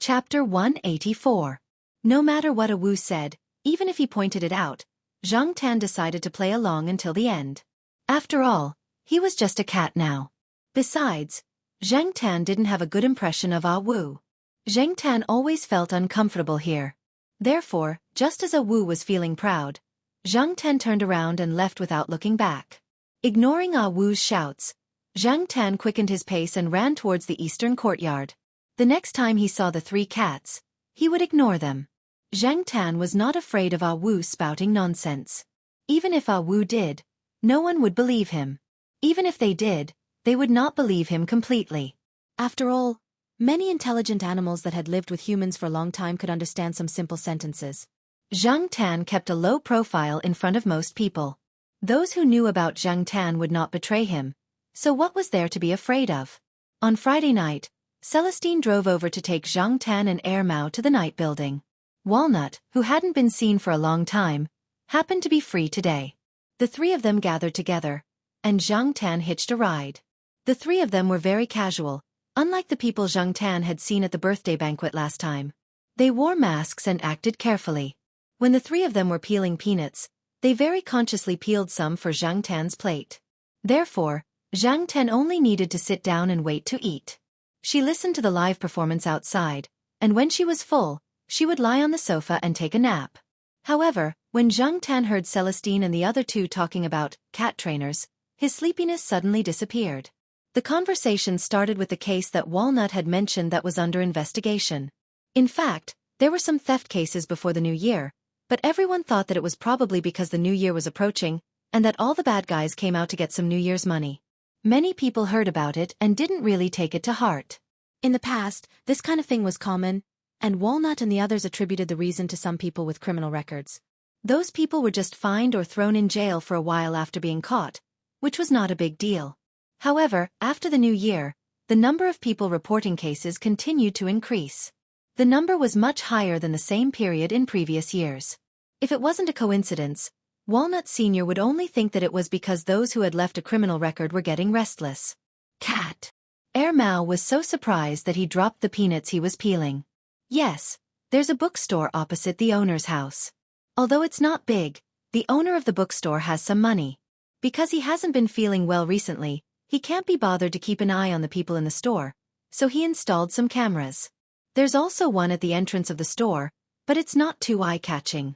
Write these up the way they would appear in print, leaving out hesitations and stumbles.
Chapter 184. No matter what Wu said, even if he pointed it out, Zhang Tan decided to play along until the end. After all, he was just a cat now. Besides, Zhang Tan didn't have a good impression of Wu. Zhang Tan always felt uncomfortable here. Therefore, just as Wu was feeling proud, Zhang Tan turned around and left without looking back. Ignoring Wu's shouts, Zhang Tan quickened his pace and ran towards the eastern courtyard. The next time he saw the three cats, he would ignore them. Zhang Tan was not afraid of Wu spouting nonsense. Even if Wu did, no one would believe him. Even if they did, they would not believe him completely. After all, many intelligent animals that had lived with humans for a long time could understand some simple sentences. Zhang Tan kept a low profile in front of most people. Those who knew about Zhang Tan would not betray him, so what was there to be afraid of? On Friday night, Celestine drove over to take Zhang Tan and Air Mao to the night building. Walnut, who hadn't been seen for a long time, happened to be free today. The three of them gathered together, and Zhang Tan hitched a ride. The three of them were very casual, unlike the people Zhang Tan had seen at the birthday banquet last time. They wore masks and acted carefully. When the three of them were peeling peanuts, they very consciously peeled some for Zhang Tan's plate. Therefore, Zhang Tan only needed to sit down and wait to eat. She listened to the live performance outside, and when she was full, she would lie on the sofa and take a nap. However, when Zhang Tan heard Celestine and the other two talking about cat trainers, his sleepiness suddenly disappeared. The conversation started with the case that Walnut had mentioned that was under investigation. In fact, there were some theft cases before the new year, but everyone thought that it was probably because the new year was approaching, and that all the bad guys came out to get some New Year's money. Many people heard about it and didn't really take it to heart. In the past, this kind of thing was common, and Walnut and the others attributed the reason to some people with criminal records. Those people were just fined or thrown in jail for a while after being caught, which was not a big deal. However, after the new year, the number of people reporting cases continued to increase. The number was much higher than the same period in previous years. If it wasn't a coincidence, Walnut Sr. would only think that it was because those who had left a criminal record were getting restless. Cat. Air Mao was so surprised that he dropped the peanuts he was peeling. Yes, there's a bookstore opposite the owner's house. Although it's not big, the owner of the bookstore has some money. Because he hasn't been feeling well recently, he can't be bothered to keep an eye on the people in the store, so he installed some cameras. There's also one at the entrance of the store, but it's not too eye-catching.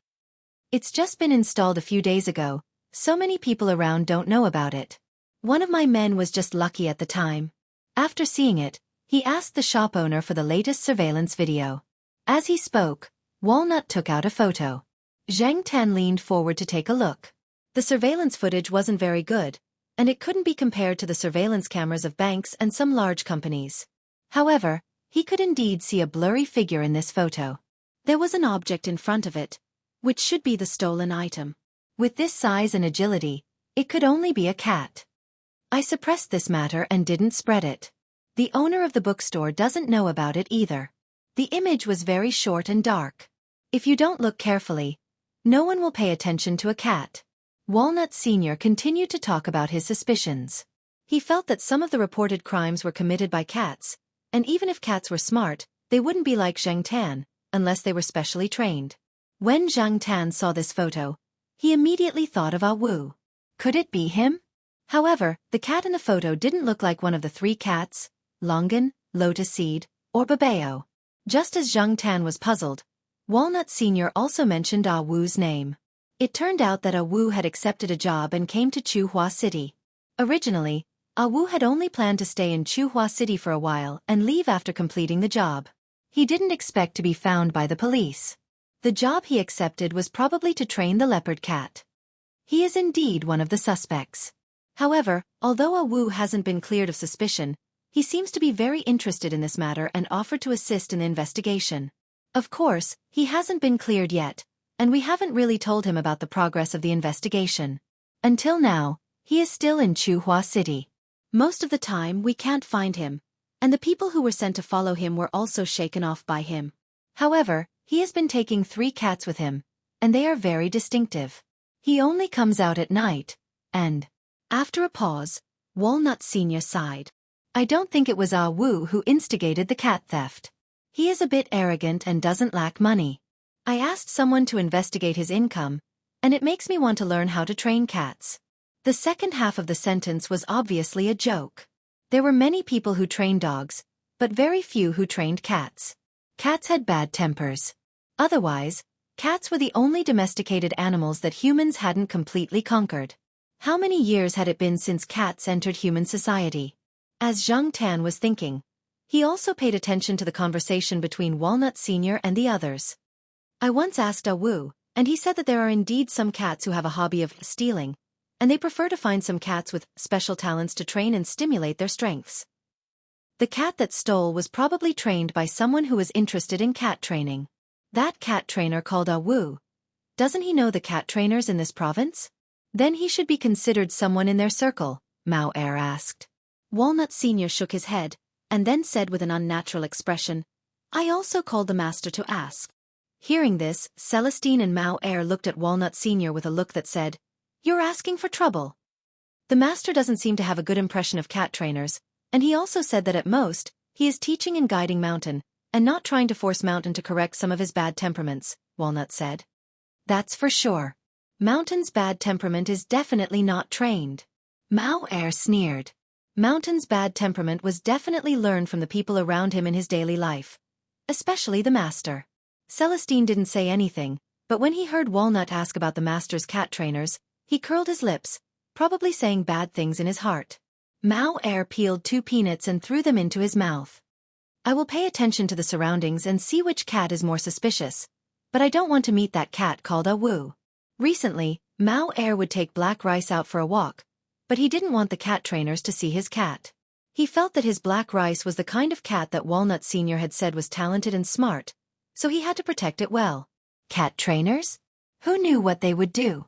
It's just been installed a few days ago, so many people around don't know about it. One of my men was just lucky at the time. After seeing it, he asked the shop owner for the latest surveillance video. As he spoke, Walnut took out a photo. Zhang Tan leaned forward to take a look. The surveillance footage wasn't very good, and it couldn't be compared to the surveillance cameras of banks and some large companies. However, he could indeed see a blurry figure in this photo. There was an object in front of it, which should be the stolen item. With this size and agility, it could only be a cat. I suppressed this matter and didn't spread it. The owner of the bookstore doesn't know about it either. The image was very short and dark. If you don't look carefully, no one will pay attention to a cat. Walnut Sr. continued to talk about his suspicions. He felt that some of the reported crimes were committed by cats, and even if cats were smart, they wouldn't be like Zhang Tan, unless they were specially trained. When Zhang Tan saw this photo, he immediately thought of Wu. Could it be him? However, the cat in the photo didn't look like one of the three cats, Longan, Lotus Seed, or Babeo. Just as Zhang Tan was puzzled, Walnut Sr. also mentioned Wu's name. It turned out that Wu had accepted a job and came to Chuhua City. Originally, Wu had only planned to stay in Chuhua City for a while and leave after completing the job. He didn't expect to be found by the police. The job he accepted was probably to train the leopard cat. He is indeed one of the suspects. However, although Wu hasn't been cleared of suspicion, he seems to be very interested in this matter and offered to assist in the investigation. Of course, he hasn't been cleared yet, and we haven't really told him about the progress of the investigation. Until now, he is still in Chuhua City. Most of the time we can't find him, and the people who were sent to follow him were also shaken off by him. However, he has been taking 3 cats with him, and they are very distinctive. He only comes out at night, and, after a pause, Walnut Sr. sighed. I don't think it was Wu who instigated the cat theft. He is a bit arrogant and doesn't lack money. I asked someone to investigate his income, and it makes me want to learn how to train cats. The second half of the sentence was obviously a joke. There were many people who trained dogs, but very few who trained cats. Cats had bad tempers. Otherwise, cats were the only domesticated animals that humans hadn't completely conquered. How many years had it been since cats entered human society? As Zhang Tan was thinking, he also paid attention to the conversation between Walnut Sr. and the others. I once asked Wu, and he said that there are indeed some cats who have a hobby of stealing, and they prefer to find some cats with special talents to train and stimulate their strengths. The cat that stole was probably trained by someone who was interested in cat training. That cat trainer called Wu. Doesn't he know the cat trainers in this province? Then he should be considered someone in their circle, Mao Er asked. Walnut Sr. shook his head, and then said with an unnatural expression, I also called the master to ask. Hearing this, Celestine and Mao Er looked at Walnut Sr. with a look that said, You're asking for trouble. The master doesn't seem to have a good impression of cat trainers, and he also said that at most, he is teaching and guiding Mountain, and not trying to force Mountain to correct some of his bad temperaments, Walnut said. That's for sure. Mountain's bad temperament is definitely not trained. Mao Er sneered. Mountain's bad temperament was definitely learned from the people around him in his daily life. Especially the master. Celestine didn't say anything, but when he heard Walnut ask about the master's cat trainers, he curled his lips, probably saying bad things in his heart. Mao Er peeled 2 peanuts and threw them into his mouth. I will pay attention to the surroundings and see which cat is more suspicious, but I don't want to meet that cat called Wu. Recently, Mao Er would take Black Rice out for a walk, but he didn't want the cat trainers to see his cat. He felt that his Black Rice was the kind of cat that Walnut Sr. had said was talented and smart, so he had to protect it well. Cat trainers? Who knew what they would do?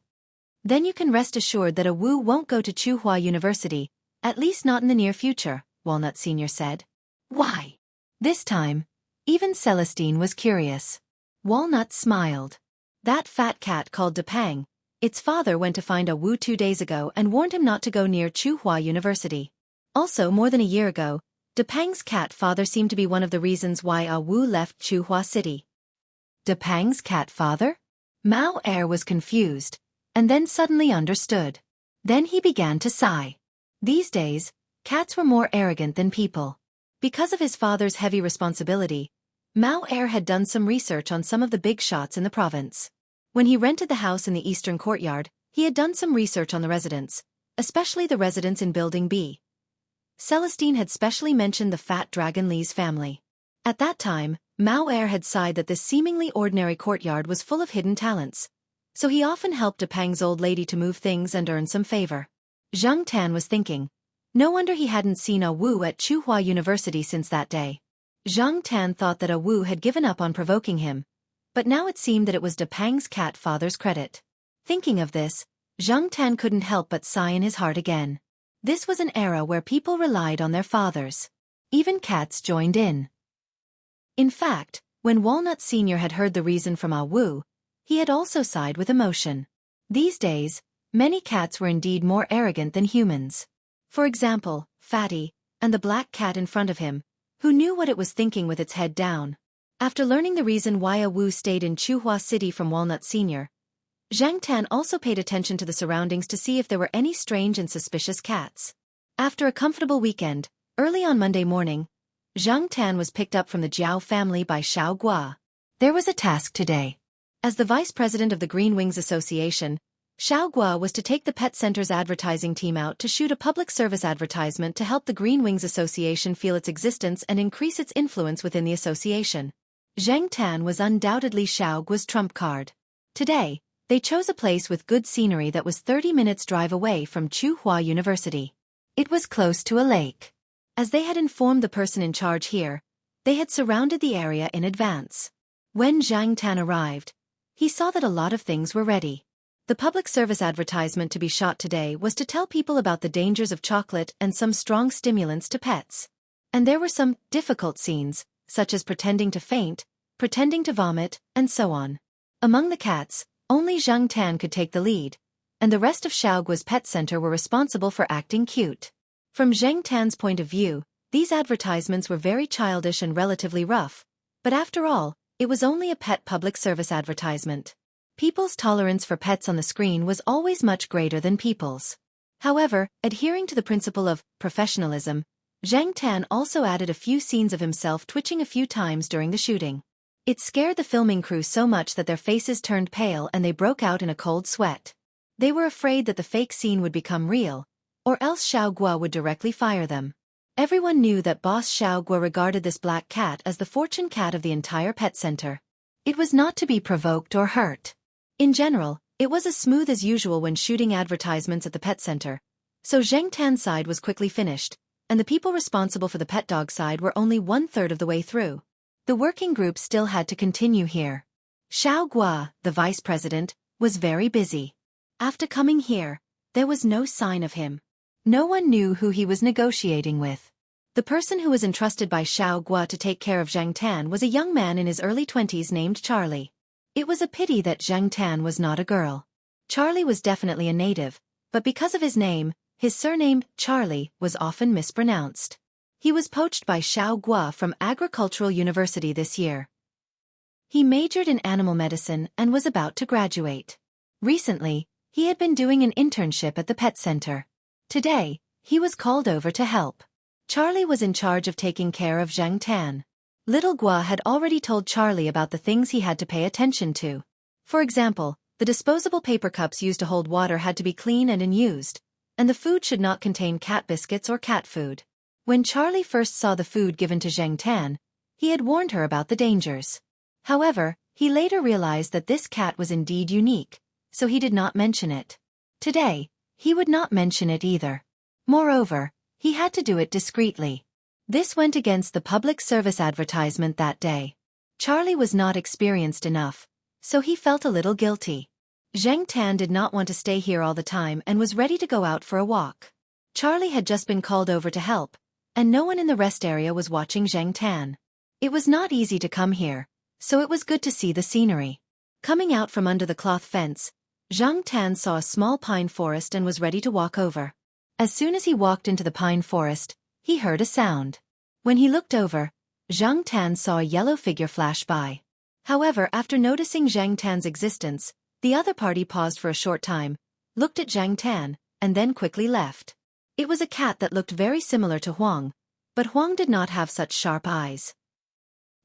Then you can rest assured that Wu won't go to Tsinghua University, at least not in the near future, Walnut Sr. said. Why? This time, even Celestine was curious. Walnut smiled. That fat cat called Depang, its father went to find Wu 2 days ago and warned him not to go near Tsinghua University. Also, more than a year ago, Depang's cat father seemed to be one of the reasons why Wu left Tsinghua City. Depang's cat father? Mao Er was confused, and then suddenly understood. Then he began to sigh. These days, cats were more arrogant than people. Because of his father's heavy responsibility, Mao Er had done some research on some of the big shots in the province. When he rented the house in the eastern courtyard, he had done some research on the residents, especially the residents in Building B. Celestine had specially mentioned the fat dragon Li's family. At that time, Mao Er had sighed that this seemingly ordinary courtyard was full of hidden talents, so he often helped Depang's old lady to move things and earn some favor. Zhang Tan was thinking, no wonder he hadn't seen Wu at Tsinghua University since that day. Zhang Tan thought that Wu had given up on provoking him, but now it seemed that it was Depang's cat father's credit. Thinking of this, Zhang Tan couldn't help but sigh in his heart again. This was an era where people relied on their fathers. Even cats joined in. In fact, when Walnut Sr. had heard the reason from Wu, he had also sighed with emotion. These days, many cats were indeed more arrogant than humans. For example, Fatty, and the black cat in front of him, who knew what it was thinking with its head down. After learning the reason why Wu stayed in Tsinghua City from Walnut Sr., Zhang Tan also paid attention to the surroundings to see if there were any strange and suspicious cats. After a comfortable weekend, early on Monday morning, Zhang Tan was picked up from the Jiao family by Xiao Gua. There was a task today. As the vice president of the Green Wings Association, Xiao Gua was to take the pet center's advertising team out to shoot a public service advertisement to help the Green Wings Association feel its existence and increase its influence within the association. Zhang Tan was undoubtedly Xiao Gua's trump card. Today, they chose a place with good scenery that was 30 minutes drive away from Tsinghua University. It was close to a lake. As they had informed the person in charge here, they had surrounded the area in advance. When Zhang Tan arrived, he saw that a lot of things were ready. The public service advertisement to be shot today was to tell people about the dangers of chocolate and some strong stimulants to pets. And there were some difficult scenes, such as pretending to faint, pretending to vomit, and so on. Among the cats, only Zhang Tan could take the lead, and the rest of Xiao Gua's pet center were responsible for acting cute. From Zhang Tan's point of view, these advertisements were very childish and relatively rough, But after all, it was only a pet public service advertisement. People's tolerance for pets on the screen was always much greater than people's. However, adhering to the principle of professionalism, Zhang Tan also added a few scenes of himself twitching a few times during the shooting. It scared the filming crew so much that their faces turned pale and they broke out in a cold sweat. They were afraid that the fake scene would become real, or else Xiao Guo would directly fire them. Everyone knew that boss Xiao Guo regarded this black cat as the fortune cat of the entire pet center. It was not to be provoked or hurt. In general, it was as smooth as usual when shooting advertisements at the pet center, so Zhang Tan's side was quickly finished, and the people responsible for the pet dog side were only 1/3 of the way through. The working group still had to continue here. Xiao Guo, the vice president, was very busy. After coming here, there was no sign of him. No one knew who he was negotiating with. The person who was entrusted by Xiao Guo to take care of Zhang Tan was a young man in his early 20s named Charlie. It was a pity that Zhang Tan was not a girl. Charlie was definitely a native, but because of his name, his surname, Charlie, was often mispronounced. He was poached by Xiao Guo from Agricultural University this year. He majored in animal medicine and was about to graduate. Recently, he had been doing an internship at the pet center. Today, he was called over to help. Charlie was in charge of taking care of Zhang Tan. Little Guo had already told Charlie about the things he had to pay attention to. For example, the disposable paper cups used to hold water had to be clean and unused, and the food should not contain cat biscuits or cat food. When Charlie first saw the food given to Zhang Tan, he had warned her about the dangers. However, he later realized that this cat was indeed unique, so he did not mention it. Today, he would not mention it either. Moreover, he had to do it discreetly. This went against the public service advertisement that day. Charlie was not experienced enough, so he felt a little guilty. Zhang Tan did not want to stay here all the time and was ready to go out for a walk. Charlie had just been called over to help, and no one in the rest area was watching Zhang Tan. It was not easy to come here, so it was good to see the scenery. Coming out from under the cloth fence, Zhang Tan saw a small pine forest and was ready to walk over. As soon as he walked into the pine forest, he heard a sound. When he looked over, Zhang Tan saw a yellow figure flash by. However, after noticing Zhang Tan's existence, the other party paused for a short time, looked at Zhang Tan, and then quickly left. It was a cat that looked very similar to Huang, but Huang did not have such sharp eyes.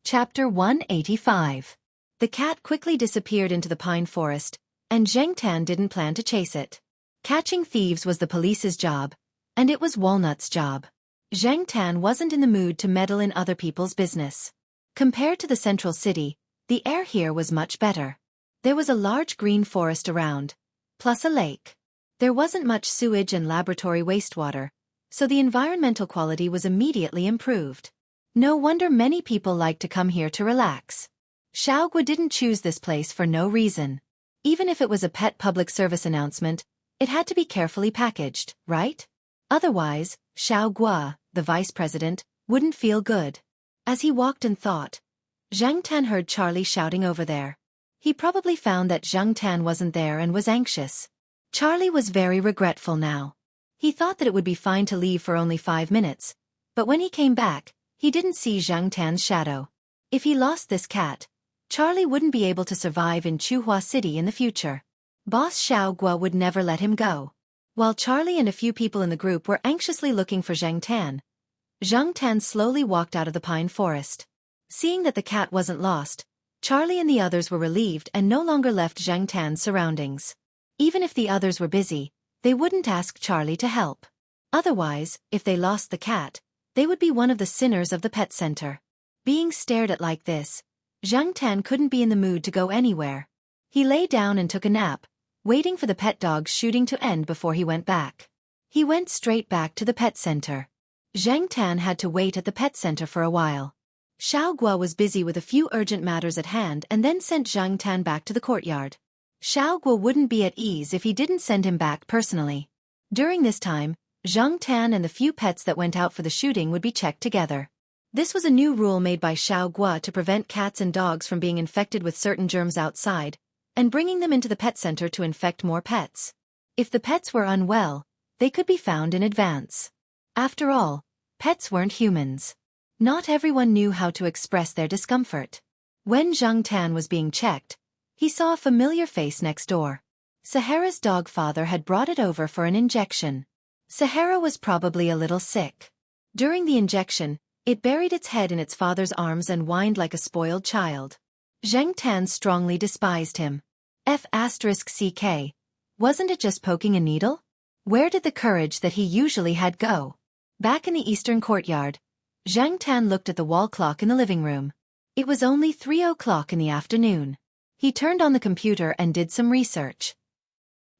Chapter 185. The cat quickly disappeared into the pine forest, and Zhang Tan didn't plan to chase it. Catching thieves was the police's job, and it was Walnut's job. Zhang Tan wasn't in the mood to meddle in other people's business. Compared to the central city, the air here was much better. There was a large green forest around, plus a lake. There wasn't much sewage and laboratory wastewater, so the environmental quality was immediately improved. No wonder many people liked to come here to relax. Xiao Guo didn't choose this place for no reason. Even if it was a pet public service announcement, it had to be carefully packaged, right? Otherwise, Xiao Guo, the vice president, wouldn't feel good. As he walked and thought, Zhang Tan heard Charlie shouting over there. He probably found that Zhang Tan wasn't there and was anxious. Charlie was very regretful now. He thought that it would be fine to leave for only 5 minutes, but when he came back, he didn't see Zhang Tan's shadow. If he lost this cat, Charlie wouldn't be able to survive in Chuhua City in the future. Boss Xiao Guo would never let him go. While Charlie and a few people in the group were anxiously looking for Zhang Tan slowly walked out of the pine forest. Seeing that the cat wasn't lost, Charlie and the others were relieved and no longer left Zhang Tan's surroundings. Even if the others were busy, they wouldn't ask Charlie to help. Otherwise, if they lost the cat, they would be one of the sinners of the pet center. Being stared at like this, Zhang Tan couldn't be in the mood to go anywhere. He lay down and took a nap, waiting for the pet dog's shooting to end before he went back. He went straight back to the pet center. Zhang Tan had to wait at the pet center for a while. Xiao Guo was busy with a few urgent matters at hand and then sent Zhang Tan back to the courtyard. Xiao Guo wouldn't be at ease if he didn't send him back personally. During this time, Zhang Tan and the few pets that went out for the shooting would be checked together. This was a new rule made by Xiao Guo to prevent cats and dogs from being infected with certain germs outside, and bringing them into the pet center to infect more pets. If the pets were unwell, they could be found in advance. After all, pets weren't humans. Not everyone knew how to express their discomfort. When Zhang Tan was being checked, he saw a familiar face next door. Sahara's dog father had brought it over for an injection. Sahara was probably a little sick. During the injection, it buried its head in its father's arms and whined like a spoiled child. Zhang Tan strongly despised him. F***ck. Wasn't it just poking a needle? Where did the courage that he usually had go? Back in the eastern courtyard, Zhang Tan looked at the wall clock in the living room. It was only 3 o'clock in the afternoon. He turned on the computer and did some research.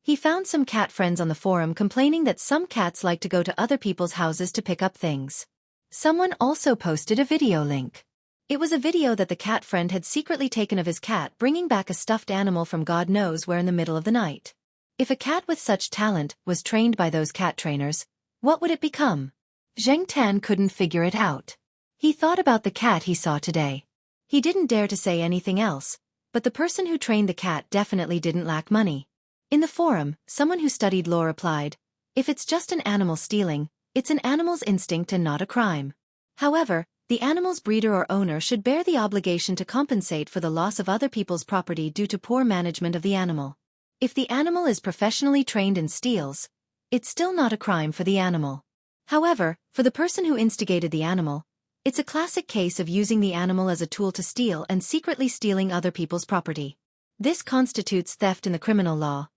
He found some cat friends on the forum complaining that some cats like to go to other people's houses to pick up things. Someone also posted a video link. It was a video that the cat friend had secretly taken of his cat bringing back a stuffed animal from God knows where in the middle of the night. If a cat with such talent was trained by those cat trainers, what would it become? Zhang Tan couldn't figure it out. He thought about the cat he saw today. He didn't dare to say anything else, but the person who trained the cat definitely didn't lack money. In the forum, someone who studied law replied, "If it's just an animal stealing, it's an animal's instinct and not a crime. However, the animal's breeder or owner should bear the obligation to compensate for the loss of other people's property due to poor management of the animal. If the animal is professionally trained and steals, it's still not a crime for the animal. However, for the person who instigated the animal, it's a classic case of using the animal as a tool to steal and secretly stealing other people's property. This constitutes theft in the criminal law."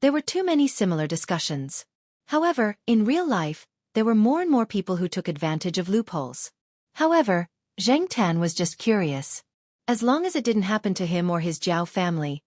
There were too many similar discussions. However, in real life, there were more and more people who took advantage of loopholes. However, Zhang Tan was just curious. As long as it didn't happen to him or his Jiao family,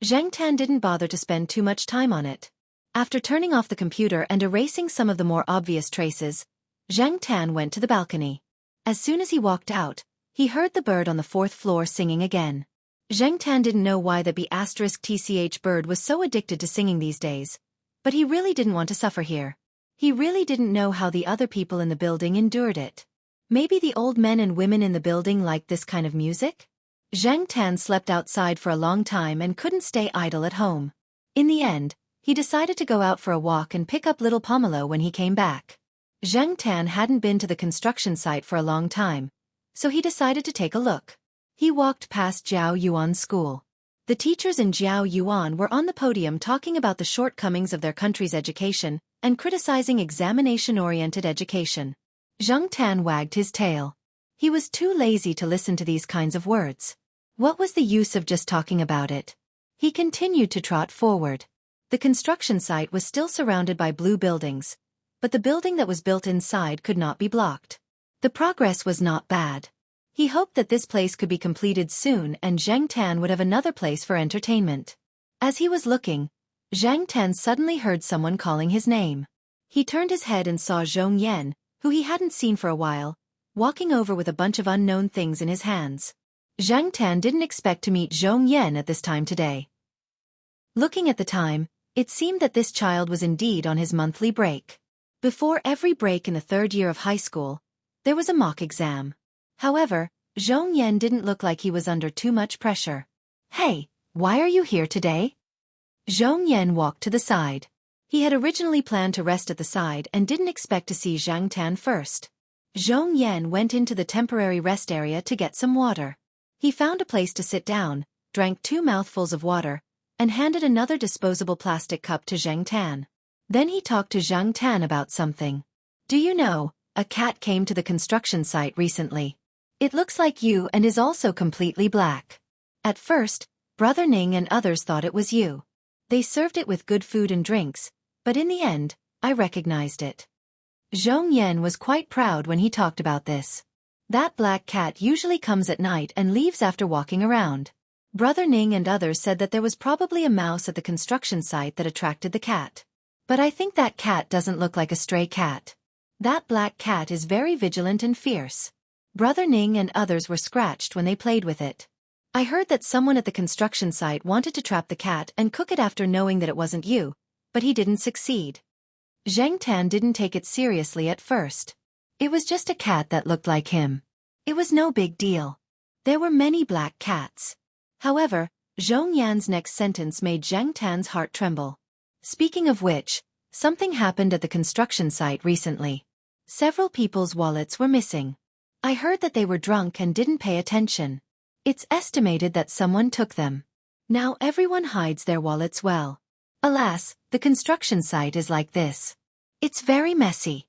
Zhang Tan didn't bother to spend too much time on it. After turning off the computer and erasing some of the more obvious traces, Zhang Tan went to the balcony. As soon as he walked out, he heard the bird on the 4th floor singing again. Zhang Tan didn't know why the B***tch bird was so addicted to singing these days, but he really didn't want to suffer here. He really didn't know how the other people in the building endured it. Maybe the old men and women in the building liked this kind of music? Zhang Tan slept outside for a long time and couldn't stay idle at home. In the end, he decided to go out for a walk and pick up little Pomelo when he came back. Zhang Tan hadn't been to the construction site for a long time, so he decided to take a look. He walked past Jiao Yuan's school. The teachers in Jiao Yuan were on the podium talking about the shortcomings of their country's education and criticizing examination-oriented education. Zhang Tan wagged his tail. He was too lazy to listen to these kinds of words. What was the use of just talking about it? He continued to trot forward. The construction site was still surrounded by blue buildings, but the building that was built inside could not be blocked. The progress was not bad. He hoped that this place could be completed soon and Zhang Tan would have another place for entertainment. As he was looking, Zhang Tan suddenly heard someone calling his name. He turned his head and saw Zhong Yan, who he hadn't seen for a while, walking over with a bunch of unknown things in his hands. Zhang Tan didn't expect to meet Zhong Yan at this time today. Looking at the time, it seemed that this child was indeed on his monthly break. Before every break in the 3rd year of high school, there was a mock exam. However, Zhong Yan didn't look like he was under too much pressure. "Hey, why are you here today?" Zhong Yan walked to the side. He had originally planned to rest at the side and didn't expect to see Zhang Tan first. Zhong Yan went into the temporary rest area to get some water. He found a place to sit down, drank 2 mouthfuls of water, and handed another disposable plastic cup to Zhang Tan. Then he talked to Zhang Tan about something. "Do you know, a cat came to the construction site recently. It looks like you and is also completely black. At first, Brother Ning and others thought it was you. They served it with good food and drinks, but in the end, I recognized it." Zhong Yan was quite proud when he talked about this. That black cat usually comes at night and leaves after walking around. Brother Ning and others said that there was probably a mouse at the construction site that attracted the cat. But I think that cat doesn't look like a stray cat. That black cat is very vigilant and fierce. Brother Ning and others were scratched when they played with it. I heard that someone at the construction site wanted to trap the cat and cook it after knowing that it wasn't you, but he didn't succeed. Zhang Tan didn't take it seriously at first. It was just a cat that looked like him. It was no big deal. There were many black cats. However, Zhong Yan's next sentence made Zhang Tan's heart tremble. Speaking of which, something happened at the construction site recently. Several people's wallets were missing. I heard that they were drunk and didn't pay attention. It's estimated that someone took them. Now everyone hides their wallets well. Alas, the construction site is like this. It's very messy.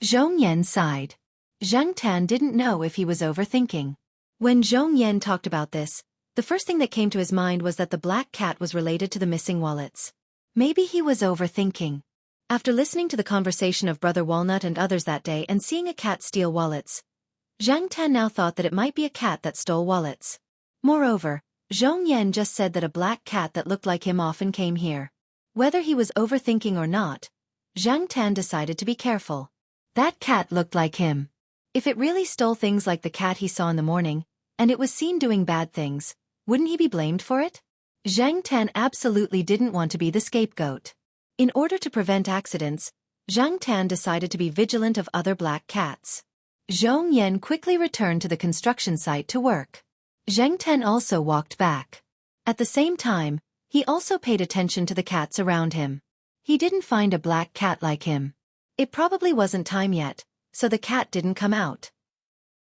Zhong Yan sighed. Zhang Tan didn't know if he was overthinking. When Zhong Yan talked about this, the first thing that came to his mind was that the black cat was related to the missing wallets. Maybe he was overthinking. After listening to the conversation of Brother Walnut and others that day and seeing a cat steal wallets, Zhang Tan now thought that it might be a cat that stole wallets. Moreover, Zhong Yan just said that a black cat that looked like him often came here. Whether he was overthinking or not, Zhang Tan decided to be careful. That cat looked like him. If it really stole things like the cat he saw in the morning, and it was seen doing bad things, wouldn't he be blamed for it? Zhang Tan absolutely didn't want to be the scapegoat. In order to prevent accidents, Zhang Tan decided to be vigilant of other black cats. Zhong Yan quickly returned to the construction site to work. Zhang Tan also walked back. At the same time, he also paid attention to the cats around him. He didn't find a black cat like him. It probably wasn't time yet, so the cat didn't come out.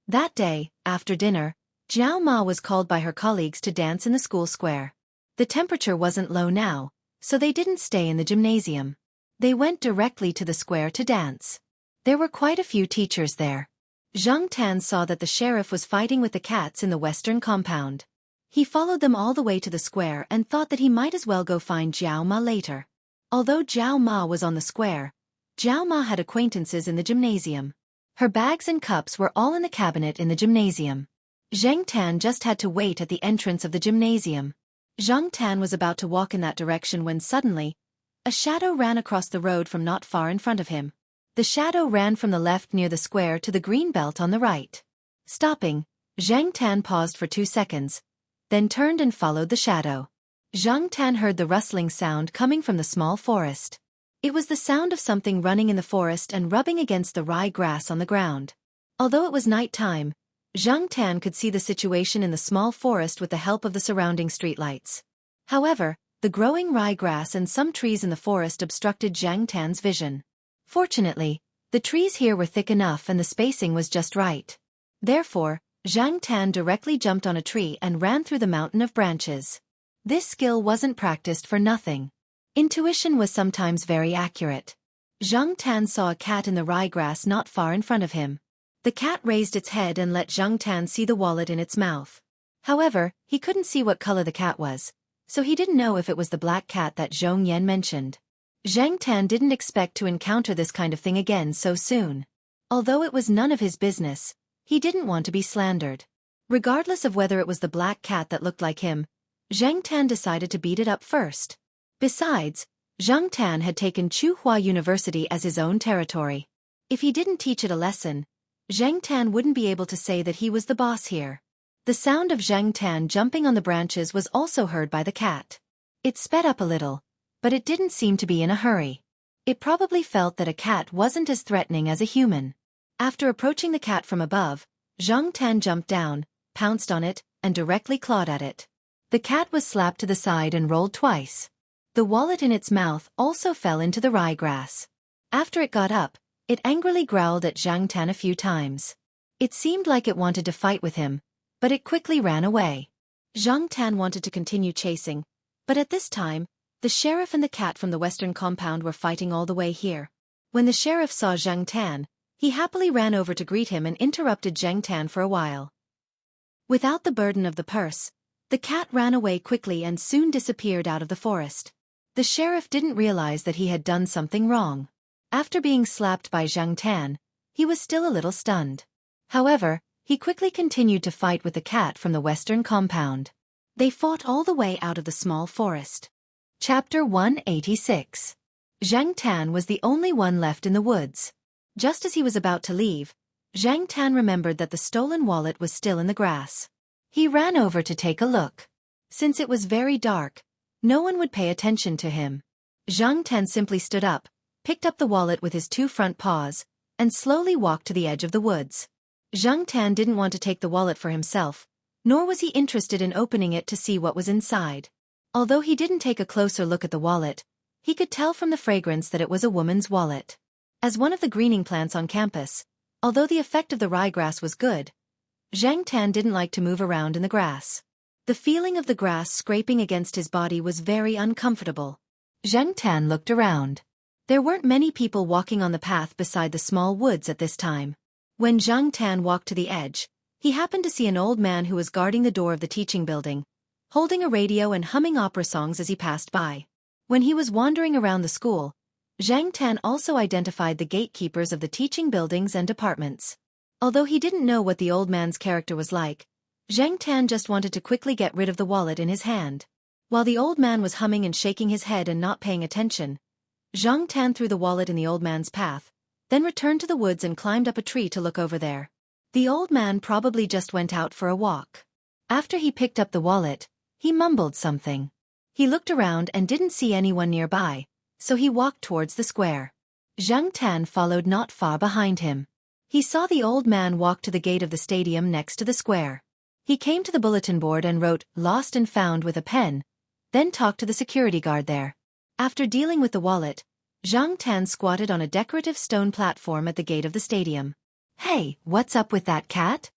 That day, after dinner, Jiao Ma was called by her colleagues to dance in the school square. The temperature wasn't low now, so they didn't stay in the gymnasium. They went directly to the square to dance. There were quite a few teachers there. Zhang Tan saw that the sheriff was fighting with the cats in the western compound. He followed them all the way to the square and thought that he might as well go find Jiao Ma later. Although Jiao Ma was on the square, Jiao Ma had acquaintances in the gymnasium. Her bags and cups were all in the cabinet in the gymnasium. Zhang Tan just had to wait at the entrance of the gymnasium. Zhang Tan was about to walk in that direction when suddenly, a shadow ran across the road from not far in front of him. The shadow ran from the left near the square to the green belt on the right. Stopping, Zhang Tan paused for 2 seconds, then turned and followed the shadow. Zhang Tan heard the rustling sound coming from the small forest. It was the sound of something running in the forest and rubbing against the rye grass on the ground. Although it was night time, Zhang Tan could see the situation in the small forest with the help of the surrounding streetlights. However, the growing rye grass and some trees in the forest obstructed Zhang Tan's vision. Fortunately, the trees here were thick enough and the spacing was just right. Therefore, Zhang Tan directly jumped on a tree and ran through the mountain of branches. This skill wasn't practiced for nothing. Intuition was sometimes very accurate. Zhang Tan saw a cat in the ryegrass not far in front of him. The cat raised its head and let Zhang Tan see the wallet in its mouth. However, he couldn't see what color the cat was, so he didn't know if it was the black cat that Zhong Yan mentioned. Zhang Tan didn't expect to encounter this kind of thing again so soon. Although it was none of his business, he didn't want to be slandered. Regardless of whether it was the black cat that looked like him, Zhang Tan decided to beat it up first. Besides, Zhang Tan had taken Chuhua University as his own territory. If he didn't teach it a lesson, Zhang Tan wouldn't be able to say that he was the boss here. The sound of Zhang Tan jumping on the branches was also heard by the cat. It sped up a little, but it didn't seem to be in a hurry. It probably felt that a cat wasn't as threatening as a human. After approaching the cat from above, Zhang Tan jumped down, pounced on it, and directly clawed at it. The cat was slapped to the side and rolled twice. The wallet in its mouth also fell into the ryegrass. After it got up, it angrily growled at Zhang Tan a few times. It seemed like it wanted to fight with him, but it quickly ran away. Zhang Tan wanted to continue chasing, but at this time, the sheriff and the cat from the western compound were fighting all the way here. When the sheriff saw Zhang Tan, he happily ran over to greet him and interrupted Zhang Tan for a while. Without the burden of the purse, the cat ran away quickly and soon disappeared out of the forest. The sheriff didn't realize that he had done something wrong. After being slapped by Zhang Tan, he was still a little stunned. However, he quickly continued to fight with the cat from the western compound. They fought all the way out of the small forest. Chapter 186. Zhang Tan was the only one left in the woods. Just as he was about to leave, Zhang Tan remembered that the stolen wallet was still in the grass. He ran over to take a look. Since it was very dark, no one would pay attention to him. Zhang Tan simply stood up, picked up the wallet with his 2 front paws, and slowly walked to the edge of the woods. Zhang Tan didn't want to take the wallet for himself, nor was he interested in opening it to see what was inside. Although he didn't take a closer look at the wallet, he could tell from the fragrance that it was a woman's wallet. As one of the greening plants on campus, Although the effect of the ryegrass was good, Zhang Tan didn't like to move around in the grass. The feeling of the grass scraping against his body was very uncomfortable. Zhang Tan looked around. There weren't many people walking on the path beside the small woods at this time. When Zhang Tan walked to the edge, he happened to see an old man who was guarding the door of the teaching building, holding a radio and humming opera songs as he passed by. When he was wandering around the school, Zhang Tan also identified the gatekeepers of the teaching buildings and departments. Although he didn't know what the old man's character was like, Zhang Tan just wanted to quickly get rid of the wallet in his hand. While the old man was humming and shaking his head and not paying attention, Zhang Tan threw the wallet in the old man's path, then returned to the woods and climbed up a tree to look over there. The old man probably just went out for a walk. After he picked up the wallet, he mumbled something. He looked around and didn't see anyone nearby, so he walked towards the square. Zhang Tan followed not far behind him. He saw the old man walk to the gate of the stadium next to the square. He came to the bulletin board and wrote "Lost and Found" with a pen, then talked to the security guard there. After dealing with the wallet, Zhang Tan squatted on a decorative stone platform at the gate of the stadium. "Hey, what's up with that cat?"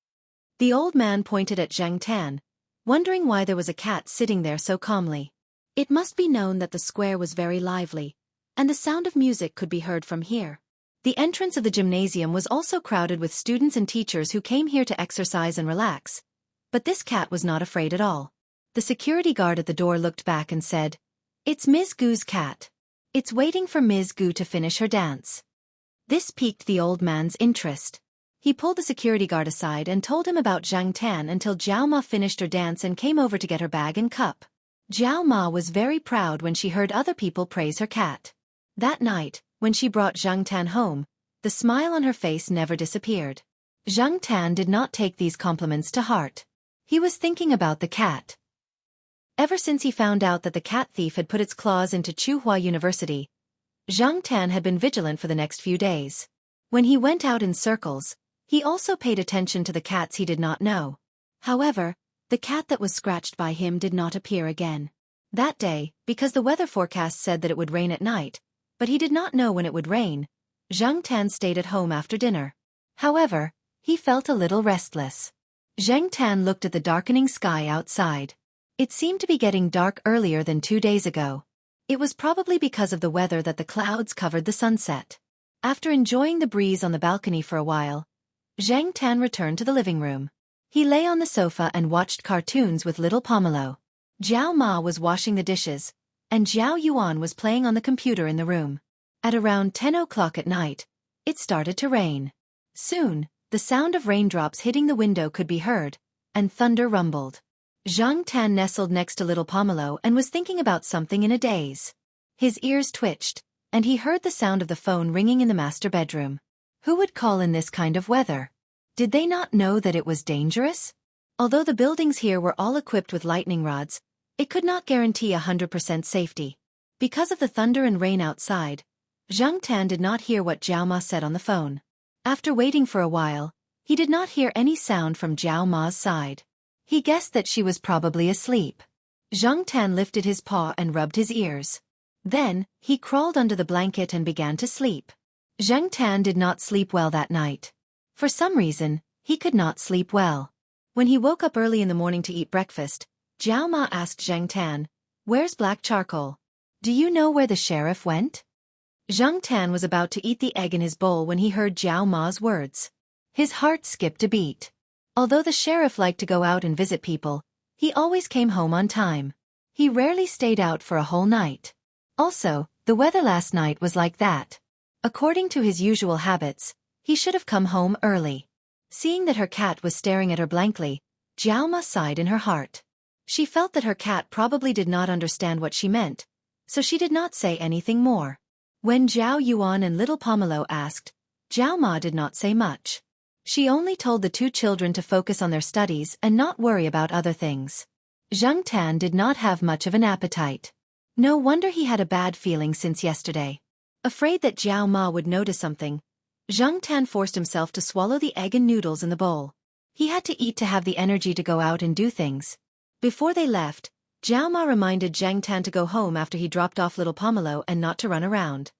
The old man pointed at Zhang Tan, wondering why there was a cat sitting there so calmly. It must be known that the square was very lively, and the sound of music could be heard from here. The entrance of the gymnasium was also crowded with students and teachers who came here to exercise and relax, but this cat was not afraid at all. The security guard at the door looked back and said, "It's Ms. Gu's cat. It's waiting for Ms. Gu to finish her dance." This piqued the old man's interest. He pulled the security guard aside and told him about Zhang Tan until Jiao Ma finished her dance and came over to get her bag and cup. Jiao Ma was very proud when she heard other people praise her cat. That night, when she brought Zhang Tan home, the smile on her face never disappeared. Zhang Tan did not take these compliments to heart. He was thinking about the cat. Ever since he found out that the cat thief had put its claws into Tsinghua University, Zhang Tan had been vigilant for the next few days. When he went out in circles, he also paid attention to the cats he did not know. However, the cat that was scratched by him did not appear again. That day, because the weather forecast said that it would rain at night, but he did not know when it would rain, Zhang Tan stayed at home after dinner. However, he felt a little restless. Zhang Tan looked at the darkening sky outside. It seemed to be getting dark earlier than 2 days ago. It was probably because of the weather that the clouds covered the sunset. After enjoying the breeze on the balcony for a while, Zhang Tan returned to the living room. He lay on the sofa and watched cartoons with little Pomelo. Jiao Ma was washing the dishes, and Zhao Yuan was playing on the computer in the room. At around 10 o'clock at night, it started to rain. Soon, the sound of raindrops hitting the window could be heard, and thunder rumbled. Zhang Tan nestled next to little Pomelo and was thinking about something in a daze. His ears twitched, and he heard the sound of the phone ringing in the master bedroom. Who would call in this kind of weather? Did they not know that it was dangerous? Although the buildings here were all equipped with lightning rods, it could not guarantee 100% safety. Because of the thunder and rain outside, Zhang Tan did not hear what Jiao Ma said on the phone. After waiting for a while, he did not hear any sound from Jiao Ma's side. He guessed that she was probably asleep. Zhang Tan lifted his paw and rubbed his ears. Then, he crawled under the blanket and began to sleep. Zhang Tan did not sleep well that night. For some reason, he could not sleep well. When he woke up early in the morning to eat breakfast, Jiao Ma asked Zhang Tan, "Where's black charcoal? Do you know where the sheriff went?" Zhang Tan was about to eat the egg in his bowl when he heard Jiao Ma's words. His heart skipped a beat. Although the sheriff liked to go out and visit people, he always came home on time. He rarely stayed out for a whole night. Also, the weather last night was like that. According to his usual habits, he should have come home early. Seeing that her cat was staring at her blankly, Jiao Ma sighed in her heart. She felt that her cat probably did not understand what she meant, so she did not say anything more. When Zhao Yuan and little Pomelo asked, Jiao Ma did not say much. She only told the two children to focus on their studies and not worry about other things. Zhang Tan did not have much of an appetite. No wonder he had a bad feeling since yesterday. Afraid that Jiao Ma would notice something, Zhang Tan forced himself to swallow the egg and noodles in the bowl. He had to eat to have the energy to go out and do things. Before they left, Jiao Ma reminded Zhang Tan to go home after he dropped off little Pomelo and not to run around.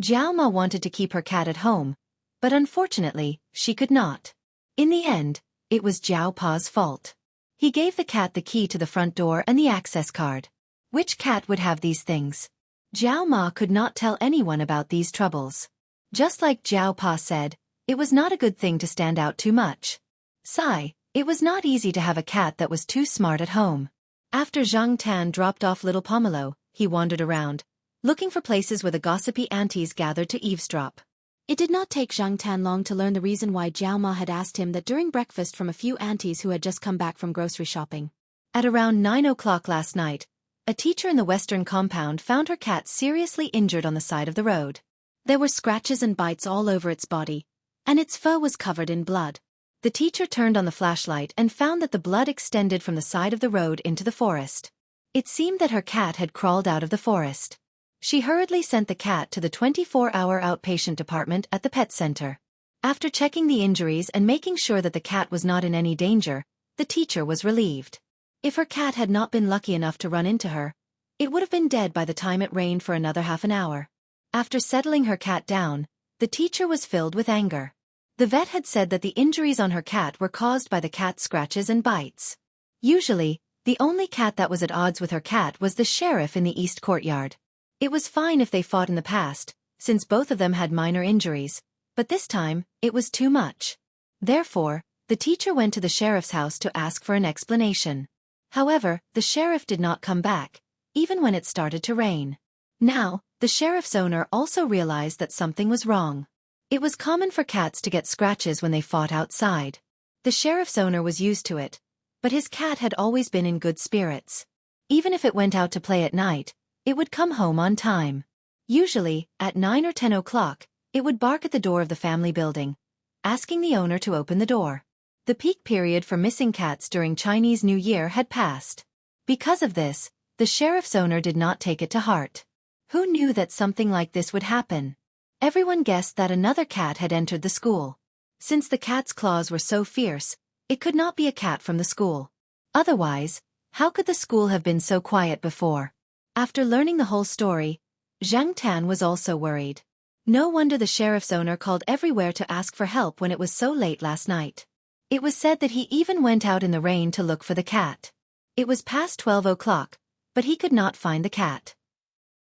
Jiao Ma wanted to keep her cat at home, But unfortunately, she could not. In the end, it was Jiao Pa's fault. He gave the cat the key to the front door and the access card. Which cat would have these things? Jiao Ma could not tell anyone about these troubles. Just like Jiao Pa said, it was not a good thing to stand out too much. Sigh, it was not easy to have a cat that was too smart at home. After Zhang Tan dropped off little Pomelo, he wandered around, looking for places where the gossipy aunties gathered to eavesdrop. It did not take Zhang Tan long to learn the reason why Jiao Ma had asked him that during breakfast from a few aunties who had just come back from grocery shopping. At around 9 o'clock last night, a teacher in the western compound found her cat seriously injured on the side of the road. There were scratches and bites all over its body, and its fur was covered in blood. The teacher turned on the flashlight and found that the blood extended from the side of the road into the forest. It seemed that her cat had crawled out of the forest. She hurriedly sent the cat to the 24-hour outpatient department at the pet center. After checking the injuries and making sure that the cat was not in any danger, the teacher was relieved. If her cat had not been lucky enough to run into her, it would have been dead by the time it rained for another half an hour. After settling her cat down, the teacher was filled with anger. The vet had said that the injuries on her cat were caused by the cat's scratches and bites. Usually, the only cat that was at odds with her cat was the sheriff in the East Courtyard. It was fine if they fought in the past, since both of them had minor injuries, but this time, it was too much. Therefore, the teacher went to the sheriff's house to ask for an explanation. However, the sheriff did not come back, even when it started to rain. Now, the sheriff's owner also realized that something was wrong. It was common for cats to get scratches when they fought outside. The sheriff's owner was used to it, but his cat had always been in good spirits. Even if it went out to play at night, it would come home on time. Usually, at 9 or 10 o'clock, it would bark at the door of the family building, asking the owner to open the door. The peak period for missing cats during Chinese New Year had passed. Because of this, the sheriff's owner did not take it to heart. Who knew that something like this would happen? Everyone guessed that another cat had entered the school. Since the cat's claws were so fierce, it could not be a cat from the school. Otherwise, how could the school have been so quiet before? After learning the whole story, Zhang Tan was also worried. No wonder the sheriff's owner called everywhere to ask for help when it was so late last night. It was said that he even went out in the rain to look for the cat. It was past 12 o'clock, but he could not find the cat.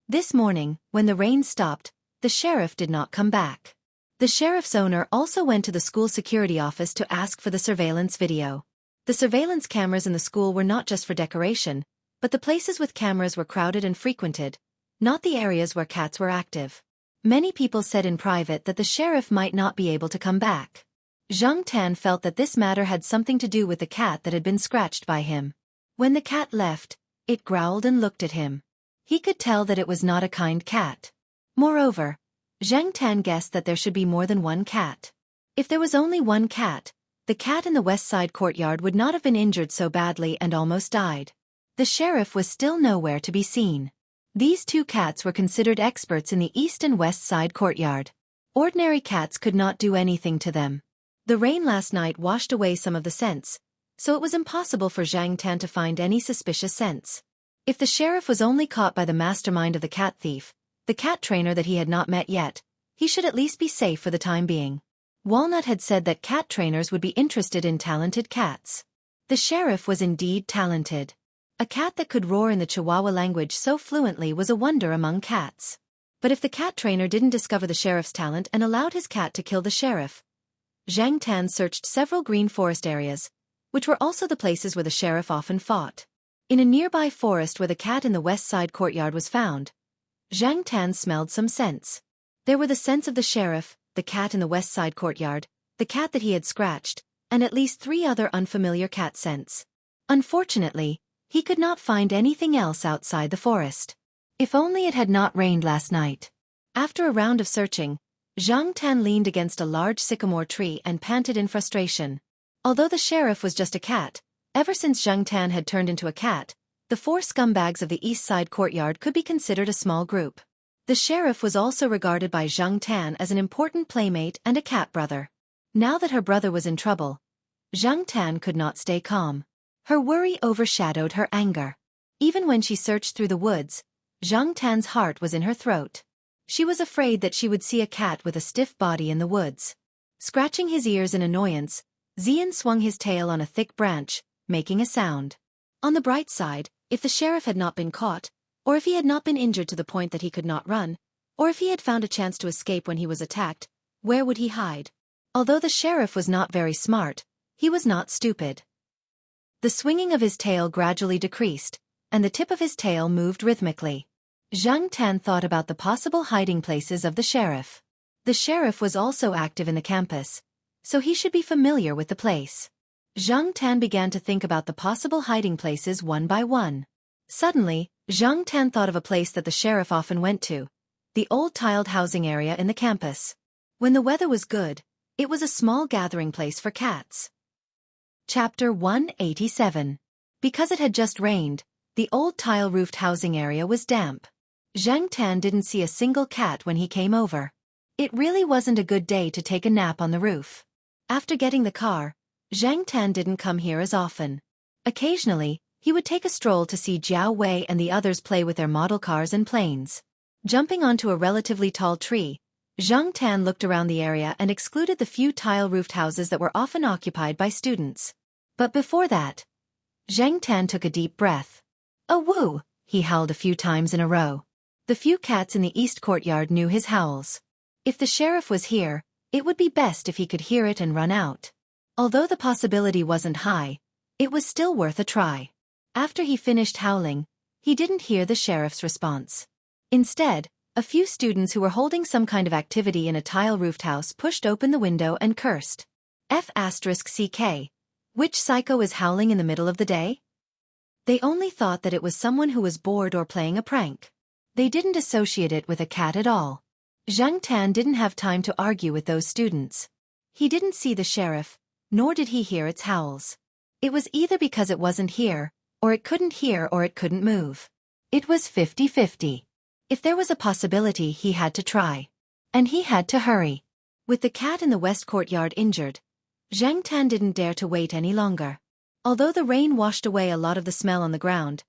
This morning, when the rain stopped, the sheriff did not come back. The sheriff's owner also went to the school security office to ask for the surveillance video. The surveillance cameras in the school were not just for decoration, but the places with cameras were crowded and frequented, not the areas where cats were active. Many people said in private that the sheriff might not be able to come back. Zhang Tan felt that this matter had something to do with the cat that had been scratched by him. When the cat left, it growled and looked at him. He could tell that it was not a kind cat. Moreover, Zhang Tan guessed that there should be more than one cat. If there was only one cat, the cat in the west side courtyard would not have been injured so badly and almost died. The sheriff was still nowhere to be seen. These two cats were considered experts in the east and west side courtyard. Ordinary cats could not do anything to them. The rain last night washed away some of the scents, so it was impossible for Zhang Tan to find any suspicious scents. If the sheriff was only caught by the mastermind of the cat thief, the cat trainer that he had not met yet, he should at least be safe for the time being. Walnut had said that cat trainers would be interested in talented cats. The sheriff was indeed talented. A cat that could roar in the Chihuahua language so fluently was a wonder among cats. But if the cat trainer didn't discover the sheriff's talent and allowed his cat to kill the sheriff, Zhang Tan searched several green forest areas, which were also the places where the sheriff often fought. In a nearby forest where the cat in the west side courtyard was found, Zhang Tan smelled some scents. There were the scents of the sheriff, the cat in the west side courtyard, the cat that he had scratched, and at least 3 other unfamiliar cat scents. Unfortunately, he could not find anything else outside the forest. If only it had not rained last night. After a round of searching, Zhang Tan leaned against a large sycamore tree and panted in frustration. Although the sheriff was just a cat, ever since Zhang Tan had turned into a cat, the 4 scumbags of the east side courtyard could be considered a small group. The sheriff was also regarded by Zhang Tan as an important playmate and a cat brother. Now that her brother was in trouble, Zhang Tan could not stay calm. Her worry overshadowed her anger. Even when she searched through the woods, Zhang Tan's heart was in her throat. She was afraid that she would see a cat with a stiff body in the woods. Scratching his ears in annoyance, Xian swung his tail on a thick branch, making a sound. On the bright side, if the sheriff had not been caught, or if he had not been injured to the point that he could not run, or if he had found a chance to escape when he was attacked, where would he hide? Although the sheriff was not very smart, he was not stupid. The swinging of his tail gradually decreased, and the tip of his tail moved rhythmically. Zhang Tan thought about the possible hiding places of the sheriff. The sheriff was also active in the campus, so he should be familiar with the place. Zhang Tan began to think about the possible hiding places one by one. Suddenly, Zhang Tan thought of a place that the sheriff often went to, the old tiled housing area in the campus. When the weather was good, it was a small gathering place for cats. Chapter 187. Because it had just rained, the old tile-roofed housing area was damp. Zhang Tan didn't see a single cat when he came over. It really wasn't a good day to take a nap on the roof. After getting the car, Zhang Tan didn't come here as often. Occasionally, he would take a stroll to see Jiao Wei and the others play with their model cars and planes. Jumping onto a relatively tall tree, Zhang Tan looked around the area and excluded the few tile-roofed houses that were often occupied by students. But before that, Zhang Tan took a deep breath. "Oh woo!" he howled a few times in a row. The few cats in the east courtyard knew his howls. If the sheriff was here, it would be best if he could hear it and run out. Although the possibility wasn't high, it was still worth a try. After he finished howling, he didn't hear the sheriff's response. Instead, a few students who were holding some kind of activity in a tile-roofed house pushed open the window and cursed. F***CK. Which psycho is howling in the middle of the day? They only thought that it was someone who was bored or playing a prank. They didn't associate it with a cat at all. Zhang Tan didn't have time to argue with those students. He didn't see the sheriff, nor did he hear its howls. It was either because it wasn't here, or it couldn't hear, or it couldn't move. It was 50-50. If there was a possibility, he had to try. And he had to hurry. With the cat in the west courtyard injured, Zhang Tan didn't dare to wait any longer. Although the rain washed away a lot of the smell on the ground,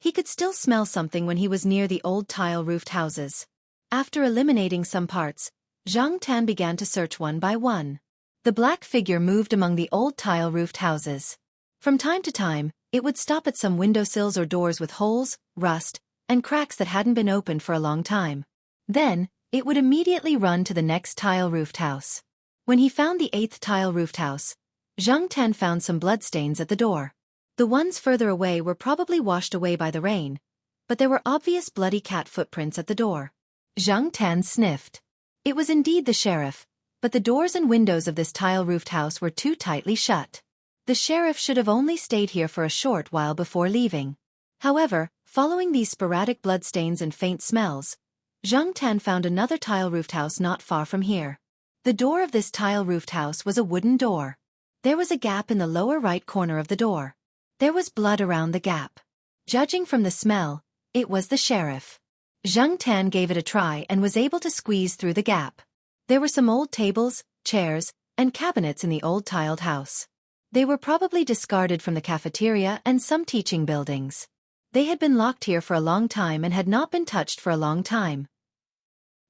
he could still smell something when he was near the old tile-roofed houses. After eliminating some parts, Zhang Tan began to search one by one. The black figure moved among the old tile-roofed houses. From time to time, it would stop at some windowsills or doors with holes, rust, and cracks that hadn't been opened for a long time. Then, it would immediately run to the next tile-roofed house. When he found the 8th tile-roofed house, Zhang Tan found some bloodstains at the door. The ones further away were probably washed away by the rain, but there were obvious bloody cat footprints at the door. Zhang Tan sniffed. It was indeed the sheriff, but the doors and windows of this tile-roofed house were too tightly shut. The sheriff should have only stayed here for a short while before leaving. However, following these sporadic bloodstains and faint smells, Zhang Tan found another tile-roofed house not far from here. The door of this tile-roofed house was a wooden door. There was a gap in the lower right corner of the door. There was blood around the gap. Judging from the smell, it was the sheriff. Zhang Tan gave it a try and was able to squeeze through the gap. There were some old tables, chairs, and cabinets in the old tiled house. They were probably discarded from the cafeteria and some teaching buildings. They had been locked here for a long time and had not been touched for a long time.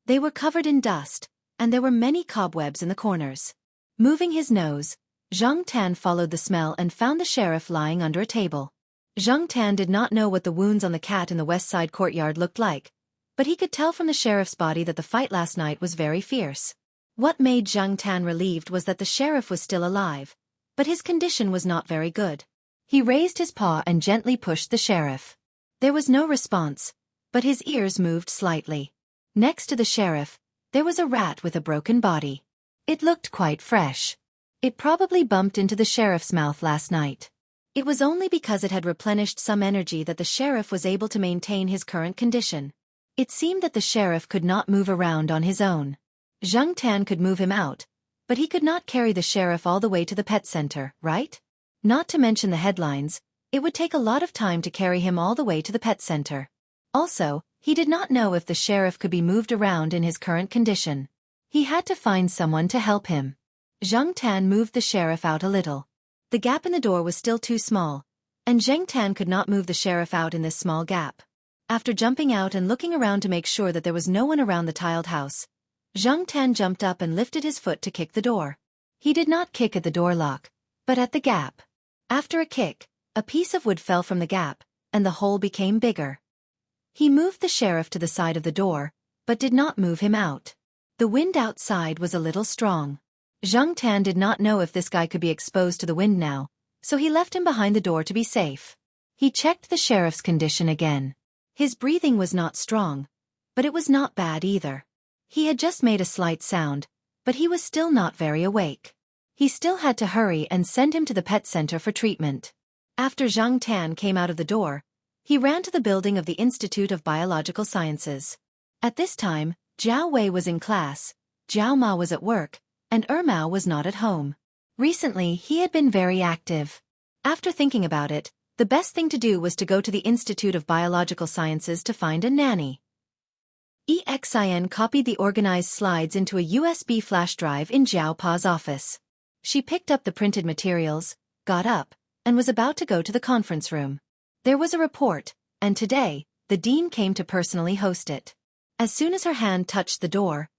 They were covered in dust, and there were many cobwebs in the corners. Moving his nose, Zhang Tan followed the smell and found the sheriff lying under a table. Zhang Tan did not know what the wounds on the cat in the west side courtyard looked like, but he could tell from the sheriff's body that the fight last night was very fierce. What made Zhang Tan relieved was that the sheriff was still alive, but his condition was not very good. He raised his paw and gently pushed the sheriff. There was no response, but his ears moved slightly. Next to the sheriff, there was a rat with a broken body. It looked quite fresh. It probably bumped into the sheriff's mouth last night. It was only because it had replenished some energy that the sheriff was able to maintain his current condition. It seemed that the sheriff could not move around on his own. Zhang Tan could move him out, but he could not carry the sheriff all the way to the pet center, right? Not to mention the headlines, it would take a lot of time to carry him all the way to the pet center. Also, he did not know if the sheriff could be moved around in his current condition. He had to find someone to help him. Zhang Tan moved the sheriff out a little. The gap in the door was still too small, and Zhang Tan could not move the sheriff out in this small gap. After jumping out and looking around to make sure that there was no one around the tiled house, Zhang Tan jumped up and lifted his foot to kick the door. He did not kick at the door lock, but at the gap. After a kick, a piece of wood fell from the gap, and the hole became bigger. He moved the sheriff to the side of the door, but did not move him out. The wind outside was a little strong. Zhang Tan did not know if this guy could be exposed to the wind now, so he left him behind the door to be safe. He checked the sheriff's condition again. His breathing was not strong, but it was not bad either. He had just made a slight sound, but he was still not very awake. He still had to hurry and send him to the pet center for treatment. After Zhang Tan came out of the door, he ran to the building of the Institute of Biological Sciences. At this time, Zhao Wei was in class, Zhao Ma was at work, and Mao was not at home. Recently, he had been very active. After thinking about it, the best thing to do was to go to the Institute of Biological Sciences to find a nanny. Xin copied the organized slides into a USB flash drive in Zhao Pa's office. She picked up the printed materials, got up, and was about to go to the conference room. There was a report, and today, the dean came to personally host it. As soon as her hand touched the door,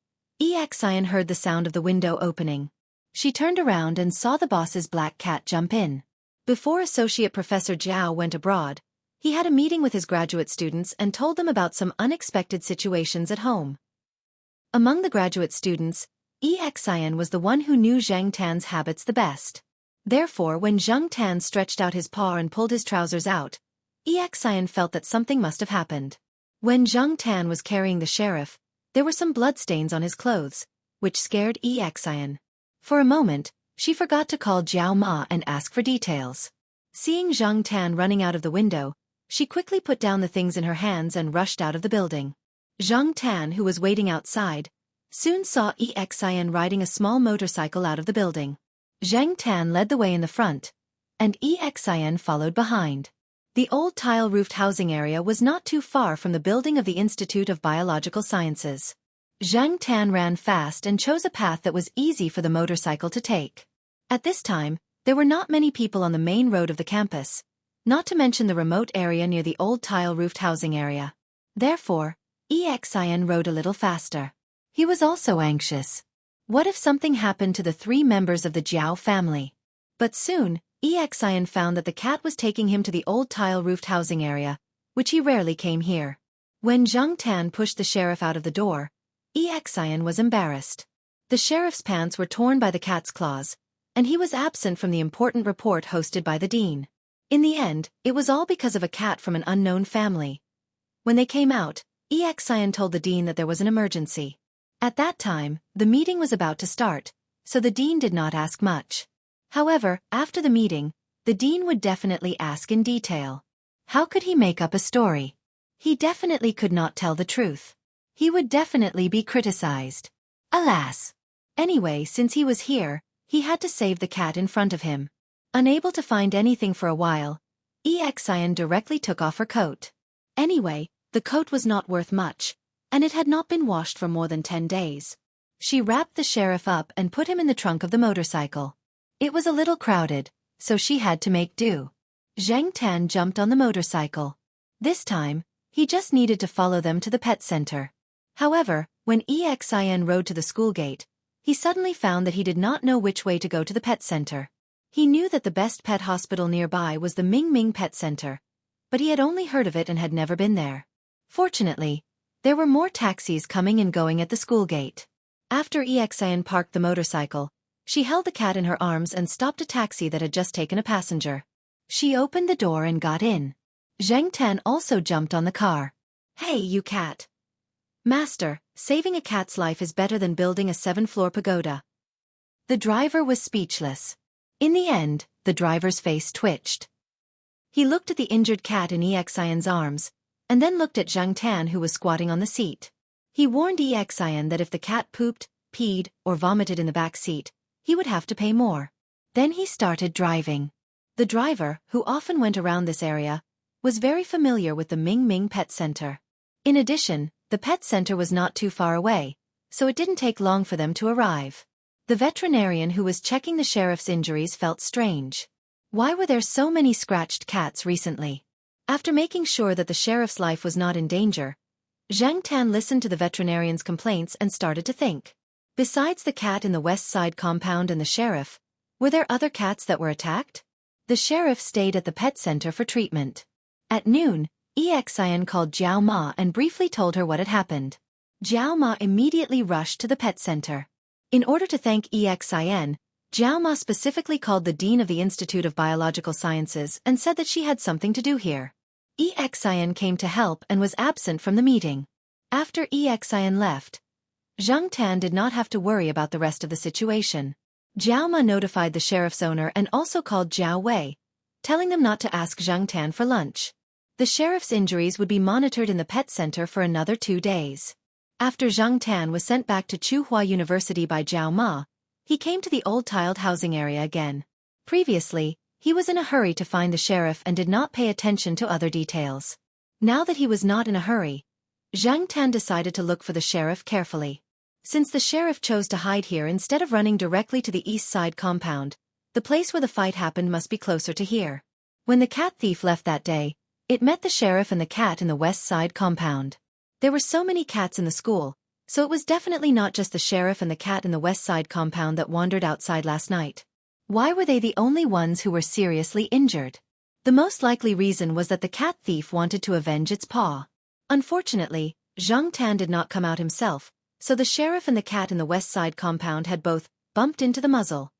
Xin heard the sound of the window opening. She turned around and saw the boss's black cat jump in. Before Associate Professor Zhao went abroad, he had a meeting with his graduate students and told them about some unexpected situations at home. Among the graduate students, Xin was the one who knew Zhang Tan's habits the best. Therefore, when Zhang Tan stretched out his paw and pulled his trousers out, Xin felt that something must have happened. When Zhang Tan was carrying the sheriff, there were some bloodstains on his clothes, which scared Xin. For a moment, she forgot to call Jiao Ma and ask for details. Seeing Zhang Tan running out of the window, she quickly put down the things in her hands and rushed out of the building. Zhang Tan, who was waiting outside, soon saw Xin riding a small motorcycle out of the building. Zhang Tan led the way in the front, and Xin followed behind. The old tile-roofed housing area was not too far from the building of the Institute of Biological Sciences. Zhang Tan ran fast and chose a path that was easy for the motorcycle to take. At this time, there were not many people on the main road of the campus, not to mention the remote area near the old tile-roofed housing area. Therefore, Xin rode a little faster. He was also anxious. What if something happened to the 3 members of the Jiao family? But soon, Xin found that the cat was taking him to the old tile-roofed housing area, which he rarely came here. When Zhang Tan pushed the sheriff out of the door, Xin was embarrassed. The sheriff's pants were torn by the cat's claws, and he was absent from the important report hosted by the dean. In the end, it was all because of a cat from an unknown family. When they came out, Xin told the dean that there was an emergency. At that time, the meeting was about to start, so the dean did not ask much. However, after the meeting, the dean would definitely ask in detail. How could he make up a story? He definitely could not tell the truth. He would definitely be criticized. Alas! Anyway, since he was here, he had to save the cat in front of him. Unable to find anything for a while, Xin directly took off her coat. Anyway, the coat was not worth much, and it had not been washed for more than 10 days. She wrapped the sheriff up and put him in the trunk of the motorcycle. It was a little crowded, so she had to make do. Zhang Tan jumped on the motorcycle. This time, he just needed to follow them to the pet center. However, when Xin rode to the school gate, he suddenly found that he did not know which way to go to the pet center. He knew that the best pet hospital nearby was the Ming Ming Pet Center, but he had only heard of it and had never been there. Fortunately, there were more taxis coming and going at the school gate. After Xin parked the motorcycle, she held the cat in her arms and stopped a taxi that had just taken a passenger. She opened the door and got in. Zhang Tan also jumped on the car. Hey, you cat. Master, saving a cat's life is better than building a 7-floor pagoda. The driver was speechless. In the end, the driver's face twitched. He looked at the injured cat in Xin's arms, and then looked at Zhang Tan who was squatting on the seat. He warned Xin that if the cat pooped, peed, or vomited in the back seat, he would have to pay more. Then he started driving. The driver, who often went around this area, was very familiar with the Ming Ming Pet Center. In addition, the pet center was not too far away, so it didn't take long for them to arrive. The veterinarian who was checking the sheriff's injuries felt strange. Why were there so many scratched cats recently? After making sure that the sheriff's life was not in danger, Xianxia listened to the veterinarian's complaints and started to think. Besides the cat in the west side compound and the sheriff, were there other cats that were attacked? The sheriff stayed at the pet center for treatment. At noon, Xian called Jiao Ma and briefly told her what had happened. Jiao Ma immediately rushed to the pet center. In order to thank Xian, Jiao Ma specifically called the dean of the Institute of Biological Sciences and said that she had something to do here. Xian came to help and was absent from the meeting. After Xian left, Zhang Tan did not have to worry about the rest of the situation. Jiao Ma notified the sheriff's owner and also called Jiao Wei, telling them not to ask Zhang Tan for lunch. The sheriff's injuries would be monitored in the pet center for another 2 days. After Zhang Tan was sent back to Tsinghua University by Jiao Ma, he came to the old tiled housing area again. Previously, he was in a hurry to find the sheriff and did not pay attention to other details. Now that he was not in a hurry, Zhang Tan decided to look for the sheriff carefully. Since the sheriff chose to hide here instead of running directly to the east side compound, the place where the fight happened must be closer to here. When the cat thief left that day, it met the sheriff and the cat in the west side compound. There were so many cats in the school, so it was definitely not just the sheriff and the cat in the west side compound that wandered outside last night. Why were they the only ones who were seriously injured? The most likely reason was that the cat thief wanted to avenge its paw. Unfortunately, Zhang Tan did not come out himself, so the sheriff and the cat in the west side compound had both bumped into the muzzle.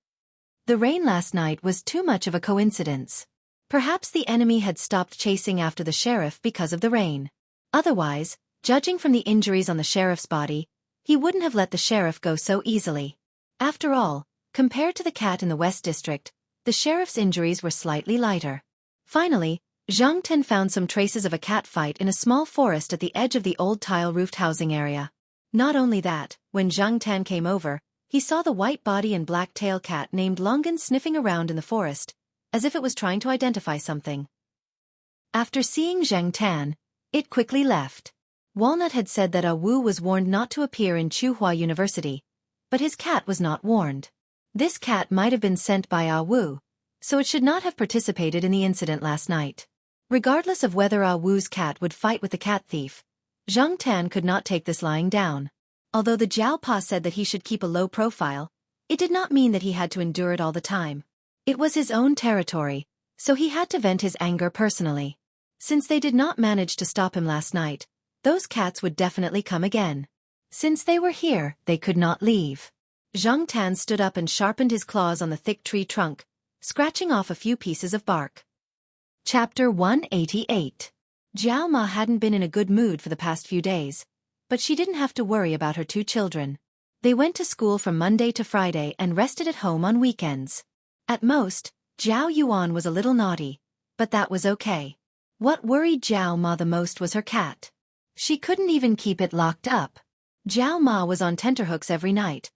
The rain last night was too much of a coincidence. Perhaps the enemy had stopped chasing after the sheriff because of the rain. Otherwise, judging from the injuries on the sheriff's body, he wouldn't have let the sheriff go so easily. After all, compared to the cat in the west district, the sheriff's injuries were slightly lighter. Finally, Zhang Tan found some traces of a cat fight in a small forest at the edge of the old tile-roofed housing area. Not only that, when Zhang Tan came over, he saw the white body and black tail cat named Longan sniffing around in the forest, as if it was trying to identify something. After seeing Zhang Tan, it quickly left. Walnut had said that Wu was warned not to appear in Tsinghua University, but his cat was not warned. This cat might have been sent by Wu, so it should not have participated in the incident last night. Regardless of whether Wu's cat would fight with the cat thief, Zhang Tan could not take this lying down. Although the Jiao Pa said that he should keep a low profile, it did not mean that he had to endure it all the time. It was his own territory, so he had to vent his anger personally. Since they did not manage to stop him last night, those cats would definitely come again. Since they were here, they could not leave. Zhang Tan stood up and sharpened his claws on the thick tree trunk, scratching off a few pieces of bark. Chapter 188. Jiao Ma hadn't been in a good mood for the past few days, but she didn't have to worry about her 2 children. They went to school from Monday to Friday and rested at home on weekends. At most, Jiao Yuan was a little naughty, but that was okay. What worried Jiao Ma the most was her cat. She couldn't even keep it locked up. Jiao Ma was on tenterhooks every night,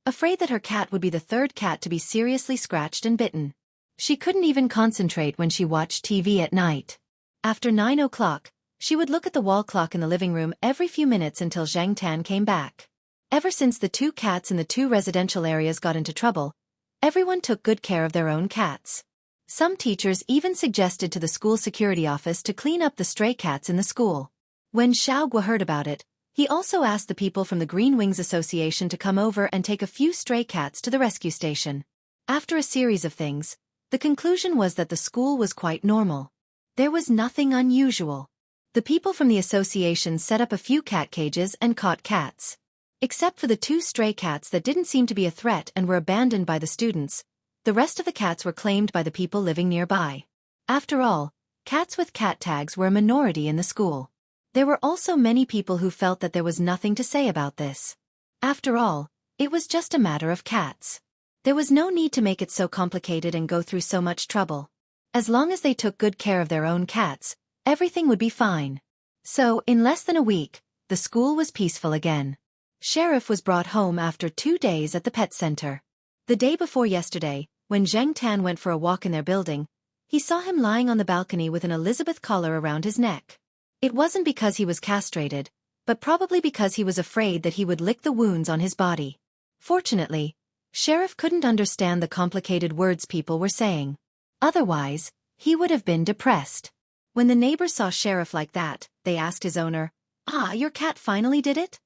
afraid that her cat would be the 3rd cat to be seriously scratched and bitten. She couldn't even concentrate when she watched TV at night. After 9 o'clock, she would look at the wall clock in the living room every few minutes until Zhang Tan came back. Ever since the 2 cats in the 2 residential areas got into trouble, everyone took good care of their own cats. Some teachers even suggested to the school security office to clean up the stray cats in the school. When Xiao Gua heard about it, he also asked the people from the Green Wings Association to come over and take a few stray cats to the rescue station. After a series of things, the conclusion was that the school was quite normal. There was nothing unusual. The people from the association set up a few cat cages and caught cats. Except for the 2 stray cats that didn't seem to be a threat and were abandoned by the students, the rest of the cats were claimed by the people living nearby. After all, cats with cat tags were a minority in the school. There were also many people who felt that there was nothing to say about this. After all, it was just a matter of cats. There was no need to make it so complicated and go through so much trouble. As long as they took good care of their own cats, everything would be fine. So, in less than a week, the school was peaceful again. Sheriff was brought home after 2 days at the pet center. The day before yesterday, when Zhang Tan went for a walk in their building, he saw him lying on the balcony with an Elizabeth collar around his neck. It wasn't because he was castrated, but probably because he was afraid that he would lick the wounds on his body. Fortunately, Sheriff couldn't understand the complicated words people were saying. Otherwise, he would have been depressed. When the neighbors saw Sheriff like that, they asked his owner, "Ah, your cat finally did it?"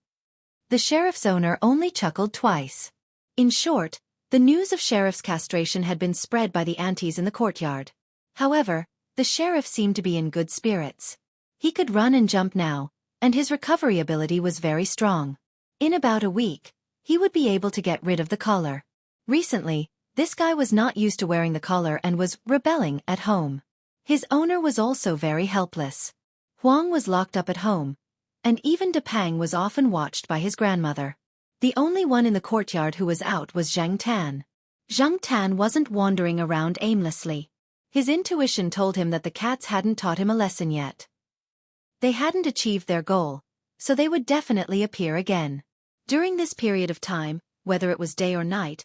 The Sheriff's owner only chuckled twice. In short, the news of Sheriff's castration had been spread by the aunties in the courtyard. However, the Sheriff seemed to be in good spirits. He could run and jump now, and his recovery ability was very strong. In about a week, he would be able to get rid of the collar. Recently, this guy was not used to wearing the collar and was rebelling at home. His owner was also very helpless. Huang was locked up at home, and even Depang was often watched by his grandmother. The only one in the courtyard who was out was Zhang Tan. Zhang Tan wasn't wandering around aimlessly. His intuition told him that the cats hadn't taught him a lesson yet. They hadn't achieved their goal, so they would definitely appear again. During this period of time, whether it was day or night,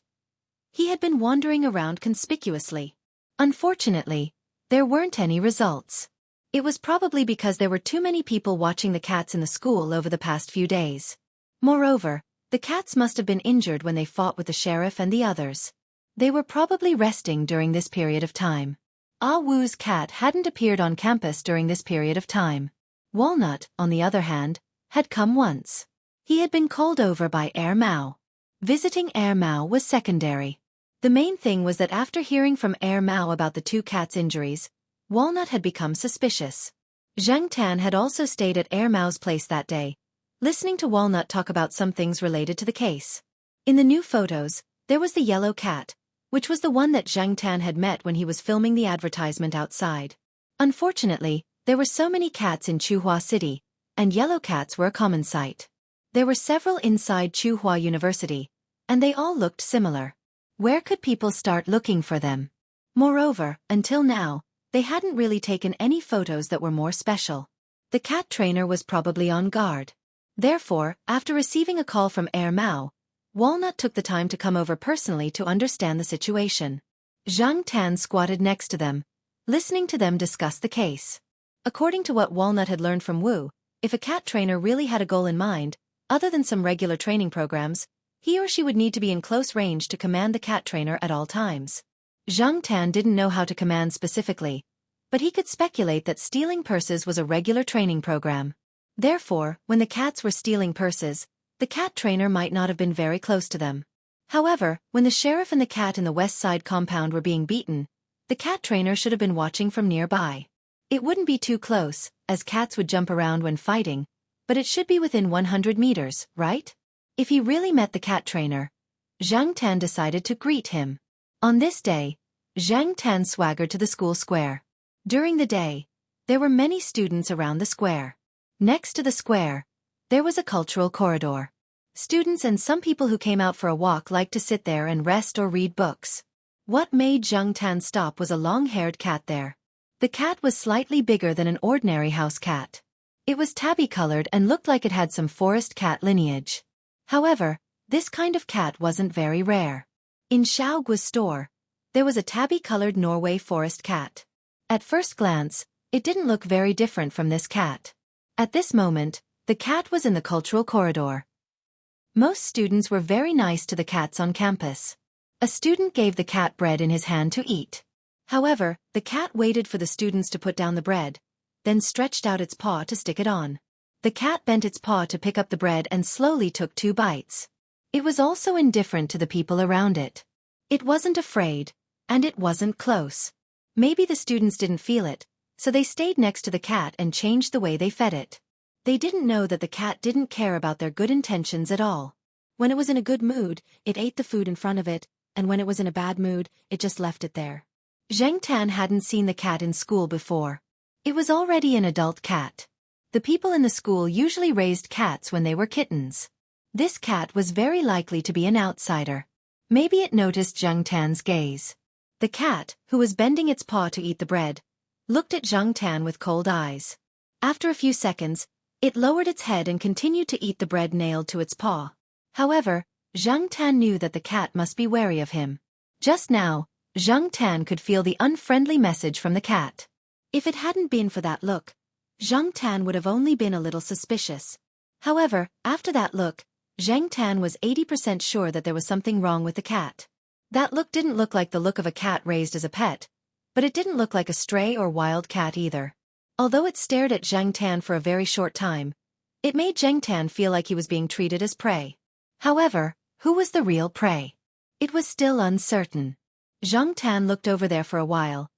he had been wandering around conspicuously. Unfortunately, there weren't any results. It was probably because there were too many people watching the cats in the school over the past few days. Moreover, the cats must have been injured when they fought with the sheriff and the others. They were probably resting during this period of time. Ah Wu's cat hadn't appeared on campus during this period of time. Walnut, on the other hand, had come once. He had been called over by Mao. Visiting Mao was secondary. The main thing was that after hearing from Mao about the two cats' injuries, Walnut had become suspicious. Zhang Tan had also stayed at Mao's place that day, listening to Walnut talk about some things related to the case. In the new photos, there was the yellow cat, which was the one that Zhang Tan had met when he was filming the advertisement outside. Unfortunately, there were so many cats in Chuhua City, and yellow cats were a common sight. There were several inside Chuhua University, and they all looked similar. Where could people start looking for them? Moreover, until now, they hadn't really taken any photos that were more special. The cat trainer was probably on guard. Therefore, after receiving a call from Mao, Walnut took the time to come over personally to understand the situation. Zhang Tan squatted next to them, listening to them discuss the case. According to what Walnut had learned from Wu, if a cat trainer really had a goal in mind, other than some regular training programs, he or she would need to be in close range to command the cat trainer at all times. Zhang Tan didn't know how to command specifically, but he could speculate that stealing purses was a regular training program. Therefore, when the cats were stealing purses, the cat trainer might not have been very close to them. However, when the sheriff and the cat in the west side compound were being beaten, the cat trainer should have been watching from nearby. It wouldn't be too close, as cats would jump around when fighting, but it should be within 100 meters, right? If he really met the cat trainer, Zhang Tan decided to greet him. On this day, Zhang Tan swaggered to the school square. During the day, there were many students around the square. Next to the square, there was a cultural corridor. Students and some people who came out for a walk liked to sit there and rest or read books. What made Zhang Tan stop was a long-haired cat there. The cat was slightly bigger than an ordinary house cat. It was tabby-colored and looked like it had some forest cat lineage. However, this kind of cat wasn't very rare. In Xiaogu's store, there was a tabby-colored Norway forest cat. At first glance, it didn't look very different from this cat. At this moment, the cat was in the cultural corridor. Most students were very nice to the cats on campus. A student gave the cat bread in his hand to eat. However, the cat waited for the students to put down the bread, then stretched out its paw to stick it on. The cat bent its paw to pick up the bread and slowly took 2 bites. It was also indifferent to the people around it. It wasn't afraid, and it wasn't close. Maybe the students didn't feel it, so they stayed next to the cat and changed the way they fed it. They didn't know that the cat didn't care about their good intentions at all. When it was in a good mood, it ate the food in front of it, and when it was in a bad mood, it just left it there. Zhang Tan hadn't seen the cat in school before. It was already an adult cat. The people in the school usually raised cats when they were kittens. This cat was very likely to be an outsider. Maybe it noticed Zhang Tan's gaze. The cat, who was bending its paw to eat the bread, looked at Zhang Tan with cold eyes. After a few seconds, it lowered its head and continued to eat the bread nailed to its paw. However, Zhang Tan knew that the cat must be wary of him. Just now, Zhang Tan could feel the unfriendly message from the cat. If it hadn't been for that look, Zhang Tan would have only been a little suspicious. However, after that look, Zhang Tan was 80% sure that there was something wrong with the cat. That look didn't look like the look of a cat raised as a pet, but it didn't look like a stray or wild cat either. Although it stared at Zhang Tan for a very short time, it made Zhang Tan feel like he was being treated as prey. However, who was the real prey? It was still uncertain. Zhang Tan looked over there for a while,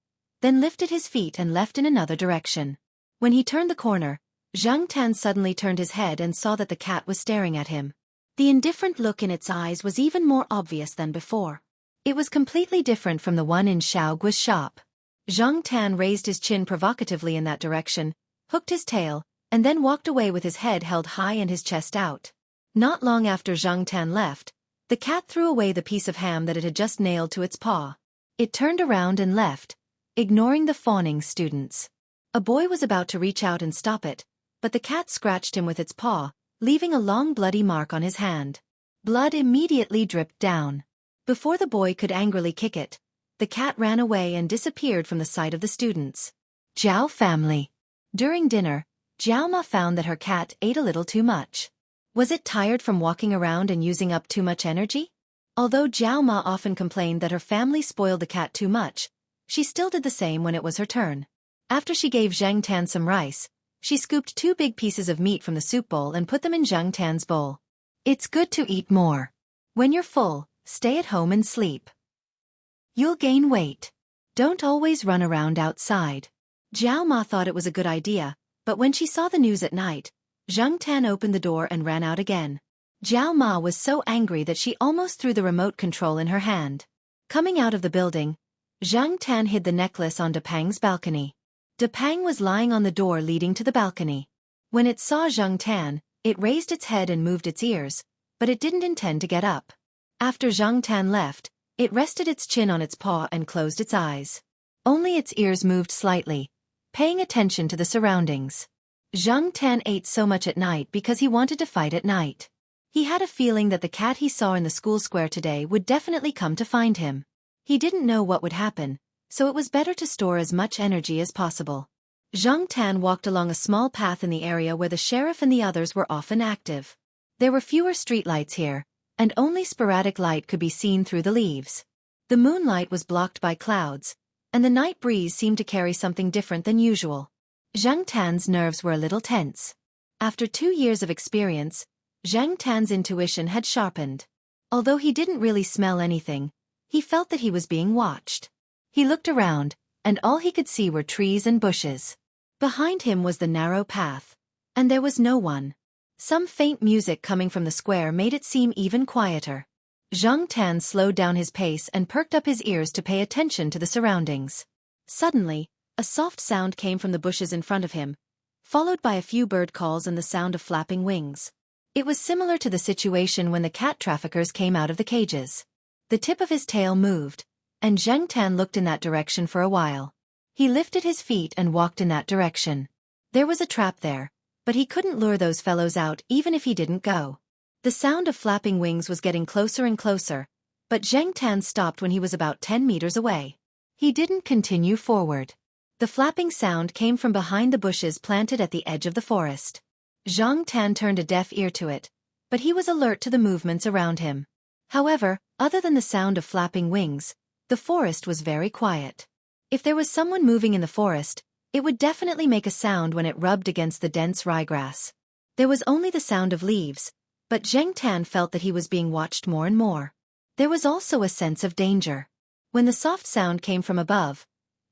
then lifted his feet and left in another direction. When he turned the corner, Zhang Tan suddenly turned his head and saw that the cat was staring at him. The indifferent look in its eyes was even more obvious than before. It was completely different from the one in Xiao Guo's shop. Zhang Tan raised his chin provocatively in that direction, hooked his tail, and then walked away with his head held high and his chest out. Not long after Zhang Tan left, the cat threw away the piece of ham that it had just nailed to its paw. It turned around and left, ignoring the fawning students. A boy was about to reach out and stop it, but the cat scratched him with its paw, leaving a long bloody mark on his hand. Blood immediately dripped down. Before the boy could angrily kick it, the cat ran away and disappeared from the sight of the students. Zhao family. During dinner, Zhao Ma found that her cat ate a little too much. Was it tired from walking around and using up too much energy? Although Zhao Ma often complained that her family spoiled the cat too much, she still did the same when it was her turn. After she gave Zhang Tan some rice, she scooped 2 big pieces of meat from the soup bowl and put them in Zhang Tan's bowl. It's good to eat more. When you're full, stay at home and sleep. You'll gain weight. Don't always run around outside. Zhao Ma thought it was a good idea, but when she saw the news at night, Zhang Tan opened the door and ran out again. Zhao Ma was so angry that she almost threw the remote control in her hand. Coming out of the building, Zhang Tan hid the necklace on Depang's balcony. Depang was lying on the door leading to the balcony. When it saw Zhang Tan, it raised its head and moved its ears, but it didn't intend to get up. After Zhang Tan left, it rested its chin on its paw and closed its eyes. Only its ears moved slightly, paying attention to the surroundings. Zhang Tan ate so much at night because he wanted to fight at night. He had a feeling that the cat he saw in the school square today would definitely come to find him. He didn't know what would happen, so it was better to store as much energy as possible. Zhang Tan walked along a small path in the area where the sheriff and the others were often active. There were fewer streetlights here, and only sporadic light could be seen through the leaves. The moonlight was blocked by clouds, and the night breeze seemed to carry something different than usual. Zhang Tan's nerves were a little tense. After 2 years of experience, Zhang Tan's intuition had sharpened. Although he didn't really smell anything, he felt that he was being watched. He looked around, and all he could see were trees and bushes. Behind him was the narrow path, and there was no one. Some faint music coming from the square made it seem even quieter. Zhang Tan slowed down his pace and perked up his ears to pay attention to the surroundings. Suddenly, a soft sound came from the bushes in front of him, followed by a few bird calls and the sound of flapping wings. It was similar to the situation when the cat traffickers came out of the cages. The tip of his tail moved, and Zhang Tan looked in that direction for a while. He lifted his feet and walked in that direction. There was a trap there, but he couldn't lure those fellows out even if he didn't go. The sound of flapping wings was getting closer and closer, but Zhang Tan stopped when he was about 10 meters away. He didn't continue forward. The flapping sound came from behind the bushes planted at the edge of the forest. Zhang Tan turned a deaf ear to it, but he was alert to the movements around him. However, other than the sound of flapping wings, the forest was very quiet. If there was someone moving in the forest, it would definitely make a sound when it rubbed against the dense ryegrass. There was only the sound of leaves, but Zhang Tan felt that he was being watched more and more. There was also a sense of danger. When the soft sound came from above,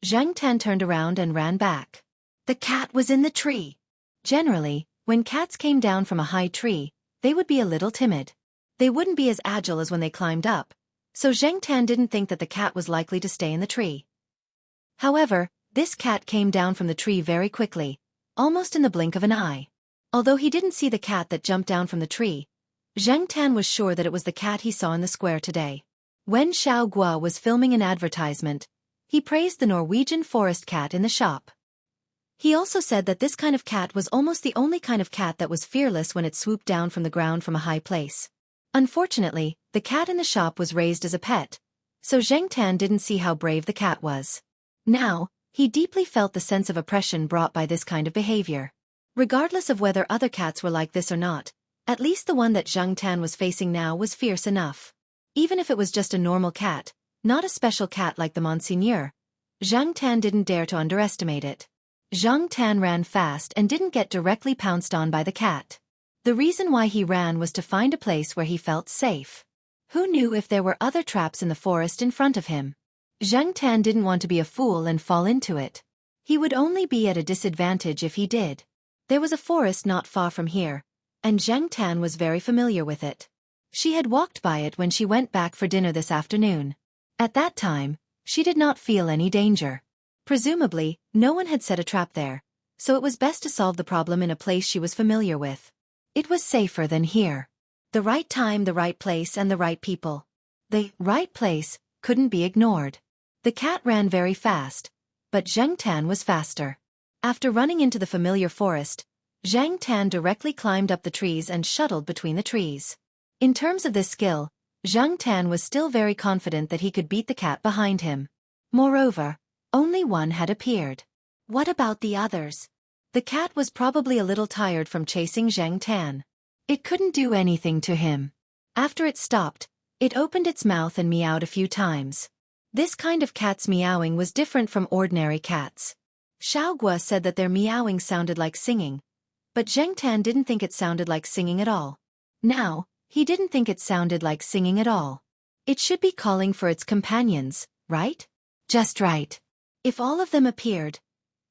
Zhang Tan turned around and ran back. The cat was in the tree. Generally, when cats came down from a high tree, they would be a little timid. They wouldn't be as agile as when they climbed up, so Zhang Tan didn't think that the cat was likely to stay in the tree. However, this cat came down from the tree very quickly, almost in the blink of an eye. Although he didn't see the cat that jumped down from the tree, Zhang Tan was sure that it was the cat he saw in the square today. When Xiao Guo was filming an advertisement, he praised the Norwegian forest cat in the shop. He also said that this kind of cat was almost the only kind of cat that was fearless when it swooped down from the ground from a high place. Unfortunately, the cat in the shop was raised as a pet, so Zhang Tan didn't see how brave the cat was. Now, he deeply felt the sense of oppression brought by this kind of behavior. Regardless of whether other cats were like this or not, at least the one that Zhang Tan was facing now was fierce enough. Even if it was just a normal cat, not a special cat like the Monseigneur, Zhang Tan didn't dare to underestimate it. Zhang Tan ran fast and didn't get directly pounced on by the cat. The reason why he ran was to find a place where he felt safe. Who knew if there were other traps in the forest in front of him? Zhang Tan didn't want to be a fool and fall into it. He would only be at a disadvantage if he did. There was a forest not far from here, and Zhang Tan was very familiar with it. She had walked by it when she went back for dinner this afternoon. At that time, she did not feel any danger. Presumably, no one had set a trap there, so it was best to solve the problem in a place she was familiar with. It was safer than here. The right time, the right place, and the right people. The right place couldn't be ignored. The cat ran very fast, but Zhang Tan was faster. After running into the familiar forest, Zhang Tan directly climbed up the trees and shuttled between the trees. In terms of this skill, Zhang Tan was still very confident that he could beat the cat behind him. Moreover, only one had appeared. What about the others? The cat was probably a little tired from chasing Zhang Tan. It couldn't do anything to him. After it stopped, it opened its mouth and meowed a few times. This kind of cat's meowing was different from ordinary cats. Xiaoguo said that their meowing sounded like singing, but Zhang Tan didn't think it sounded like singing at all. Now, he didn't think it sounded like singing at all. It should be calling for its companions, right? Just right. If all of them appeared,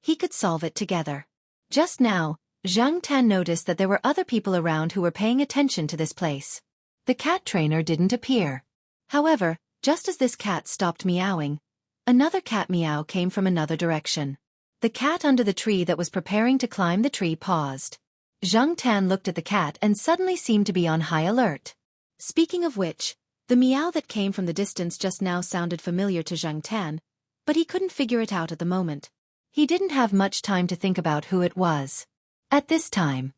he could solve it together. Just now, Zhang Tan noticed that there were other people around who were paying attention to this place. The cat trainer didn't appear. However, just as this cat stopped meowing, another cat meow came from another direction. The cat under the tree that was preparing to climb the tree paused. Zhang Tan looked at the cat and suddenly seemed to be on high alert. Speaking of which, the meow that came from the distance just now sounded familiar to Zhang Tan, but he couldn't figure it out at the moment. He didn't have much time to think about who it was. At this time,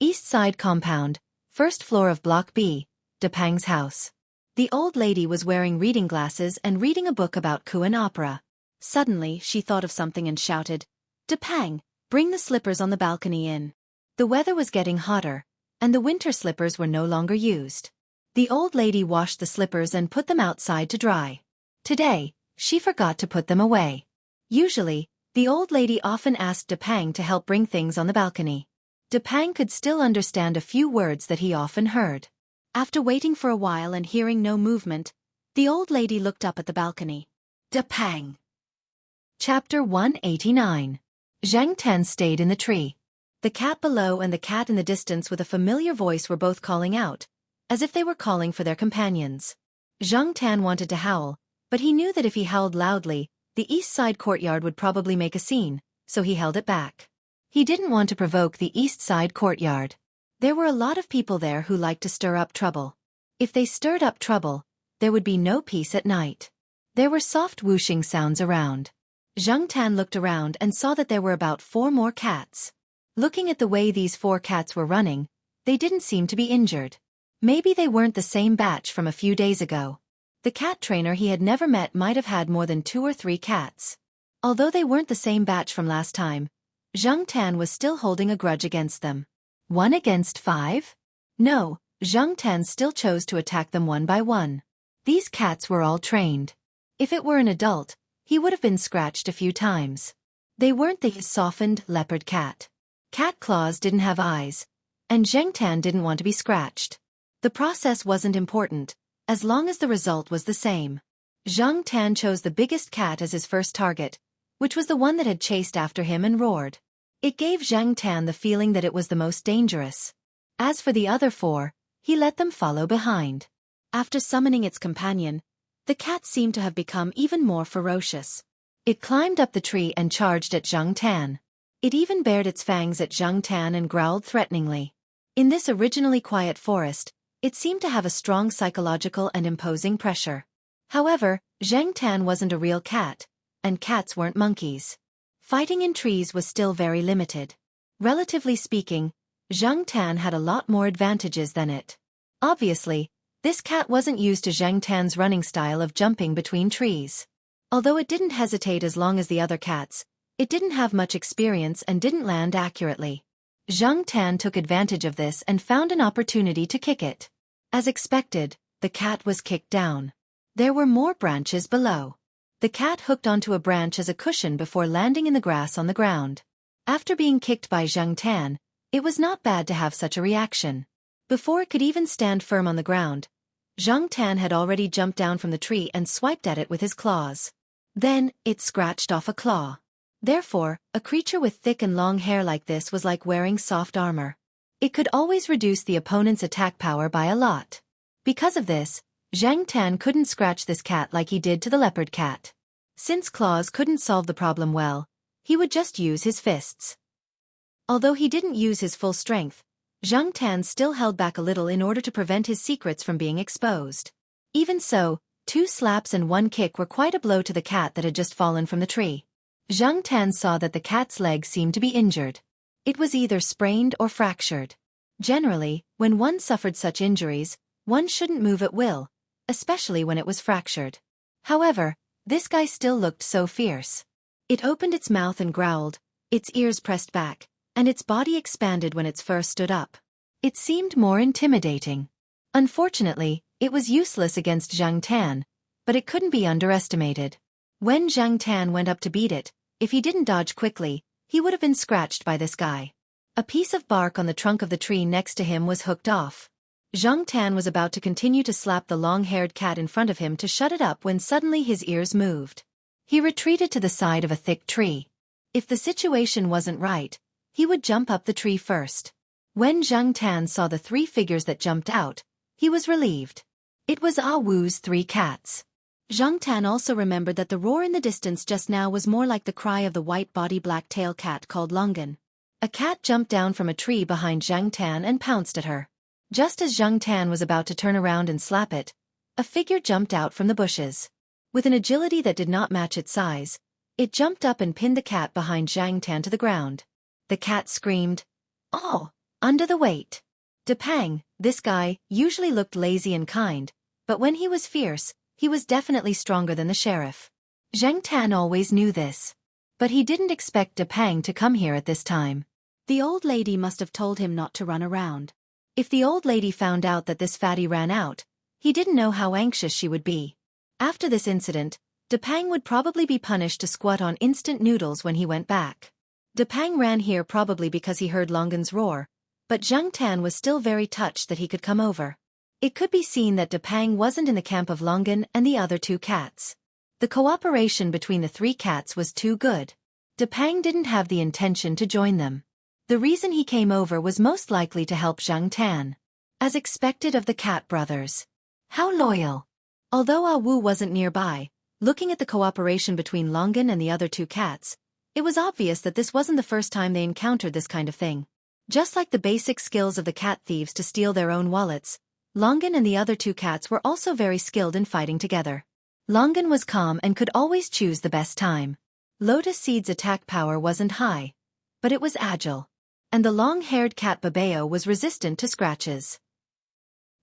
East Side Compound, first floor of Block B, Depang's house. The old lady was wearing reading glasses and reading a book about Kuan opera. Suddenly, she thought of something and shouted, "Depang, bring the slippers on the balcony in." The weather was getting hotter, and the winter slippers were no longer used. The old lady washed the slippers and put them outside to dry. Today, she forgot to put them away. Usually, the old lady often asked Depang to help bring things on the balcony. Depang could still understand a few words that he often heard. After waiting for a while and hearing no movement, the old lady looked up at the balcony. Depang. Chapter 189. Zhang Tan stayed in the tree. The cat below and the cat in the distance with a familiar voice were both calling out, as if they were calling for their companions. Zhang Tan wanted to howl, but he knew that if he howled loudly, the east side courtyard would probably make a scene, so he held it back. He didn't want to provoke the east side courtyard. There were a lot of people there who liked to stir up trouble. If they stirred up trouble, there would be no peace at night. There were soft whooshing sounds around. Zhang Tan looked around and saw that there were about 4 more cats. Looking at the way these 4 cats were running, they didn't seem to be injured. Maybe they weren't the same batch from a few days ago. The cat trainer he had never met might have had more than 2 or 3 cats. Although they weren't the same batch from last time, Zhang Tan was still holding a grudge against them. 1 against 5? No, Zhang Tan still chose to attack them one by one. These cats were all trained. If it were an adult, he would have been scratched a few times. They weren't the softened leopard cat. Cat claws didn't have eyes, and Zhang Tan didn't want to be scratched. The process wasn't important, as long as the result was the same. Zhang Tan chose the biggest cat as his first target, which was the one that had chased after him and roared. It gave Zhang Tan the feeling that it was the most dangerous. As for the other 4, he let them follow behind. After summoning its companion, the cat seemed to have become even more ferocious. It climbed up the tree and charged at Zhang Tan. It even bared its fangs at Zhang Tan and growled threateningly. In this originally quiet forest, it seemed to have a strong psychological and imposing pressure. However, Zhang Tan wasn't a real cat, and cats weren't monkeys. Fighting in trees was still very limited. Relatively speaking, Zhang Tan had a lot more advantages than it. Obviously, this cat wasn't used to Zhang Tan's running style of jumping between trees. Although it didn't hesitate as long as the other cats, it didn't have much experience and didn't land accurately. Zhang Tan took advantage of this and found an opportunity to kick it. As expected, the cat was kicked down. There were more branches below. The cat hooked onto a branch as a cushion before landing in the grass on the ground. After being kicked by Zhang Tan, it was not bad to have such a reaction. Before it could even stand firm on the ground, Zhang Tan had already jumped down from the tree and swiped at it with his claws. Then, it scratched off a claw. Therefore, a creature with thick and long hair like this was like wearing soft armor. It could always reduce the opponent's attack power by a lot. Because of this, Zhang Tan couldn't scratch this cat like he did to the leopard cat. Since claws couldn't solve the problem well, he would just use his fists. Although he didn't use his full strength, Zhang Tan still held back a little in order to prevent his secrets from being exposed. Even so, 2 slaps and 1 kick were quite a blow to the cat that had just fallen from the tree. Zhang Tan saw that the cat's leg seemed to be injured. It was either sprained or fractured. Generally, when one suffered such injuries, one shouldn't move at will, especially when it was fractured. However, this guy still looked so fierce. It opened its mouth and growled, its ears pressed back, and its body expanded when its fur stood up. It seemed more intimidating. Unfortunately, it was useless against Zhang Tan, but it couldn't be underestimated. When Zhang Tan went up to beat it, if he didn't dodge quickly, he would have been scratched by this guy. A piece of bark on the trunk of the tree next to him was hooked off. Zhang Tan was about to continue to slap the long-haired cat in front of him to shut it up when suddenly his ears moved. He retreated to the side of a thick tree. If the situation wasn't right, he would jump up the tree first. When Zhang Tan saw the 3 figures that jumped out, he was relieved. It was Ah Wu's 3 cats. Zhang Tan also remembered that the roar in the distance just now was more like the cry of the white-body black-tail cat called Longan. A cat jumped down from a tree behind Zhang Tan and pounced at her. Just as Zhang Tan was about to turn around and slap it, a figure jumped out from the bushes. With an agility that did not match its size, it jumped up and pinned the cat behind Zhang Tan to the ground. The cat screamed, "Oh!" under the weight. Depang, this guy, usually looked lazy and kind, but when he was fierce, he was definitely stronger than the sheriff. Zhang Tan always knew this. But he didn't expect Depang to come here at this time. The old lady must have told him not to run around. If the old lady found out that this fatty ran out, he didn't know how anxious she would be. After this incident, Depang would probably be punished to squat on instant noodles when he went back. Depang ran here probably because he heard Longan's roar, but Zhang Tan was still very touched that he could come over. It could be seen that Depang wasn't in the camp of Longan and the other 2 cats. The cooperation between the 3 cats was too good. Depang didn't have the intention to join them. The reason he came over was most likely to help Zhang Tan. As expected of the cat brothers. How loyal! Although Ah Wu wasn't nearby, looking at the cooperation between Longan and the other 2 cats, it was obvious that this wasn't the first time they encountered this kind of thing. Just like the basic skills of the cat thieves to steal their own wallets, Longan and the other 2 cats were also very skilled in fighting together. Longan was calm and could always choose the best time. Lotus Seed's attack power wasn't high, but it was agile. And the long-haired cat Babeo was resistant to scratches.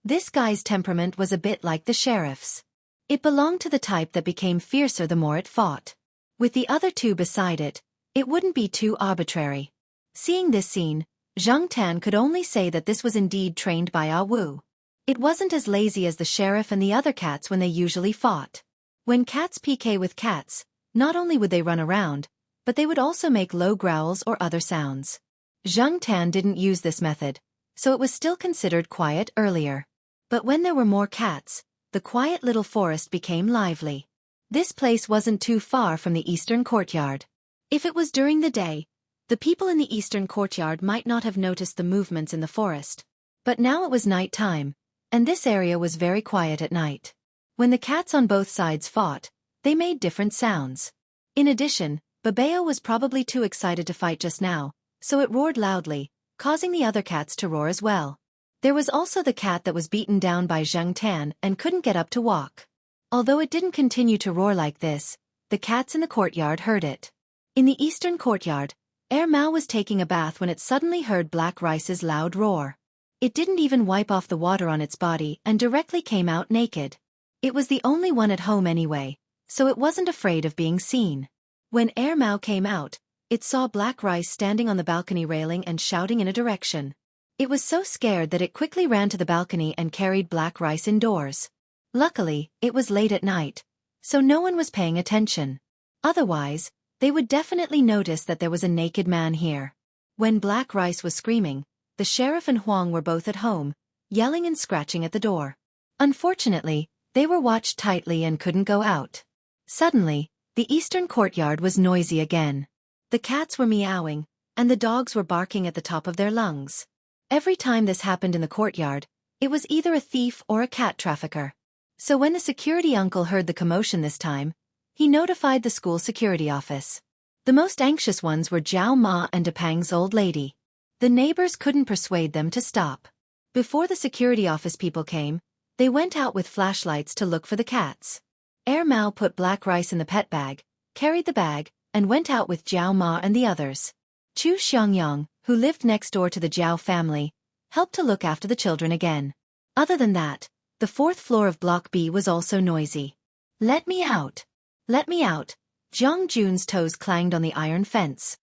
This guy's temperament was a bit like the sheriff's. It belonged to the type that became fiercer the more it fought. With the other 2 beside it, it wouldn't be too arbitrary. Seeing this scene, Zhang Tan could only say that this was indeed trained by Ah Wu. It wasn't as lazy as the sheriff and the other cats when they usually fought. When cats PK with cats, not only would they run around, but they would also make low growls or other sounds. Zhang Tan didn't use this method, so it was still considered quiet earlier. But when there were more cats, the quiet little forest became lively. This place wasn't too far from the eastern courtyard. If it was during the day, the people in the eastern courtyard might not have noticed the movements in the forest. But now it was night time, and this area was very quiet at night. When the cats on both sides fought, they made different sounds. In addition, Babeo was probably too excited to fight just now, so it roared loudly, causing the other cats to roar as well. There was also the cat that was beaten down by Zhang Tan and couldn't get up to walk. Although it didn't continue to roar like this, the cats in the courtyard heard it. In the eastern courtyard, Mao was taking a bath when it suddenly heard Black Rice's loud roar. It didn't even wipe off the water on its body and directly came out naked. It was the only one at home anyway, so it wasn't afraid of being seen. When Mao came out, it saw Black Rice standing on the balcony railing and shouting in a direction. It was so scared that it quickly ran to the balcony and carried Black Rice indoors. Luckily, it was late at night, so no one was paying attention. Otherwise, they would definitely notice that there was a naked man here. When Black Rice was screaming, the sheriff and Huang were both at home, yelling and scratching at the door. Unfortunately, they were watched tightly and couldn't go out. Suddenly, the eastern courtyard was noisy again. The cats were meowing, and the dogs were barking at the top of their lungs. Every time this happened in the courtyard, it was either a thief or a cat trafficker. So when the security uncle heard the commotion this time, he notified the school security office. The most anxious ones were Zhao Ma and Depang's old lady. The neighbors couldn't persuade them to stop. Before the security office people came, they went out with flashlights to look for the cats. Mao put Black Rice in the pet bag, carried the bag, and went out with Zhao Ma and the others. Chu Xiangyang, who lived next door to the Zhao family, helped to look after the children again. Other than that, the fourth floor of Block B was also noisy. "Let me out! Let me out!" Zhang Jun's toes clanged on the iron fence.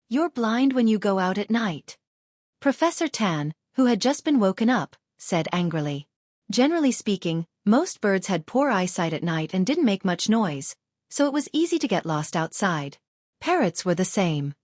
"You're blind when you go out at night." Professor Tan, who had just been woken up, said angrily. Generally speaking, most birds had poor eyesight at night and didn't make much noise, so it was easy to get lost outside. Parrots were the same.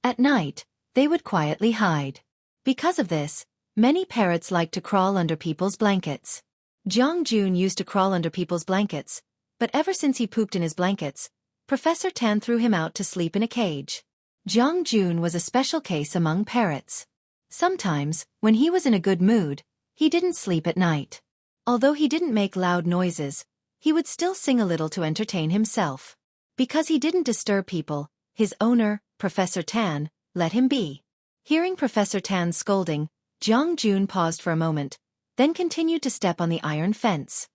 At night, they would quietly hide. Because of this, many parrots liked to crawl under people's blankets. Zhang Jun used to crawl under people's blankets, but ever since he pooped in his blankets, Professor Tan threw him out to sleep in a cage. Zhang Jun was a special case among parrots. Sometimes, when he was in a good mood, he didn't sleep at night. Although he didn't make loud noises, he would still sing a little to entertain himself. Because he didn't disturb people, his owner, Professor Tan, let him be. Hearing Professor Tan's scolding, Zhang Jun paused for a moment, then continued to step on the iron fence.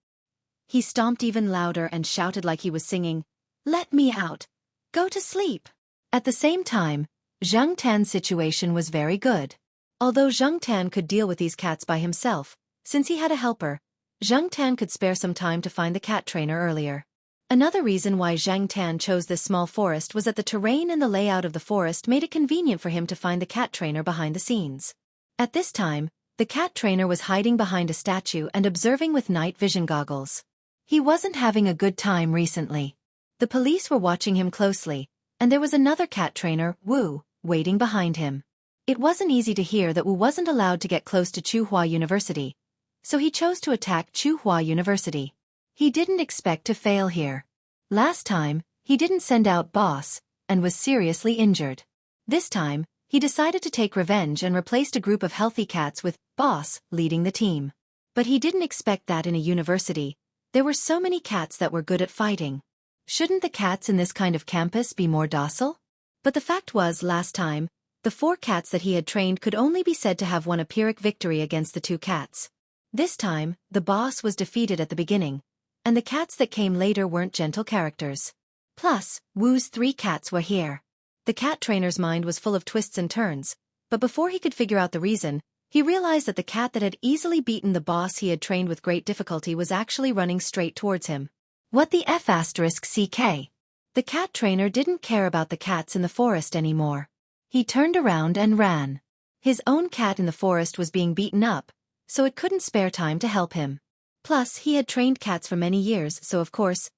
He stomped even louder and shouted like he was singing, "Let me out! Go to sleep!" At the same time, Zhang Tan's situation was very good. Although Zhang Tan could deal with these cats by himself, since he had a helper, Zhang Tan could spare some time to find the cat trainer earlier. Another reason why Zhang Tan chose this small forest was that the terrain and the layout of the forest made it convenient for him to find the cat trainer behind the scenes. At this time, the cat trainer was hiding behind a statue and observing with night vision goggles. He wasn't having a good time recently. The police were watching him closely, and there was another cat trainer, Wu, waiting behind him. It wasn't easy to hear that Wu wasn't allowed to get close to Tsinghua University, so he chose to attack Tsinghua University. He didn't expect to fail here. Last time, he didn't send out Boss, and was seriously injured. This time, he decided to take revenge and replaced a group of healthy cats with Boss leading the team. But he didn't expect that in a university. There were so many cats that were good at fighting. Shouldn't the cats in this kind of campus be more docile? But the fact was, last time, the 4 cats that he had trained could only be said to have won a Pyrrhic victory against the 2 cats. This time, the boss was defeated at the beginning, and the cats that came later weren't gentle characters. Plus, Wu's 3 cats were here. The cat trainer's mind was full of twists and turns, but before he could figure out the reason, he realized that the cat that had easily beaten the boss he had trained with great difficulty was actually running straight towards him. What the F***CK? The cat trainer didn't care about the cats in the forest anymore. He turned around and ran. His own cat in the forest was being beaten up, so it couldn't spare time to help him. Plus, he had trained cats for many years, so of course,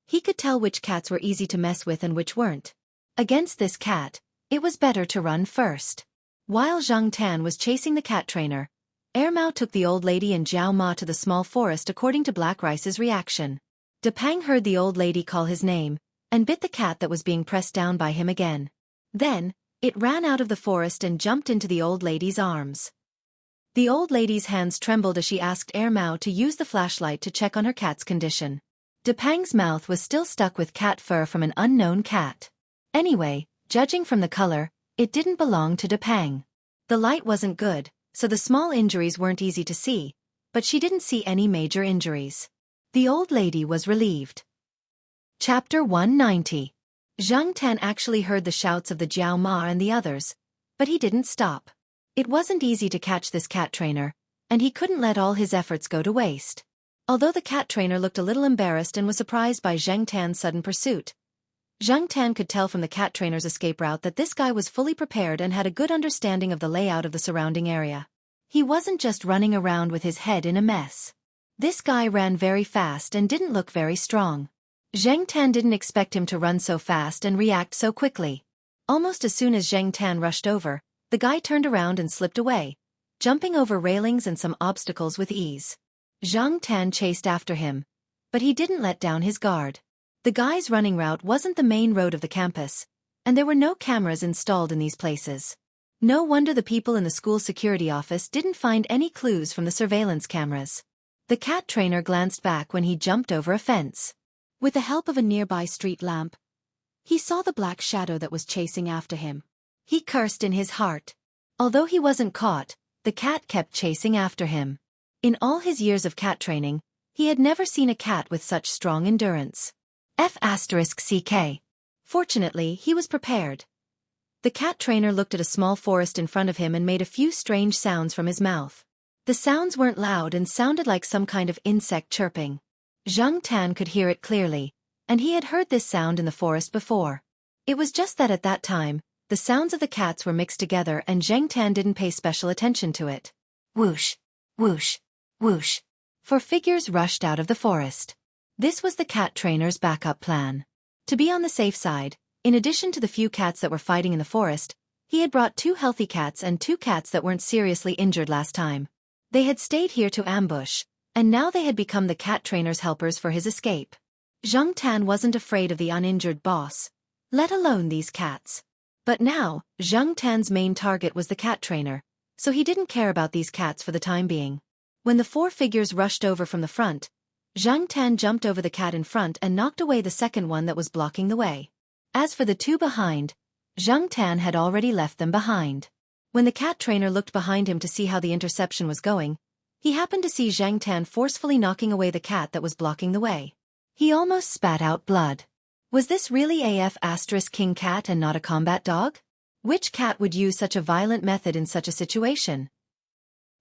he could tell which cats were easy to mess with and which weren't. Against this cat, it was better to run first. While Zhang Tan was chasing the cat trainer, Mao took the old lady and Zhao Ma to the small forest according to Black Rice's reaction. Depang heard the old lady call his name, and bit the cat that was being pressed down by him again. Then, it ran out of the forest and jumped into the old lady's arms. The old lady's hands trembled as she asked Mao to use the flashlight to check on her cat's condition. Depang's mouth was still stuck with cat fur from an unknown cat. Anyway, judging from the color, it didn't belong to Depang. The light wasn't good, so the small injuries weren't easy to see, but she didn't see any major injuries. The old lady was relieved. Chapter 190. Zhang Tan actually heard the shouts of the Jiao Ma and the others, but he didn't stop. It wasn't easy to catch this cat trainer, and he couldn't let all his efforts go to waste. Although the cat trainer looked a little embarrassed and was surprised by Zhang Tan's sudden pursuit, Zhang Tan could tell from the cat trainer's escape route that this guy was fully prepared and had a good understanding of the layout of the surrounding area. He wasn't just running around with his head in a mess. This guy ran very fast and didn't look very strong. Zhang Tan didn't expect him to run so fast and react so quickly. Almost as soon as Zhang Tan rushed over, the guy turned around and slipped away, jumping over railings and some obstacles with ease. Zhang Tan chased after him, but he didn't let down his guard. The guy's running route wasn't the main road of the campus, and there were no cameras installed in these places. No wonder the people in the school security office didn't find any clues from the surveillance cameras. The cat trainer glanced back when he jumped over a fence. With the help of a nearby street lamp, he saw the black shadow that was chasing after him. He cursed in his heart. Although he wasn't caught, the cat kept chasing after him. In all his years of cat training, he had never seen a cat with such strong endurance. F***CK. Fortunately, he was prepared. The cat trainer looked at a small forest in front of him and made a few strange sounds from his mouth. The sounds weren't loud and sounded like some kind of insect chirping. Zhang Tan could hear it clearly, and he had heard this sound in the forest before. It was just that at that time, the sounds of the cats were mixed together and Zhang Tan didn't pay special attention to it. Whoosh, whoosh, whoosh. Four figures rushed out of the forest. This was the cat trainer's backup plan. To be on the safe side, in addition to the few cats that were fighting in the forest, he had brought 2 healthy cats and 2 cats that weren't seriously injured last time. They had stayed here to ambush, and now they had become the cat trainer's helpers for his escape. Zhang Tan wasn't afraid of the uninjured boss, let alone these cats. But now, Zhang Tan's main target was the cat trainer, so he didn't care about these cats for the time being. When the 4 figures rushed over from the front, Zhang Tan jumped over the cat in front and knocked away the second one that was blocking the way. As for the 2 behind, Zhang Tan had already left them behind. When the cat trainer looked behind him to see how the interception was going, he happened to see Zhang Tan forcefully knocking away the cat that was blocking the way. He almost spat out blood. Was this really King cat and not a combat dog? Which cat would use such a violent method in such a situation?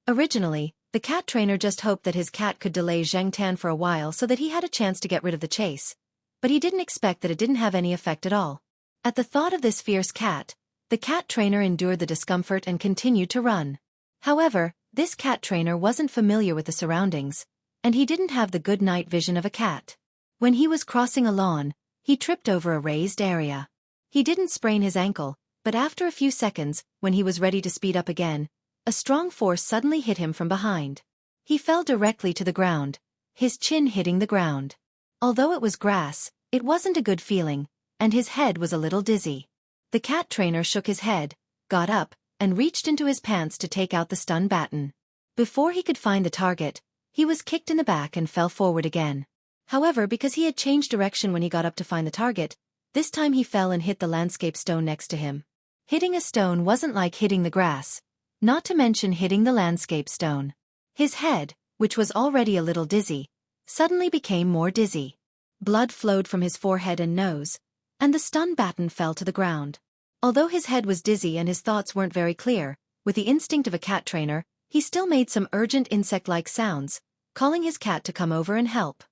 Originally, the cat trainer just hoped that his cat could delay Zhang Tan for a while so that he had a chance to get rid of the chase, but he didn't expect that it didn't have any effect at all. At the thought of this fierce cat, the cat trainer endured the discomfort and continued to run. However, this cat trainer wasn't familiar with the surroundings, and he didn't have the good night vision of a cat. When he was crossing a lawn, he tripped over a raised area. He didn't sprain his ankle, but after a few seconds, when he was ready to speed up again, a strong force suddenly hit him from behind. He fell directly to the ground, his chin hitting the ground. Although it was grass, it wasn't a good feeling, and his head was a little dizzy. The cat trainer shook his head, got up, and reached into his pants to take out the stun baton. Before he could find the target, he was kicked in the back and fell forward again. However, because he had changed direction when he got up to find the target, this time he fell and hit the landscape stone next to him. Hitting a stone wasn't like hitting the grass, not to mention hitting the landscape stone. His head, which was already a little dizzy, suddenly became more dizzy. Blood flowed from his forehead and nose, and the stun baton fell to the ground. Although his head was dizzy and his thoughts weren't very clear, with the instinct of a cat trainer, he still made some urgent insect-like sounds, calling his cat to come over and help.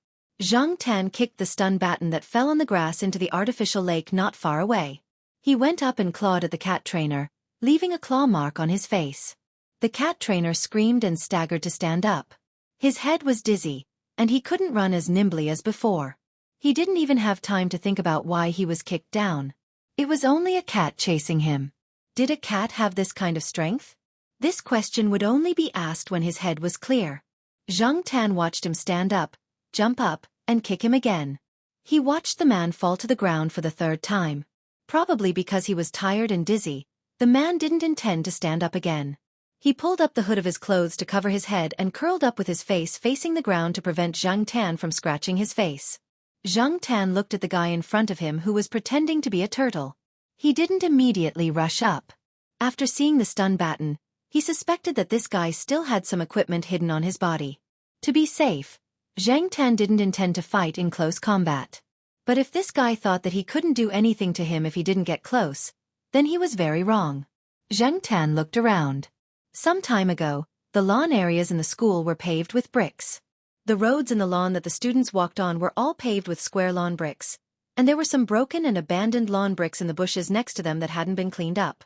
Zhang Tan kicked the stun baton that fell on the grass into the artificial lake not far away. He went up and clawed at the cat trainer, leaving a claw mark on his face. The cat trainer screamed and staggered to stand up. His head was dizzy, and he couldn't run as nimbly as before. He didn't even have time to think about why he was kicked down. It was only a cat chasing him. Did a cat have this kind of strength? This question would only be asked when his head was clear. Zhang Tan watched him stand up, jump up, and kick him again. He watched the man fall to the ground for the 3rd time. Probably because he was tired and dizzy, the man didn't intend to stand up again. He pulled up the hood of his clothes to cover his head and curled up with his face facing the ground to prevent Zhang Tan from scratching his face. Zhang Tan looked at the guy in front of him who was pretending to be a turtle. He didn't immediately rush up. After seeing the stun baton, he suspected that this guy still had some equipment hidden on his body. To be safe, Zhang Tan didn't intend to fight in close combat. But if this guy thought that he couldn't do anything to him if he didn't get close, then he was very wrong. Zhang Tan looked around. Some time ago, the lawn areas in the school were paved with bricks. The roads in the lawn that the students walked on were all paved with square lawn bricks, and there were some broken and abandoned lawn bricks in the bushes next to them that hadn't been cleaned up.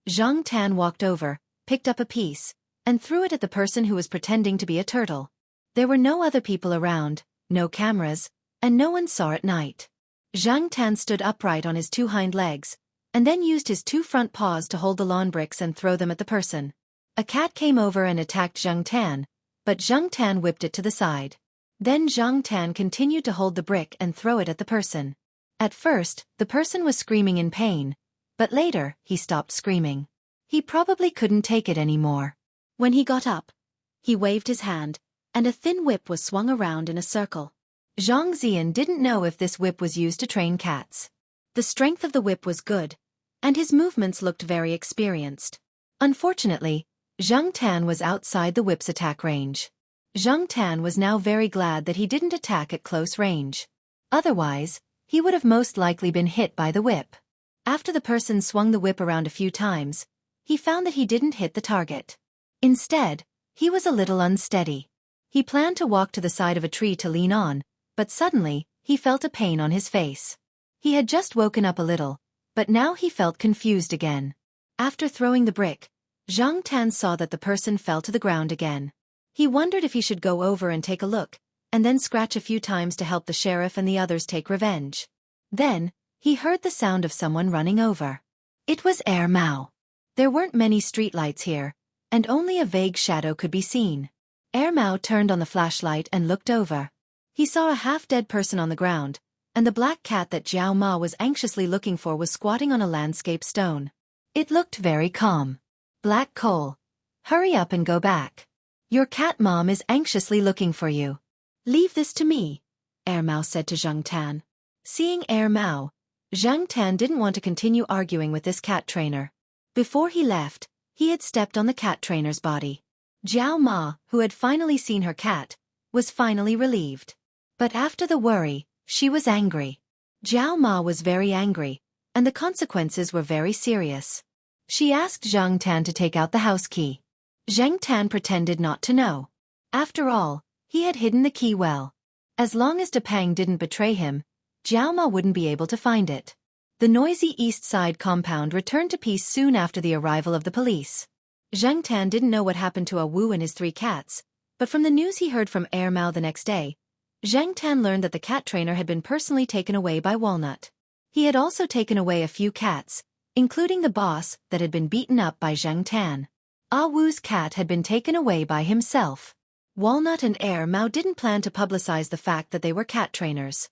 Zhang Tan walked over, picked up a piece, and threw it at the person who was pretending to be a turtle. There were no other people around, no cameras, and no one saw at night. Zhang Tan stood upright on his 2 hind legs, and then used his 2 front paws to hold the lawn bricks and throw them at the person. A cat came over and attacked Zhang Tan, but Zhang Tan whipped it to the side. Then Zhang Tan continued to hold the brick and throw it at the person. At first, the person was screaming in pain, but later, he stopped screaming. He probably couldn't take it anymore. When he got up, he waved his hand, and a thin whip was swung around in a circle. Zhang Zian didn't know if this whip was used to train cats. The strength of the whip was good, and his movements looked very experienced. Unfortunately, Zhang Tan was outside the whip's attack range. Zhang Tan was now very glad that he didn't attack at close range. Otherwise, he would have most likely been hit by the whip. After the person swung the whip around a few times, he found that he didn't hit the target. Instead, he was a little unsteady. He planned to walk to the side of a tree to lean on, but suddenly, he felt a pain on his face. He had just woken up a little, but now he felt confused again. After throwing the brick, Zhang Tan saw that the person fell to the ground again. He wondered if he should go over and take a look, and then scratch a few times to help the sheriff and the others take revenge. Then, he heard the sound of someone running over. It was Mao. There weren't many streetlights here, and only a vague shadow could be seen. Mao turned on the flashlight and looked over. He saw a half-dead person on the ground, and the black cat that Jiao Ma was anxiously looking for was squatting on a landscape stone. It looked very calm. Black Coal. Hurry up and go back. Your cat mom is anxiously looking for you. Leave this to me, Mao said to Zhang Tan. Seeing Mao, Zhang Tan didn't want to continue arguing with this cat trainer. Before he left, he had stepped on the cat trainer's body. Jiao Ma, who had finally seen her cat, was finally relieved. But after the worry, she was angry. Jiao Ma was very angry, and the consequences were very serious. She asked Zhang Tan to take out the house key. Zhang Tan pretended not to know. After all, he had hidden the key well. As long as Depang didn't betray him, Jiao Ma wouldn't be able to find it. The noisy East Side compound returned to peace soon after the arrival of the police. Zhang Tan didn't know what happened to Wu and his 3 cats, but from the news he heard from Mao the next day, Zhang Tan learned that the cat trainer had been personally taken away by Walnut. He had also taken away a few cats, including the boss that had been beaten up by Zhang Tan. Wu's cat had been taken away by himself. Walnut and Mao didn't plan to publicize the fact that they were cat trainers.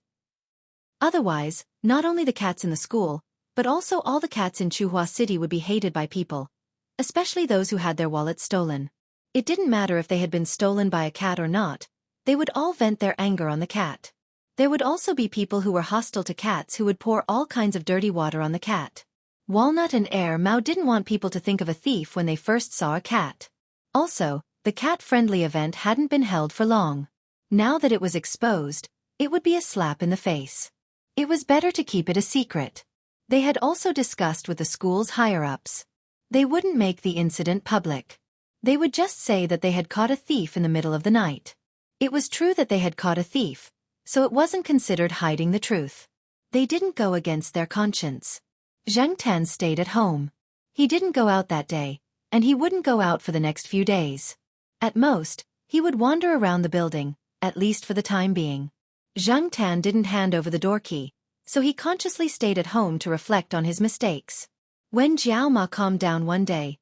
Otherwise, not only the cats in the school, but also all the cats in Chuhua City would be hated by people, especially those who had their wallets stolen. It didn't matter if they had been stolen by a cat or not, they would all vent their anger on the cat. There would also be people who were hostile to cats who would pour all kinds of dirty water on the cat. Walnut and Mao didn't want people to think of a thief when they first saw a cat. Also, the cat-friendly event hadn't been held for long. Now that it was exposed, it would be a slap in the face. It was better to keep it a secret. They had also discussed with the school's higher-ups. They wouldn't make the incident public. They would just say that they had caught a thief in the middle of the night. It was true that they had caught a thief, so it wasn't considered hiding the truth. They didn't go against their conscience. Zhang Tan stayed at home. He didn't go out that day, and he wouldn't go out for the next few days. At most, he would wander around the building, at least for the time being. Zhang Tan didn't hand over the door key, so he consciously stayed at home to reflect on his mistakes. When Jiao Ma calmed down one day,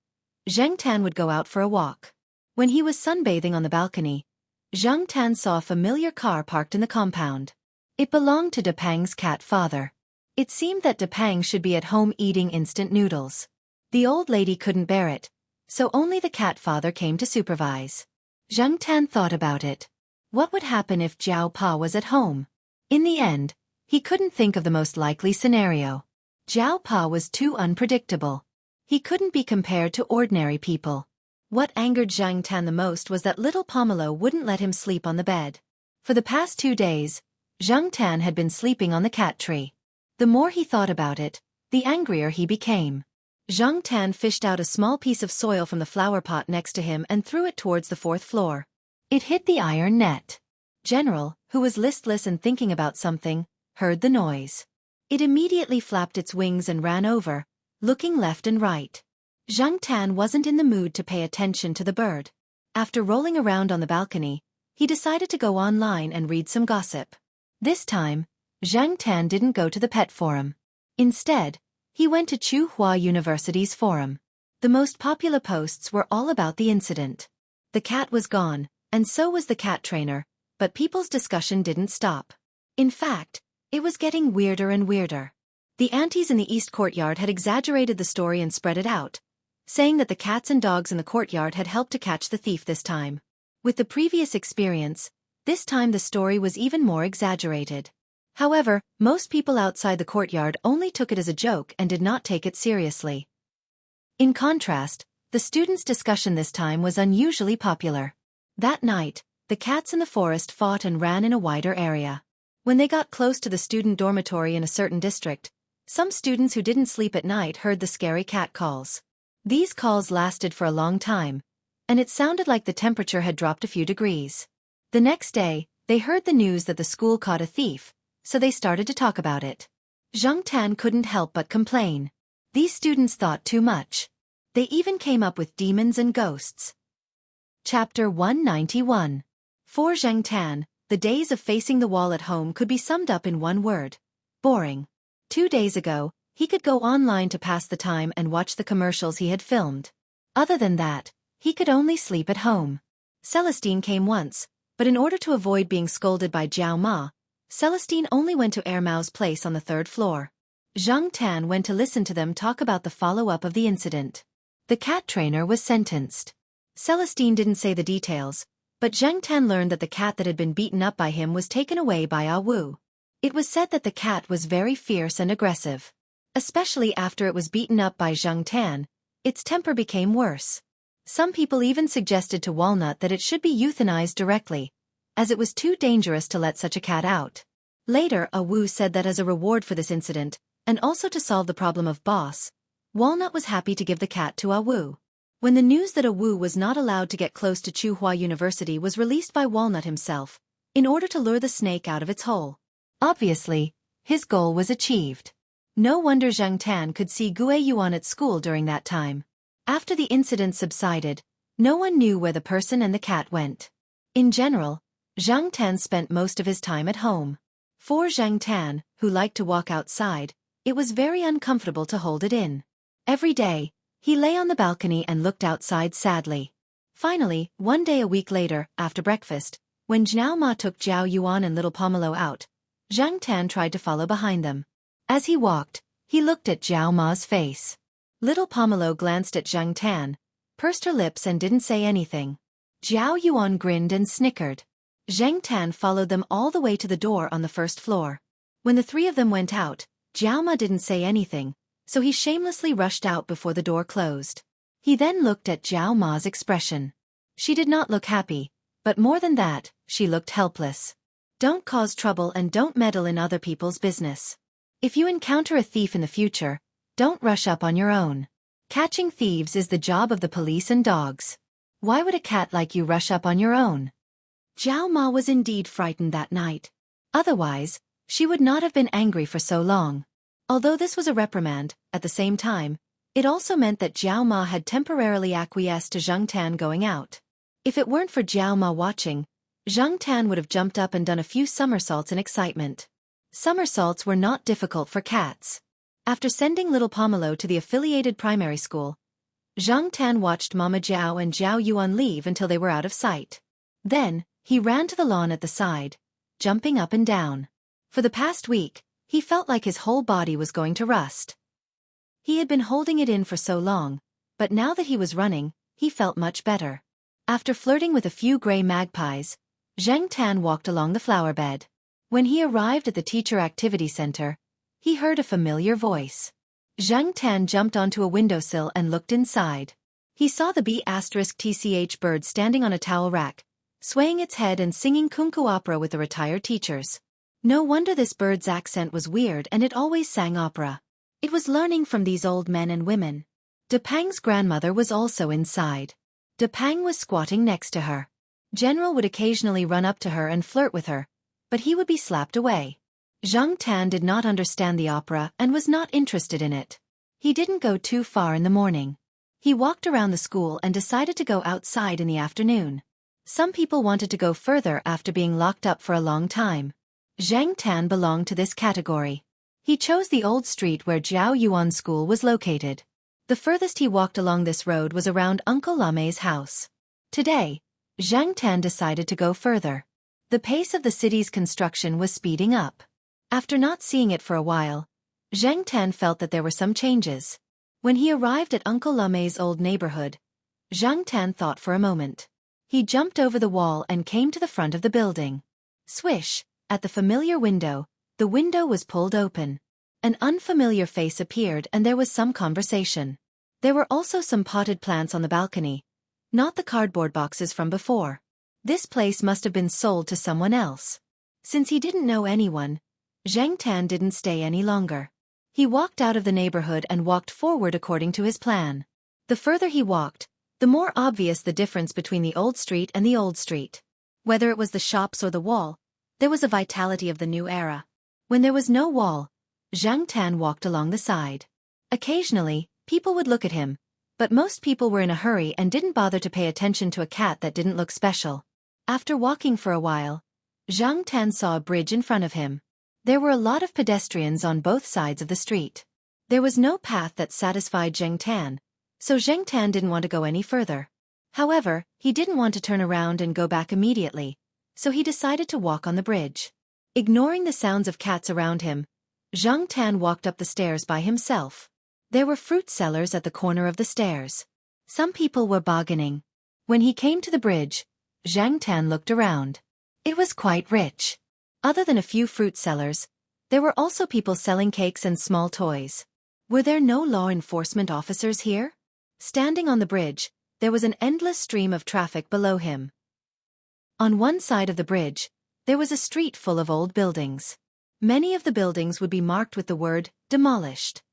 Zhang Tan would go out for a walk. When he was sunbathing on the balcony, Zhang Tan saw a familiar car parked in the compound. It belonged to Depang's cat father. It seemed that Depang should be at home eating instant noodles. The old lady couldn't bear it, so only the cat father came to supervise. Zhang Tan thought about it. What would happen if Jiao Pa was at home? In the end, he couldn't think of the most likely scenario. Jiao Pa was too unpredictable. He couldn't be compared to ordinary people. What angered Zhang Tan the most was that little Pomelo wouldn't let him sleep on the bed. For the past 2 days, Zhang Tan had been sleeping on the cat tree. The more he thought about it, the angrier he became. Zhang Tan fished out a small piece of soil from the flower pot next to him and threw it towards the 4th floor. It hit the iron net. General, who was listless and thinking about something, heard the noise. It immediately flapped its wings and ran over, looking left and right. Zhang Tan wasn't in the mood to pay attention to the bird. After rolling around on the balcony, he decided to go online and read some gossip. This time, Zhang Tan didn't go to the pet forum. Instead, he went to Tsinghua University's forum. The most popular posts were all about the incident. The cat was gone, and so was the cat trainer, but people's discussion didn't stop. In fact, it was getting weirder and weirder. The aunties in the East Courtyard had exaggerated the story and spread it out, saying that the cats and dogs in the courtyard had helped to catch the thief this time. With the previous experience, this time the story was even more exaggerated. However, most people outside the courtyard only took it as a joke and did not take it seriously. In contrast, the students' discussion this time was unusually popular. That night, the cats in the forest fought and ran in a wider area. When they got close to the student dormitory in a certain district, some students who didn't sleep at night heard the scary cat calls. These calls lasted for a long time, and it sounded like the temperature had dropped a few degrees. The next day, they heard the news that the school caught a thief, so they started to talk about it. Zhang Tan couldn't help but complain. These students thought too much. They even came up with demons and ghosts. Chapter 191. For Zhang Tan, the days of facing the wall at home could be summed up in one word: boring. 2 days ago, he could go online to pass the time and watch the commercials he had filmed. Other than that, he could only sleep at home. Celestine came once, but in order to avoid being scolded by Jiao Ma, Celestine only went to Ermao's place on the 3rd floor. Zhang Tan went to listen to them talk about the follow-up of the incident. The cat trainer was sentenced. Celestine didn't say the details, but Zhang Tan learned that the cat that had been beaten up by him was taken away by Ah Wu. It was said that the cat was very fierce and aggressive. Especially after it was beaten up by Zhang Tan, its temper became worse. Some people even suggested to Walnut that it should be euthanized directly, as it was too dangerous to let such a cat out. Later, Ah Wu said that as a reward for this incident, and also to solve the problem of boss, Walnut was happy to give the cat to Ah Wu. When the news that Ah Wu was not allowed to get close to Tsinghua University was released by Walnut himself, in order to lure the snake out of its hole. Obviously, his goal was achieved. No wonder Zhang Tan could see Gue Yuan at school during that time. After the incident subsided, no one knew where the person and the cat went. In general, Zhang Tan spent most of his time at home. For Zhang Tan, who liked to walk outside, it was very uncomfortable to hold it in. Every day, he lay on the balcony and looked outside sadly. Finally, one day a week later, after breakfast, when Jiao Ma took Jiao Yuan and little Pomelo out, Zhang Tan tried to follow behind them. As he walked, he looked at Jiao Ma's face. Little Pomelo glanced at Zhang Tan, pursed her lips and didn't say anything. Jiao Yuan grinned and snickered. Zhang Tan followed them all the way to the door on the 1st floor. When the 3 of them went out, Jiao Ma didn't say anything, so he shamelessly rushed out before the door closed. He then looked at Jiao Ma's expression. She did not look happy, but more than that, she looked helpless. Don't cause trouble and don't meddle in other people's business. If you encounter a thief in the future, don't rush up on your own. Catching thieves is the job of the police and dogs. Why would a cat like you rush up on your own? Jiao Ma was indeed frightened that night. Otherwise, she would not have been angry for so long. Although this was a reprimand, at the same time, it also meant that Jiao Ma had temporarily acquiesced to Zhang Tan going out. If it weren't for Jiao Ma watching, Zhang Tan would have jumped up and done a few somersaults in excitement. Somersaults were not difficult for cats. After sending little Pomelo to the affiliated primary school, Zhang Tan watched Mama Jiao and Jiao Yuan leave until they were out of sight. Then, he ran to the lawn at the side, jumping up and down. For the past week, he felt like his whole body was going to rust. He had been holding it in for so long, but now that he was running, he felt much better. After flirting with a few gray magpies, Zhang Tan walked along the flower bed. When he arrived at the teacher activity center, he heard a familiar voice. Zhang Tan jumped onto a windowsill and looked inside. He saw the B*TCH bird standing on a towel rack, swaying its head and singing kunku opera with the retired teachers. No wonder this bird's accent was weird and it always sang opera. It was learning from these old men and women. De Pang's grandmother was also inside. De Pang was squatting next to her. General would occasionally run up to her and flirt with her, but he would be slapped away. Zhang Tan did not understand the opera and was not interested in it. He didn't go too far in the morning. He walked around the school and decided to go outside in the afternoon. Some people wanted to go further after being locked up for a long time. Zhang Tan belonged to this category. He chose the old street where Jiao Yuan School was located. The furthest he walked along this road was around Uncle Lame's house. Today, Zhang Tan decided to go further. The pace of the city's construction was speeding up. After not seeing it for a while, Zhang Tan felt that there were some changes. When he arrived at Uncle Lame's old neighborhood, Zhang Tan thought for a moment. He jumped over the wall and came to the front of the building. Swish! At the familiar window, the window was pulled open. An unfamiliar face appeared and there was some conversation. There were also some potted plants on the balcony, not the cardboard boxes from before. This place must have been sold to someone else. Since he didn't know anyone, Zhang Tan didn't stay any longer. He walked out of the neighborhood and walked forward according to his plan. The further he walked, the more obvious the difference between the old street and the old street. Whether it was the shops or the wall, there was a vitality of the new era. When there was no wall, Zhang Tan walked along the side. Occasionally, people would look at him, but most people were in a hurry and didn't bother to pay attention to a cat that didn't look special. After walking for a while, Zhang Tan saw a bridge in front of him. There were a lot of pedestrians on both sides of the street. There was no path that satisfied Zhang Tan, so Zhang Tan didn't want to go any further. However, he didn't want to turn around and go back immediately, so he decided to walk on the bridge. Ignoring the sounds of cats around him, Zhang Tan walked up the stairs by himself. There were fruit sellers at the corner of the stairs. Some people were bargaining. When he came to the bridge, Zhang Tan looked around. It was quite rich. Other than a few fruit sellers, there were also people selling cakes and small toys. Were there no law enforcement officers here? Standing on the bridge, there was an endless stream of traffic below him. On one side of the bridge, there was a street full of old buildings. Many of the buildings would be marked with the word, demolished.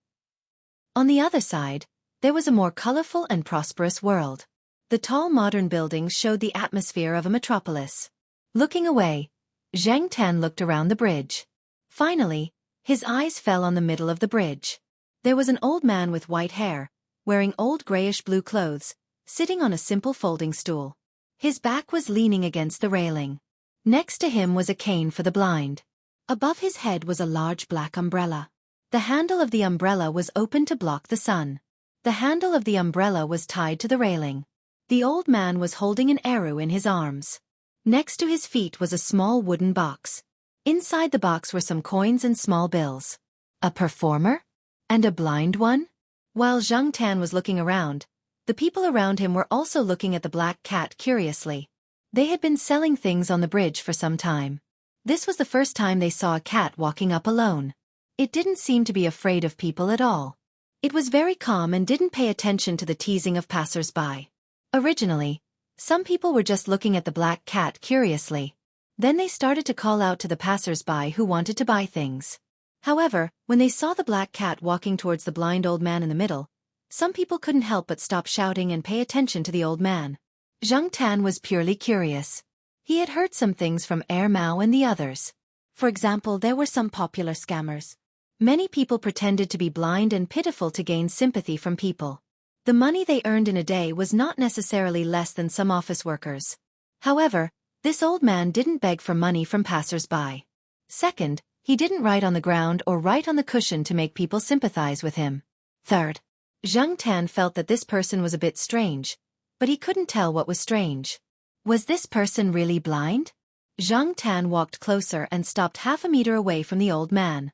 On the other side, there was a more colorful and prosperous world. The tall modern buildings showed the atmosphere of a metropolis. Looking away, Zhang Tan looked around the bridge. Finally, his eyes fell on the middle of the bridge. There was an old man with white hair, wearing old grayish-blue clothes, sitting on a simple folding stool. His back was leaning against the railing. Next to him was a cane for the blind. Above his head was a large black umbrella. The handle of the umbrella was open to block the sun. The handle of the umbrella was tied to the railing. The old man was holding an arrow in his arms. Next to his feet was a small wooden box. Inside the box were some coins and small bills. A performer? And a blind one? While Zhang Tan was looking around, the people around him were also looking at the black cat curiously. They had been selling things on the bridge for some time. This was the first time they saw a cat walking up alone. It didn't seem to be afraid of people at all. It was very calm and didn't pay attention to the teasing of passers-by. Originally, some people were just looking at the black cat curiously. Then they started to call out to the passers-by who wanted to buy things. However, when they saw the black cat walking towards the blind old man in the middle, some people couldn't help but stop shouting and pay attention to the old man. Zhang Tan was purely curious. He had heard some things from Mao and the others. For example, there were some popular scammers. Many people pretended to be blind and pitiful to gain sympathy from people. The money they earned in a day was not necessarily less than some office workers. However, this old man didn't beg for money from passers-by. Second, he didn't write on the ground or write on the cushion to make people sympathize with him. Third, Zhang Tan felt that this person was a bit strange, but he couldn't tell what was strange. Was this person really blind? Zhang Tan walked closer and stopped half a meter away from the old man.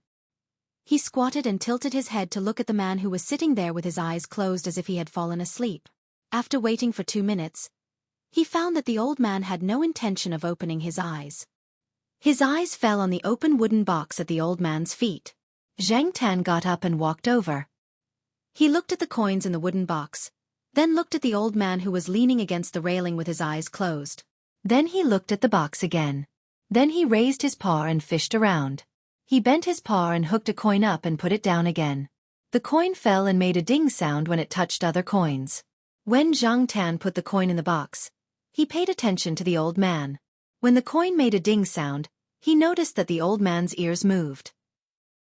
He squatted and tilted his head to look at the man who was sitting there with his eyes closed as if he had fallen asleep. After waiting for 2 minutes, he found that the old man had no intention of opening his eyes. His eyes fell on the open wooden box at the old man's feet. Zhang Tan got up and walked over. He looked at the coins in the wooden box, then looked at the old man who was leaning against the railing with his eyes closed. Then he looked at the box again. Then he raised his paw and fished around. He bent his paw and hooked a coin up and put it down again. The coin fell and made a ding sound when it touched other coins. When Zhang Tan put the coin in the box, he paid attention to the old man. When the coin made a ding sound, he noticed that the old man's ears moved.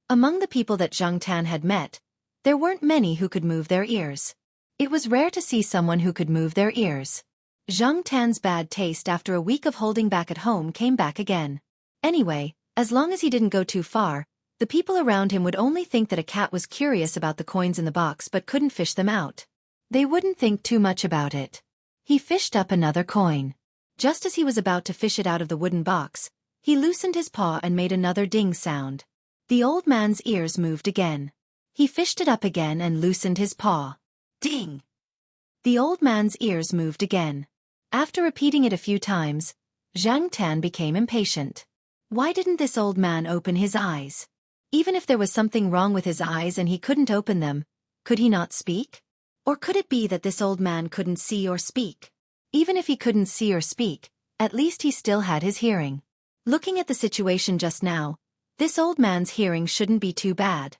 Among the people that Zhang Tan had met, there weren't many who could move their ears. It was rare to see someone who could move their ears. Zhang Tan's bad taste after a week of holding back at home came back again. Anyway, As long as he didn't go too far, the people around him would only think that a cat was curious about the coins in the box but couldn't fish them out. They wouldn't think too much about it. He fished up another coin. Just as he was about to fish it out of the wooden box, he loosened his paw and made another ding sound. The old man's ears moved again. He fished it up again and loosened his paw. Ding! The old man's ears moved again. After repeating it a few times, Xianxia became impatient. Why didn't this old man open his eyes? Even if there was something wrong with his eyes and he couldn't open them, could he not speak? Or could it be that this old man couldn't see or speak? Even if he couldn't see or speak, at least he still had his hearing. Looking at the situation just now, this old man's hearing shouldn't be too bad.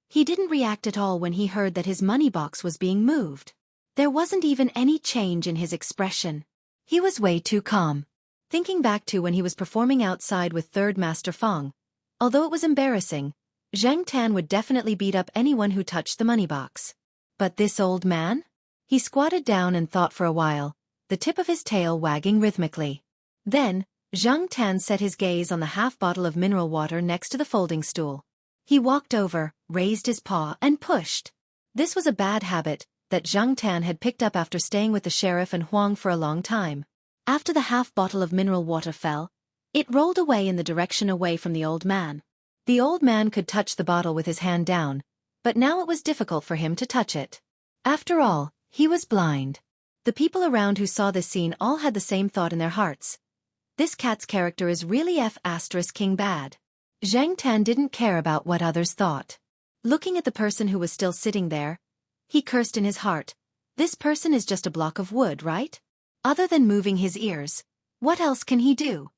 He didn't react at all when he heard that his money box was being moved. There wasn't even any change in his expression. He was way too calm. Thinking back to when he was performing outside with Third Master Feng, although it was embarrassing, Xianxia would definitely beat up anyone who touched the money box. But this old man? He squatted down and thought for a while, the tip of his tail wagging rhythmically. Then, Xianxia set his gaze on the half bottle of mineral water next to the folding stool. He walked over, raised his paw, and pushed. This was a bad habit that Xianxia had picked up after staying with the sheriff and Huang for a long time. After the half bottle of mineral water fell, it rolled away in the direction away from the old man. The old man could touch the bottle with his hand down, but now it was difficult for him to touch it. After all, he was blind. The people around who saw this scene all had the same thought in their hearts. This cat's character is really King bad. Xianxia didn't care about what others thought. Looking at the person who was still sitting there, he cursed in his heart. This person is just a block of wood, right? Other than moving his ears, what else can he do?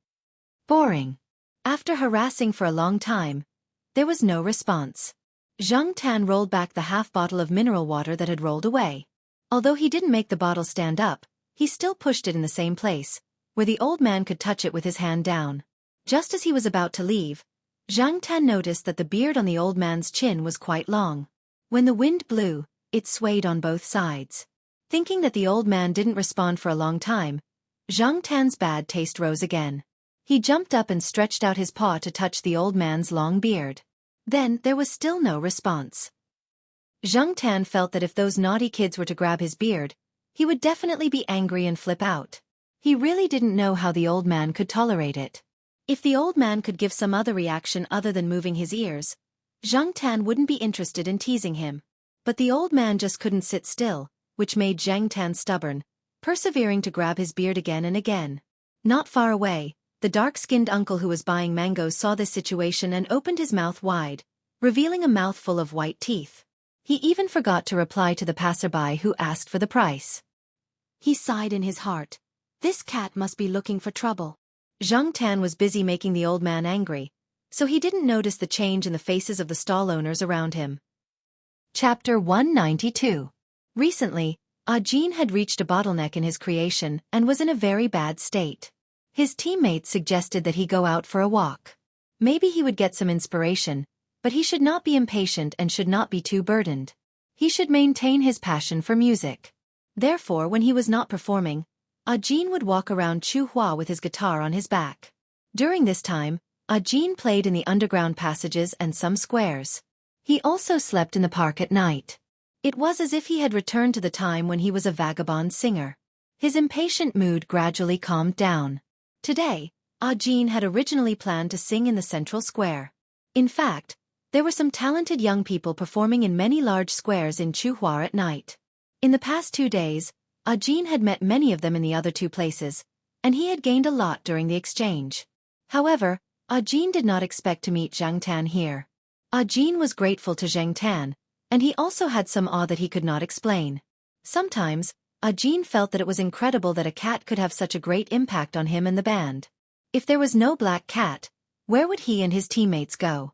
Boring. After harassing for a long time, there was no response. Xianxia rolled back the half bottle of mineral water that had rolled away. Although he didn't make the bottle stand up, he still pushed it in the same place, where the old man could touch it with his hand down. Just as he was about to leave, Xianxia noticed that the beard on the old man's chin was quite long. When the wind blew, it swayed on both sides. Thinking that the old man didn't respond for a long time, Xianxia's bad taste rose again. He jumped up and stretched out his paw to touch the old man's long beard. Then there was still no response. Xianxia felt that if those naughty kids were to grab his beard, he would definitely be angry and flip out. He really didn't know how the old man could tolerate it. If the old man could give some other reaction other than moving his ears, Xianxia wouldn't be interested in teasing him. But the old man just couldn't sit still, which made Xianxia stubborn, persevering to grab his beard again and again. Not far away, the dark-skinned uncle who was buying mangoes saw this situation and opened his mouth wide, revealing a mouthful of white teeth. He even forgot to reply to the passerby who asked for the price. He sighed in his heart. This cat must be looking for trouble. Xianxia was busy making the old man angry, so he didn't notice the change in the faces of the stall owners around him. Chapter 192. Recently, Ajin had reached a bottleneck in his creation and was in a very bad state. His teammates suggested that he go out for a walk. Maybe he would get some inspiration, but he should not be impatient and should not be too burdened. He should maintain his passion for music. Therefore, when he was not performing, Ajin would walk around Chuhua with his guitar on his back. During this time, Ajin played in the underground passages and some squares. He also slept in the park at night. It was as if he had returned to the time when he was a vagabond singer. His impatient mood gradually calmed down. Today, Ajin had originally planned to sing in the central square. In fact, there were some talented young people performing in many large squares in Chuhua at night. In the past 2 days, Ajin had met many of them in the other 2 places, and he had gained a lot during the exchange. However, Ajin did not expect to meet Xianxia here. Ajin was grateful to Xianxia, and he also had some awe that he could not explain. Sometimes, Ajin felt that it was incredible that a cat could have such a great impact on him and the band. If there was no black cat, where would he and his teammates go?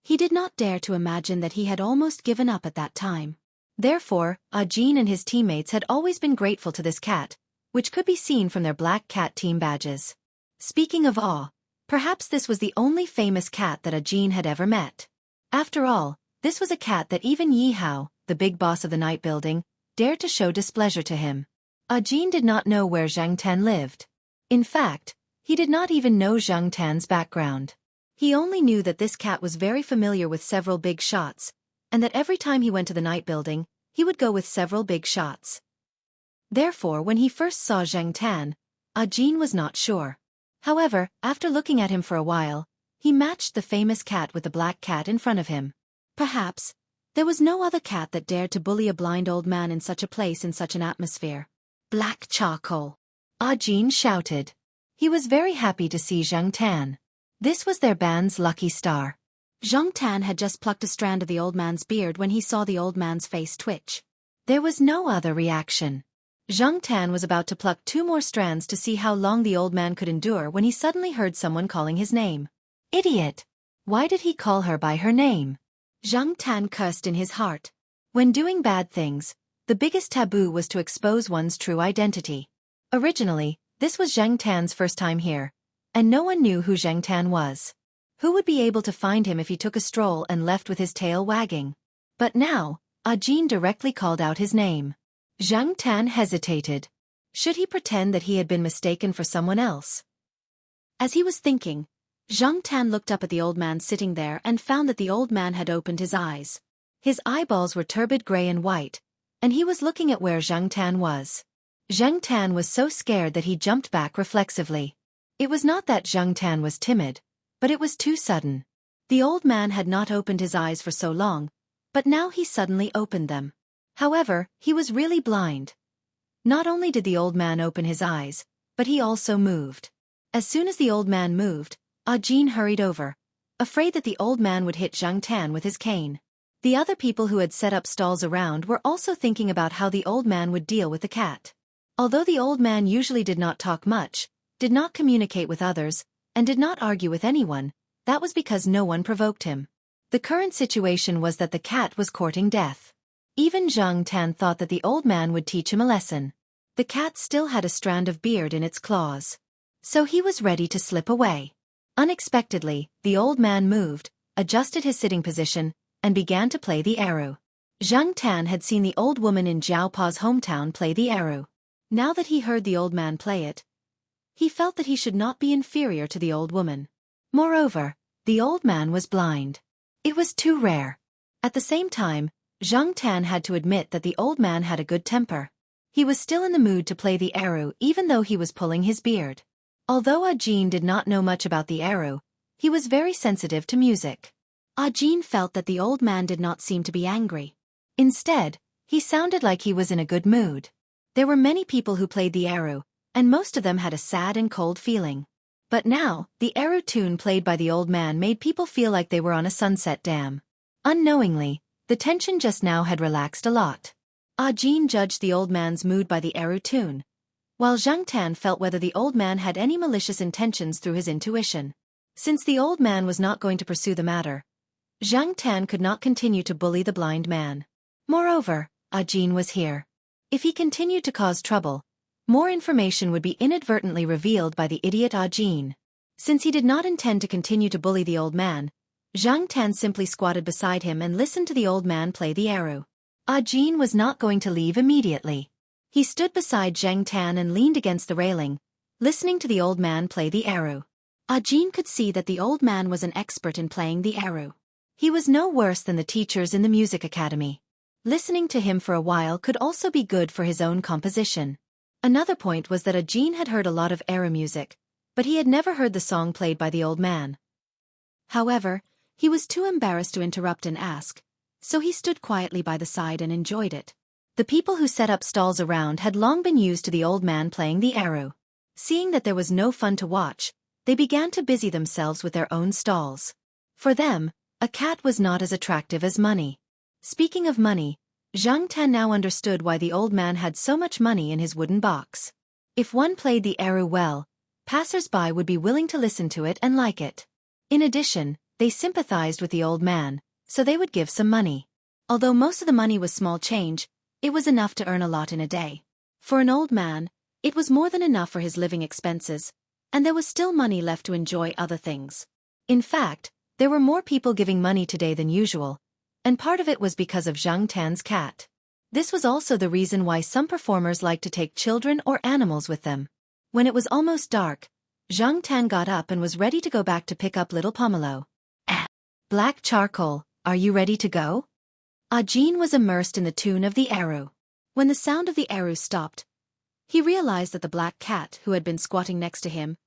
He did not dare to imagine that he had almost given up at that time. Therefore, Ajin and his teammates had always been grateful to this cat, which could be seen from their black cat team badges. Speaking of awe, perhaps this was the only famous cat that Ajin had ever met. After all, this was a cat that even Yi Hao, the big boss of the night building, dared to show displeasure to him. Ajin did not know where Xianxia lived. In fact, He did not even know Zhang Tan's background. He only knew that this cat was very familiar with several big shots, and that every time he went to the night building, he would go with several big shots. Therefore, when he first saw Zhang Tan, Ajin was not sure. However, after looking at him for a while, he matched the famous cat with the black cat in front of him. Perhaps there was no other cat that dared to bully a blind old man in such a place in such an atmosphere. Black charcoal! Ajin shouted. He was very happy to see Zhang Tan. This was their band's lucky star. Zhang Tan had just plucked a strand of the old man's beard when he saw the old man's face twitch. There was no other reaction. Zhang Tan was about to pluck 2 more strands to see how long the old man could endure when he suddenly heard someone calling his name. Idiot! Why did he call her by her name? Zhang Tan cursed in his heart. When doing bad things, the biggest taboo was to expose one's true identity. Originally, this was Zhang Tan's first time here, and no one knew who Zhang Tan was. Who would be able to find him if he took a stroll and left with his tail wagging? But now, Ajin directly called out his name. Zhang Tan hesitated. Should he pretend that he had been mistaken for someone else? As he was thinking, Zhang Tan looked up at the old man sitting there and found that the old man had opened his eyes. His eyeballs were turbid gray and white, and he was looking at where Zhang Tan was. Zhang Tan was so scared that he jumped back reflexively. It was not that Zhang Tan was timid, but it was too sudden. The old man had not opened his eyes for so long, but now he suddenly opened them. However, he was really blind. Not only did the old man open his eyes, but he also moved. As soon as the old man moved, Ajin hurried over, afraid that the old man would hit Zhang Tan with his cane. The other people who had set up stalls around were also thinking about how the old man would deal with the cat. Although the old man usually did not talk much, did not communicate with others, and did not argue with anyone, that was because no one provoked him. The current situation was that the cat was courting death. Even Zhang Tan thought that the old man would teach him a lesson. The cat still had a strand of beard in its claws. So he was ready to slip away. Unexpectedly, the old man moved, adjusted his sitting position, and began to play the arrow. Zhang Tan had seen the old woman in Zhao Pa's hometown play the arrow. Now that he heard the old man play it, he felt that he should not be inferior to the old woman. Moreover, the old man was blind. It was too rare. At the same time, Zhang Tan had to admit that the old man had a good temper. He was still in the mood to play the arrow even though he was pulling his beard. Although Ajin did not know much about the arrow, he was very sensitive to music. Ajin felt that the old man did not seem to be angry. Instead, he sounded like he was in a good mood. There were many people who played the arrow, and most of them had a sad and cold feeling. But now, the arrow tune played by the old man made people feel like they were on a sunset dam. Unknowingly, the tension just now had relaxed a lot. Ajin judged the old man's mood by the arrow tune, while Zhang Tan felt whether the old man had any malicious intentions through his intuition. Since the old man was not going to pursue the matter, Zhang Tan could not continue to bully the blind man. Moreover, Ajin was here. If he continued to cause trouble, more information would be inadvertently revealed by the idiot Ajin. Since he did not intend to continue to bully the old man, Zhang Tan simply squatted beside him and listened to the old man play the arrow. Ajin was not going to leave immediately. He stood beside Zhang Tan and leaned against the railing, listening to the old man play the arrow. Ajin could see that the old man was an expert in playing the arrow. He was no worse than the teachers in the music academy. Listening to him for a while could also be good for his own composition. Another point was that Ajin had heard a lot of arrow music, but he had never heard the song played by the old man. However, he was too embarrassed to interrupt and ask, so he stood quietly by the side and enjoyed it. The people who set up stalls around had long been used to the old man playing the arrow. Seeing that there was no fun to watch, they began to busy themselves with their own stalls. For them, a cat was not as attractive as money. Speaking of money, Zhang Tan now understood why the old man had so much money in his wooden box. If one played the arrow well, passers-by would be willing to listen to it and like it. In addition, they sympathized with the old man, so they would give some money. Although most of the money was small change, it was enough to earn a lot in a day. For an old man, it was more than enough for his living expenses, and there was still money left to enjoy other things. In fact, there were more people giving money today than usual, and part of it was because of Zhang Tan's cat. This was also the reason why some performers liked to take children or animals with them. When it was almost dark, Zhang Tan got up and was ready to go back to pick up little Pomelo. Black charcoal, are you ready to go? Ajin was immersed in the tune of the eru. When the sound of the eru stopped, he realized that the black cat, who had been squatting next to him,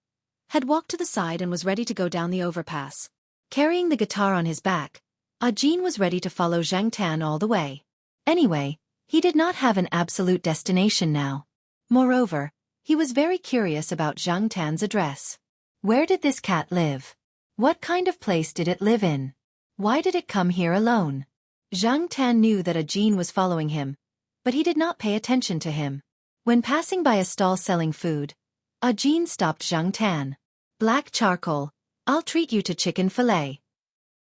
had walked to the side and was ready to go down the overpass. Carrying the guitar on his back, Ajin was ready to follow Zhang Tan all the way. Anyway, he did not have an absolute destination now. Moreover, he was very curious about Zhang Tan's address. Where did this cat live? What kind of place did it live in? Why did it come here alone? Zhang Tan knew that Ajin was following him, but he did not pay attention to him. When passing by a stall selling food, Ajin stopped Zhang Tan. Black charcoal, I'll treat you to chicken fillet.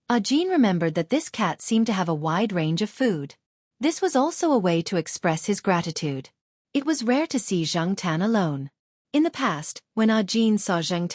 Ajin remembered that this cat seemed to have a wide range of food. This was also a way to express his gratitude. It was rare to see Zhang Tan alone. In the past, when Ajin saw Zhang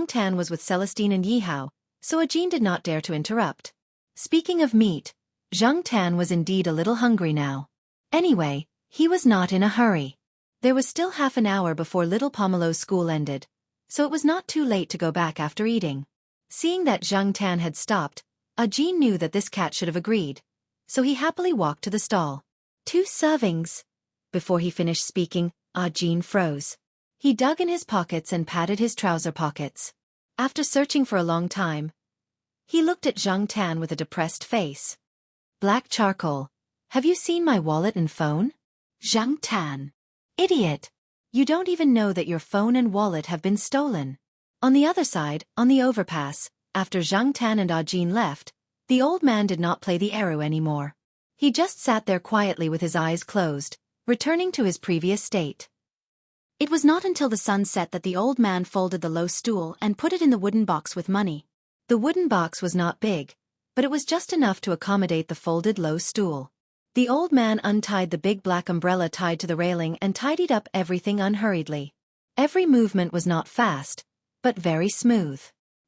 Tan was with Celestine and Yihao, so Ajin did not dare to interrupt. Speaking of meat, Zhang Tan was indeed a little hungry now. Anyway, he was not in a hurry. There was still half an hour before little Pomelo's school ended, so it was not too late to go back after eating. Seeing that Zhang Tan had stopped, Ajin knew that this cat should have agreed, so he happily walked to the stall. 2 servings. Before he finished speaking, Ajin froze. He dug in his pockets and patted his trouser pockets. After searching for a long time, he looked at Zhang Tan with a depressed face. Black charcoal, have you seen my wallet and phone? Zhang Tan. Idiot! You don't even know that your phone and wallet have been stolen. On the other side, on the overpass, after Zhang Tan and Ajin left, the old man did not play the eru anymore. He just sat there quietly with his eyes closed, returning to his previous state. It was not until the sun set that the old man folded the low stool and put it in the wooden box with money. The wooden box was not big, but it was just enough to accommodate the folded low stool. The old man untied the big black umbrella tied to the railing and tidied up everything unhurriedly. Every movement was not fast, but very smooth.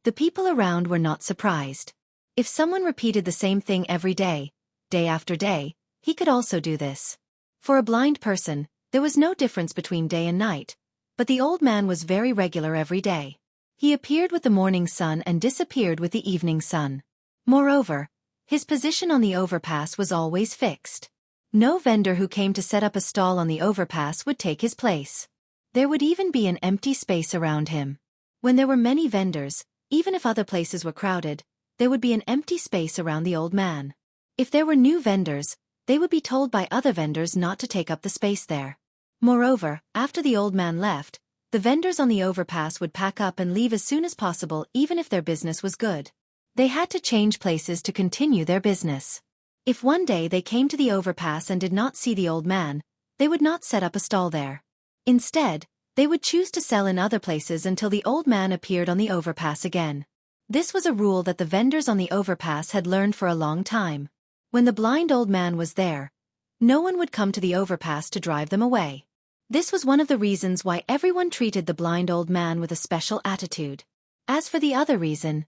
The people around were not surprised. If someone repeated the same thing every day, day after day, he could also do this. For a blind person, there was no difference between day and night, but the old man was very regular every day. He appeared with the morning sun and disappeared with the evening sun. Moreover, his position on the overpass was always fixed. No vendor who came to set up a stall on the overpass would take his place. There would even be an empty space around him. When there were many vendors, even if other places were crowded, there would be an empty space around the old man. If there were new vendors, they would be told by other vendors not to take up the space there. Moreover, after the old man left, the vendors on the overpass would pack up and leave as soon as possible even if their business was good. They had to change places to continue their business. If one day they came to the overpass and did not see the old man, they would not set up a stall there. Instead, they would choose to sell in other places until the old man appeared on the overpass again. This was a rule that the vendors on the overpass had learned for a long time. When the blind old man was there, no one would come to the overpass to drive them away. This was one of the reasons why everyone treated the blind old man with a special attitude. As for the other reason,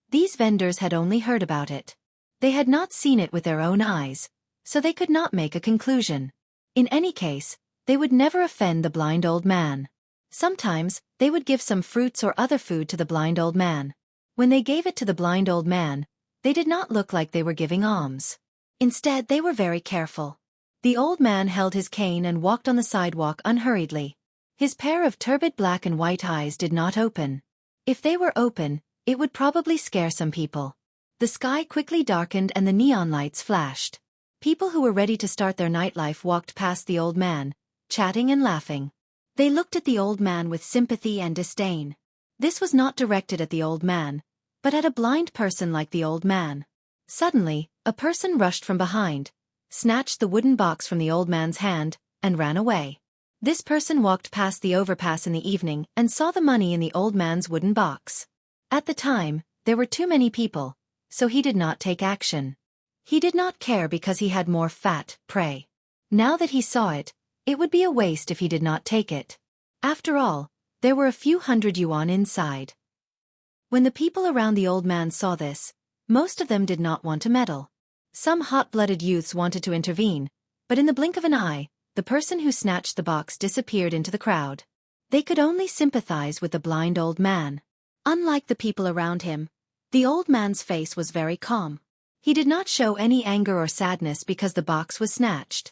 these vendors had only heard about it. They had not seen it with their own eyes, so they could not make a conclusion. In any case, they would never offend the blind old man. Sometimes, they would give some fruits or other food to the blind old man. When they gave it to the blind old man, they did not look like they were giving alms. Instead, they were very careful. The old man held his cane and walked on the sidewalk unhurriedly. His pair of turbid black and white eyes did not open. If they were open, it would probably scare some people. The sky quickly darkened and the neon lights flashed. People who were ready to start their nightlife walked past the old man, chatting and laughing. They looked at the old man with sympathy and disdain. This was not directed at the old man, but at a blind person like the old man. Suddenly, a person rushed from behind, snatched the wooden box from the old man's hand, and ran away. This person walked past the overpass in the evening and saw the money in the old man's wooden box. At the time, there were too many people, so he did not take action. He did not care because he had more fat prey. Now that he saw it, it would be a waste if he did not take it. After all, there were a few hundred yuan inside. When the people around the old man saw this, most of them did not want to meddle. Some hot-blooded youths wanted to intervene, but in the blink of an eye, the person who snatched the box disappeared into the crowd. They could only sympathize with the blind old man. Unlike the people around him, the old man's face was very calm. He did not show any anger or sadness because the box was snatched.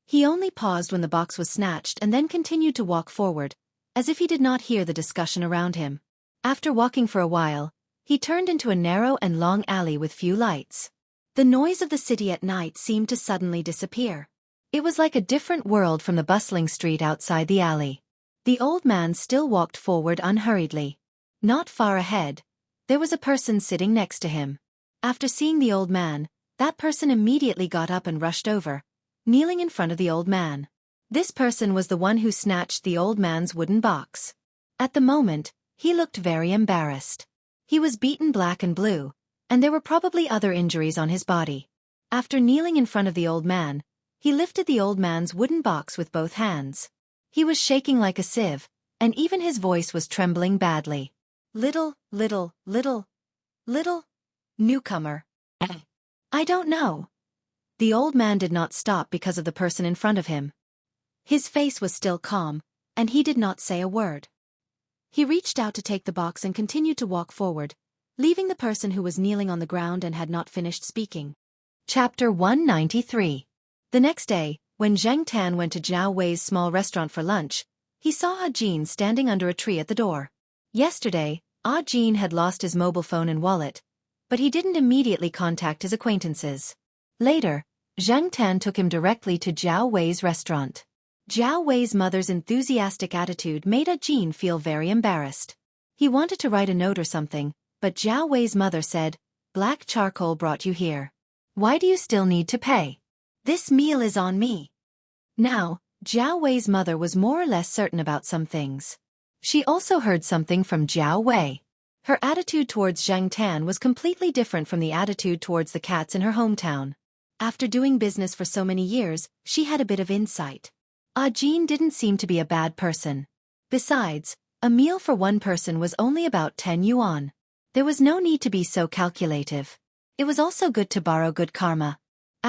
He only paused when the box was snatched and then continued to walk forward, as if he did not hear the discussion around him. After walking for a while, he turned into a narrow and long alley with few lights. The noise of the city at night seemed to suddenly disappear. It was like a different world from the bustling street outside the alley. The old man still walked forward unhurriedly. Not far ahead, there was a person sitting next to him. After seeing the old man, that person immediately got up and rushed over, kneeling in front of the old man. This person was the one who snatched the old man's wooden box. At the moment, he looked very embarrassed. He was beaten black and blue, and there were probably other injuries on his body. After kneeling in front of the old man, he lifted the old man's wooden box with both hands. He was shaking like a sieve, and even his voice was trembling badly. Little newcomer. I don't know. The old man did not stop because of the person in front of him. His face was still calm, and he did not say a word. He reached out to take the box and continued to walk forward, leaving the person who was kneeling on the ground and had not finished speaking. Chapter 193. The next day, when Zhang Tan went to Zhao Wei's small restaurant for lunch, he saw Ah Jin standing under a tree at the door. Yesterday, Ah Jin had lost his mobile phone and wallet, but he didn't immediately contact his acquaintances. Later, Zhang Tan took him directly to Zhao Wei's restaurant. Zhao Wei's mother's enthusiastic attitude made Ah Jin feel very embarrassed. He wanted to write a note or something, but Zhao Wei's mother said, "Black charcoal brought you here. Why do you still need to pay? This meal is on me." Now, Zhao Wei's mother was more or less certain about some things. She also heard something from Zhao Wei. Her attitude towards Zhang Tan was completely different from the attitude towards the cats in her hometown. After doing business for so many years, she had a bit of insight. Ah Jin didn't seem to be a bad person. Besides, a meal for one person was only about 10 yuan. There was no need to be so calculative. It was also good to borrow good karma.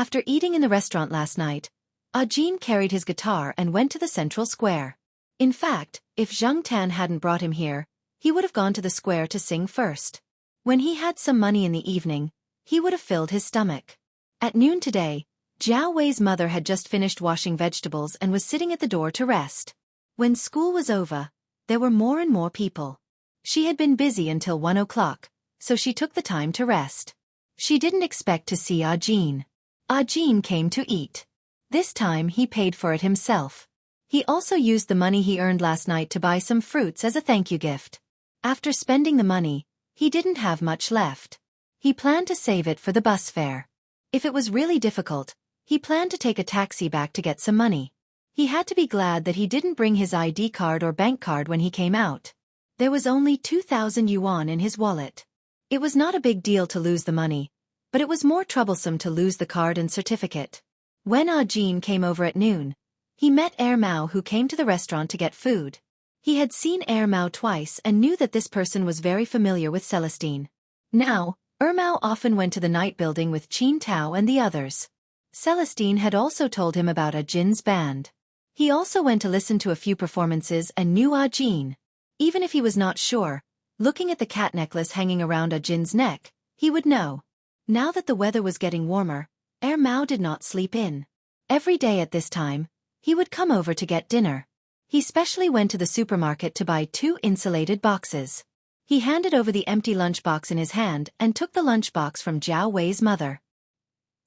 After eating in the restaurant last night, Ah Jin carried his guitar and went to the central square. In fact, if Zhang Tan hadn't brought him here, he would have gone to the square to sing first. When he had some money in the evening, he would have filled his stomach. At noon today, Zhao Wei's mother had just finished washing vegetables and was sitting at the door to rest. When school was over, there were more and more people. She had been busy until 1 o'clock, so she took the time to rest. She didn't expect to see Ah Jin. Ah Jin came to eat. This time he paid for it himself. He also used the money he earned last night to buy some fruits as a thank you gift. After spending the money, he didn't have much left. He planned to save it for the bus fare. If it was really difficult, he planned to take a taxi back to get some money. He had to be glad that he didn't bring his ID card or bank card when he came out. There was only 2,000 yuan in his wallet. It was not a big deal to lose the money, but it was more troublesome to lose the card and certificate. When Ah Jin came over at noon, he met Mao who came to the restaurant to get food. He had seen Mao twice and knew that this person was very familiar with Celestine. Now, Mao often went to the night building with Qin Tao and the others. Celestine had also told him about Ah Jin's band. He also went to listen to a few performances and knew Ah Jin. Even if he was not sure, looking at the cat necklace hanging around Ah Jin's neck, he would know. Now that the weather was getting warmer, Mao did not sleep in. Every day at this time, he would come over to get dinner. He specially went to the supermarket to buy 2 insulated boxes. He handed over the empty lunchbox in his hand and took the lunchbox from Zhao Wei's mother.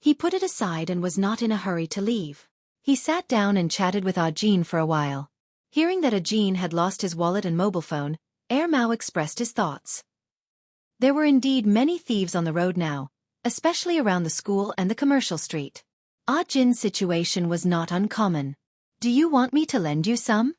He put it aside and was not in a hurry to leave. He sat down and chatted with Ah Jin for a while. Hearing that Ah Jin had lost his wallet and mobile phone, Mao expressed his thoughts. There were indeed many thieves on the road now, especially around the school and the commercial street. Ah Jin's situation was not uncommon. "Do you want me to lend you some?"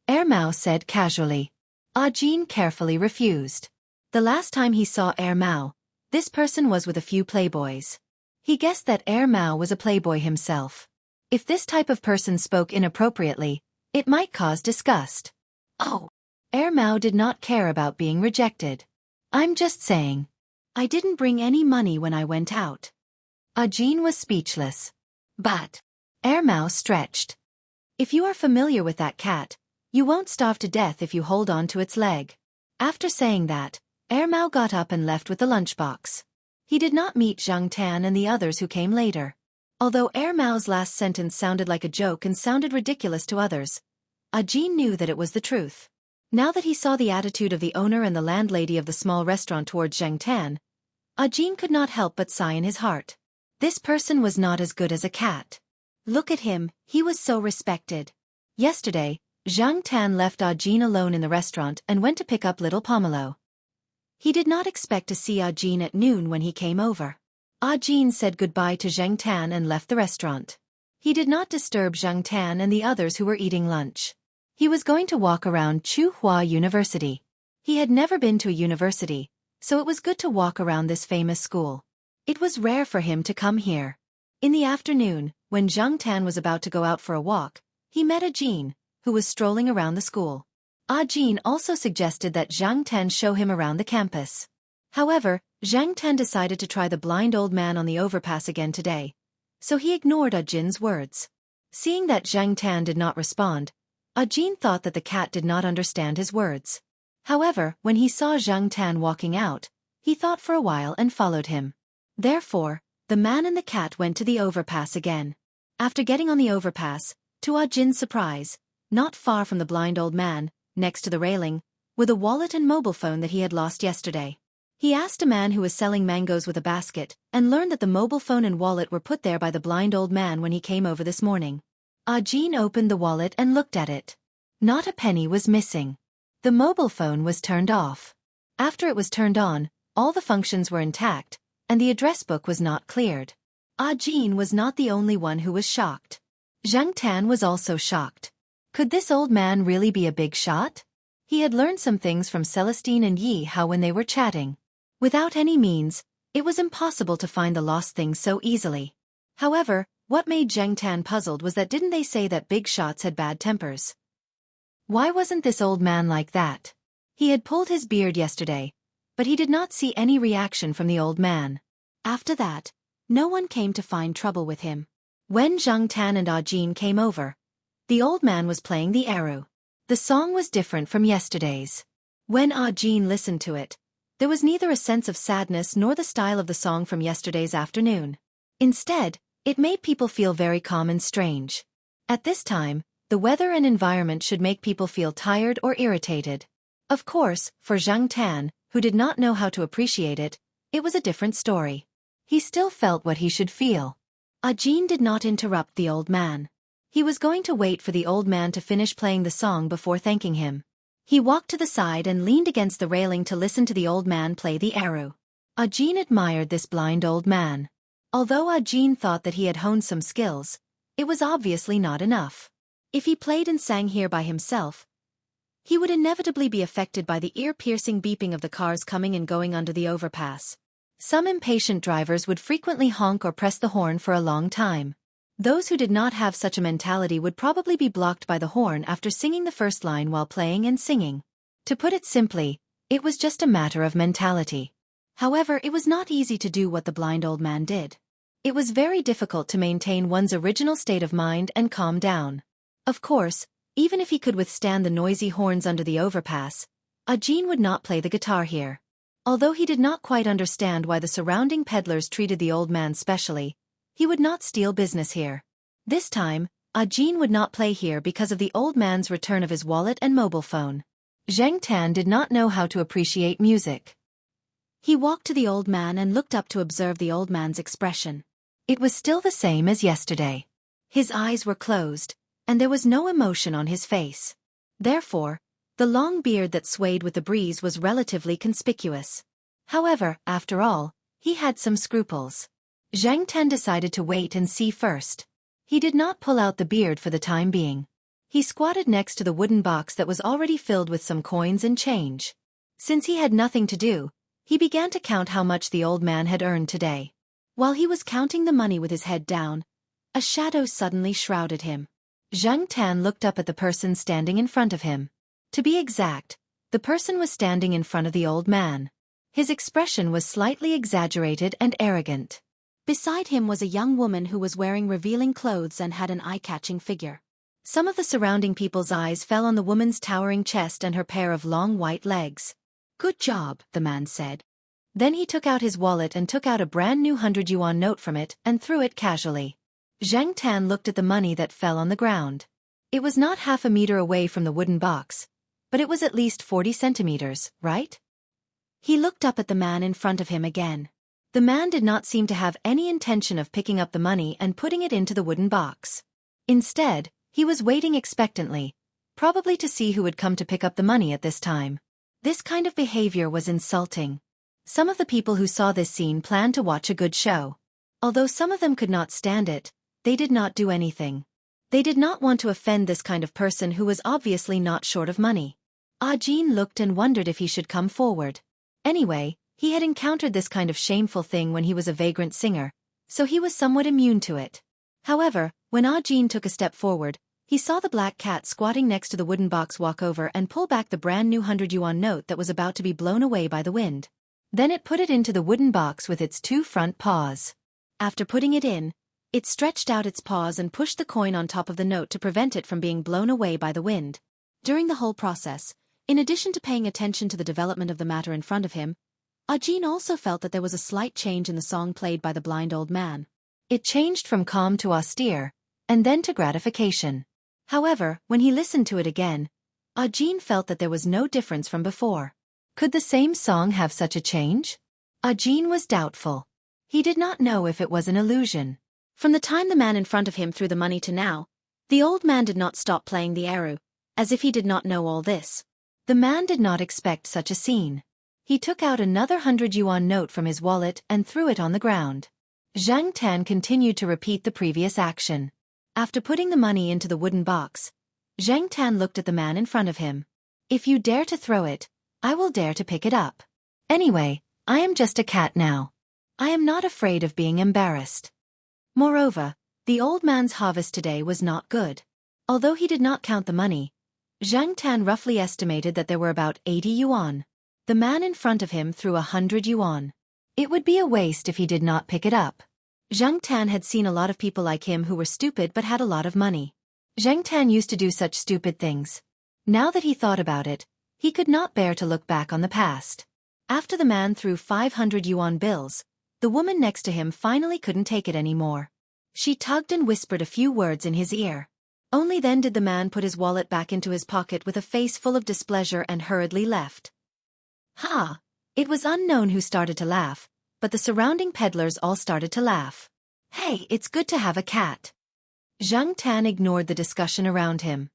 Mao said casually. Ah Jin carefully refused. The last time he saw Mao, this person was with a few playboys. He guessed that Mao was a playboy himself. If this type of person spoke inappropriately, it might cause disgust. Oh, Mao did not care about being rejected. "I'm just saying. I didn't bring any money when I went out." Ah Jin was speechless. "But," Mao stretched. "If you are familiar with that cat, You won't starve to death if you hold on to its leg. After saying that, Mao got up and left with the lunchbox. He did not meet Zhang Tan and the others who came later. Although Mao's last sentence sounded like a joke and sounded ridiculous to others, Ajin knew that it was the truth. Now that he saw the attitude of the owner and the landlady of the small restaurant towards Zhang Tan, Ajin could not help but sigh in his heart. This person was not as good as a cat. Look at him, he was so respected. Yesterday, Zhang Tan left Ajin alone in the restaurant and went to pick up little Pomelo. He did not expect to see Ajin at noon when he came over. Ajin said goodbye to Zhang Tan and left the restaurant. He did not disturb Zhang Tan and the others who were eating lunch. He was going to walk around Tsinghua University. He had never been to a university, so it was good to walk around this famous school. It was rare for him to come here. In the afternoon, when Zhang Tan was about to go out for a walk, he met Ajin, who was strolling around the school. Ajin also suggested that Zhang Tan show him around the campus. However, Zhang Tan decided to try the blind old man on the overpass again today, so he ignored Ajin's words. Seeing that Zhang Tan did not respond, Ajin thought that the cat did not understand his words. However, when he saw Zhang Tan walking out, he thought for a while and followed him. Therefore, the man and the cat went to the overpass again. After getting on the overpass, to Ajin's surprise, not far from the blind old man, next to the railing, were the wallet and mobile phone that he had lost yesterday. He asked a man who was selling mangoes with a basket, and learned that the mobile phone and wallet were put there by the blind old man when he came over this morning. Ajin opened the wallet and looked at it. Not a penny was missing. The mobile phone was turned off. After it was turned on, all the functions were intact, and the address book was not cleared. Ajin was not the only one who was shocked. Zhang Tan was also shocked. Could this old man really be a big shot? He had learned some things from Celestine and Yi Hao when they were chatting. Without any means, it was impossible to find the lost things so easily. However, what made Zhang Tan puzzled was that didn't they say that big shots had bad tempers? Why wasn't this old man like that? He had pulled his beard yesterday, but he did not see any reaction from the old man. After that, no one came to find trouble with him. When Zhang Tan and Ajin came over, the old man was playing the arrow. The song was different from yesterday's. When Ajin listened to it, there was neither a sense of sadness nor the style of the song from yesterday's afternoon. Instead, it made people feel very calm and strange. At this time, the weather and environment should make people feel tired or irritated. Of course, for Zhang Tan, who did not know how to appreciate it, it was a different story. He still felt what he should feel. Ajin did not interrupt the old man. He was going to wait for the old man to finish playing the song before thanking him. He walked to the side and leaned against the railing to listen to the old man play the arrow. Ajin admired this blind old man. Although Ajin thought that he had honed some skills, it was obviously not enough. If he played and sang here by himself, he would inevitably be affected by the ear-piercing beeping of the cars coming and going under the overpass. Some impatient drivers would frequently honk or press the horn for a long time. Those who did not have such a mentality would probably be blocked by the horn after singing the first line while playing and singing. To put it simply, it was just a matter of mentality. However, it was not easy to do what the blind old man did. It was very difficult to maintain one's original state of mind and calm down. Of course, even if he could withstand the noisy horns under the overpass, Ajin would not play the guitar here. Although he did not quite understand why the surrounding peddlers treated the old man specially, he would not steal business here. This time, Ajin would not play here because of the old man's return of his wallet and mobile phone. Zhang Tan did not know how to appreciate music. He walked to the old man and looked up to observe the old man's expression. It was still the same as yesterday. His eyes were closed, and there was no emotion on his face. Therefore, the long beard that swayed with the breeze was relatively conspicuous. However, after all, he had some scruples. Zhang Tan decided to wait and see first. He did not pull out the beard for the time being. He squatted next to the wooden box that was already filled with some coins and change. Since he had nothing to do, he began to count how much the old man had earned today. While he was counting the money with his head down, a shadow suddenly shrouded him. Zhang Tan looked up at the person standing in front of him. To be exact, the person was standing in front of the old man. His expression was slightly exaggerated and arrogant. Beside him was a young woman who was wearing revealing clothes and had an eye-catching figure. Some of the surrounding people's eyes fell on the woman's towering chest and her pair of long white legs. "Good job," the man said. Then he took out his wallet and took out a brand new 100 yuan note from it and threw it casually. Zhang Tan looked at the money that fell on the ground. It was not half a meter away from the wooden box, but it was at least 40 centimeters, right? He looked up at the man in front of him again. The man did not seem to have any intention of picking up the money and putting it into the wooden box. Instead, he was waiting expectantly, probably to see who would come to pick up the money at this time. This kind of behavior was insulting. Some of the people who saw this scene planned to watch a good show. Although some of them could not stand it, they did not do anything. They did not want to offend this kind of person who was obviously not short of money. Jin looked and wondered if he should come forward. Anyway, he had encountered this kind of shameful thing when he was a vagrant singer, so he was somewhat immune to it. However, when Jin took a step forward, he saw the black cat squatting next to the wooden box walk over and pull back the brand new 100 yuan note that was about to be blown away by the wind. Then it put it into the wooden box with its two front paws. After putting it in, it stretched out its paws and pushed the coin on top of the note to prevent it from being blown away by the wind. During the whole process, in addition to paying attention to the development of the matter in front of him, Jin also felt that there was a slight change in the song played by the blind old man. It changed from calm to austere, and then to gratification. However, when he listened to it again, Jin felt that there was no difference from before. Could the same song have such a change? Jin was doubtful. He did not know if it was an illusion. From the time the man in front of him threw the money to now, the old man did not stop playing the eru, as if he did not know all this. The man did not expect such a scene. He took out another 100 yuan note from his wallet and threw it on the ground. Zhang Tan continued to repeat the previous action. After putting the money into the wooden box, Zhang Tan looked at the man in front of him. "If you dare to throw it, I will dare to pick it up. Anyway, I am just a cat now. I am not afraid of being embarrassed." Moreover, the old man's harvest today was not good. Although he did not count the money, Zhang Tan roughly estimated that there were about 80 yuan. The man in front of him threw 100 yuan. It would be a waste if he did not pick it up. Zhang Tan had seen a lot of people like him who were stupid but had a lot of money. Zhang Tan used to do such stupid things. Now that he thought about it, he could not bear to look back on the past. After the man threw 500 yuan bills, the woman next to him finally couldn't take it anymore. She tugged and whispered a few words in his ear. Only then did the man put his wallet back into his pocket with a face full of displeasure and hurriedly left. Ha! It was unknown who started to laugh, but the surrounding peddlers all started to laugh. "Hey, it's good to have a cat." Zhang Tan ignored the discussion around him.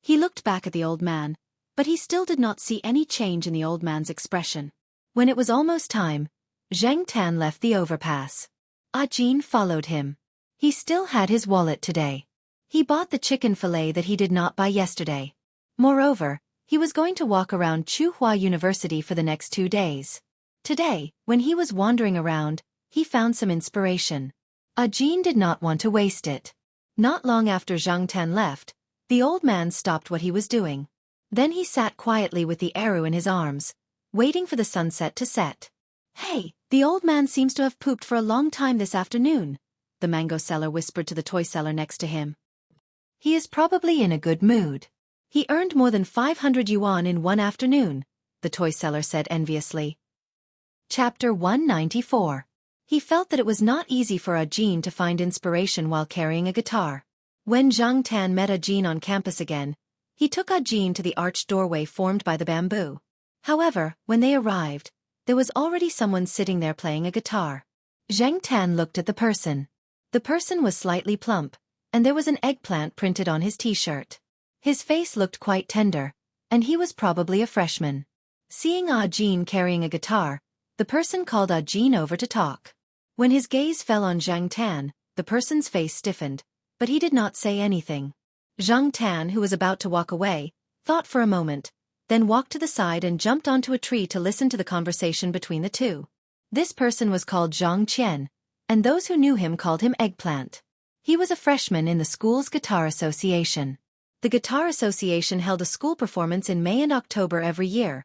He looked back at the old man, but he still did not see any change in the old man's expression. When it was almost time, Zhang Tan left the overpass. Jin followed him. He still had his wallet today. He bought the chicken fillet that he did not buy yesterday. Moreover, he was going to walk around Tsinghua University for the next 2 days. Today, when he was wandering around, he found some inspiration. Jin did not want to waste it. Not long after Zhang Tan left, the old man stopped what he was doing. Then he sat quietly with the arrow in his arms, waiting for the sunset to set. "Hey, the old man seems to have pooped for a long time this afternoon," the mango seller whispered to the toy seller next to him. "He is probably in a good mood. He earned more than 500 yuan in one afternoon," the toy seller said enviously. Chapter 194. He felt that it was not easy for Jin to find inspiration while carrying a guitar. When Zhang Tan met Jin on campus again, he took Jin to the arched doorway formed by the bamboo. However, when they arrived, there was already someone sitting there playing a guitar. Zhang Tan looked at the person. The person was slightly plump, and there was an eggplant printed on his t-shirt. His face looked quite tender, and he was probably a freshman. Seeing Jin carrying a guitar, the person called Jin over to talk. When his gaze fell on Zhang Tan, the person's face stiffened, but he did not say anything. Zhang Tan, who was about to walk away, thought for a moment, then walked to the side and jumped onto a tree to listen to the conversation between the two. This person was called Zhang Qian, and those who knew him called him Eggplant. He was a freshman in the school's guitar association. The Guitar Association held a school performance in May and October every year,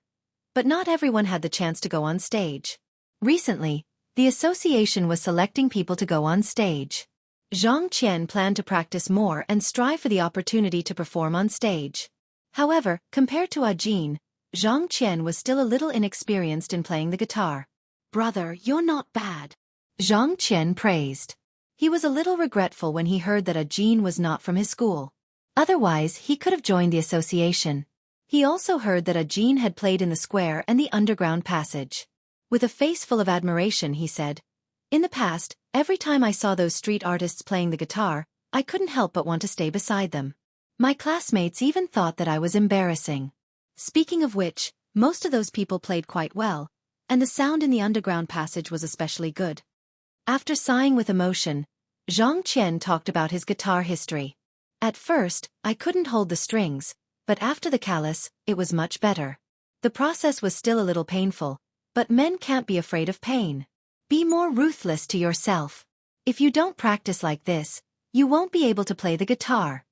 but not everyone had the chance to go on stage. Recently, the association was selecting people to go on stage. Xianxia planned to practice more and strive for the opportunity to perform on stage. However, compared to Ajin, Xianxia was still a little inexperienced in playing the guitar. "Brother, you're not bad," Xianxia praised. He was a little regretful when he heard that Ajin was not from his school. Otherwise, he could have joined the association. He also heard that Ajin had played in the square and the underground passage. With a face full of admiration, he said, "In the past, every time I saw those street artists playing the guitar, I couldn't help but want to stay beside them. My classmates even thought that I was embarrassing. Speaking of which, most of those people played quite well, and the sound in the underground passage was especially good." After sighing with emotion, Zhang Qian talked about his guitar history. "At first, I couldn't hold the strings, but after the callus, it was much better. The process was still a little painful, but men can't be afraid of pain. Be more ruthless to yourself. If you don't practice like this, you won't be able to play the guitar."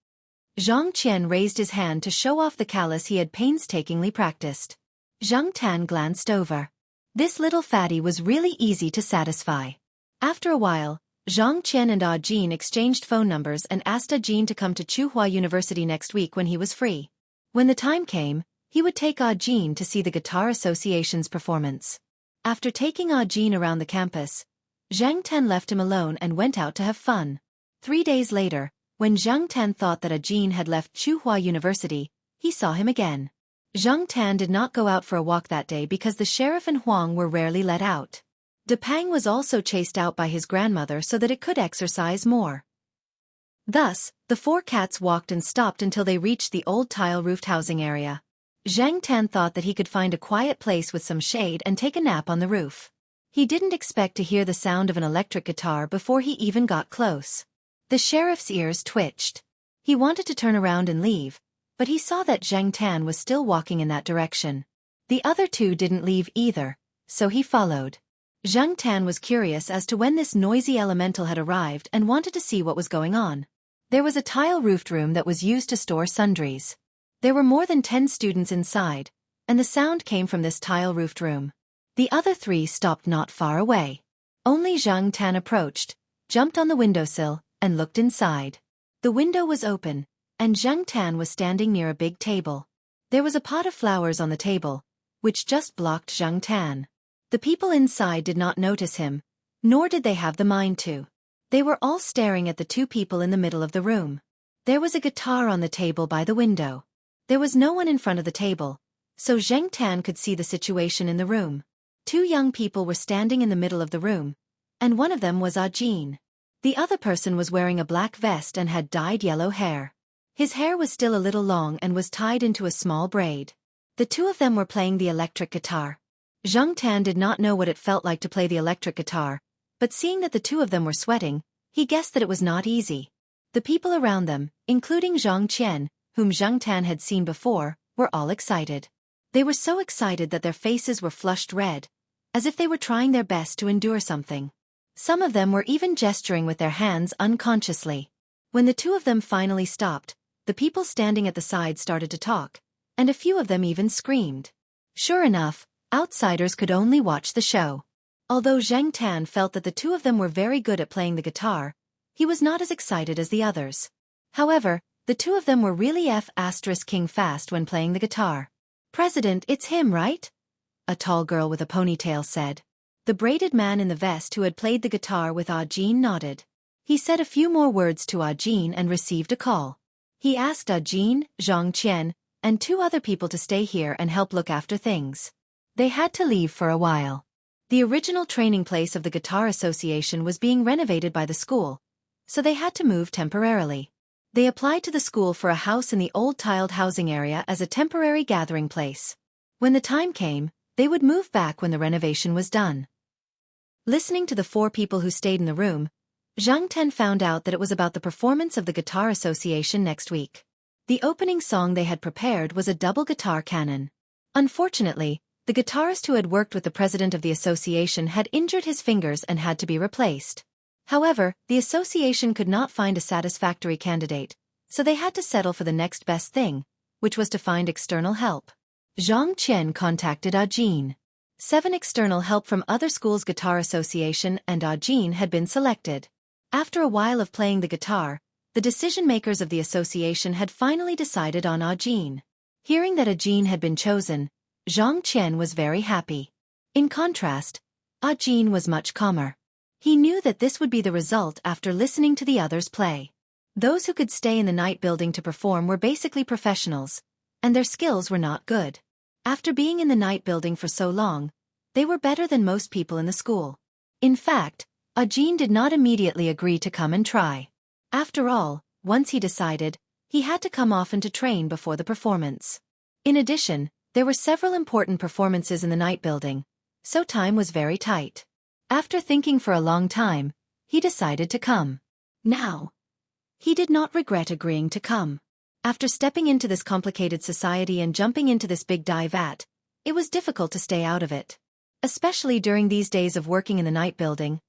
Zhang Qian raised his hand to show off the callus he had painstakingly practiced. Zhang Tan glanced over. This little fatty was really easy to satisfy. After a while, Zhang Qian and Ajin exchanged phone numbers and asked Ajin to come to Tsinghua University next week when he was free. When the time came, he would take Ajin to see the Guitar Association's performance. After taking Ajin around the campus, Zhang Tan left him alone and went out to have fun. 3 days later, when Zhang Tan thought that Ajin had left Tsinghua University, he saw him again. Zhang Tan did not go out for a walk that day because the sheriff and Huang were rarely let out. De Pang was also chased out by his grandmother so that it could exercise more. Thus, the 4 cats walked and stopped until they reached the old tile-roofed housing area. Zhang Tan thought that he could find a quiet place with some shade and take a nap on the roof. He didn't expect to hear the sound of an electric guitar before he even got close. The sheriff's ears twitched. He wanted to turn around and leave, but he saw that Zhang Tan was still walking in that direction. The other 2 didn't leave either, so he followed. Zhang Tan was curious as to when this noisy elemental had arrived and wanted to see what was going on. There was a tile-roofed room that was used to store sundries. There were more than 10 students inside, and the sound came from this tile-roofed room. The other 3 stopped not far away. Only Zhang Tan approached, jumped on the windowsill, and looked inside. The window was open, and Zhang Tan was standing near a big table. There was a pot of flowers on the table, which just blocked Zhang Tan. The people inside did not notice him, nor did they have the mind to. They were all staring at the 2 people in the middle of the room. There was a guitar on the table by the window. There was no one in front of the table, so Zhang Tan could see the situation in the room. 2 young people were standing in the middle of the room, and one of them was Ajin. The other person was wearing a black vest and had dyed yellow hair. His hair was still a little long and was tied into a small braid. The 2 of them were playing the electric guitar. Zhang Tan did not know what it felt like to play the electric guitar, but seeing that the 2 of them were sweating, he guessed that it was not easy. The people around them, including Zhang Qian, whom Zhang Tan had seen before, were all excited. They were so excited that their faces were flushed red, as if they were trying their best to endure something. Some of them were even gesturing with their hands unconsciously. When the 2 of them finally stopped, the people standing at the side started to talk, and a few of them even screamed. Sure enough, outsiders could only watch the show. Although Zhang Tan felt that the 2 of them were very good at playing the guitar, he was not as excited as the others. However, the 2 of them were really *king fast when playing the guitar. "President, it's him, right?" a tall girl with a ponytail said. The braided man in the vest who had played the guitar with Ajin nodded. He said a few more words to Ajin and received a call. He asked Ajin, Zhang Qian, and 2 other people to stay here and help look after things. They had to leave for a while. The original training place of the Guitar Association was being renovated by the school, so they had to move temporarily. They applied to the school for a house in the old tiled housing area as a temporary gathering place. When the time came, they would move back when the renovation was done. Listening to the 4 people who stayed in the room, Zhang Tan found out that it was about the performance of the Guitar Association next week. The opening song they had prepared was a double guitar canon. Unfortunately, the guitarist who had worked with the president of the association had injured his fingers and had to be replaced. However, the association could not find a satisfactory candidate, so they had to settle for the next best thing, which was to find external help. Zhang Qian contacted Ajin. 7 external help from other schools' guitar association and Ajin had been selected. After a while of playing the guitar, the decision-makers of the association had finally decided on Ajin. Hearing that Ajin had been chosen, Xianxia was very happy. In contrast, Ajin was much calmer. He knew that this would be the result after listening to the others play. Those who could stay in the night building to perform were basically professionals, and their skills were not good. After being in the night building for so long, they were better than most people in the school. In fact, Ajin did not immediately agree to come and try. After all, once he decided, he had to come often to train before the performance. In addition, there were several important performances in the night building, so time was very tight. After thinking for a long time, he decided to come. Now, he did not regret agreeing to come. After stepping into this complicated society and jumping into this big dive vat, it was difficult to stay out of it. Especially during these days of working in the night building,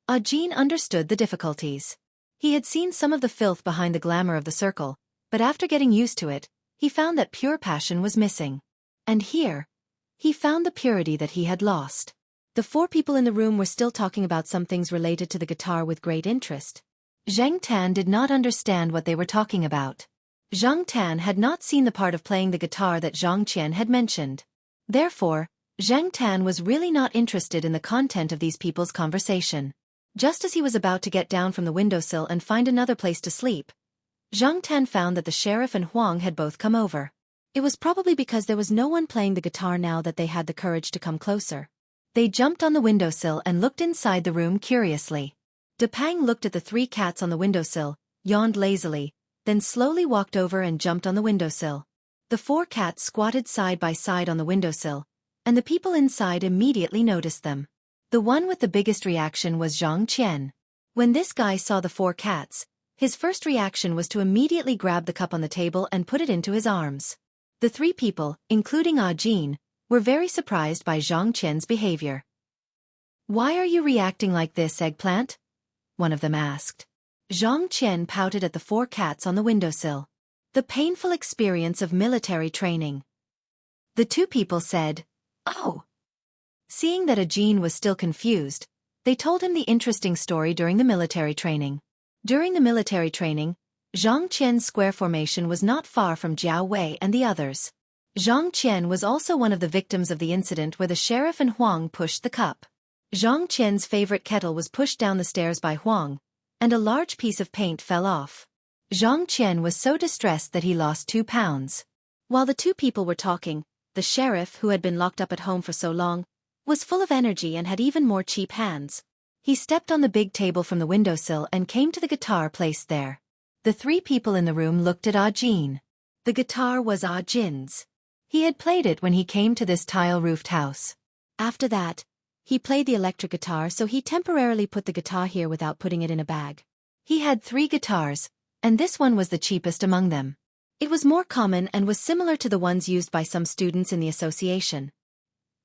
Ajin understood the difficulties. He had seen some of the filth behind the glamour of the circle, but after getting used to it, he found that pure passion was missing. And here, he found the purity that he had lost. The four people in the room were still talking about some things related to the guitar with great interest. Zheng Tan did not understand what they were talking about. Zhang Tan had not seen the part of playing the guitar that Zhang Qian had mentioned. Therefore, Zhang Tan was really not interested in the content of these people's conversation. Just as he was about to get down from the windowsill and find another place to sleep, Zhang Tan found that the sheriff and Huang had both come over. It was probably because there was no one playing the guitar now that they had the courage to come closer. They jumped on the windowsill and looked inside the room curiously. De Pang looked at the three cats on the windowsill, yawned lazily, then slowly walked over and jumped on the windowsill. The four cats squatted side by side on the windowsill, and the people inside immediately noticed them. The one with the biggest reaction was Zhang Qian. When this guy saw the four cats, his first reaction was to immediately grab the cup on the table and put it into his arms. The three people, including Ajin, were very surprised by Zhang Qian's behavior. "Why are you reacting like this, eggplant?" one of them asked. Zhang Qian pouted at the four cats on the windowsill. The painful experience of military training. The two people said, "Oh." Seeing that Ajin was still confused, they told him the interesting story during the military training. During the military training, Zhang Qian's square formation was not far from Jiao Wei and the others. Zhang Qian was also one of the victims of the incident where the sheriff and Huang pushed the cup. Zhang Qian's favorite kettle was pushed down the stairs by Huang, and a large piece of paint fell off. Zhang Qian was so distressed that he lost 2 pounds. While the two people were talking, the sheriff, who had been locked up at home for so long, was full of energy and had even more cheap hands. He stepped on the big table from the windowsill and came to the guitar placed there. The three people in the room looked at Ajin. The guitar was Ajin's. He had played it when he came to this tile-roofed house. After that, he played the electric guitar, so he temporarily put the guitar here without putting it in a bag. He had 3 guitars, and this one was the cheapest among them. It was more common and was similar to the ones used by some students in the association.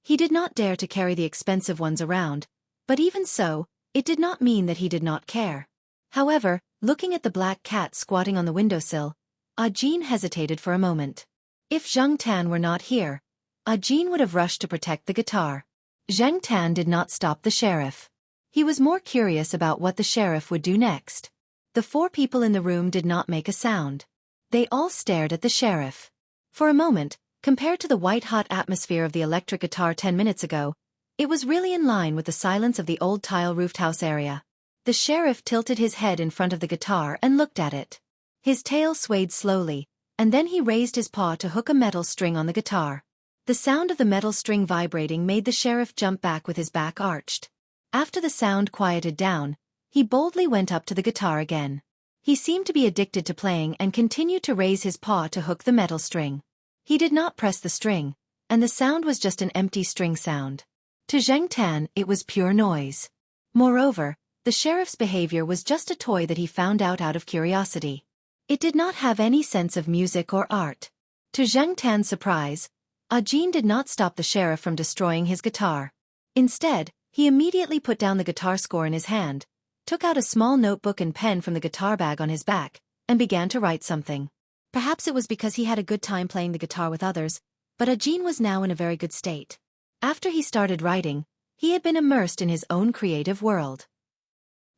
He did not dare to carry the expensive ones around, but even so, it did not mean that he did not care. However, looking at the black cat squatting on the windowsill, Ajin hesitated for a moment. If Zhang Tan were not here, Ajin would have rushed to protect the guitar. Zhang Tan did not stop the sheriff. He was more curious about what the sheriff would do next. The 4 people in the room did not make a sound. They all stared at the sheriff. For a moment, compared to the white-hot atmosphere of the electric guitar 10 minutes ago, it was really in line with the silence of the old tile-roofed house area. The sheriff tilted his head in front of the guitar and looked at it. His tail swayed slowly, and then he raised his paw to hook a metal string on the guitar. The sound of the metal string vibrating made the sheriff jump back with his back arched. After the sound quieted down, he boldly went up to the guitar again. He seemed to be addicted to playing and continued to raise his paw to hook the metal string. He did not press the string, and the sound was just an empty string sound. To Zheng Tan, it was pure noise. Moreover, the sheriff's behavior was just a toy that he found out of curiosity. It did not have any sense of music or art. To Zheng Tan's surprise, Ajin did not stop the sheriff from destroying his guitar. Instead, he immediately put down the guitar score in his hand, took out a small notebook and pen from the guitar bag on his back, and began to write something. Perhaps it was because he had a good time playing the guitar with others, but Ajin was now in a very good state. After he started writing, he had been immersed in his own creative world.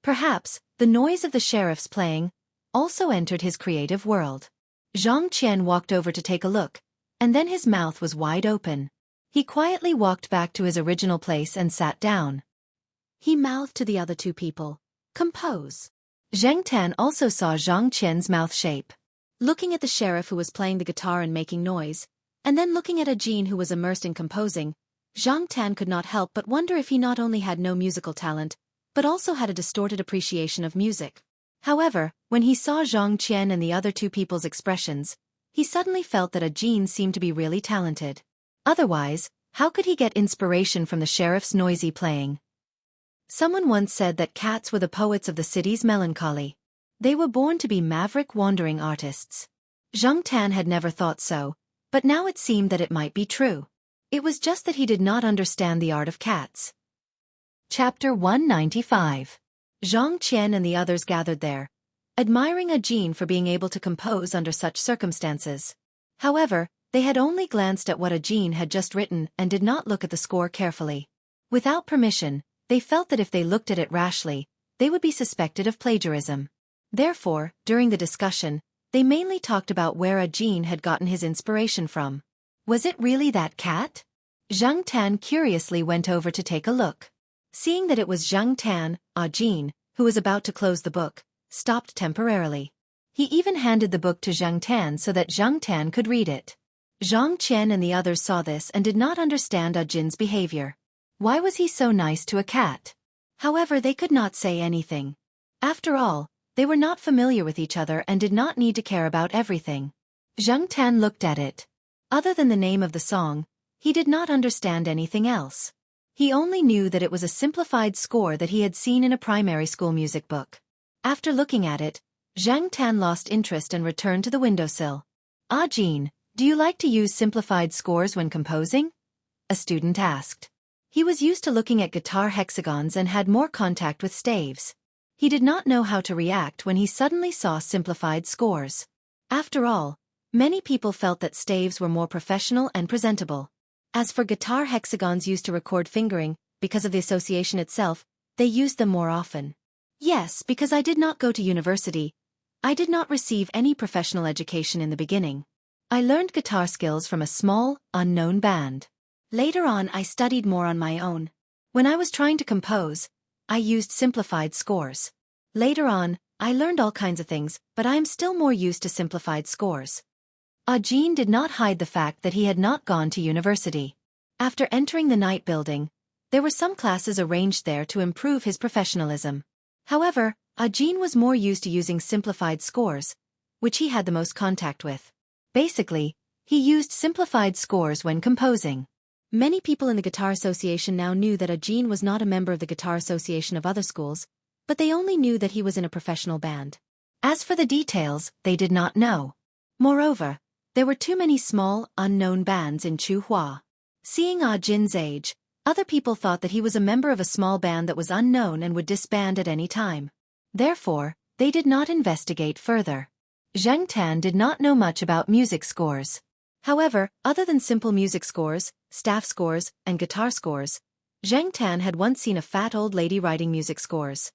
Perhaps, the noise of the sheriff's playing also entered his creative world. Zhang Qian walked over to take a look, and then his mouth was wide open. He quietly walked back to his original place and sat down. He mouthed to the other two people, "Compose." Zheng Tan also saw Zhang Qian's mouth shape. Looking at the sheriff who was playing the guitar and making noise, and then looking at Ajin who was immersed in composing, Zhang Tan could not help but wonder if he not only had no musical talent, but also had a distorted appreciation of music. However, when he saw Zhang Qian and the other two people's expressions, he suddenly felt that Ajin seemed to be really talented. Otherwise, how could he get inspiration from the sheriff's noisy playing? Someone once said that cats were the poets of the city's melancholy. They were born to be maverick wandering artists. Zhang Tan had never thought so, but now it seemed that it might be true. It was just that he did not understand the art of cats. Chapter 195. Zhang Qian and the others gathered there, admiring Ajin for being able to compose under such circumstances. However, they had only glanced at what Ajin had just written and did not look at the score carefully. Without permission, they felt that if they looked at it rashly, they would be suspected of plagiarism. Therefore, during the discussion, they mainly talked about where Ajin had gotten his inspiration from. Was it really that cat? Zhang Tan curiously went over to take a look. Seeing that it was Zhang Tan, Ajin, who was about to close the book, stopped temporarily. He even handed the book to Zhang Tan so that Zhang Tan could read it. Zhang Qian and the others saw this and did not understand Ajin's behavior. Why was he so nice to a cat? However, they could not say anything. After all, they were not familiar with each other and did not need to care about everything. Zhang Tan looked at it. Other than the name of the song, he did not understand anything else. He only knew that it was a simplified score that he had seen in a primary school music book. After looking at it, Zhang Tan lost interest and returned to the windowsill. "Ajin, do you like to use simplified scores when composing?" a student asked. He was used to looking at guitar hexagons and had more contact with staves. He did not know how to react when he suddenly saw simplified scores. After all, many people felt that staves were more professional and presentable. As for guitar hexagons used to record fingering, because of the association itself, they used them more often. "Yes, because I did not go to university. I did not receive any professional education in the beginning. I learned guitar skills from a small, unknown band. Later on I studied more on my own. When I was trying to compose, I used simplified scores. Later on, I learned all kinds of things, but I am still more used to simplified scores." Ajin did not hide the fact that he had not gone to university. After entering the night building, there were some classes arranged there to improve his professionalism. However, Ajin was more used to using simplified scores, which he had the most contact with. Basically, he used simplified scores when composing. Many people in the Guitar Association now knew that Ajin was not a member of the Guitar Association of other schools, but they only knew that he was in a professional band. As for the details, they did not know. Moreover, there were too many small, unknown bands in Chuhua. Seeing Ajin's age, other people thought that he was a member of a small band that was unknown and would disband at any time. Therefore, they did not investigate further. Zheng Tan did not know much about music scores. However, other than simple music scores, staff scores, and guitar scores, Zheng Tan had once seen a fat old lady writing music scores.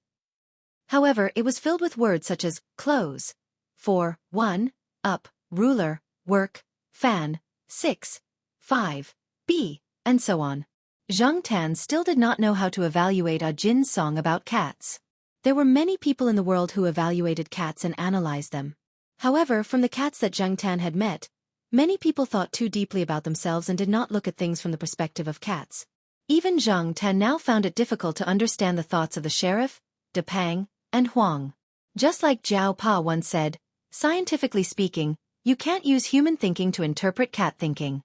However, it was filled with words such as close, 4, 1, up, ruler, work, fan, 6, 5, B, and so on. Zhang Tan still did not know how to evaluate Ajin's song about cats. There were many people in the world who evaluated cats and analyzed them. However, from the cats that Zhang Tan had met, many people thought too deeply about themselves and did not look at things from the perspective of cats. Even Zhang Tan now found it difficult to understand the thoughts of the sheriff, De Pang, and Huang. Just like Jiao Pa once said, scientifically speaking, you can't use human thinking to interpret cat thinking.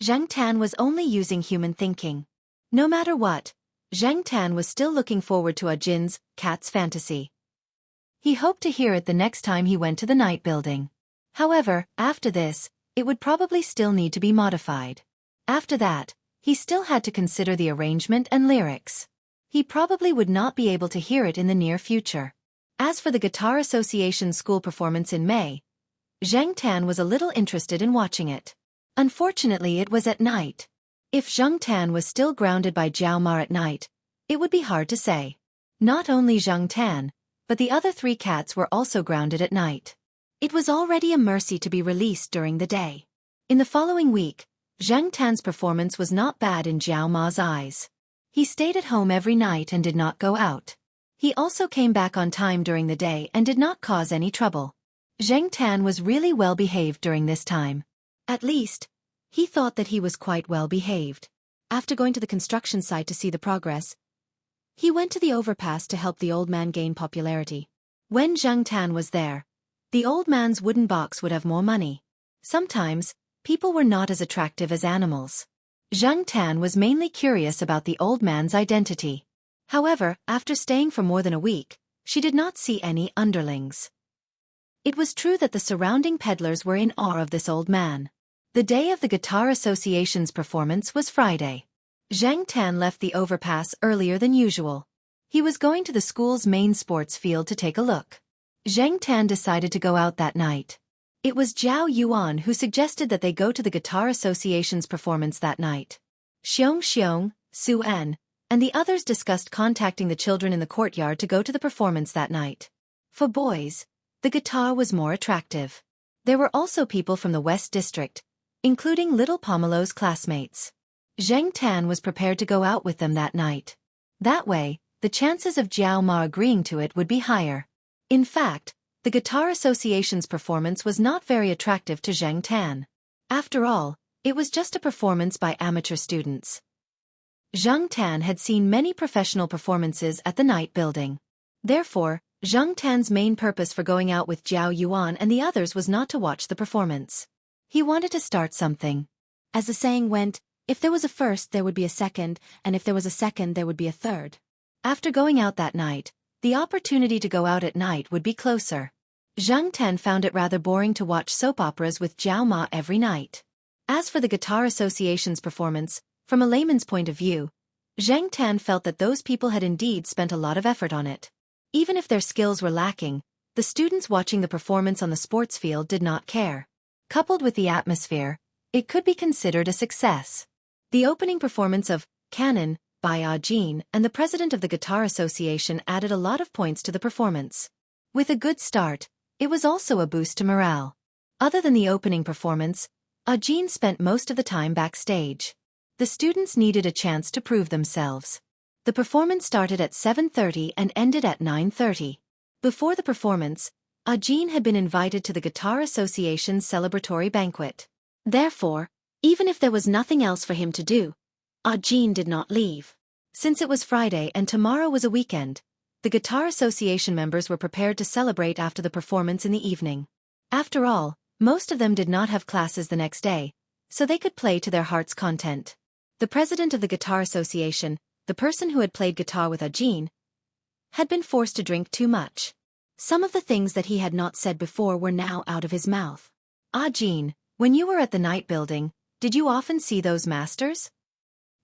Zhang Tan was only using human thinking. No matter what, Zhang Tan was still looking forward to Ajin's cat's fantasy. He hoped to hear it the next time he went to the night building. However, after this, it would probably still need to be modified. After that, he still had to consider the arrangement and lyrics. He probably would not be able to hear it in the near future. As for the Guitar Association school performance in May, Zhang Tan was a little interested in watching it. Unfortunately, it was at night. If Zhang Tan was still grounded by Jiao Ma at night, it would be hard to say. Not only Zhang Tan, but the other 3 cats were also grounded at night. It was already a mercy to be released during the day. In the following week, Zhang Tan's performance was not bad in Jiao Ma's eyes. He stayed at home every night and did not go out. He also came back on time during the day and did not cause any trouble. Zhang Tan was really well behaved during this time. At least, he thought that he was quite well behaved. After going to the construction site to see the progress, he went to the overpass to help the old man gain popularity. When Zhang Tan was there, the old man's wooden box would have more money. Sometimes, people were not as attractive as animals. Zhang Tan was mainly curious about the old man's identity. However, after staying for more than a week, she did not see any underlings. It was true that the surrounding peddlers were in awe of this old man. The day of the Guitar Association's performance was Friday. Zhang Tan left the overpass earlier than usual. He was going to the school's main sports field to take a look. Zhang Tan decided to go out that night. It was Zhao Yuan who suggested that they go to the Guitar Association's performance that night. Xianxia, Su En, and the others discussed contacting the children in the courtyard to go to the performance that night. For boys, the guitar was more attractive. There were also people from the West District, including little Pomelo's classmates. Zhang Tan was prepared to go out with them that night. That way, the chances of Jiao Ma agreeing to it would be higher. In fact, the Guitar Association's performance was not very attractive to Zhang Tan. After all, it was just a performance by amateur students. Zhang Tan had seen many professional performances at the night building. Therefore, Zhang Tan's main purpose for going out with Zhao Yuan and the others was not to watch the performance. He wanted to start something. As the saying went, if there was a first there would be a second, and if there was a second there would be a third. After going out that night, the opportunity to go out at night would be closer. Zhang Tan found it rather boring to watch soap operas with Jiao Ma every night. As for the Guitar Association's performance, from a layman's point of view, Zhang Tan felt that those people had indeed spent a lot of effort on it. Even if their skills were lacking, the students watching the performance on the sports field did not care. Coupled with the atmosphere, it could be considered a success. The opening performance of Canon by Ajin and the president of the Guitar Association added a lot of points to the performance. With a good start, it was also a boost to morale. Other than the opening performance, Ajin spent most of the time backstage. The students needed a chance to prove themselves. The performance started at 7:30 and ended at 9:30. Before the performance, Ajin had been invited to the Guitar Association's celebratory banquet. Therefore, even if there was nothing else for him to do, Ajin did not leave. Since it was Friday and tomorrow was a weekend, the Guitar Association members were prepared to celebrate after the performance in the evening. After all, most of them did not have classes the next day, so they could play to their heart's content. The president of the Guitar Association, the person who had played guitar with Ajin, had been forced to drink too much. Some of the things that he had not said before were now out of his mouth. Ajin, when you were at the night building, did you often see those masters?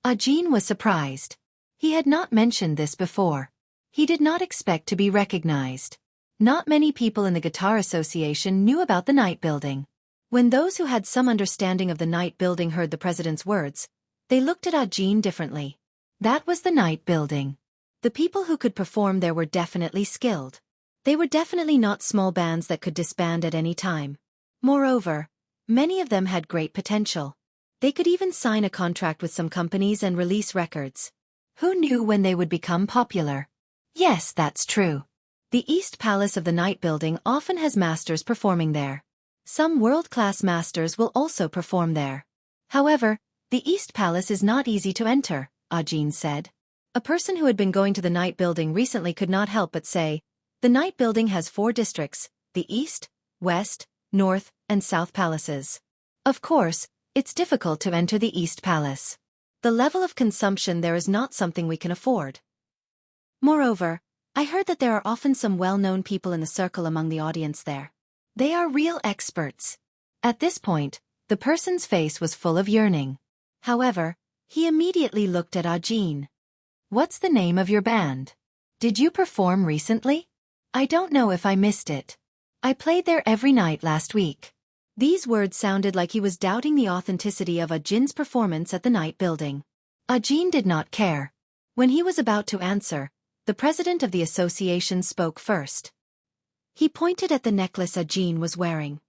Ajin was surprised. He had not mentioned this before. He did not expect to be recognized. Not many people in the Guitar Association knew about the night building. When those who had some understanding of the night building heard the president's words, they looked at Ajin differently. That was the night building. The people who could perform there were definitely skilled. They were definitely not small bands that could disband at any time. Moreover, many of them had great potential. They could even sign a contract with some companies and release records. Who knew when they would become popular? Yes, that's true. The East Palace of the night building often has masters performing there. Some world-class masters will also perform there. However, the East Palace is not easy to enter, Ajin said. A person who had been going to the night building recently could not help but say, the night building has 4 districts, the East, West, North, and South Palaces. Of course, it's difficult to enter the East Palace. The level of consumption there is not something we can afford. Moreover, I heard that there are often some well-known people in the circle among the audience there. They are real experts. At this point, the person's face was full of yearning. However, he immediately looked at Ajin. What's the name of your band? Did you perform recently? I don't know if I missed it. I played there every night last week. These words sounded like he was doubting the authenticity of Ajin's performance at the night building. Ajin did not care. When he was about to answer, the president of the association spoke first. He pointed at the necklace Ajin was wearing.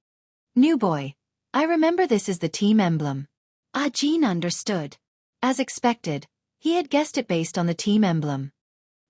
New boy, I remember this is the team emblem. Ajin understood. As expected, he had guessed it based on the team emblem.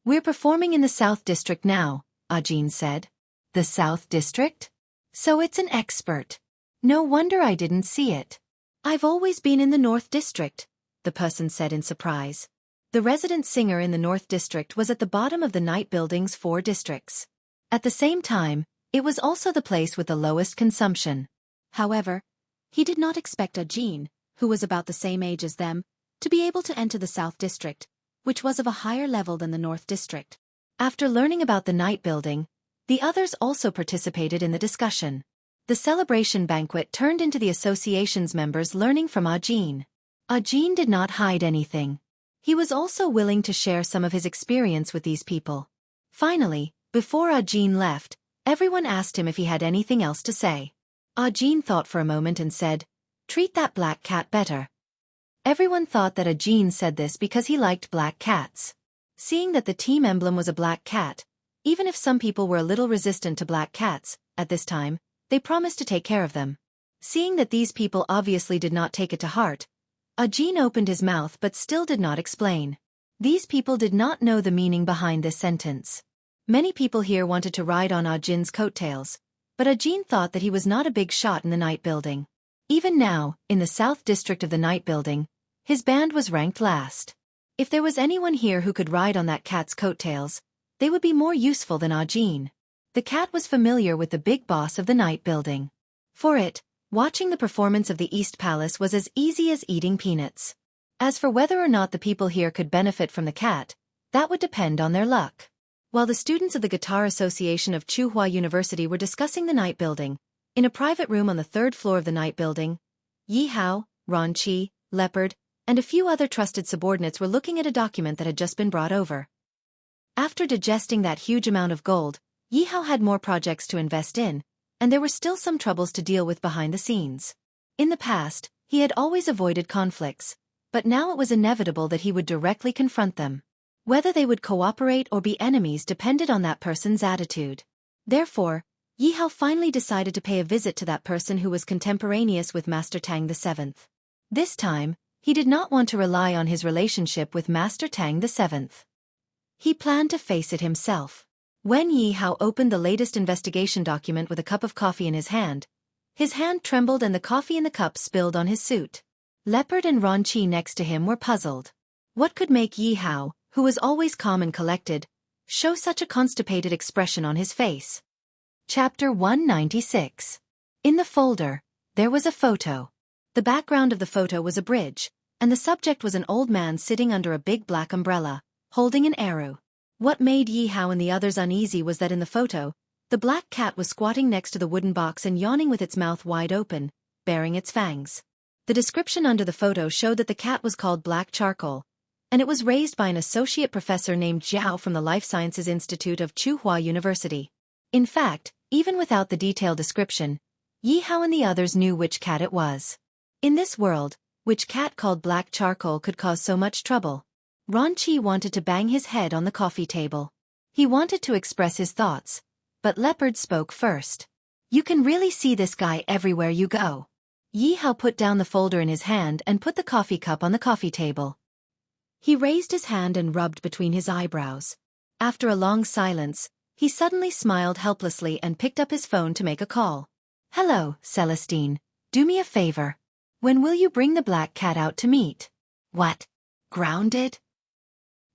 We're performing in the South District now, Ajin said. The South District? So it's an expert. No wonder I didn't see it. I've always been in the North District, the person said in surprise. The resident singer in the North District was at the bottom of the night building's 4 districts. At the same time, it was also the place with the lowest consumption. However, he did not expect Ajin, who was about the same age as them, to be able to enter the South District, which was of a higher level than the North District. After learning about the night building, the others also participated in the discussion. The celebration banquet turned into the association's members learning from Ajin. Ajin did not hide anything. He was also willing to share some of his experience with these people. Finally, before Ajin left, everyone asked him if he had anything else to say. Ajin thought for a moment and said, "Treat that black cat better." Everyone thought that Ajin said this because he liked black cats. Seeing that the team emblem was a black cat, even if some people were a little resistant to black cats, at this time, they promised to take care of them. Seeing that these people obviously did not take it to heart, Ajin opened his mouth but still did not explain. These people did not know the meaning behind this sentence. Many people here wanted to ride on Ajin's coattails, but Ajin thought that he was not a big shot in the night building. Even now, in the South District of the night building, his band was ranked last. If there was anyone here who could ride on that cat's coattails, they would be more useful than Ajin. The cat was familiar with the big boss of the night building. For it, watching the performance of the East Palace was as easy as eating peanuts. As for whether or not the people here could benefit from the cat, that would depend on their luck. While the students of the Guitar Association of Tsinghua University were discussing the night building, in a private room on the 3rd floor of the night building, Yi Hao, Ron Qi, Leopard, and a few other trusted subordinates were looking at a document that had just been brought over. After digesting that huge amount of gold, Yi Hao had more projects to invest in, and there were still some troubles to deal with behind the scenes. In the past, he had always avoided conflicts, but now it was inevitable that he would directly confront them. Whether they would cooperate or be enemies depended on that person's attitude. Therefore, Yi Hao finally decided to pay a visit to that person who was contemporaneous with Master Tang VII. This time, he did not want to rely on his relationship with Master Tang VII. He planned to face it himself. When Yi Hao opened the latest investigation document with a cup of coffee in his hand trembled and the coffee in the cup spilled on his suit. Leopard and Ron Qi next to him were puzzled. What could make Yi Hao, who was always calm and collected, show such a constipated expression on his face? Chapter 196. In the folder, there was a photo. The background of the photo was a bridge, and the subject was an old man sitting under a big black umbrella, holding an arrow. What made Yi Hao and the others uneasy was that in the photo, the black cat was squatting next to the wooden box and yawning with its mouth wide open, baring its fangs. The description under the photo showed that the cat was called Black Charcoal, and it was raised by an associate professor named Zhao from the Life Sciences Institute of Tsinghua University. In fact, even without the detailed description, Yi Hao and the others knew which cat it was. In this world, which cat called Black Charcoal could cause so much trouble? Ron Qi wanted to bang his head on the coffee table. He wanted to express his thoughts, but Leopard spoke first. "You can really see this guy everywhere you go." Yi Hao put down the folder in his hand and put the coffee cup on the coffee table. He raised his hand and rubbed between his eyebrows. After a long silence, he suddenly smiled helplessly and picked up his phone to make a call. "Hello, Celestine. Do me a favor. When will you bring the black cat out to meet?" "What? Grounded?"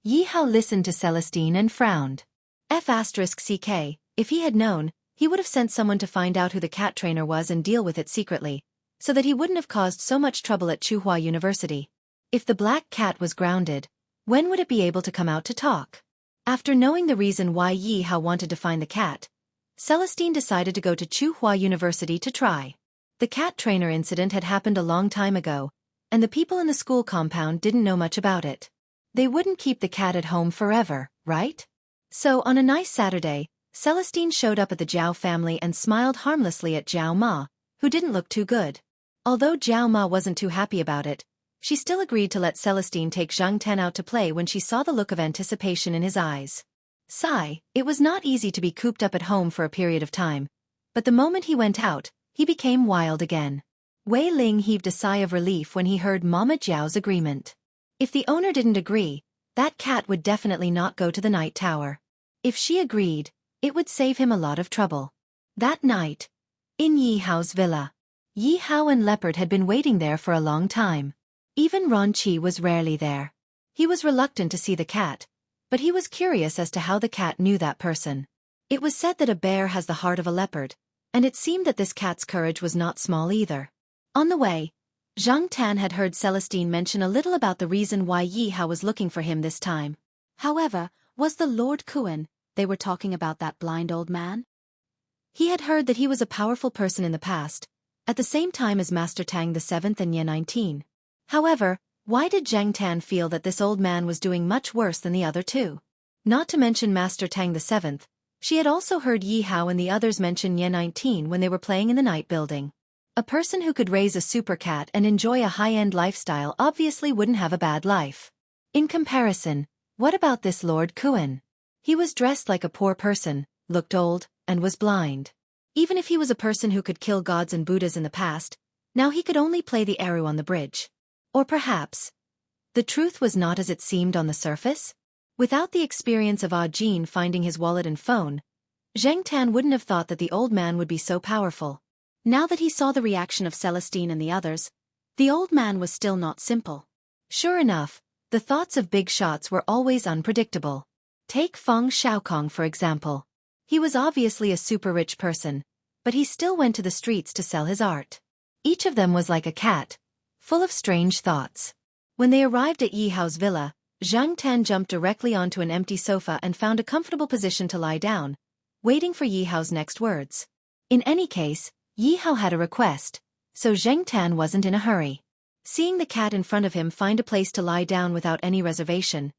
Yi Hao listened to Celestine and frowned. F***ck, if he had known, he would have sent someone to find out who the cat trainer was and deal with it secretly, so that he wouldn't have caused so much trouble at Tsinghua University. If the black cat was grounded, when would it be able to come out to talk? After knowing the reason why Yi Hao wanted to find the cat, Celestine decided to go to Tsinghua University to try. The cat trainer incident had happened a long time ago, and the people in the school compound didn't know much about it. They wouldn't keep the cat at home forever, right? So on a nice Saturday, Celestine showed up at the Zhao family and smiled harmlessly at Zhao Ma, who didn't look too good. Although Zhao Ma wasn't too happy about it, she still agreed to let Celestine take Zhang Ten out to play when she saw the look of anticipation in his eyes. Sigh, it was not easy to be cooped up at home for a period of time, but the moment he went out, he became wild again. Wei Ling heaved a sigh of relief when he heard Mama Jiao's agreement. If the owner didn't agree, that cat would definitely not go to the night tower. If she agreed, it would save him a lot of trouble. That night, in Yi Hao's villa, Yi Hao and Leopard had been waiting there for a long time. Even Ron Qi was rarely there. He was reluctant to see the cat, but he was curious as to how the cat knew that person. It was said that a bear has the heart of a leopard, and it seemed that this cat's courage was not small either. On the way, Zhang Tan had heard Celestine mention a little about the reason why Yi Hao was looking for him this time. However, was the Lord Kuan, they were talking about that blind old man? He had heard that he was a powerful person in the past, at the same time as Master Tang VII and Ye 19. However, why did Zhang Tan feel that this old man was doing much worse than the other two? Not to mention Master Tang VII, she had also heard Yi Hao and the others mention Ye 19 when they were playing in the night building. A person who could raise a super cat and enjoy a high-end lifestyle obviously wouldn't have a bad life. In comparison, what about this Lord Kuan? He was dressed like a poor person, looked old, and was blind. Even if he was a person who could kill gods and Buddhas in the past, now he could only play the Eru on the bridge. Or perhaps, the truth was not as it seemed on the surface? Without the experience of Ah Jin finding his wallet and phone, Zhang Tan wouldn't have thought that the old man would be so powerful. Now that he saw the reaction of Celestine and the others, the old man was still not simple. Sure enough, the thoughts of big shots were always unpredictable. Take Feng Xiaokong for example. He was obviously a super rich person, but he still went to the streets to sell his art. Each of them was like a cat, full of strange thoughts. When they arrived at Yi Hao's villa, Zhang Tan jumped directly onto an empty sofa and found a comfortable position to lie down, waiting for Yi Hao's next words. In any case, Yi Hao had a request, so Zhang Tan wasn't in a hurry. Seeing the cat in front of him find a place to lie down without any reservation,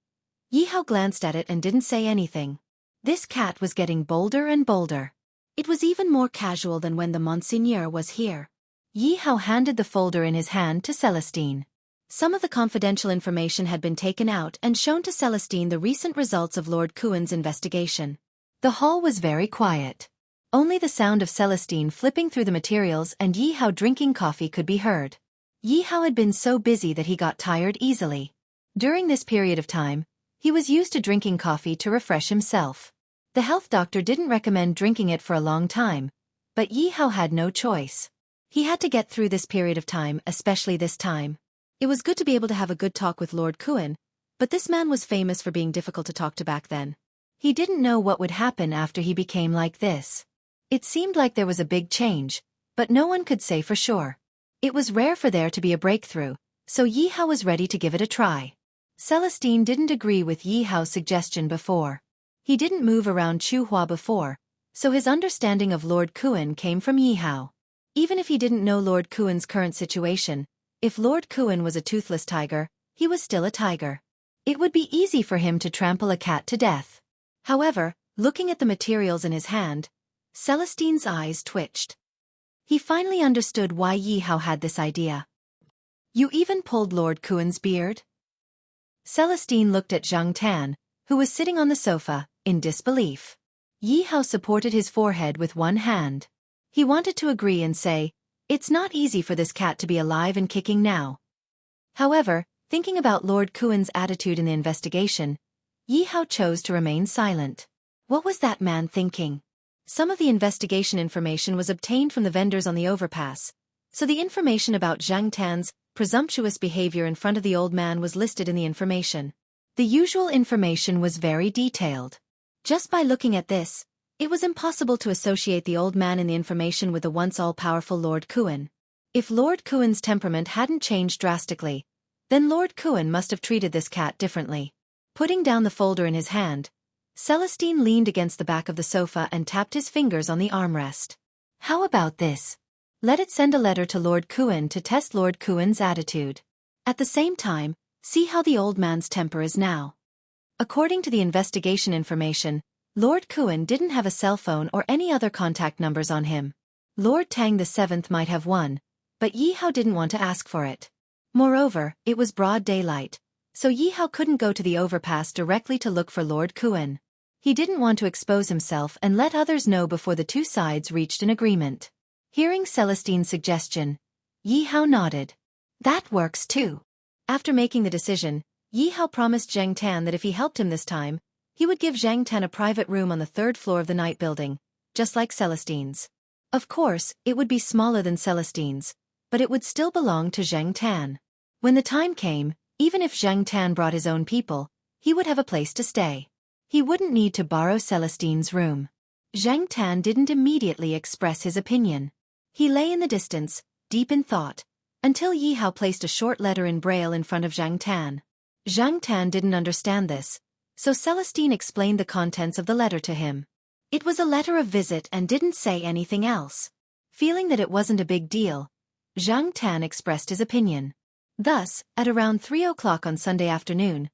Yi Hao glanced at it and didn't say anything. This cat was getting bolder and bolder. It was even more casual than when the Monseigneur was here. Yi Hao handed the folder in his hand to Celestine. Some of the confidential information had been taken out and shown to Celestine the recent results of Lord Kuan's investigation. The hall was very quiet. Only the sound of Celestine flipping through the materials and Yi Hao drinking coffee could be heard. Yi Hao had been so busy that he got tired easily. During this period of time, he was used to drinking coffee to refresh himself. The health doctor didn't recommend drinking it for a long time, but Yi Hao had no choice. He had to get through this period of time, especially this time. It was good to be able to have a good talk with Lord Kuan, but this man was famous for being difficult to talk to back then. He didn't know what would happen after he became like this. It seemed like there was a big change, but no one could say for sure. It was rare for there to be a breakthrough, so Yi Hao was ready to give it a try. Celestine didn't agree with Yi Hao's suggestion before. He didn't move around Chu Hua before, so his understanding of Lord Kuan came from Yi Hao. Even if he didn't know Lord Kuan's current situation, if Lord Kuan was a toothless tiger, he was still a tiger. It would be easy for him to trample a cat to death. However, looking at the materials in his hand, Celestine's eyes twitched. He finally understood why Yi Hao had this idea. You even pulled Lord Kuan's beard? Celestine looked at Zhang Tan, who was sitting on the sofa, in disbelief. Yi Hao supported his forehead with one hand. He wanted to agree and say, it's not easy for this cat to be alive and kicking now. However, thinking about Lord Kuan's attitude in the investigation, Yi Hao chose to remain silent. What was that man thinking? Some of the investigation information was obtained from the vendors on the overpass, so the information about Zhang Tan's presumptuous behavior in front of the old man was listed in the information. The usual information was very detailed. Just by looking at this, it was impossible to associate the old man in the information with the once all-powerful Lord Kuan. If Lord Kuan's temperament hadn't changed drastically, then Lord Kuan must have treated this cat differently. Putting down the folder in his hand, Celestine leaned against the back of the sofa and tapped his fingers on the armrest. How about this? Let it send a letter to Lord Kuan to test Lord Kuan's attitude. At the same time, see how the old man's temper is now. According to the investigation information, Lord Kuan didn't have a cell phone or any other contact numbers on him. Lord Tang VII might have one, but Yi Hao didn't want to ask for it. Moreover, it was broad daylight, so Yi Hao couldn't go to the overpass directly to look for Lord Kuan. He didn't want to expose himself and let others know before the two sides reached an agreement. Hearing Celestine's suggestion, Yi Hao nodded. That works too. After making the decision, Yi Hao promised Zhang Tan that if he helped him this time, he would give Zhang Tan a private room on the 3rd floor of the night building, just like Celestine's. Of course, it would be smaller than Celestine's, but it would still belong to Zhang Tan. When the time came, even if Zhang Tan brought his own people, he would have a place to stay. He wouldn't need to borrow Celestine's room. Zhang Tan didn't immediately express his opinion. He lay in the distance, deep in thought, until Yi Hao placed a short letter in braille in front of Zhang Tan. Zhang Tan didn't understand this, so Celestine explained the contents of the letter to him. It was a letter of visit and didn't say anything else. Feeling that it wasn't a big deal, Zhang Tan expressed his opinion. Thus, at around 3 o'clock on Sunday afternoon,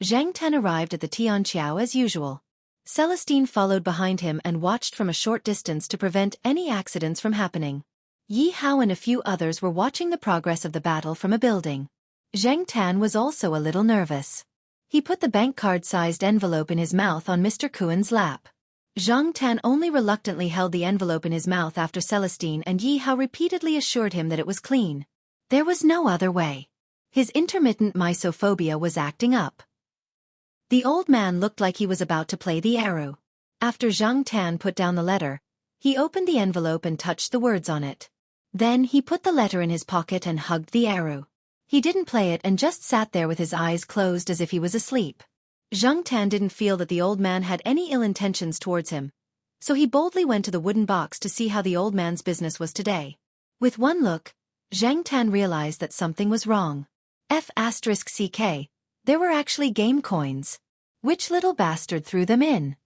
Zhang Tan arrived at the Xianxia as usual. Celestine followed behind him and watched from a short distance to prevent any accidents from happening. Yi Hao and a few others were watching the progress of the battle from a building. Zhang Tan was also a little nervous. He put the bank card-sized envelope in his mouth on Mr. Kuen's lap. Zhang Tan only reluctantly held the envelope in his mouth after Celestine and Yi Hao repeatedly assured him that it was clean. There was no other way. His intermittent mysophobia was acting up. The old man looked like he was about to play the arrow. After Zhang Tan put down the letter, he opened the envelope and touched the words on it. Then he put the letter in his pocket and hugged the arrow. He didn't play it and just sat there with his eyes closed as if he was asleep. Zhang Tan didn't feel that the old man had any ill intentions towards him, so he boldly went to the wooden box to see how the old man's business was today. With one look, Zhang Tan realized that something was wrong. F***ck, there were actually game coins. Which little bastard threw them in?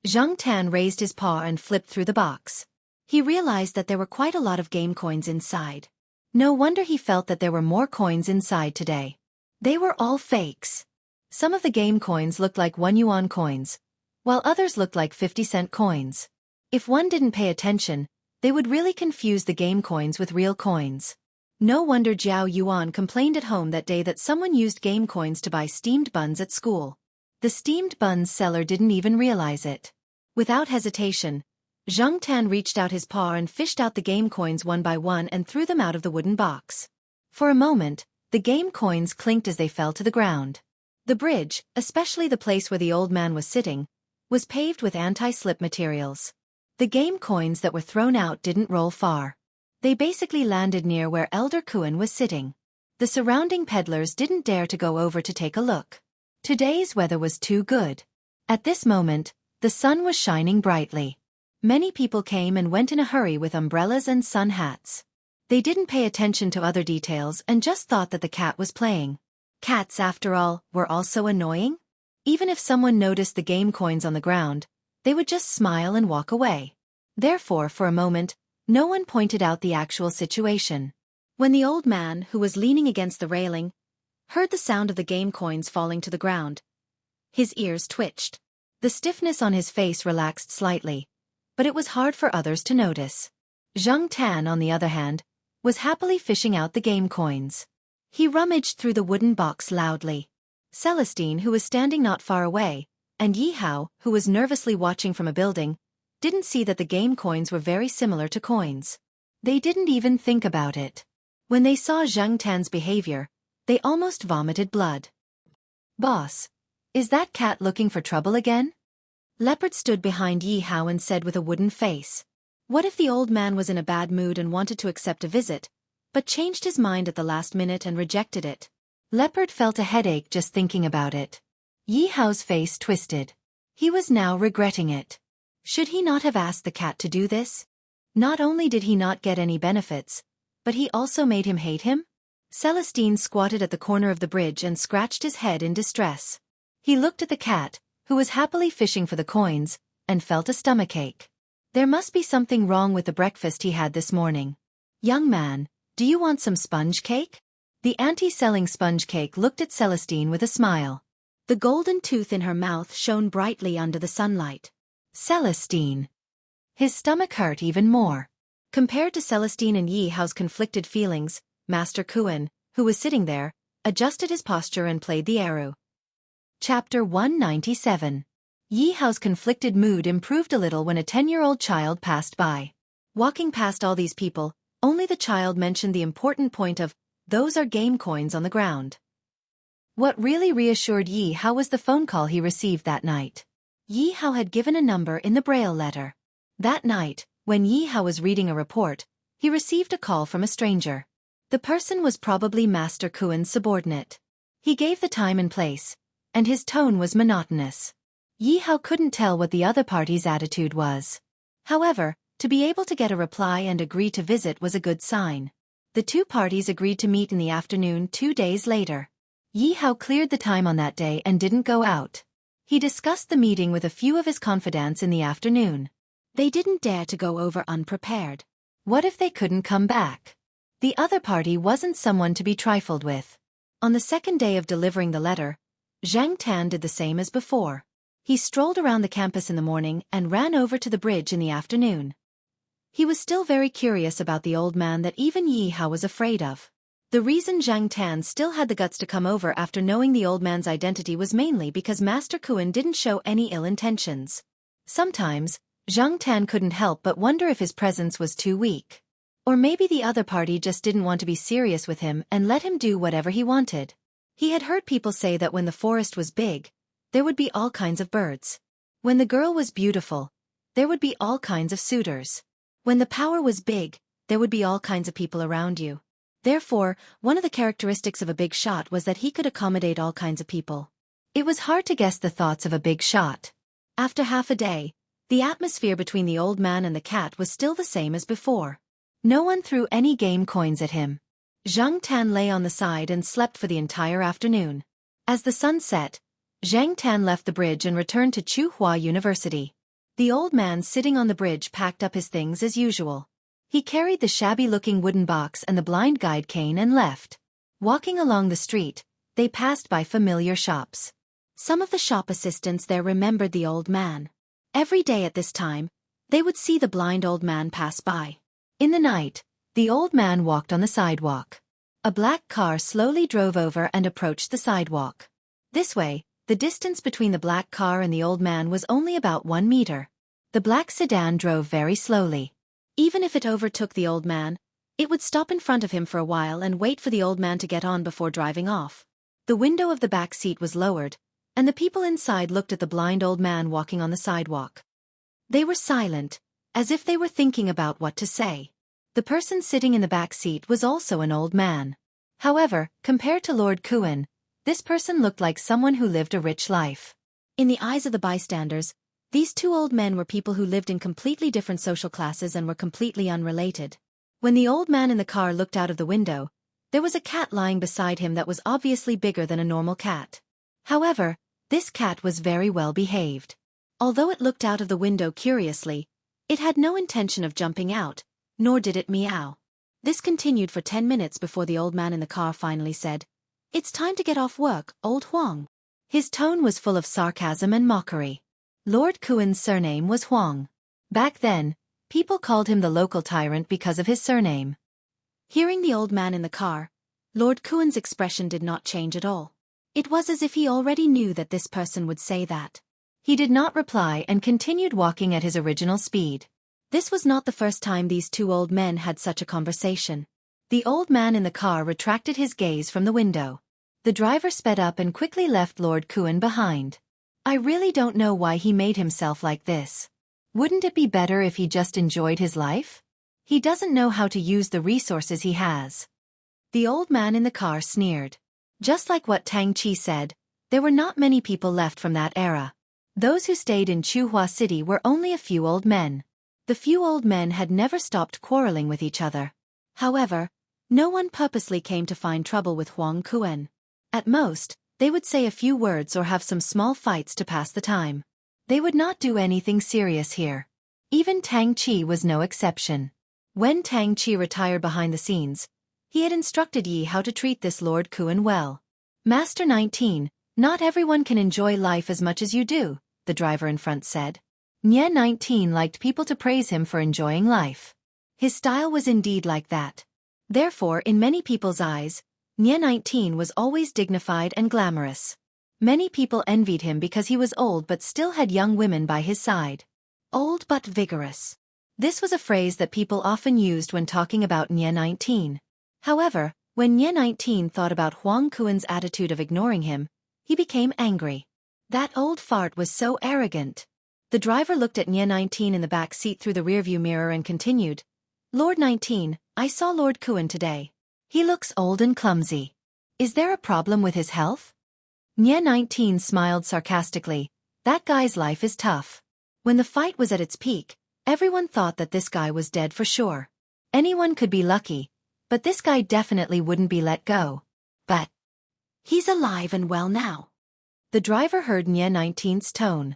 Zhang Tan raised his paw and flipped through the box. He realized that there were quite a lot of game coins inside. No wonder he felt that there were more coins inside today. They were all fakes. Some of the game coins looked like 1 yuan coins, while others looked like 50-cent coins. If one didn't pay attention, they would really confuse the game coins with real coins. No wonder Jiao Yuan complained at home that day that someone used game coins to buy steamed buns at school. The steamed buns seller didn't even realize it. Without hesitation, Zhang Tan reached out his paw and fished out the game coins one by one and threw them out of the wooden box. For a moment, the game coins clinked as they fell to the ground. The bridge, especially the place where the old man was sitting, was paved with anti-slip materials. The game coins that were thrown out didn't roll far. They basically landed near where Elder Kuen was sitting. The surrounding peddlers didn't dare to go over to take a look. Today's weather was too good. At this moment, the sun was shining brightly. Many people came and went in a hurry with umbrellas and sun hats. They didn't pay attention to other details and just thought that the cat was playing. Cats, after all, were also annoying? Even if someone noticed the game coins on the ground, they would just smile and walk away. Therefore, for a moment, no one pointed out the actual situation. When the old man, who was leaning against the railing, heard the sound of the game coins falling to the ground, his ears twitched. The stiffness on his face relaxed slightly, but it was hard for others to notice. Zhang Tan, on the other hand, was happily fishing out the game coins. He rummaged through the wooden box loudly. Celestine, who was standing not far away, and Yi Hao, who was nervously watching from a building, didn't see that the game coins were very similar to coins. They didn't even think about it. When they saw Zhang Tan's behavior, they almost vomited blood. "Boss, is that cat looking for trouble again?" Leopard stood behind Yi Hao and said with a wooden face. What if the old man was in a bad mood and wanted to accept a visit, but changed his mind at the last minute and rejected it? Leopard felt a headache just thinking about it. Yi Hao's face twisted. He was now regretting it. Should he not have asked the cat to do this? Not only did he not get any benefits, but he also made him hate him? Celestine squatted at the corner of the bridge and scratched his head in distress. He looked at the cat, who was happily fishing for the coins, and felt a stomachache. There must be something wrong with the breakfast he had this morning. "Young man, do you want some sponge cake?" The auntie selling sponge cake looked at Celestine with a smile. The golden tooth in her mouth shone brightly under the sunlight. Celestine. His stomach hurt even more. Compared to Celestine and Yi Hao's conflicted feelings, Master Kuen, who was sitting there, adjusted his posture and played the arrow. Chapter 197. Yi Hao's conflicted mood improved a little when a 10-year-old child passed by. Walking past all these people, only the child mentioned the important point of, "Those are game coins on the ground." What really reassured Yi Hao was the phone call he received that night. Yi Hao had given a number in the Braille letter. That night, when Yi Hao was reading a report, he received a call from a stranger. The person was probably Master Kuen's subordinate. He gave the time and place, and his tone was monotonous. Yi Hao couldn't tell what the other party's attitude was. However, to be able to get a reply and agree to visit was a good sign. The two parties agreed to meet in the afternoon 2 days later. Yi Hao cleared the time on that day and didn't go out. He discussed the meeting with a few of his confidants in the afternoon. They didn't dare to go over unprepared. What if they couldn't come back? The other party wasn't someone to be trifled with. On the second day of delivering the letter, Zhang Tan did the same as before. He strolled around the campus in the morning and ran over to the bridge in the afternoon. He was still very curious about the old man that even Yi Hao was afraid of. The reason Zhang Tan still had the guts to come over after knowing the old man's identity was mainly because Master Kuen didn't show any ill intentions. Sometimes, Zhang Tan couldn't help but wonder if his presence was too weak. Or maybe the other party just didn't want to be serious with him and let him do whatever he wanted. He had heard people say that when the forest was big, there would be all kinds of birds. When the girl was beautiful, there would be all kinds of suitors. When the power was big, there would be all kinds of people around you. Therefore, one of the characteristics of a big shot was that he could accommodate all kinds of people. It was hard to guess the thoughts of a big shot. After half a day, the atmosphere between the old man and the cat was still the same as before. No one threw any game coins at him. Zhang Tan lay on the side and slept for the entire afternoon. As the sun set, Zhang Tan left the bridge and returned to Tsinghua University. The old man sitting on the bridge packed up his things as usual. He carried the shabby-looking wooden box and the blind guide cane and left. Walking along the street, they passed by familiar shops. Some of the shop assistants there remembered the old man. Every day at this time, they would see the blind old man pass by. In the night, the old man walked on the sidewalk. A black car slowly drove over and approached the sidewalk. This way, the distance between the black car and the old man was only about 1 meter. The black sedan drove very slowly. Even if it overtook the old man, it would stop in front of him for a while and wait for the old man to get on before driving off. The window of the back seat was lowered, and the people inside looked at the blind old man walking on the sidewalk. They were silent, as if they were thinking about what to say. The person sitting in the back seat was also an old man. However, compared to Lord Kuen, this person looked like someone who lived a rich life. In the eyes of the bystanders, these two old men were people who lived in completely different social classes and were completely unrelated. When the old man in the car looked out of the window, there was a cat lying beside him that was obviously bigger than a normal cat. However, this cat was very well behaved. Although it looked out of the window curiously, it had no intention of jumping out, nor did it meow. This continued for 10 minutes before the old man in the car finally said, "It's time to get off work, old Huang." His tone was full of sarcasm and mockery. Lord Kuen's surname was Huang. Back then, people called him the local tyrant because of his surname. Hearing the old man in the car, Lord Kuen's expression did not change at all. It was as if he already knew that this person would say that. He did not reply and continued walking at his original speed. This was not the first time these two old men had such a conversation. The old man in the car retracted his gaze from the window. The driver sped up and quickly left Lord Kuen behind. I really don't know why he made himself like this. Wouldn't it be better if he just enjoyed his life? He doesn't know how to use the resources he has. The old man in the car sneered. Just like what Tang Chi said, there were not many people left from that era. Those who stayed in Tsinghua City were only a few old men. The few old men had never stopped quarreling with each other. However, no one purposely came to find trouble with Huang Kuen. At most, they would say a few words or have some small fights to pass the time. They would not do anything serious here. Even Tang Chi was no exception. When Tang Chi retired behind the scenes, he had instructed Yi how to treat this Lord Kuen well. Master 19, not everyone can enjoy life as much as you do, the driver in front said. Nye 19 liked people to praise him for enjoying life. His style was indeed like that. Therefore, in many people's eyes, Nye 19 was always dignified and glamorous. Many people envied him because he was old but still had young women by his side. Old but vigorous. This was a phrase that people often used when talking about Nye 19. However, when Nye 19 thought about Huang Kuan's attitude of ignoring him, he became angry. That old fart was so arrogant. The driver looked at Nye 19 in the back seat through the rearview mirror and continued, Lord 19, I saw Lord Kuan today. He looks old and clumsy. Is there a problem with his health? Nye 19 smiled sarcastically. That guy's life is tough. When the fight was at its peak, everyone thought that this guy was dead for sure. Anyone could be lucky, but this guy definitely wouldn't be let go. But he's alive and well now. The driver heard Nye 19's tone.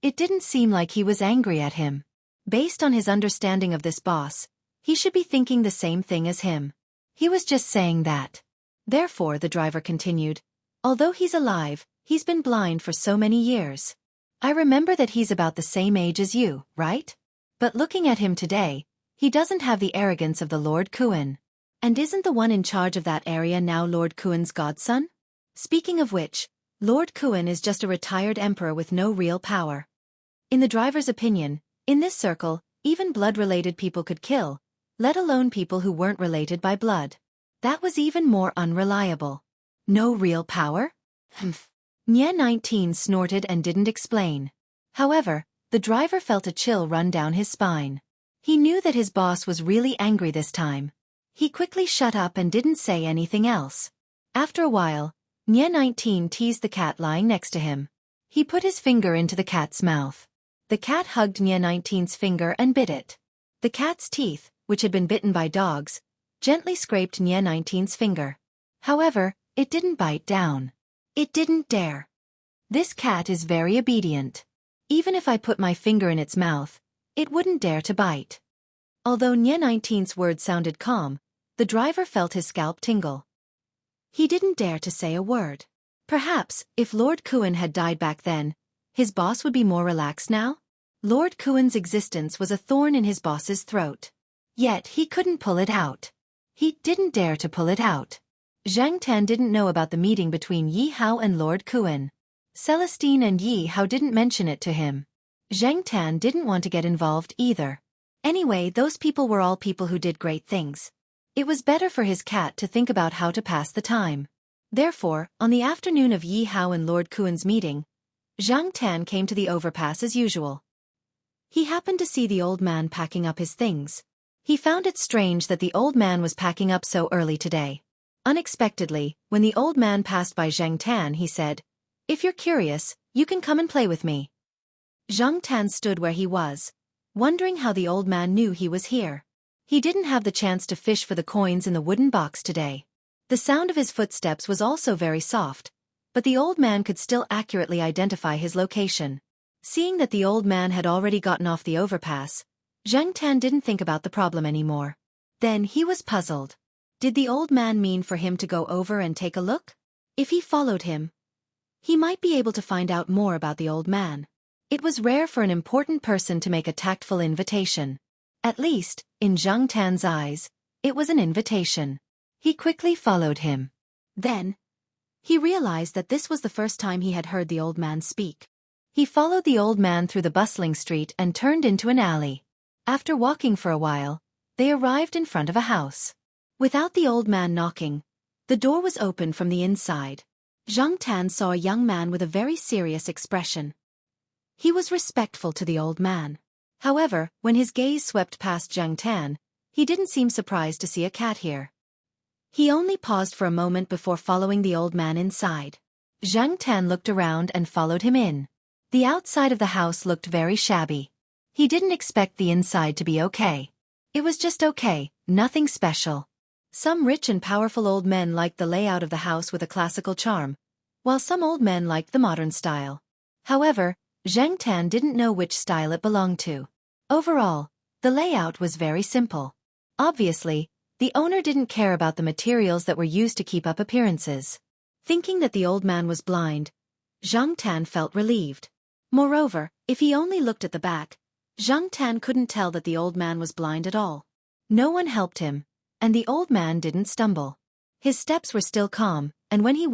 It didn't seem like he was angry at him. Based on his understanding of this boss, he should be thinking the same thing as him. He was just saying that. Therefore, the driver continued, although he's alive, he's been blind for so many years. I remember that he's about the same age as you, right? But looking at him today, he doesn't have the arrogance of the Lord Kuan. And isn't the one in charge of that area now Lord Kuan's godson? Speaking of which, Lord Kuan is just a retired emperor with no real power. In the driver's opinion, in this circle, even blood-related people could kill, let alone people who weren't related by blood. That was even more unreliable. No real power? Humph. Nye 19 snorted and didn't explain. However, the driver felt a chill run down his spine. He knew that his boss was really angry this time. He quickly shut up and didn't say anything else. After a while, Nye 19 teased the cat lying next to him. He put his finger into the cat's mouth. The cat hugged Nye 19's finger and bit it. The cat's teeth, which had been bitten by dogs, gently scraped Nye 19's finger. However, it didn't bite down. It didn't dare. This cat is very obedient. Even if I put my finger in its mouth, it wouldn't dare to bite. Although Nye 19's words sounded calm, the driver felt his scalp tingle. He didn't dare to say a word. Perhaps, if Lord Kuan had died back then, his boss would be more relaxed now? Lord Kuan's existence was a thorn in his boss's throat. Yet he couldn't pull it out. He didn't dare to pull it out. Xianxia didn't know about the meeting between Yi Hao and Lord Kuan. Celestine and Yi Hao didn't mention it to him. Xianxia didn't want to get involved either. Anyway, those people were all people who did great things. It was better for his cat to think about how to pass the time. Therefore, on the afternoon of Yi Hao and Lord Kuan's meeting, Xianxia came to the overpass as usual. He happened to see the old man packing up his things. He found it strange that the old man was packing up so early today. Unexpectedly, when the old man passed by Xianxia, he said, "If you're curious, you can come and play with me." Xianxia stood where he was, wondering how the old man knew he was here. He didn't have the chance to fish for the coins in the wooden box today. The sound of his footsteps was also very soft, but the old man could still accurately identify his location. Seeing that the old man had already gotten off the overpass, Xianxia didn't think about the problem anymore. Then he was puzzled. Did the old man mean for him to go over and take a look? If he followed him, he might be able to find out more about the old man. It was rare for an important person to make a tactful invitation. At least, in Zhang Tan's eyes, it was an invitation. He quickly followed him. Then, he realized that this was the first time he had heard the old man speak. He followed the old man through the bustling street and turned into an alley. After walking for a while, they arrived in front of a house. Without the old man knocking, the door was open from the inside. Zhang Tan saw a young man with a very serious expression. He was respectful to the old man. However, when his gaze swept past Zhang Tan, he didn't seem surprised to see a cat here. He only paused for a moment before following the old man inside. Zhang Tan looked around and followed him in. The outside of the house looked very shabby. He didn't expect the inside to be okay. It was just okay, nothing special. Some rich and powerful old men liked the layout of the house with a classical charm, while some old men liked the modern style. However, Zhang Tan didn't know which style it belonged to. Overall, the layout was very simple. Obviously, the owner didn't care about the materials that were used to keep up appearances. Thinking that the old man was blind, Zhang Tan felt relieved. Moreover, if he only looked at the back, Zhang Tan couldn't tell that the old man was blind at all. No one helped him, and the old man didn't stumble. His steps were still calm, and when he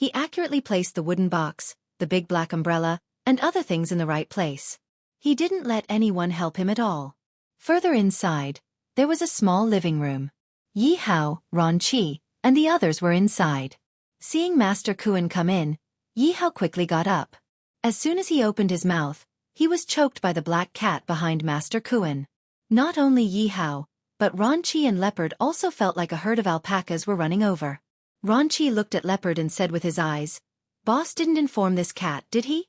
He accurately placed the wooden box, the big black umbrella, and other things in the right place. He didn't let anyone help him at all. Further inside, there was a small living room. Yi Hao, Ron Qi, and the others were inside. Seeing Master Kuan come in, Yi Hao quickly got up. As soon as he opened his mouth, he was choked by the black cat behind Master Kuan. Not only Yi Hao, but Ron Qi and Leopard also felt like a herd of alpacas were running over. Ron Qi looked at Leopard and said with his eyes, "Boss didn't inform this cat, did he?"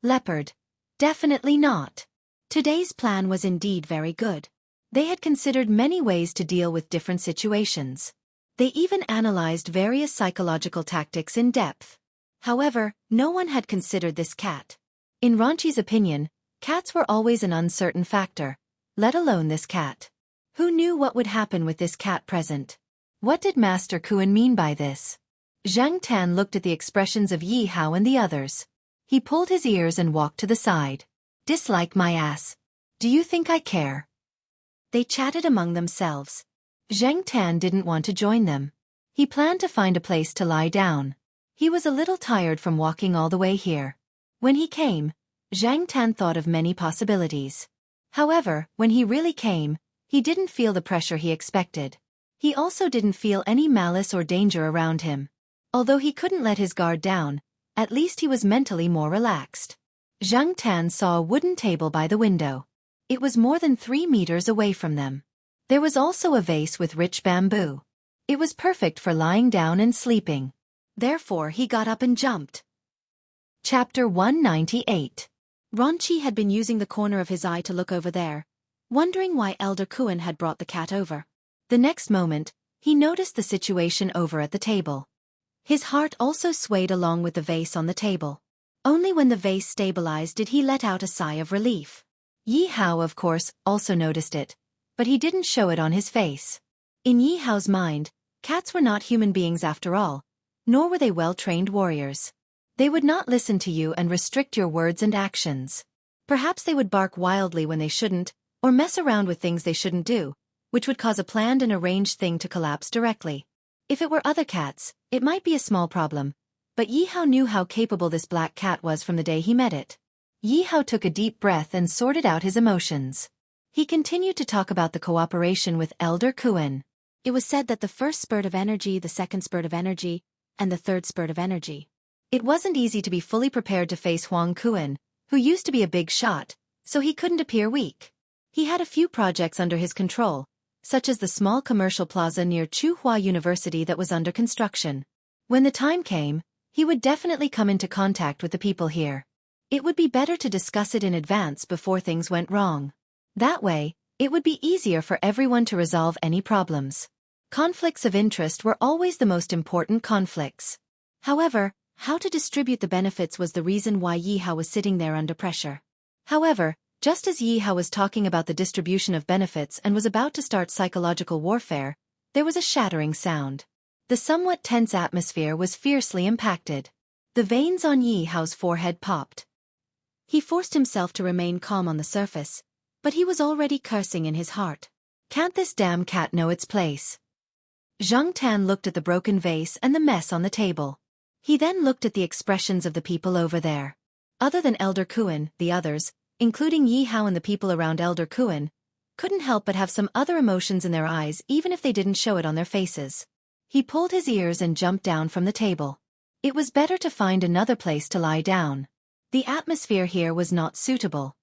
Leopard: "Definitely not." Today's plan was indeed very good. They had considered many ways to deal with different situations. They even analyzed various psychological tactics in depth. However, no one had considered this cat. In Ron Qi's opinion, cats were always an uncertain factor, let alone this cat. Who knew what would happen with this cat present? What did Master Kuan mean by this? Zhang Tan looked at the expressions of Yi Hao and the others. He pulled his ears and walked to the side. "Dislike my ass. Do you think I care?" They chatted among themselves. Zhang Tan didn't want to join them. He planned to find a place to lie down. He was a little tired from walking all the way here. When he came, Zhang Tan thought of many possibilities. However, when he really came, he didn't feel the pressure he expected. He also didn't feel any malice or danger around him. Although he couldn't let his guard down, at least he was mentally more relaxed. Zhang Tan saw a wooden table by the window. It was more than 3 meters away from them. There was also a vase with rich bamboo. It was perfect for lying down and sleeping. Therefore he got up and jumped. Chapter 198. Ron Qi had been using the corner of his eye to look over there, wondering why Elder Kuan had brought the cat over. The next moment, he noticed the situation over at the table. His heart also swayed along with the vase on the table. Only when the vase stabilized did he let out a sigh of relief. Yi Hao, of course, also noticed it, but he didn't show it on his face. In Yi Hao's mind, cats were not human beings after all, nor were they well-trained warriors. They would not listen to you and restrict your words and actions. Perhaps they would bark wildly when they shouldn't, or mess around with things they shouldn't do, which would cause a planned and arranged thing to collapse directly. If it were other cats, it might be a small problem, but Yi Hao knew how capable this black cat was from the day he met it. Yi Hao took a deep breath and sorted out his emotions. He continued to talk about the cooperation with Elder Kuan. It was said that the first spurt of energy, the second spurt of energy, and the third spurt of energy. It wasn't easy to be fully prepared to face Huang Kuan, who used to be a big shot, so he couldn't appear weak. He had a few projects under his control, such as the small commercial plaza near Tsinghua University that was under construction. When the time came, he would definitely come into contact with the people here. It would be better to discuss it in advance before things went wrong. That way, it would be easier for everyone to resolve any problems. Conflicts of interest were always the most important conflicts. However, how to distribute the benefits was the reason why Yi Hao was sitting there under pressure. However, just as Yi Hao was talking about the distribution of benefits and was about to start psychological warfare, there was a shattering sound. The somewhat tense atmosphere was fiercely impacted. The veins on Yi Hao's forehead popped. He forced himself to remain calm on the surface, but he was already cursing in his heart. Can't this damn cat know its place? Zhang Tan looked at the broken vase and the mess on the table. He then looked at the expressions of the people over there. Other than Elder Kuan, the others, including Yi Hao and the people around Elder Kuan, couldn't help but have some other emotions in their eyes even if they didn't show it on their faces. He pulled his ears and jumped down from the table. It was better to find another place to lie down. The atmosphere here was not suitable.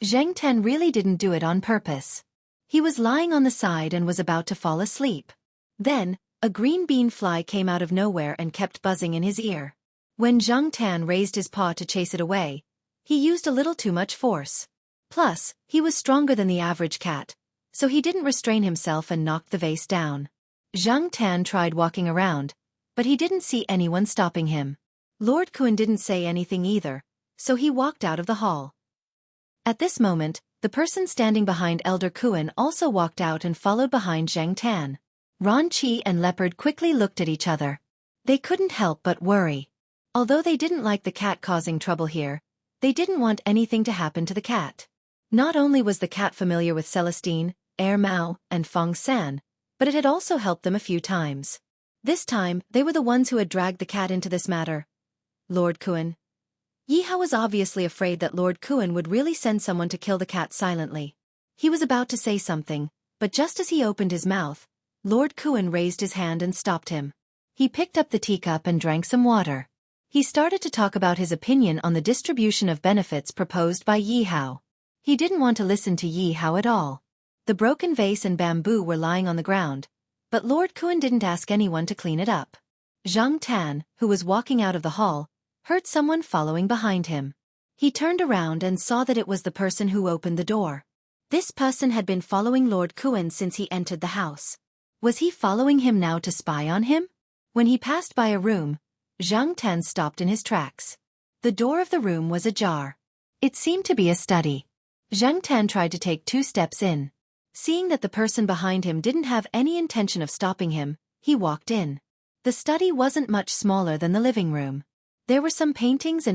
Zhang Tan really didn't do it on purpose. He was lying on the side and was about to fall asleep. Then, a green bean fly came out of nowhere and kept buzzing in his ear. When Zhang Tan raised his paw to chase it away, he used a little too much force. Plus, he was stronger than the average cat, so he didn't restrain himself and knocked the vase down. Zhang Tan tried walking around, but he didn't see anyone stopping him. Lord Kuan didn't say anything either, so he walked out of the hall. At this moment, the person standing behind Elder Kuan also walked out and followed behind Zhang Tan. Ron Qi and Leopard quickly looked at each other. They couldn't help but worry. Although they didn't like the cat causing trouble here, they didn't want anything to happen to the cat. Not only was the cat familiar with Celestine, Air Mao, and Fong San, but it had also helped them a few times. This time, they were the ones who had dragged the cat into this matter. Lord Kuan. Yi Hao was obviously afraid that Lord Kuan would really send someone to kill the cat silently. He was about to say something, but just as he opened his mouth, Lord Kuan raised his hand and stopped him. He picked up the teacup and drank some water. He started to talk about his opinion on the distribution of benefits proposed by Yi Hao. He didn't want to listen to Yi Hao at all. The broken vase and bamboo were lying on the ground, but Lord Kuan didn't ask anyone to clean it up. Zhang Tan, who was walking out of the hall, heard someone following behind him. He turned around and saw that it was the person who opened the door. This person had been following Lord Kuan since he entered the house. Was he following him now to spy on him? When he passed by a room, Zhang Tan stopped in his tracks. The door of the room was ajar. It seemed to be a study. Zhang Tan tried to take 2 steps in. Seeing that the person behind him didn't have any intention of stopping him, he walked in. The study wasn't much smaller than the living room. There were some paintings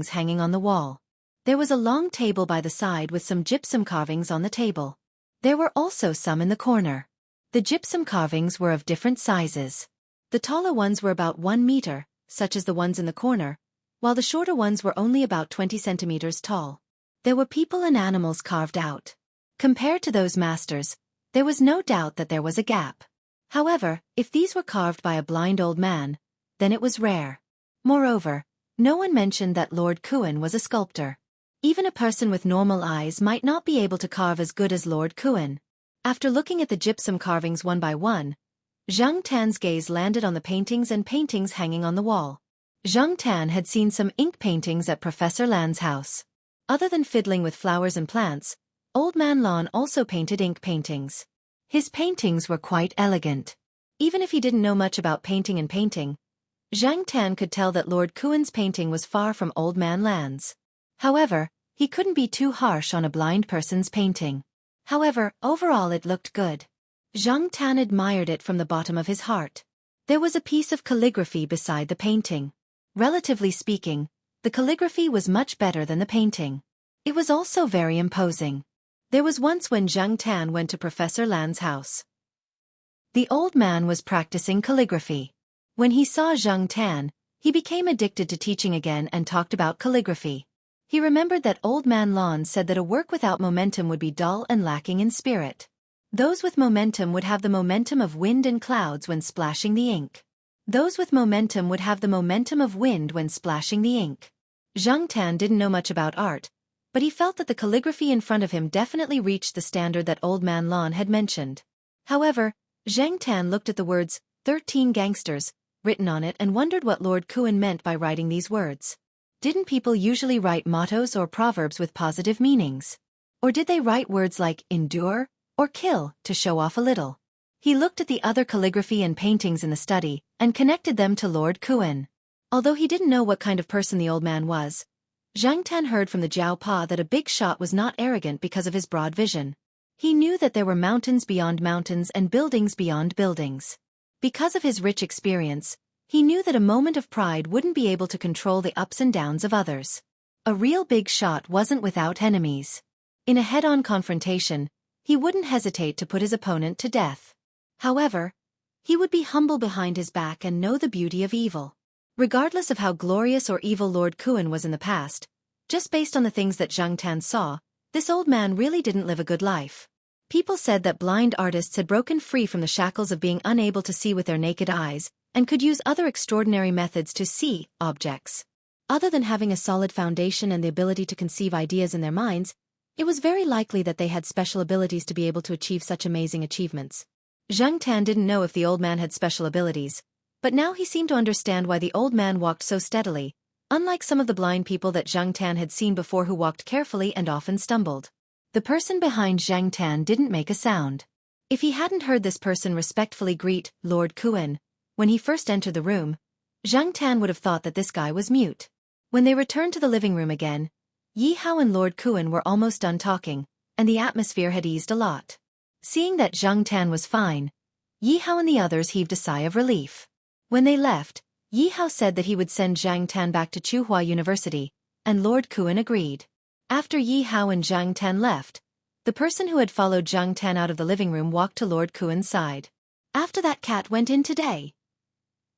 hanging on the wall. There was a long table by the side with some gypsum carvings on the table. There were also some in the corner. The gypsum carvings were of different sizes. The taller ones were about 1 meter, such as the ones in the corner, while the shorter ones were only about 20 centimeters tall. There were people and animals carved out. Compared to those masters, there was no doubt that there was a gap. However, if these were carved by a blind old man, then it was rare. Moreover, no one mentioned that Lord Kuan was a sculptor. Even a person with normal eyes might not be able to carve as good as Lord Kuan. After looking at the gypsum carvings one by one, Zhang Tan's gaze landed on the paintings hanging on the wall. Zhang Tan had seen some ink paintings at Professor Lan's house. Other than fiddling with flowers and plants, Old Man Lan also painted ink paintings. His paintings were quite elegant. Even if he didn't know much about painting, Zhang Tan could tell that Lord Kuan's painting was far from Old Man Lan's. However, he couldn't be too harsh on a blind person's painting. However, overall it looked good. Zhang Tan admired it from the bottom of his heart. There was a piece of calligraphy beside the painting. Relatively speaking, the calligraphy was much better than the painting. It was also very imposing. There was once when Zhang Tan went to Professor Lan's house. The old man was practicing calligraphy. When he saw Zhang Tan, he became addicted to teaching again and talked about calligraphy. He remembered that Old Man Lan said that a work without momentum would be dull and lacking in spirit. Those with momentum would have the momentum of wind and clouds when splashing the ink. Those with momentum would have the momentum of wind when splashing the ink. Zhang Tan didn't know much about art, but he felt that the calligraphy in front of him definitely reached the standard that Old Man Lan had mentioned. However, Zhang Tan looked at the words, 13 gangsters, written on it and wondered what Lord Kuan meant by writing these words. Didn't people usually write mottos or proverbs with positive meanings? Or did they write words like endure or kill to show off a little? He looked at the other calligraphy and paintings in the study and connected them to Lord Kuan. Although he didn't know what kind of person the old man was, Zhang Tan heard from the Jiao Pa that a big shot was not arrogant because of his broad vision. He knew that there were mountains beyond mountains and buildings beyond buildings. Because of his rich experience, he knew that a moment of pride wouldn't be able to control the ups and downs of others. A real big shot wasn't without enemies. In a head-on confrontation, he wouldn't hesitate to put his opponent to death. However, he would be humble behind his back and know the beauty of evil. Regardless of how glorious or evil Lord Kuan was in the past, just based on the things that Zhang Tan saw, this old man really didn't live a good life. People said that blind artists had broken free from the shackles of being unable to see with their naked eyes, and could use other extraordinary methods to see objects. Other than having a solid foundation and the ability to conceive ideas in their minds, it was very likely that they had special abilities to be able to achieve such amazing achievements. Zhang Tan didn't know if the old man had special abilities, but now he seemed to understand why the old man walked so steadily, unlike some of the blind people that Zhang Tan had seen before who walked carefully and often stumbled. The person behind Zhang Tan didn't make a sound. If he hadn't heard this person respectfully greet Lord Kuan when he first entered the room, Zhang Tan would have thought that this guy was mute. When they returned to the living room again, Yi Hao and Lord Kuan were almost done talking, and the atmosphere had eased a lot. Seeing that Zhang Tan was fine, Yi Hao and the others heaved a sigh of relief. When they left, Yi Hao said that he would send Zhang Tan back to Tsinghua University, and Lord Kuan agreed. After Yi Hao and Zhang Tan left, the person who had followed Zhang Tan out of the living room walked to Lord Kuan's side. After that cat went in today,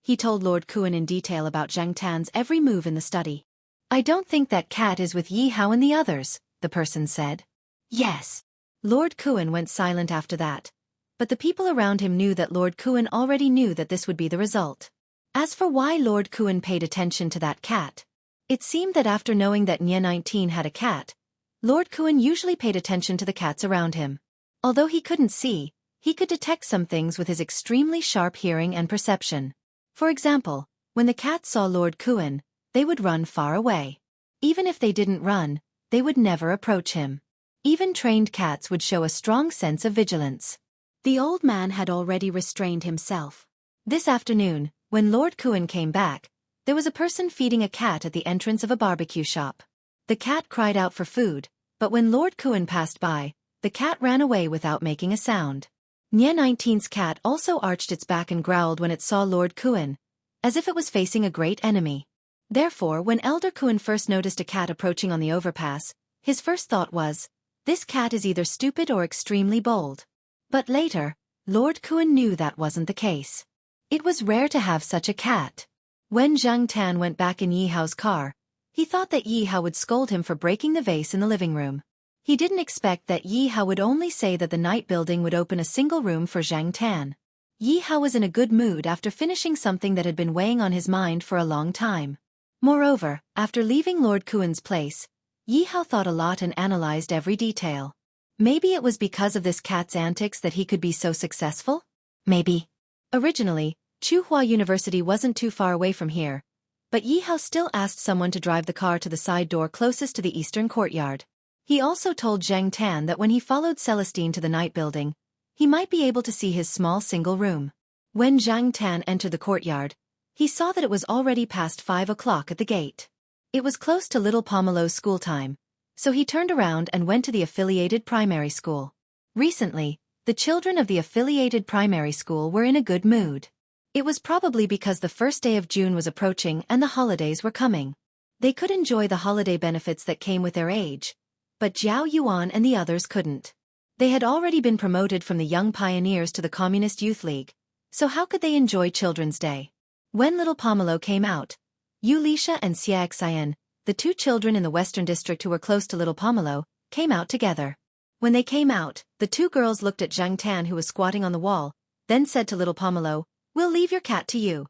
He told Lord Kuan in detail about Zhang Tan's every move in the study. I don't think that cat is with Yi Hao and the others, the person said. Yes. Lord Kuan went silent after that. But the people around him knew that Lord Kuan already knew that this would be the result. As for why Lord Kuan paid attention to that cat, it seemed that after knowing that Nye 19 had a cat, Lord Kuan usually paid attention to the cats around him. Although he couldn't see, he could detect some things with his extremely sharp hearing and perception. For example, when the cats saw Lord Kuan, they would run far away. Even if they didn't run, they would never approach him. Even trained cats would show a strong sense of vigilance. The old man had already restrained himself. This afternoon, when Lord Kuan came back, there was a person feeding a cat at the entrance of a barbecue shop. The cat cried out for food, but when Lord Kuan passed by, the cat ran away without making a sound. Nye 19's cat also arched its back and growled when it saw Lord Kuan, as if it was facing a great enemy. Therefore, when Elder Kuan first noticed a cat approaching on the overpass, his first thought was, this cat is either stupid or extremely bold. But later, Lord Kuan knew that wasn't the case. It was rare to have such a cat. When Zhang Tan went back in Yi Hao's car, he thought that Yi Hao would scold him for breaking the vase in the living room. He didn't expect that Yi Hao would only say that the night building would open a single room for Zhang Tan. Yi Hao was in a good mood after finishing something that had been weighing on his mind for a long time. Moreover, after leaving Lord Kuan's place, Yi Hao thought a lot and analyzed every detail. Maybe it was because of this cat's antics that he could be so successful? Maybe. Originally, Tsinghua University wasn't too far away from here, but Yi Hao still asked someone to drive the car to the side door closest to the eastern courtyard. He also told Zhang Tan that when he followed Celestine to the night building, he might be able to see his small single room. When Zhang Tan entered the courtyard, he saw that it was already past 5 o'clock at the gate. It was close to little Pomelo's school time, so he turned around and went to the affiliated primary school. Recently, the children of the affiliated primary school were in a good mood. It was probably because the first day of June was approaching and the holidays were coming. They could enjoy the holiday benefits that came with their age, but Zhao Yuan and the others couldn't. They had already been promoted from the Young Pioneers to the Communist Youth League, so how could they enjoy Children's Day? When little Pomelo came out, Wuxia and Xianxia, the two children in the Western District who were close to little Pomelo, came out together. When they came out, the two girls looked at Zhang Tan who was squatting on the wall, then said to little Pomelo, "We'll leave your cat to you."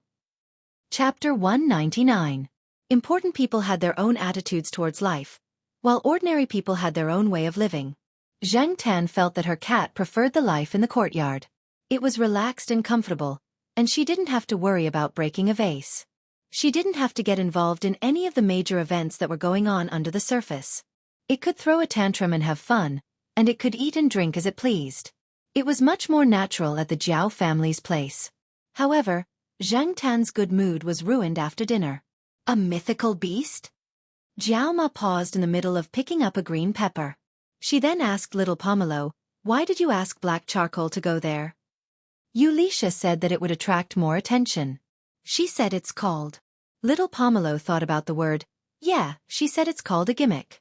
Chapter 199. Important people had their own attitudes towards life, while ordinary people had their own way of living. Zhang Tan felt that her cat preferred the life in the courtyard. It was relaxed and comfortable, and she didn't have to worry about breaking a vase. She didn't have to get involved in any of the major events that were going on under the surface. It could throw a tantrum and have fun, and it could eat and drink as it pleased. It was much more natural at the Jiao family's place. However, Zhang Tan's good mood was ruined after dinner. A mythical beast? Jiao Ma paused in the middle of picking up a green pepper. She then asked little Pomelo, "Why did you ask Black Charcoal to go there?" Wuxia said that it would attract more attention. She said it's called. Little Pomelo thought about the word. Yeah, she said it's called a gimmick.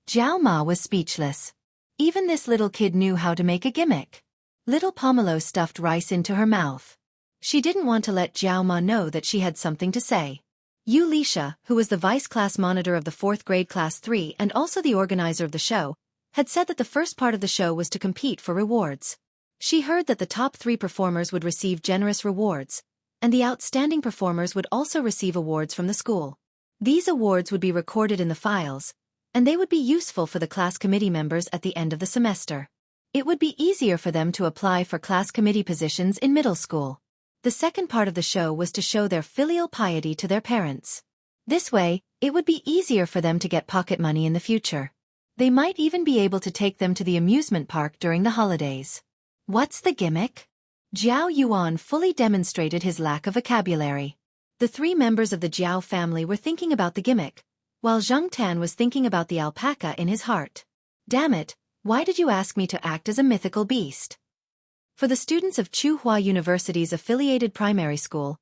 Jiao Ma was speechless. Even this little kid knew how to make a gimmick. Little Pomelo stuffed rice into her mouth. She didn't want to let Jiao Ma know that she had something to say. Wuxia, who was the vice class monitor of the 4th grade class 3 and also the organizer of the show, had said that the first part of the show was to compete for rewards. She heard that the top 3 performers would receive generous rewards, and the outstanding performers would also receive awards from the school. These awards would be recorded in the files, and they would be useful for the class committee members at the end of the semester. It would be easier for them to apply for class committee positions in middle school. The second part of the show was to show their filial piety to their parents. This way, it would be easier for them to get pocket money in the future. They might even be able to take them to the amusement park during the holidays. What's the gimmick? Jiao Yuan fully demonstrated his lack of vocabulary. The 3 members of the Jiao family were thinking about the gimmick, while Zhang Tan was thinking about the alpaca in his heart. Damn it, why did you ask me to act as a mythical beast? For the students of Tsinghua University's affiliated primary school,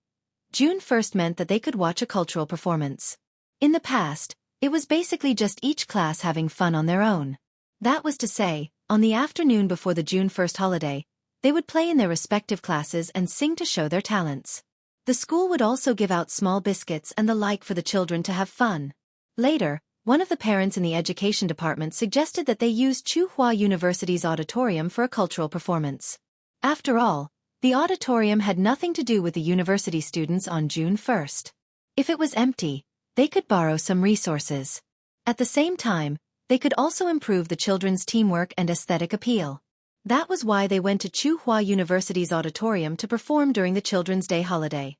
June 1st meant that they could watch a cultural performance. In the past, it was basically just each class having fun on their own. That was to say, on the afternoon before the June 1st holiday, they would play in their respective classes and sing to show their talents. The school would also give out small biscuits and the like for the children to have fun. Later, one of the parents in the education department suggested that they use Tsinghua University's auditorium for a cultural performance. After all, the auditorium had nothing to do with the university students on June 1st. If it was empty, they could borrow some resources. At the same time, they could also improve the children's teamwork and aesthetic appeal. That was why they went to Tsinghua University's auditorium to perform during the Children's Day holiday.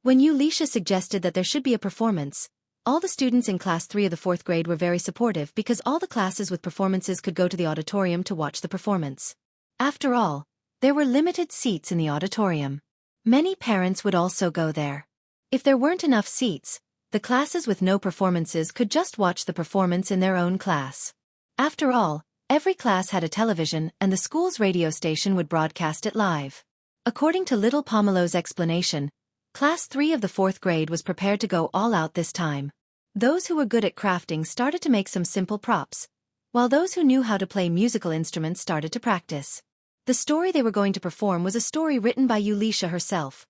When Xianxia suggested that there should be a performance, all the students in Class 3 of the 4th grade were very supportive because all the classes with performances could go to the auditorium to watch the performance. After all, there were limited seats in the auditorium. Many parents would also go there. If there weren't enough seats, the classes with no performances could just watch the performance in their own class. After all, every class had a television and the school's radio station would broadcast it live. According to little Pomelo's explanation, Class 3 of the 4th grade was prepared to go all out this time. Those who were good at crafting started to make some simple props, while those who knew how to play musical instruments started to practice. The story they were going to perform was a story written by Xianxia herself.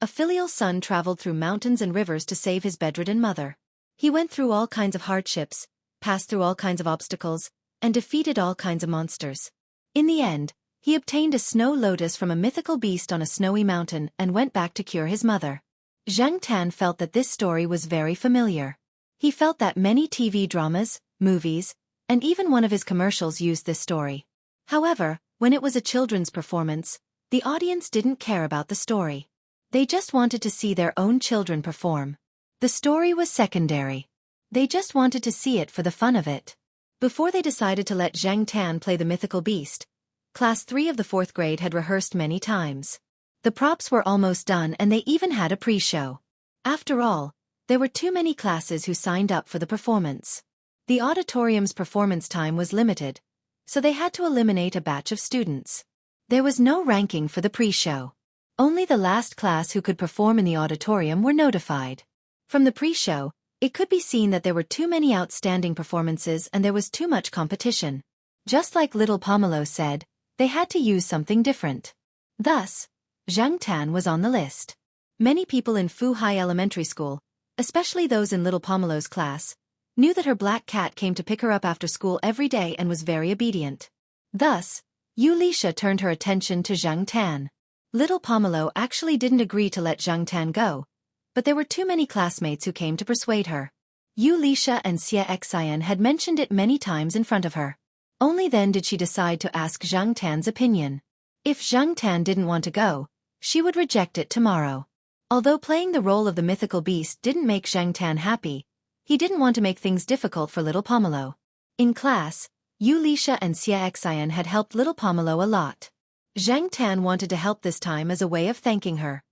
A filial son traveled through mountains and rivers to save his bedridden mother. He went through all kinds of hardships, passed through all kinds of obstacles, and defeated all kinds of monsters. In the end, he obtained a snow lotus from a mythical beast on a snowy mountain and went back to cure his mother. Zhang Tan felt that this story was very familiar. He felt that many TV dramas, movies, and even one of his commercials used this story. However, when it was a children's performance, the audience didn't care about the story. They just wanted to see their own children perform. The story was secondary. They just wanted to see it for the fun of it. Before they decided to let Zhang Tan play the mythical beast, Class 3 of the 4th grade had rehearsed many times. The props were almost done and they even had a pre-show. After all, there were too many classes who signed up for the performance. The auditorium's performance time was limited, so they had to eliminate a batch of students. There was no ranking for the pre-show. Only the last class who could perform in the auditorium were notified. From the pre-show, it could be seen that there were too many outstanding performances and there was too much competition. Just like little Pomelo said, they had to use something different. Thus, Zhang Tan was on the list. Many people in Fu Hai Elementary School, especially those in little Pomelo's class, knew that her black cat came to pick her up after school every day and was very obedient. Thus, Xianxia turned her attention to Zhang Tan. Little Pomelo actually didn't agree to let Zhang Tan go, but there were too many classmates who came to persuade her. Xianxia and Xianxia had mentioned it many times in front of her. Only then did she decide to ask Zhang Tan's opinion. If Zhang Tan didn't want to go, she would reject it tomorrow. Although playing the role of the mythical beast didn't make Zhang Tan happy, he didn't want to make things difficult for little Pomelo. In class, Xianxia and Xianxia had helped little Pomelo a lot. Zhang Tan wanted to help this time as a way of thanking her.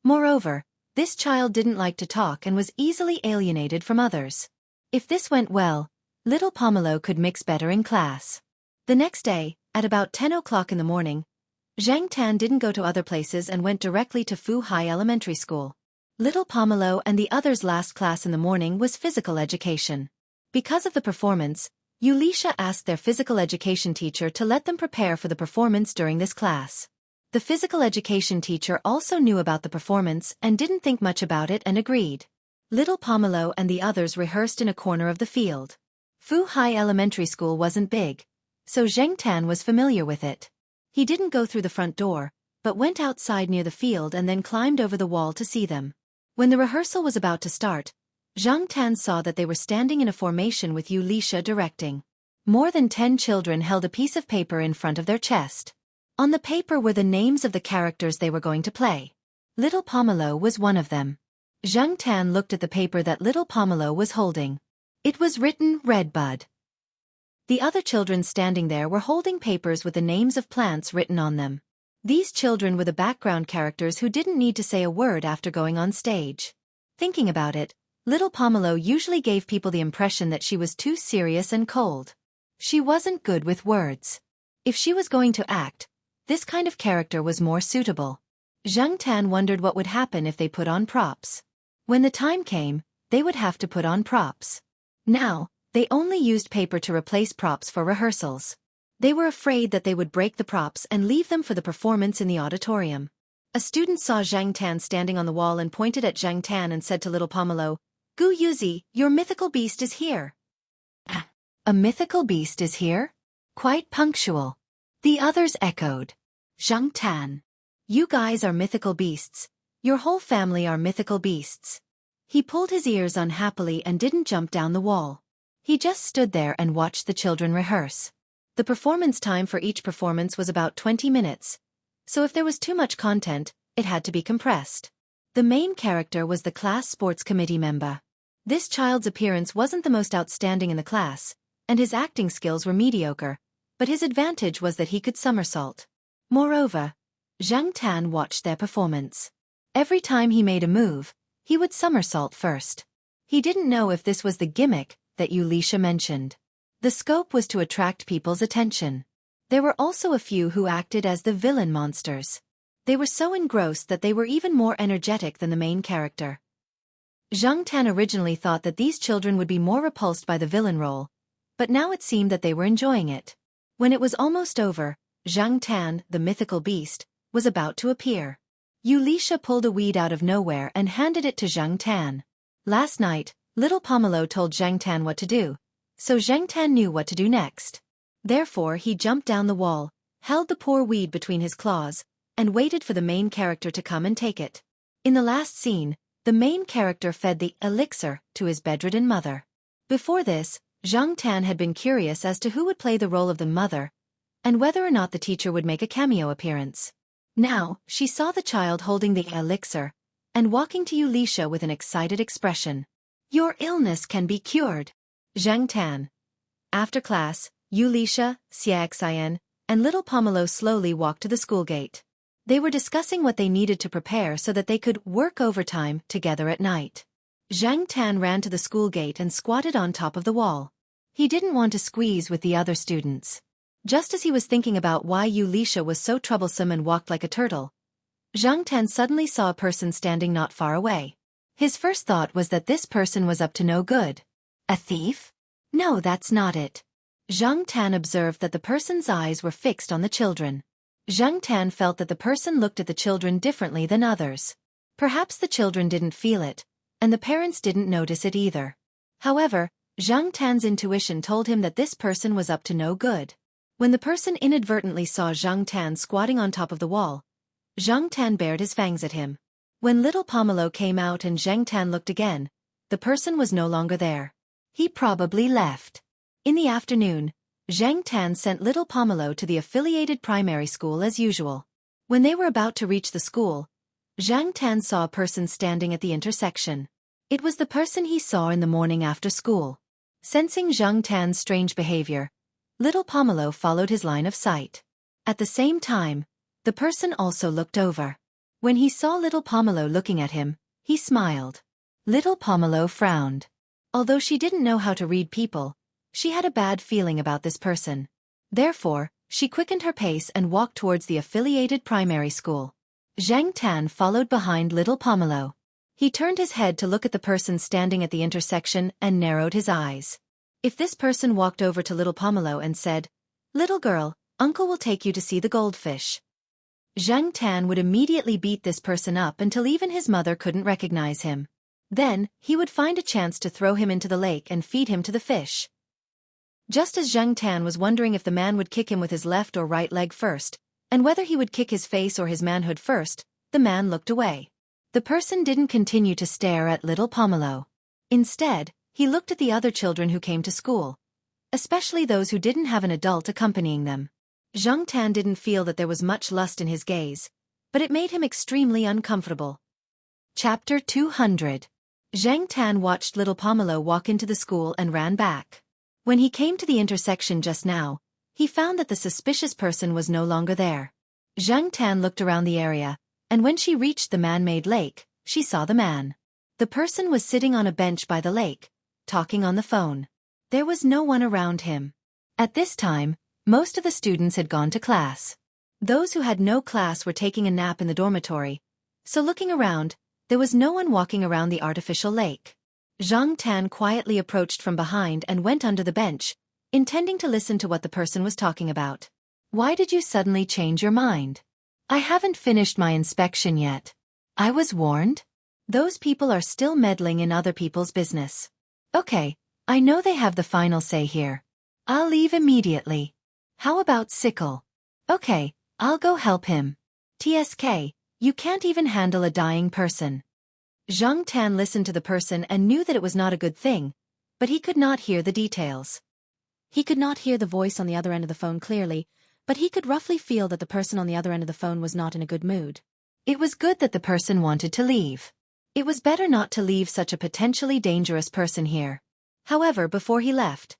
Moreover, this child didn't like to talk and was easily alienated from others. If this went well, little Pomelo could mix better in class. The next day, at about 10 o'clock in the morning, Zhang Tan didn't go to other places and went directly to Fu Hai Elementary School. Little Pomelo and the others' last class in the morning was physical education. Because of the performance, Xianxia asked their physical education teacher to let them prepare for the performance during this class. The physical education teacher also knew about the performance and didn't think much about it and agreed. Little Pomelo and the others rehearsed in a corner of the field. Fu Hai Elementary School wasn't big, so Zhang Tan was familiar with it. He didn't go through the front door, but went outside near the field and then climbed over the wall to see them. When the rehearsal was about to start, Zhang Tan saw that they were standing in a formation with Xianxia directing. More than 10 children held a piece of paper in front of their chest. On the paper were the names of the characters they were going to play. Little Pomelo was one of them. Zhang Tan looked at the paper that little Pomelo was holding. It was written Redbud. The other children standing there were holding papers with the names of plants written on them. These children were the background characters who didn't need to say a word after going on stage. Thinking about it, little Pomelo usually gave people the impression that she was too serious and cold. She wasn't good with words. If she was going to act, this kind of character was more suitable. Zhang Tan wondered what would happen if they put on props. When the time came, they would have to put on props. Now, they only used paper to replace props for rehearsals. They were afraid that they would break the props and leave them for the performance in the auditorium. A student saw Zhang Tan standing on the wall and pointed at Zhang Tan and said to little Pomelo, "Gu Yuzi, your mythical beast is here." A mythical beast is here? Quite punctual. The others echoed. Zhang Tan. You guys are mythical beasts. Your whole family are mythical beasts. He pulled his ears unhappily and didn't jump down the wall. He just stood there and watched the children rehearse. The performance time for each performance was about 20 minutes. So if there was too much content, it had to be compressed. The main character was the class sports committee member. This child's appearance wasn't the most outstanding in the class, and his acting skills were mediocre, but his advantage was that he could somersault. Moreover, Zhang Tan watched their performance. Every time he made a move, he would somersault first. He didn't know if this was the gimmick that Xianxia mentioned. The scope was to attract people's attention. There were also a few who acted as the villain monsters. They were so engrossed that they were even more energetic than the main character. Zhang Tan originally thought that these children would be more repulsed by the villain role, but now it seemed that they were enjoying it. When it was almost over, Zhang Tan, the mythical beast, was about to appear. Xianxia pulled a weed out of nowhere and handed it to Zhang Tan. Last night, little Pomelo told Zhang Tan what to do, so Zhang Tan knew what to do next. Therefore he jumped down the wall, held the poor weed between his claws, and waited for the main character to come and take it. In the last scene, the main character fed the elixir to his bedridden mother. Before this, Zhang Tan had been curious as to who would play the role of the mother, and whether or not the teacher would make a cameo appearance. Now, she saw the child holding the elixir, and walking to Xianxia with an excited expression. "Your illness can be cured." Zhang Tan. After class, Xianxia, Xianxia, and little Pomelo slowly walked to the school gate. They were discussing what they needed to prepare so that they could work overtime together at night. Zhang Tan ran to the school gate and squatted on top of the wall. He didn't want to squeeze with the other students. Just as he was thinking about why Xianxia was so troublesome and walked like a turtle, Zhang Tan suddenly saw a person standing not far away. His first thought was that this person was up to no good. A thief? No, that's not it. Zhang Tan observed that the person's eyes were fixed on the children. Zhang Tan felt that the person looked at the children differently than others. Perhaps the children didn't feel it, and the parents didn't notice it either. However, Zhang Tan's intuition told him that this person was up to no good. When the person inadvertently saw Zhang Tan squatting on top of the wall, Zhang Tan bared his fangs at him. When little Pomelo came out and Zhang Tan looked again, the person was no longer there. He probably left. In the afternoon, Zhang Tan sent little Pomelo to the affiliated primary school as usual. When they were about to reach the school, Zhang Tan saw a person standing at the intersection. It was the person he saw in the morning after school. Sensing Zhang Tan's strange behavior, little Pomelo followed his line of sight. At the same time, the person also looked over. When he saw little Pomelo looking at him, he smiled. Little Pomelo frowned. Although she didn't know how to read people, she had a bad feeling about this person. Therefore, she quickened her pace and walked towards the affiliated primary school. Zhang Tan followed behind little Pomelo. He turned his head to look at the person standing at the intersection and narrowed his eyes. If this person walked over to little Pomelo and said, "Little girl, Uncle will take you to see the goldfish," Zhang Tan would immediately beat this person up until even his mother couldn't recognize him. Then, he would find a chance to throw him into the lake and feed him to the fish. Just as Zhang Tan was wondering if the man would kick him with his left or right leg first, and whether he would kick his face or his manhood first, the man looked away. The person didn't continue to stare at little Pomelo. Instead, he looked at the other children who came to school, especially those who didn't have an adult accompanying them. Zhang Tan didn't feel that there was much lust in his gaze, but it made him extremely uncomfortable. Chapter 200. Zhang Tan watched little Pomelo walk into the school and ran back. When he came to the intersection just now, he found that the suspicious person was no longer there. Zhang Tan looked around the area, and when she reached the man-made lake, she saw the man. The person was sitting on a bench by the lake, talking on the phone. There was no one around him. At this time, most of the students had gone to class. Those who had no class were taking a nap in the dormitory, so looking around, there was no one walking around the artificial lake. Zhang Tan quietly approached from behind and went under the bench, intending to listen to what the person was talking about. "Why did you suddenly change your mind?" I haven't finished my inspection yet. I was warned? Those people are still meddling in other people's business. Okay, I know they have the final say here. I'll leave immediately. How about Sickle? Okay, I'll go help him. TSK, you can't even handle a dying person. Zhang Tan listened to the person and knew that it was not a good thing, but he could not hear the details. He could not hear the voice on the other end of the phone clearly, but he could roughly feel that the person on the other end of the phone was not in a good mood. It was good that the person wanted to leave. It was better not to leave such a potentially dangerous person here. However, before he left,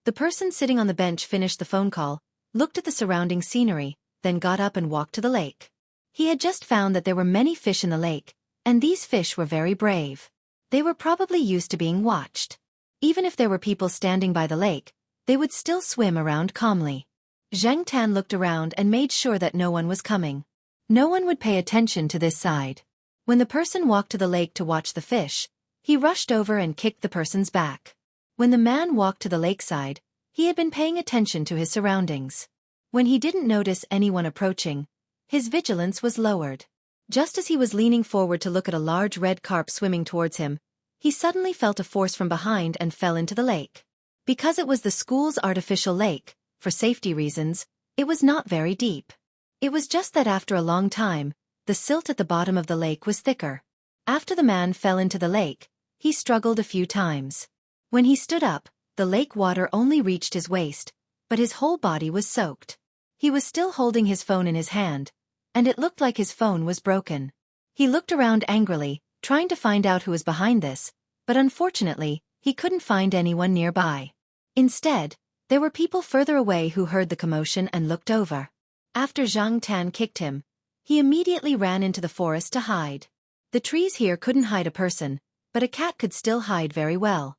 the person sitting on the bench finished the phone call, looked at the surrounding scenery, then got up and walked to the lake. He had just found that there were many fish in the lake, and these fish were very brave. They were probably used to being watched. Even if there were people standing by the lake, they would still swim around calmly. Zhang Tan looked around and made sure that no one was coming. No one would pay attention to this side. When the person walked to the lake to watch the fish, he rushed over and kicked the person's back. When the man walked to the lakeside, he had been paying attention to his surroundings. When he didn't notice anyone approaching, his vigilance was lowered. Just as he was leaning forward to look at a large red carp swimming towards him, he suddenly felt a force from behind and fell into the lake. Because it was the school's artificial lake, for safety reasons, it was not very deep. It was just that after a long time, the silt at the bottom of the lake was thicker. After the man fell into the lake, he struggled a few times. When he stood up, the lake water only reached his waist, but his whole body was soaked. He was still holding his phone in his hand, and it looked like his phone was broken. He looked around angrily, trying to find out who was behind this, but unfortunately, he couldn't find anyone nearby. Instead, there were people further away who heard the commotion and looked over. After Zhang Tan kicked him, he immediately ran into the forest to hide. The trees here couldn't hide a person, but a cat could still hide very well.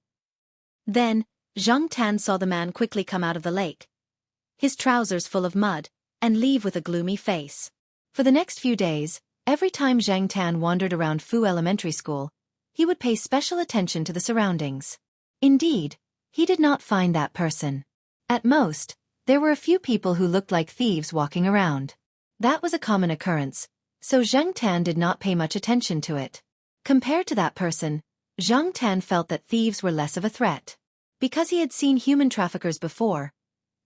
Then, Zhang Tan saw the man quickly come out of the lake, his trousers full of mud, and leave with a gloomy face. For the next few days, every time Zhang Tan wandered around Fu Elementary School, he would pay special attention to the surroundings. Indeed, he did not find that person. At most, there were a few people who looked like thieves walking around. That was a common occurrence, so Zhang Tan did not pay much attention to it. Compared to that person, Zhang Tan felt that thieves were less of a threat. Because he had seen human traffickers before,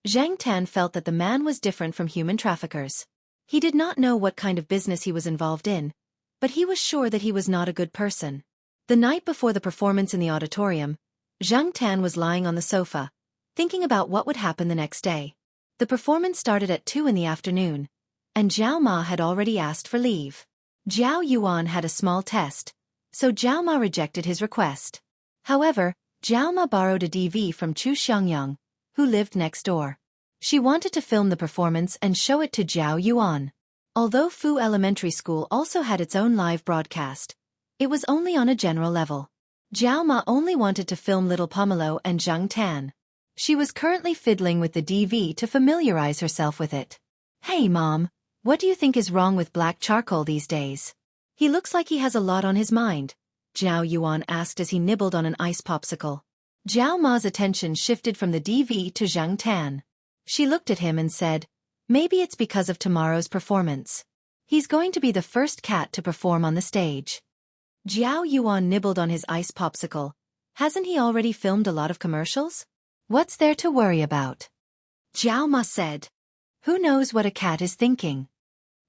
Zhang Tan felt that the man was different from human traffickers. He did not know what kind of business he was involved in, but he was sure that he was not a good person. The night before the performance in the auditorium, Zhang Tan was lying on the sofa, thinking about what would happen the next day. The performance started at 2 in the afternoon, and Zhao Ma had already asked for leave. Jiao Yuan had a small test, so Zhao Ma rejected his request. However, Zhao Ma borrowed a DV from Chu Xiangyang, who lived next door. She wanted to film the performance and show it to Jiao Yuan. Although Fu Elementary School also had its own live broadcast, it was only on a general level. Zhao Ma only wanted to film little Pomelo and Zhang Tan. She was currently fiddling with the DV to familiarize herself with it. Hey Mom, what do you think is wrong with black charcoal these days? He looks like he has a lot on his mind, Jiao Yuan asked as he nibbled on an ice popsicle. Zhao Ma's attention shifted from the DV to Zhang Tan. She looked at him and said, maybe it's because of tomorrow's performance. He's going to be the first cat to perform on the stage. Jiao Yuan nibbled on his ice popsicle. Hasn't he already filmed a lot of commercials? What's there to worry about? Jiao Ma said. Who knows what a cat is thinking?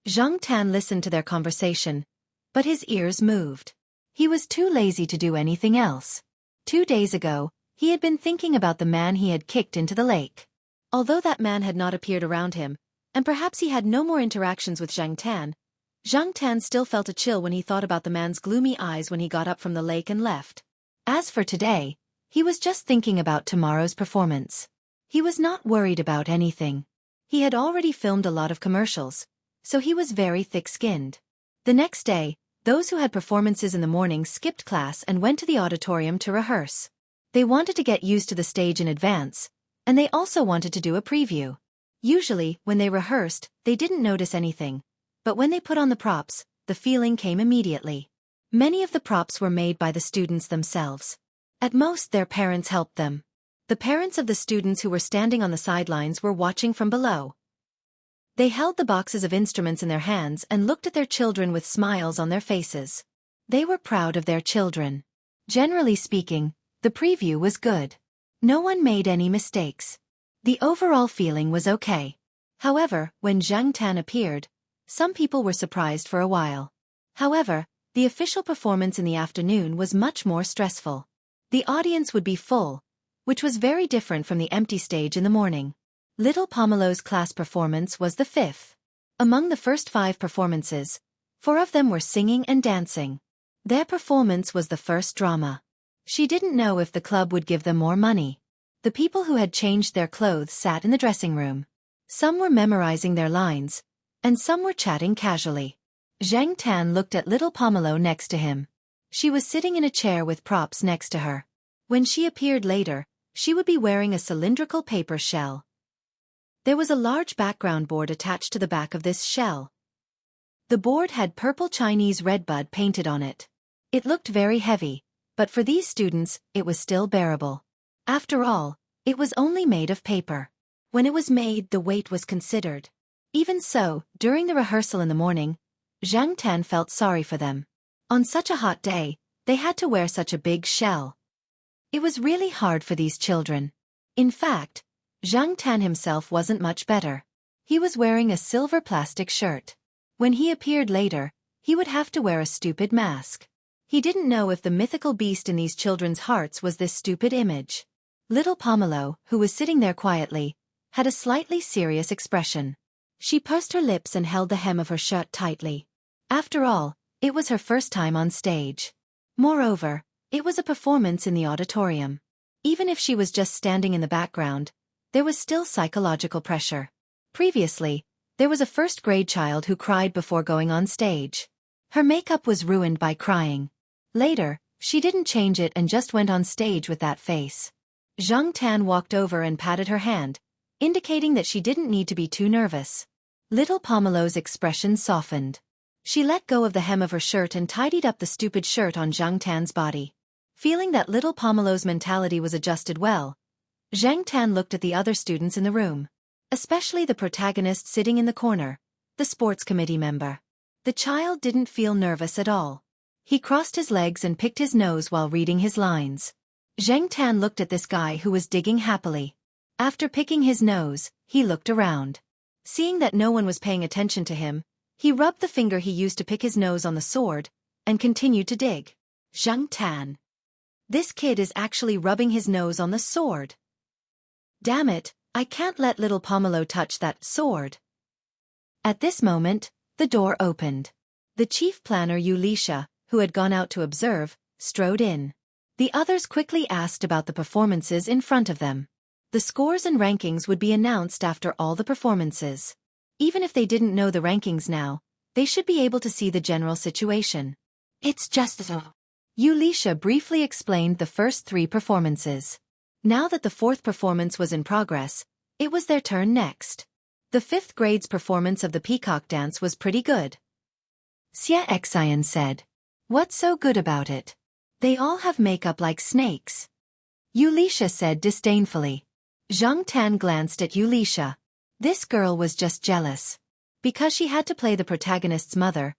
Zhang Tan listened to their conversation, but his ears moved. He was too lazy to do anything else. 2 days ago, he had been thinking about the man he had kicked into the lake. Although that man had not appeared around him, and perhaps he had no more interactions with Zhang Tan still felt a chill when he thought about the man's gloomy eyes when he got up from the lake and left. As for today, he was just thinking about tomorrow's performance. He was not worried about anything. He had already filmed a lot of commercials, so he was very thick-skinned. The next day, those who had performances in the morning skipped class and went to the auditorium to rehearse. They wanted to get used to the stage in advance, and they also wanted to do a preview. Usually, when they rehearsed, they didn't notice anything, but when they put on the props, the feeling came immediately. Many of the props were made by the students themselves. At most, their parents helped them. The parents of the students who were standing on the sidelines were watching from below. They held the boxes of instruments in their hands and looked at their children with smiles on their faces. They were proud of their children. Generally speaking, the preview was good. No one made any mistakes. The overall feeling was okay. However, when Zhang Tan appeared, some people were surprised for a while. However, the official performance in the afternoon was much more stressful. The audience would be full, which was very different from the empty stage in the morning. Little Pomelo's class performance was the fifth. Among the first 5 performances, 4 of them were singing and dancing. Their performance was the first drama. She didn't know if the club would give them more money. The people who had changed their clothes sat in the dressing room. Some were memorizing their lines, and some were chatting casually. Zhang Tan looked at little Pomelo next to him. She was sitting in a chair with props next to her. When she appeared later, she would be wearing a cylindrical paper shell. There was a large background board attached to the back of this shell. The board had purple Chinese redbud painted on it. It looked very heavy, but for these students, it was still bearable. After all, it was only made of paper. When it was made, the weight was considered. Even so, during the rehearsal in the morning, Zhang Tan felt sorry for them. On such a hot day, they had to wear such a big shell. It was really hard for these children. In fact, Zhang Tan himself wasn't much better. He was wearing a silver plastic shirt. When he appeared later, he would have to wear a stupid mask. He didn't know if the mythical beast in these children's hearts was this stupid image. Little Pomelo, who was sitting there quietly, had a slightly serious expression. She pursed her lips and held the hem of her shirt tightly. After all, it was her first time on stage. Moreover, it was a performance in the auditorium. Even if she was just standing in the background, there was still psychological pressure. Previously, there was a first-grade child who cried before going on stage. Her makeup was ruined by crying. Later, she didn't change it and just went on stage with that face. Zhang Tan walked over and patted her hand, indicating that she didn't need to be too nervous. Little Pomelo's expression softened. She let go of the hem of her shirt and tidied up the stupid shirt on Zhang Tan's body. Feeling that little Pomelo's mentality was adjusted well, Zhang Tan looked at the other students in the room. Especially the protagonist sitting in the corner, the sports committee member. The child didn't feel nervous at all. He crossed his legs and picked his nose while reading his lines. Zhang Tan looked at this guy who was digging happily. After picking his nose, he looked around. Seeing that no one was paying attention to him, he rubbed the finger he used to pick his nose on the sword, and continued to dig. Zhang Tan. This kid is actually rubbing his nose on the sword. Damn it, I can't let little Pomelo touch that sword. At this moment, the door opened. The chief planner Xianxia, who had gone out to observe, strode in. The others quickly asked about the performances in front of them. The scores and rankings would be announced after all the performances. Even if they didn't know the rankings now, they should be able to see the general situation. It's just so. Xianxia briefly explained the first 3 performances. Now that the 4th performance was in progress, it was their turn next. The 5th grade's performance of the peacock dance was pretty good. Xianxia said. What's so good about it? They all have makeup like snakes. Xianxia said disdainfully. Zhang Tan glanced at Xianxia. This girl was just jealous. Because she had to play the protagonist's mother,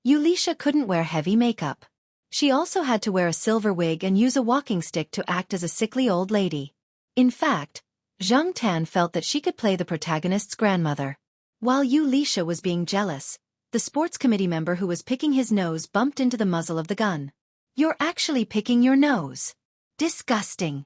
Xianxia couldn't wear heavy makeup. She also had to wear a silver wig and use a walking stick to act as a sickly old lady. In fact, Zhang Tan felt that she could play the protagonist's grandmother. While Xianxia was being jealous, the sports committee member who was picking his nose bumped into the muzzle of the gun. You're actually picking your nose. Disgusting.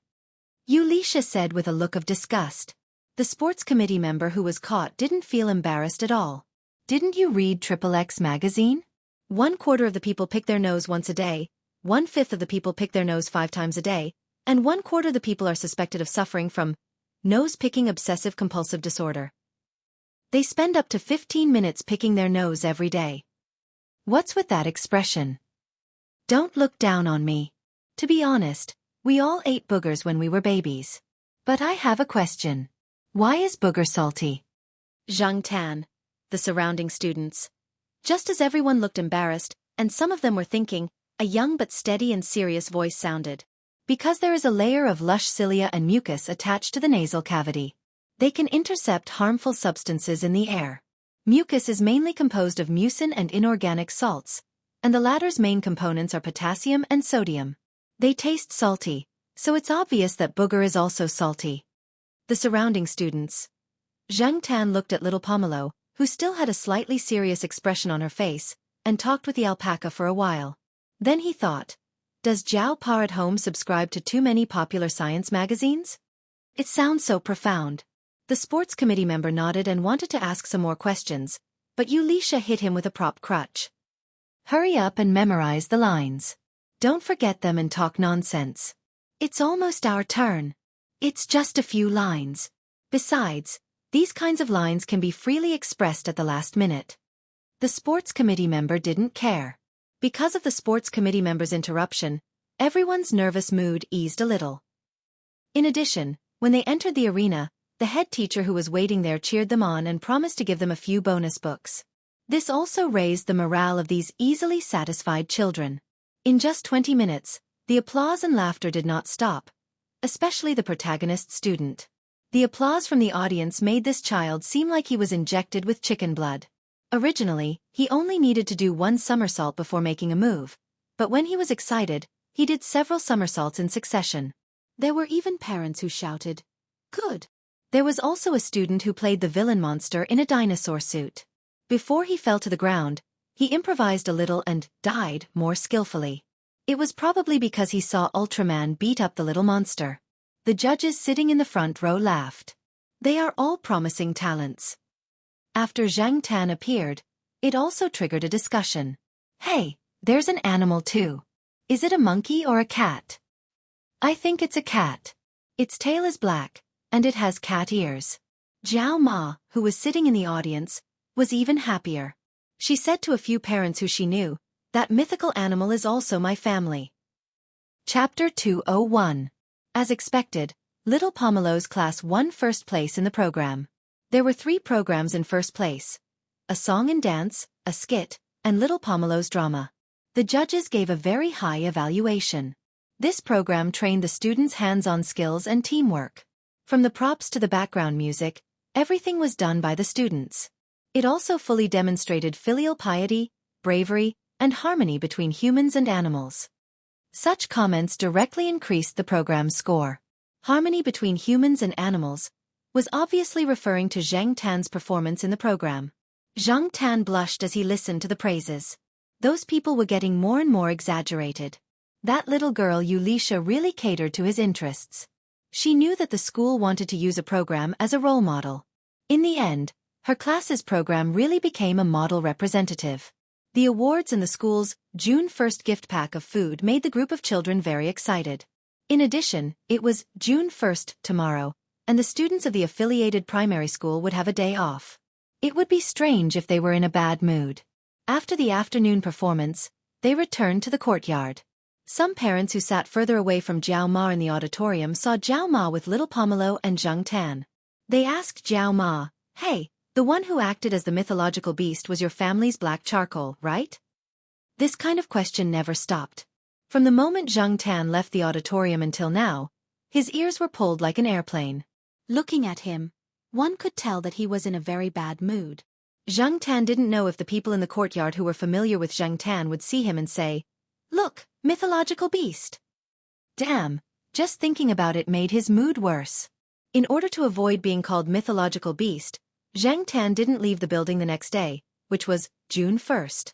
Xianxia said with a look of disgust. The sports committee member who was caught didn't feel embarrassed at all. Didn't you read XXX magazine? 1/4 of the people pick their nose once a day, 1/5 of the people pick their nose 5 times a day, and 1/4 of the people are suspected of suffering from nose-picking obsessive-compulsive disorder. They spend up to 15 minutes picking their nose every day. What's with that expression? Don't look down on me. To be honest, we all ate boogers when we were babies. But I have a question. Why is booger salty? Zhang Tan, the surrounding students. Just as everyone looked embarrassed, and some of them were thinking, a young but steady and serious voice sounded. Because there is a layer of lush cilia and mucus attached to the nasal cavity. They can intercept harmful substances in the air. Mucus is mainly composed of mucin and inorganic salts, and the latter's main components are potassium and sodium. They taste salty, so it's obvious that booger is also salty. The surrounding students. Zhang Tan looked at little Pomelo, who still had a slightly serious expression on her face, and talked with the alpaca for a while. Then he thought, does Zhao Pa at home subscribe to too many popular science magazines? It sounds so profound. The sports committee member nodded and wanted to ask some more questions, but Xianxia hit him with a prop crutch. Hurry up and memorize the lines. Don't forget them and talk nonsense. It's almost our turn. It's just a few lines. Besides, these kinds of lines can be freely expressed at the last minute. The sports committee member didn't care. Because of the sports committee member's interruption, everyone's nervous mood eased a little. In addition, when they entered the arena, the head teacher who was waiting there cheered them on and promised to give them a few bonus books. This also raised the morale of these easily satisfied children. In just 20 minutes, the applause and laughter did not stop, especially the protagonist's student. The applause from the audience made this child seem like he was injected with chicken blood. Originally, he only needed to do one somersault before making a move, but when he was excited, he did several somersaults in succession. There were even parents who shouted, "Good!" There was also a student who played the villain monster in a dinosaur suit. Before he fell to the ground, he improvised a little and died more skillfully. It was probably because he saw Ultraman beat up the little monster. The judges sitting in the front row laughed. They are all promising talents. After Zhang Tan appeared, it also triggered a discussion. Hey, there's an animal too. Is it a monkey or a cat? I think it's a cat. Its tail is black, and it has cat ears. Jiao Ma, who was sitting in the audience, was even happier. She said to a few parents who she knew, that mythical animal is also my family. Chapter 201. As expected, little Pomelo's class won first place in the program. There were 3 programs in first place: a song and dance, a skit, and little Pomelo's drama. The judges gave a very high evaluation. This program trained the students' hands-on skills and teamwork. From the props to the background music, everything was done by the students. It also fully demonstrated filial piety, bravery, and harmony between humans and animals. Such comments directly increased the program's score. Harmony between humans and animals was obviously referring to Zhang Tan's performance in the program. Zhang Tan blushed as he listened to the praises. Those people were getting more and more exaggerated. That little girl Xianxia really catered to his interests. She knew that the school wanted to use a program as a role model. In the end, her class's program really became a model representative. The awards and the school's June 1st gift pack of food made the group of children very excited. In addition, it was June 1st tomorrow, and the students of the affiliated primary school would have a day off. It would be strange if they were in a bad mood. After the afternoon performance, they returned to the courtyard. Some parents who sat further away from Jiao Ma in the auditorium saw Jiao Ma with little Pomelo and Zhang Tan. They asked Jiao Ma, "Hey, the one who acted as the mythological beast was your family's black charcoal, right?" This kind of question never stopped. From the moment Zhang Tan left the auditorium until now, his ears were pulled like an airplane. Looking at him, one could tell that he was in a very bad mood. Zhang Tan didn't know if the people in the courtyard who were familiar with Zhang Tan would see him and say, "Look, mythological beast." Damn, just thinking about it made his mood worse. In order to avoid being called mythological beast, Zhang Tan didn't leave the building the next day, which was June 1st.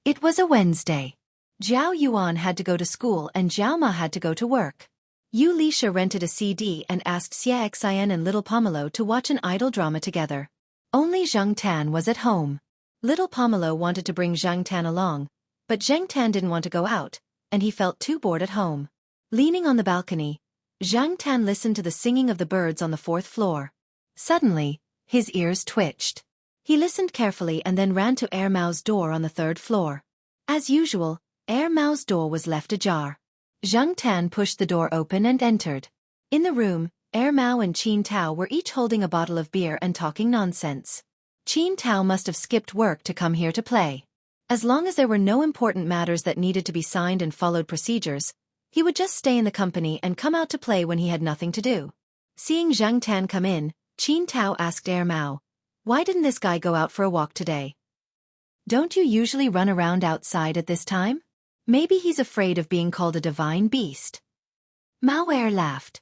It was a Wednesday. Jiao Yuan had to go to school and Jiao Ma had to go to work. Xianxia rented a CD and asked Xianxia and little Pomelo to watch an idol drama together. Only Zhang Tan was at home. Little Pomelo wanted to bring Zhang Tan along, but Zhang Tan didn't want to go out, and he felt too bored at home. Leaning on the balcony, Zhang Tan listened to the singing of the birds on the 4th floor. Suddenly, his ears twitched. He listened carefully and then ran to Air Mao's door on the 3rd floor. As usual, Air Mao's door was left ajar. Zhang Tan pushed the door open and entered. In the room, Air Mao and Qin Tao were each holding a bottle of beer and talking nonsense. Qin Tao must have skipped work to come here to play. As long as there were no important matters that needed to be signed and followed procedures, he would just stay in the company and come out to play when he had nothing to do. Seeing Zhang Tan come in, Qin Tao asked Air Mao, Why didn't this guy go out for a walk today? Don't you usually run around outside at this time? Maybe he's afraid of being called a divine beast. Mao Er laughed.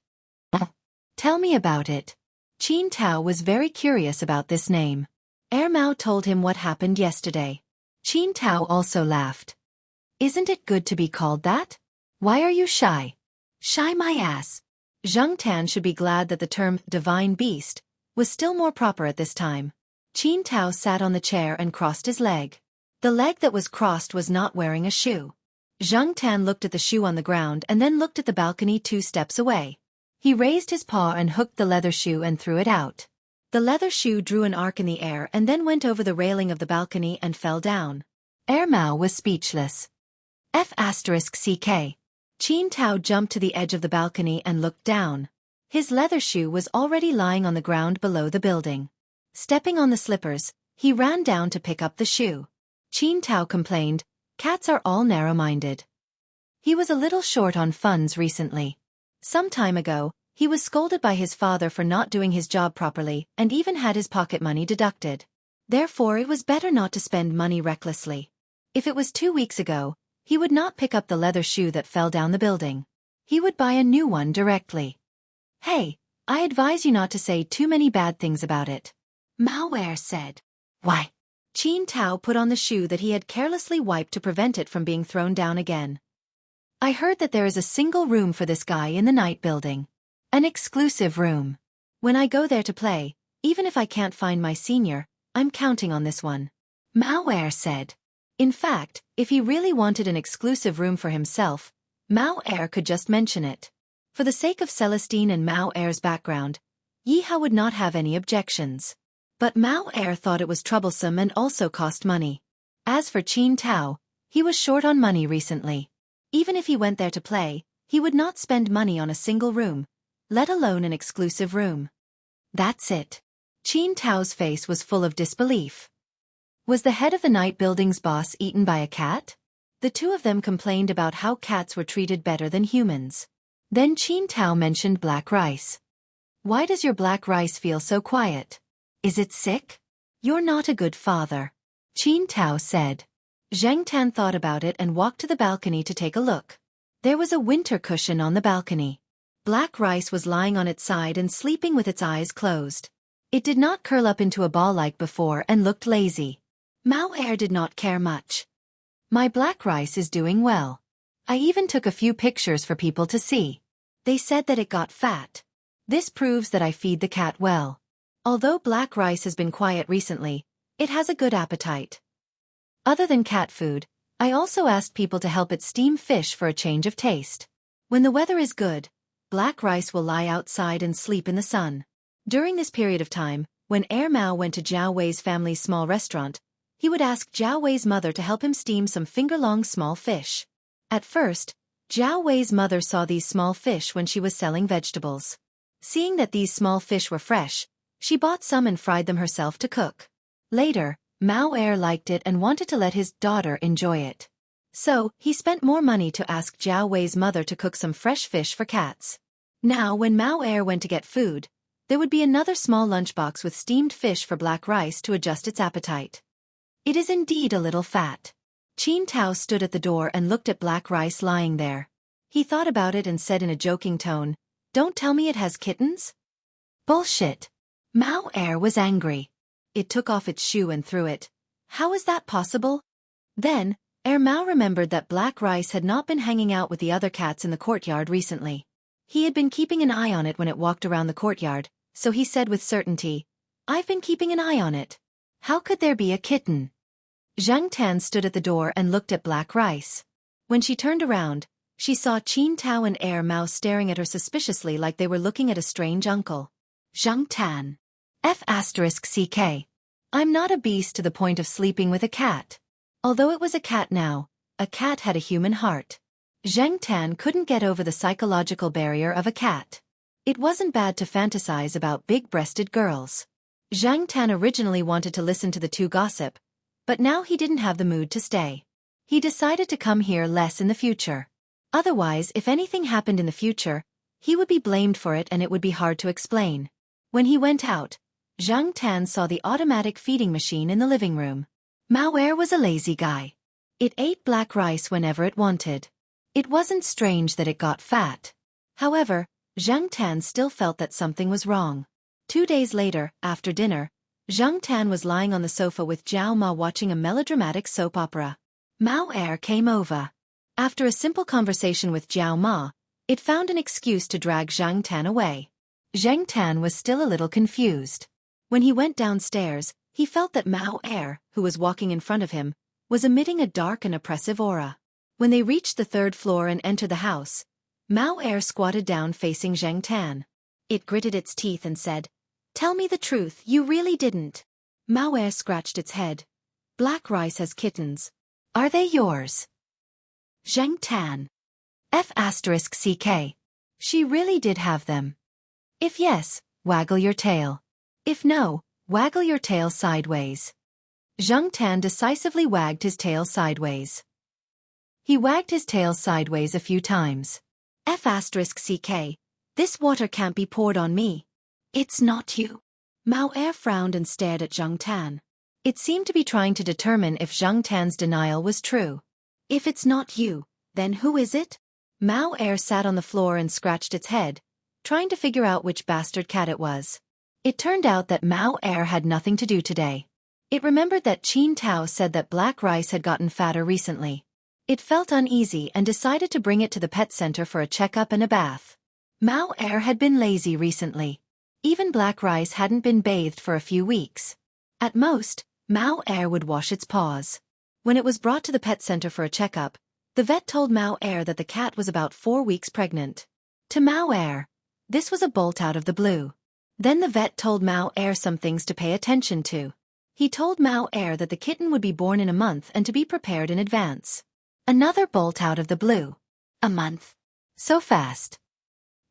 Tell me about it. Qin Tao was very curious about this name. Mao told him what happened yesterday. Qin Tao also laughed. Isn't it good to be called that? Why are you shy? Shy my ass. Zhang Tan should be glad that the term divine beast was still more proper at this time. Qin Tao sat on the chair and crossed his leg. The leg that was crossed was not wearing a shoe. Zhang Tan looked at the shoe on the ground and then looked at the balcony 2 steps away. He raised his paw and hooked the leather shoe and threw it out. The leather shoe drew an arc in the air and then went over the railing of the balcony and fell down. Mao was speechless. F***ck. Qin Tao jumped to the edge of the balcony and looked down. His leather shoe was already lying on the ground below the building. Stepping on the slippers, he ran down to pick up the shoe. Qin Tao complained, cats are all narrow-minded. He was a little short on funds recently. Some time ago, he was scolded by his father for not doing his job properly and even had his pocket money deducted. Therefore it was better not to spend money recklessly. If it was 2 weeks ago, he would not pick up the leather shoe that fell down the building. He would buy a new one directly. Hey, I advise you not to say too many bad things about it. Mao Er said. Why? Qin Tao put on the shoe that he had carelessly wiped to prevent it from being thrown down again. I heard that there is a single room for this guy in the night building. An exclusive room. When I go there to play, even if I can't find my senior, I'm counting on this one. Mao Er said. In fact, if he really wanted an exclusive room for himself, Mao Er could just mention it. For the sake of Celestine and Mao Er's background, Yihao would not have any objections. But Mao Er thought it was troublesome and also cost money. As for Qin Tao, he was short on money recently. Even if he went there to play, he would not spend money on a single room, let alone an exclusive room. That's it. Qin Tao's face was full of disbelief. Was the head of the night building's boss eaten by a cat? The two of them complained about how cats were treated better than humans. Then Qin Tao mentioned black rice. Why does your black rice feel so quiet? Is it sick? You're not a good father. Qin Tao said. Zhang Tan thought about it and walked to the balcony to take a look. There was a winter cushion on the balcony. Black rice was lying on its side and sleeping with its eyes closed. It did not curl up into a ball like before and looked lazy. Mao Er did not care much. My black rice is doing well. I even took a few pictures for people to see. They said that it got fat. This proves that I feed the cat well. Although black rice has been quiet recently, it has a good appetite. Other than cat food, I also asked people to help it steam fish for a change of taste. When the weather is good, black rice will lie outside and sleep in the sun. During this period of time, when Mao went to Jiao Wei's family's small restaurant, he would ask Jiao Wei's mother to help him steam some finger-long small fish. At first, Jiao Wei's mother saw these small fish when she was selling vegetables. Seeing that these small fish were fresh, she bought some and fried them herself to cook. Later, Mao Er liked it and wanted to let his daughter enjoy it. So, he spent more money to ask Jiao Wei's mother to cook some fresh fish for cats. Now, when Mao Er went to get food, there would be another small lunchbox with steamed fish for black rice to adjust its appetite. It is indeed a little fat. Qin Tao stood at the door and looked at black rice lying there. He thought about it and said in a joking tone, "Don't tell me it has kittens?" Bullshit. Mao Er was angry. It took off its shoe and threw it. How is that possible? Then, Mao remembered that black rice had not been hanging out with the other cats in the courtyard recently. He had been keeping an eye on it when it walked around the courtyard, so he said with certainty, "I've been keeping an eye on it. How could there be a kitten?" Zhang Tan stood at the door and looked at black rice. When she turned around, she saw Qin Tao and Mao staring at her suspiciously like they were looking at a strange uncle. Zhang Tan. F***ck. I'm not a beast to the point of sleeping with a cat. Although it was a cat now, a cat had a human heart. Zhang Tan couldn't get over the psychological barrier of a cat. It wasn't bad to fantasize about big-breasted girls. Zhang Tan originally wanted to listen to the two gossip, but now he didn't have the mood to stay. He decided to come here less in the future. Otherwise, if anything happened in the future, he would be blamed for it and it would be hard to explain. When he went out, Zhang Tan saw the automatic feeding machine in the living room. Mao Er was a lazy guy. It ate black rice whenever it wanted. It wasn't strange that it got fat. However, Zhang Tan still felt that something was wrong. 2 days later, after dinner, Zhang Tan was lying on the sofa with Jiao Ma watching a melodramatic soap opera. Mao Er came over. After a simple conversation with Jiao Ma, it found an excuse to drag Zhang Tan away. Zhang Tan was still a little confused. When he went downstairs, he felt that Mao Er, who was walking in front of him, was emitting a dark and oppressive aura. When they reached the 3rd floor and entered the house, Mao Er squatted down facing Zhang Tan. It gritted its teeth and said, "Tell me the truth, you really didn't." Mao Er scratched its head. "Black rice has kittens. Are they yours?" Zhang Tan. F***ck. She really did have them. If yes, waggle your tail. If no, waggle your tail sideways. Zhang Tan decisively wagged his tail sideways. He wagged his tail sideways a few times. F***ck. This water can't be poured on me. It's not you. Mao Er frowned and stared at Zhang Tan. It seemed to be trying to determine if Zhang Tan's denial was true. If it's not you, then who is it? Mao Er sat on the floor and scratched its head, trying to figure out which bastard cat it was. It turned out that Mao Er had nothing to do today. It remembered that Qin Tao said that black rice had gotten fatter recently. It felt uneasy and decided to bring it to the pet center for a checkup and a bath. Mao Er had been lazy recently. Even black rice hadn't been bathed for a few weeks. At most, Mao Er would wash its paws. When it was brought to the pet center for a checkup, the vet told Mao Er that the cat was about 4 weeks pregnant. To Mao Er, this was a bolt out of the blue. Then the vet told Mao Er some things to pay attention to. He told Mao Er that the kitten would be born in a month and to be prepared in advance. Another bolt out of the blue. A month. So fast.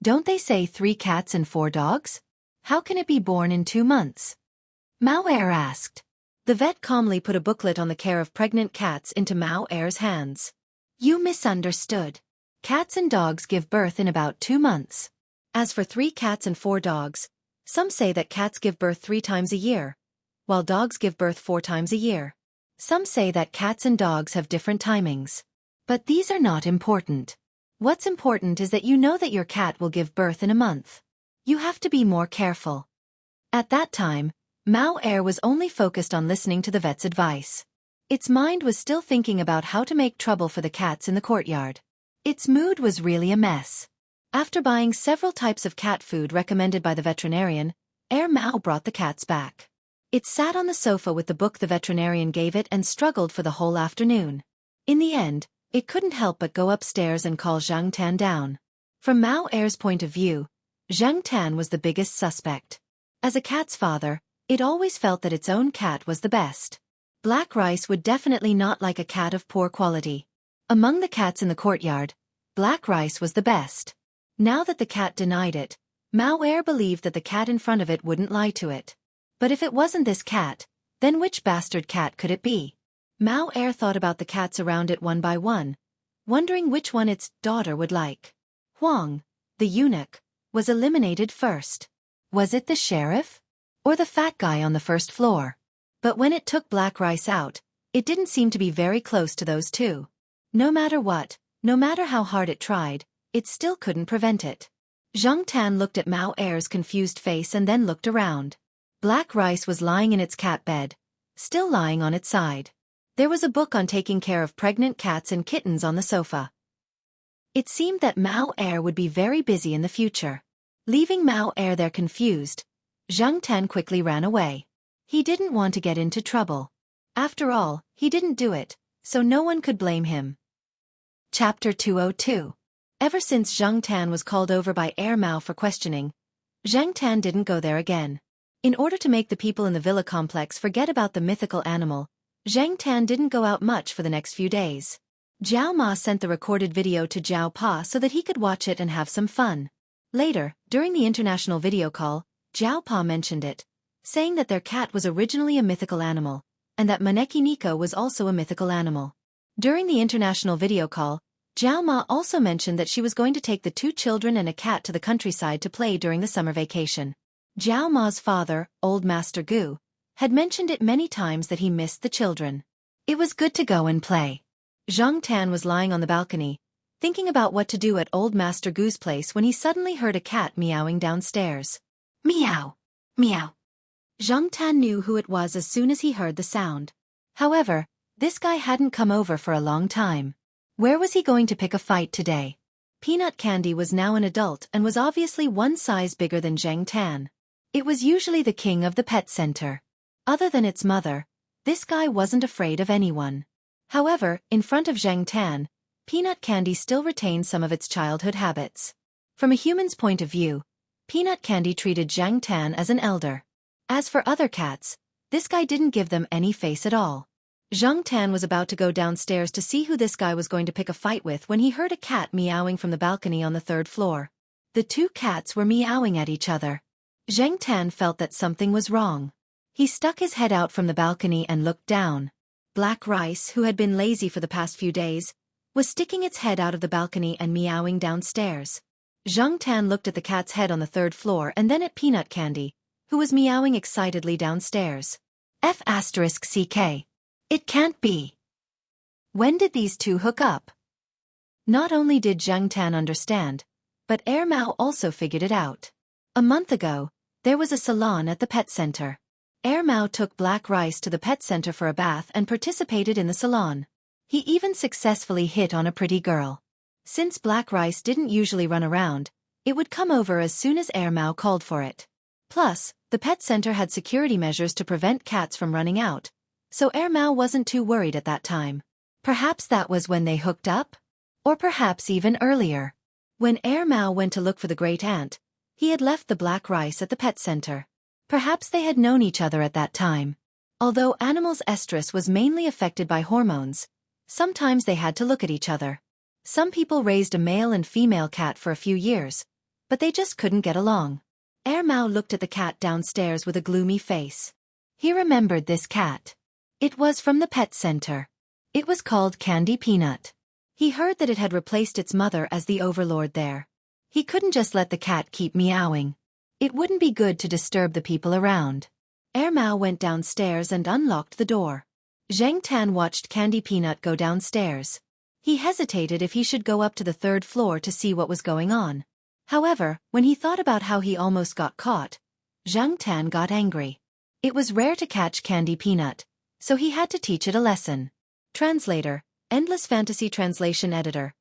Don't they say 3 cats and 4 dogs? How can it be born in 2 months? Mao Er asked. The vet calmly put a booklet on the care of pregnant cats into Mao Er's hands. You misunderstood. Cats and dogs give birth in about 2 months. As for 3 cats and 4 dogs, some say that cats give birth 3 times a year, while dogs give birth 4 times a year. Some say that cats and dogs have different timings. But these are not important. What's important is that you know that your cat will give birth in a month. You have to be more careful. At that time, Mao Er was only focused on listening to the vet's advice. Its mind was still thinking about how to make trouble for the cats in the courtyard. Its mood was really a mess. After buying several types of cat food recommended by the veterinarian, Mao brought the cats back. It sat on the sofa with the book the veterinarian gave it and struggled for the whole afternoon. In the end, it couldn't help but go upstairs and call Zhang Tan down. From Mao Er's point of view, Zhang Tan was the biggest suspect. As a cat's father, it always felt that its own cat was the best. Black rice would definitely not like a cat of poor quality. Among the cats in the courtyard, black rice was the best. Now that the cat denied it, Mao Er believed that the cat in front of it wouldn't lie to it. But if it wasn't this cat, then which bastard cat could it be? Mao Er thought about the cats around it one by one, wondering which one its daughter would like. Huang, the eunuch, was eliminated first. Was it the sheriff? Or the fat guy on the first floor? But when it took black rice out, it didn't seem to be very close to those two. No matter what, no matter how hard it tried, it still couldn't prevent it. Zhang Tan looked at Mao Er's confused face and then looked around. Black rice was lying in its cat bed, still lying on its side. There was a book on taking care of pregnant cats and kittens on the sofa. It seemed that Mao Er would be very busy in the future. Leaving Mao Er there confused, Zhang Tan quickly ran away. He didn't want to get into trouble. After all, he didn't do it, so no one could blame him. Chapter 202. Ever since Zhang Tan was called over by Mao for questioning, Zhang Tan didn't go there again. In order to make the people in the villa complex forget about the mythical animal, Zhang Tan didn't go out much for the next few days. Jiao Ma sent the recorded video to Jiao Pa so that he could watch it and have some fun. Later, during the international video call, Jiao Pa mentioned it, saying that their cat was originally a mythical animal, and that Maneki Nico was also a mythical animal. During the international video call, Jiao Ma also mentioned that she was going to take the 2 children and a cat to the countryside to play during the summer vacation. Jiao Ma's father, Old Master Gu, had mentioned it many times that he missed the children. It was good to go and play. Zhang Tan was lying on the balcony, thinking about what to do at Old Master Gu's place when he suddenly heard a cat meowing downstairs. Meow! Meow! Zhang Tan knew who it was as soon as he heard the sound. However, this guy hadn't come over for a long time. Where was he going to pick a fight today? Peanut Candy was now an adult and was obviously one size bigger than Zhang Tan. It was usually the king of the pet center. Other than its mother, this guy wasn't afraid of anyone. However, in front of Zhang Tan, Peanut Candy still retained some of its childhood habits. From a human's point of view, Peanut Candy treated Zhang Tan as an elder. As for other cats, this guy didn't give them any face at all. Zhang Tan was about to go downstairs to see who this guy was going to pick a fight with when he heard a cat meowing from the balcony on the 3rd floor. The two cats were meowing at each other. Zhang Tan felt that something was wrong. He stuck his head out from the balcony and looked down. Black Rice, who had been lazy for the past few days, was sticking its head out of the balcony and meowing downstairs. Zhang Tan looked at the cat's head on the 3rd floor and then at Peanut Candy, who was meowing excitedly downstairs. F***CK. It can't be. When did these two hook up? Not only did Zhang Tan understand, but Air Mao also figured it out. A month ago, there was a salon at the pet center. Air Mao took Black Rice to the pet center for a bath and participated in the salon. He even successfully hit on a pretty girl. Since Black Rice didn't usually run around, it would come over as soon as Air Mao called for it. Plus, the pet center had security measures to prevent cats from running out, so Air Mao wasn't too worried at that time. Perhaps that was when they hooked up? Or perhaps even earlier. When Air Mao went to look for the great aunt, he had left the Black Rice at the pet center. Perhaps they had known each other at that time. Although animals' estrus was mainly affected by hormones, sometimes they had to look at each other. Some people raised a male and female cat for a few years, but they just couldn't get along. Air Mao looked at the cat downstairs with a gloomy face. He remembered this cat. It was from the pet center. It was called Candy Peanut. He heard that it had replaced its mother as the overlord there. He couldn't just let the cat keep meowing. It wouldn't be good to disturb the people around. Air Mao went downstairs and unlocked the door. Zhang Tan watched Candy Peanut go downstairs. He hesitated if he should go up to the 3rd floor to see what was going on. However, when he thought about how he almost got caught, Zhang Tan got angry. It was rare to catch Candy Peanut, so he had to teach it a lesson. Translator, Endless Fantasy Translation Editor.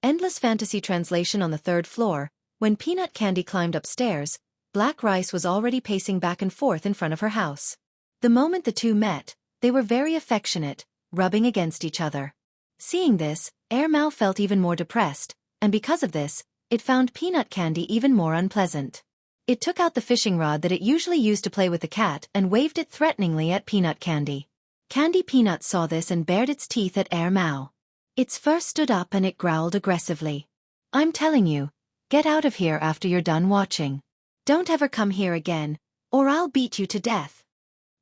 Endless Fantasy Translation on the 3rd floor. When Peanut Candy climbed upstairs, Black Rice was already pacing back and forth in front of her house. The moment the two met, they were very affectionate, rubbing against each other. Seeing this, Air Mao felt even more depressed, and because of this, it found Peanut Candy even more unpleasant. It took out the fishing rod that it usually used to play with the cat and waved it threateningly at Peanut Candy. Candy Peanut saw this and bared its teeth at Air Mao. Its fur stood up and it growled aggressively. I'm telling you, get out of here after you're done watching. Don't ever come here again, or I'll beat you to death.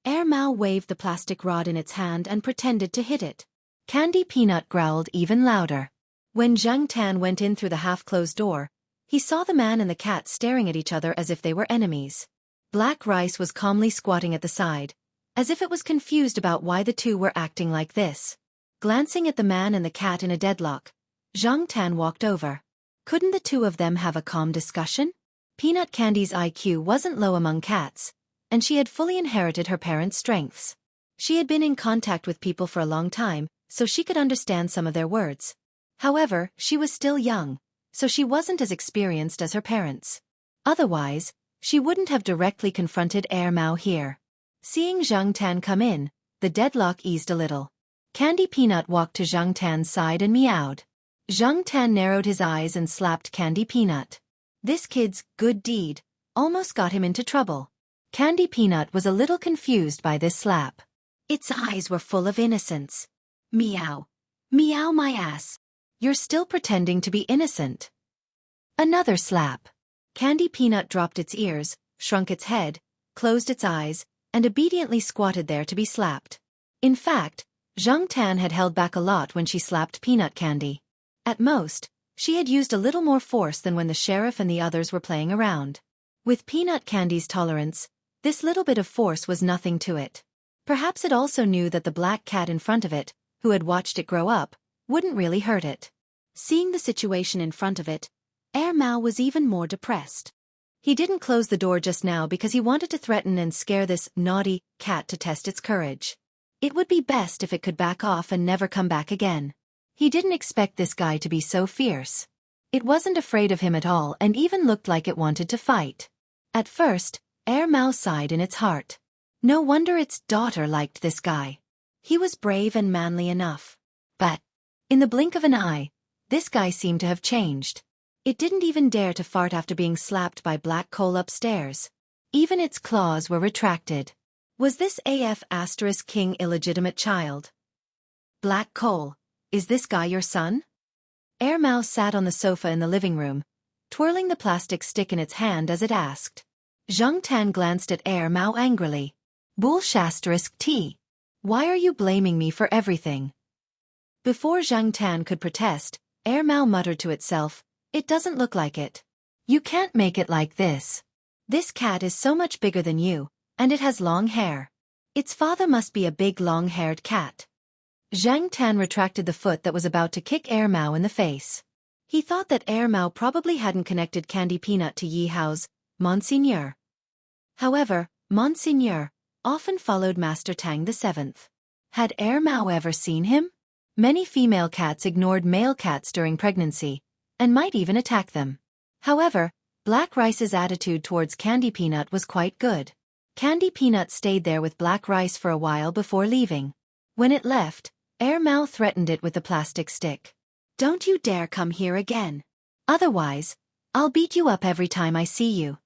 Air Mao waved the plastic rod in its hand and pretended to hit it. Candy Peanut growled even louder. When Zhang Tan went in through the half-closed door, he saw the man and the cat staring at each other as if they were enemies. Black Rice was calmly squatting at the side, as if it was confused about why the two were acting like this. Glancing at the man and the cat in a deadlock, Zhang Tan walked over. Couldn't the two of them have a calm discussion? Peanut Candy's IQ wasn't low among cats, and she had fully inherited her parents' strengths. She had been in contact with people for a long time, so she could understand some of their words. However, she was still young, so she wasn't as experienced as her parents. Otherwise, she wouldn't have directly confronted Air Mao here. Seeing Zhang Tan come in, the deadlock eased a little. Candy Peanut walked to Zhang Tan's side and meowed. Zhang Tan narrowed his eyes and slapped Candy Peanut. This kid's good deed almost got him into trouble. Candy Peanut was a little confused by this slap. Its eyes were full of innocence. Meow. Meow my ass. You're still pretending to be innocent. Another slap. Candy Peanut dropped its ears, shrunk its head, closed its eyes, and obediently squatted there to be slapped. In fact, Zhang Tan had held back a lot when she slapped Peanut Candy. At most, she had used a little more force than when the sheriff and the others were playing around. With peanut candy's tolerance, this little bit of force was nothing to it. Perhaps it also knew that the black cat in front of it, who had watched it grow up, wouldn't really hurt it. Seeing the situation in front of it, Mao was even more depressed. He didn't close the door just now because he wanted to threaten and scare this naughty cat to test its courage. It would be best if it could back off and never come back again. He didn't expect this guy to be so fierce. It wasn't afraid of him at all and even looked like it wanted to fight. At first, Mao sighed in its heart. No wonder its daughter liked this guy. He was brave and manly enough. But, in the blink of an eye, this guy seemed to have changed. It didn't even dare to fart after being slapped by Black Coal upstairs. Even its claws were retracted. Was this King illegitimate child? Black Coal, is this guy your son? Mao sat on the sofa in the living room, twirling the plastic stick in its hand as it asked. Xianxia glanced at Mao angrily. T. Why are you blaming me for everything? Before Xianxia could protest, Mao muttered to itself, it doesn't look like it. You can't make it like this. This cat is so much bigger than you, and it has long hair. Its father must be a big long-haired cat. Xianxia retracted the foot that was about to kick Mao in the face. He thought that Mao probably hadn't connected Candy Peanut to Yi Hao's Monseigneur. However, Monseigneur often followed Master Tang VII. Had Mao ever seen him? Many female cats ignored male cats during pregnancy, and might even attack them. However, Black Rice's attitude towards Candy Peanut was quite good. Candy Peanut stayed there with Black Rice for a while before leaving. When it left, Mao threatened it with the plastic stick. Don't you dare come here again. Otherwise, I'll beat you up every time I see you.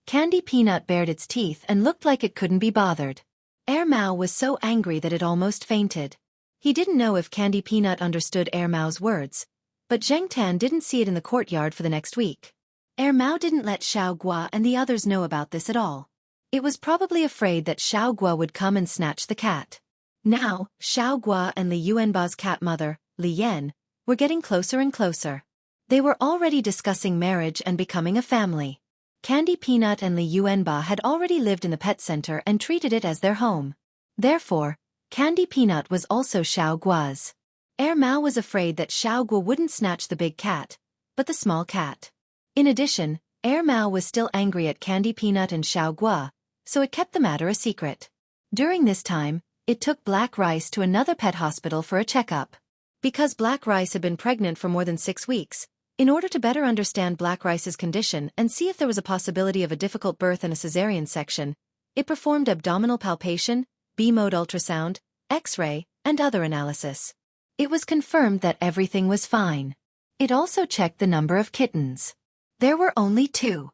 Candy Peanut bared its teeth and looked like it couldn't be bothered. Mao was so angry that it almost fainted. He didn't know if Candy Peanut understood Mao's words, but Xianxia didn't see it in the courtyard for the next week. Mao didn't let Xiao Gua and the others know about this at all. It was probably afraid that Xiao Gua would come and snatch the cat. Now, Xiao Gua and Li Yuanba's cat mother, Li Yan, were getting closer and closer. They were already discussing marriage and becoming a family. Candy Peanut and Li Yuanba had already lived in the pet center and treated it as their home. Therefore, Candy Peanut was also Xiao Gua's. Mao was afraid that Xiao Gua wouldn't snatch the big cat, but the small cat. In addition, Mao was still angry at Candy Peanut and Xiao Gua, so it kept the matter a secret. During this time, it took Black Rice to another pet hospital for a checkup. Because Black Rice had been pregnant for more than 6 weeks, in order to better understand Black Rice's condition and see if there was a possibility of a difficult birth and a cesarean section, it performed abdominal palpation, B-mode ultrasound, X-ray, and other analysis. It was confirmed that everything was fine. It also checked the number of kittens. There were only 2.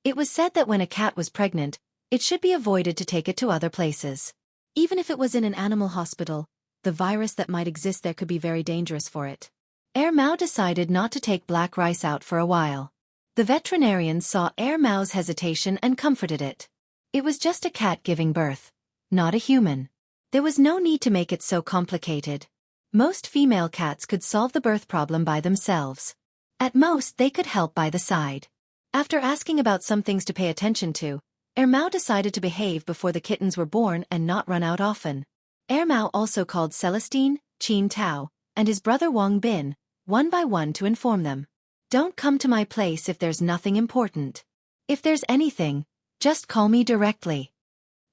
It was said that when a cat was pregnant, it should be avoided to take it to other places. Even if it was in an animal hospital, the virus that might exist there could be very dangerous for it. Mao decided not to take Black Rice out for a while. The veterinarian saw Mao's hesitation and comforted it. It was just a cat giving birth, not a human. There was no need to make it so complicated. Most female cats could solve the birth problem by themselves. At most, they could help by the side. After asking about some things to pay attention to, Mao decided to behave before the kittens were born and not run out often. Mao also called Celestine, Qin Tao, and his brother Wang Bin, one by one to inform them. Don't come to my place if there's nothing important. If there's anything, just call me directly.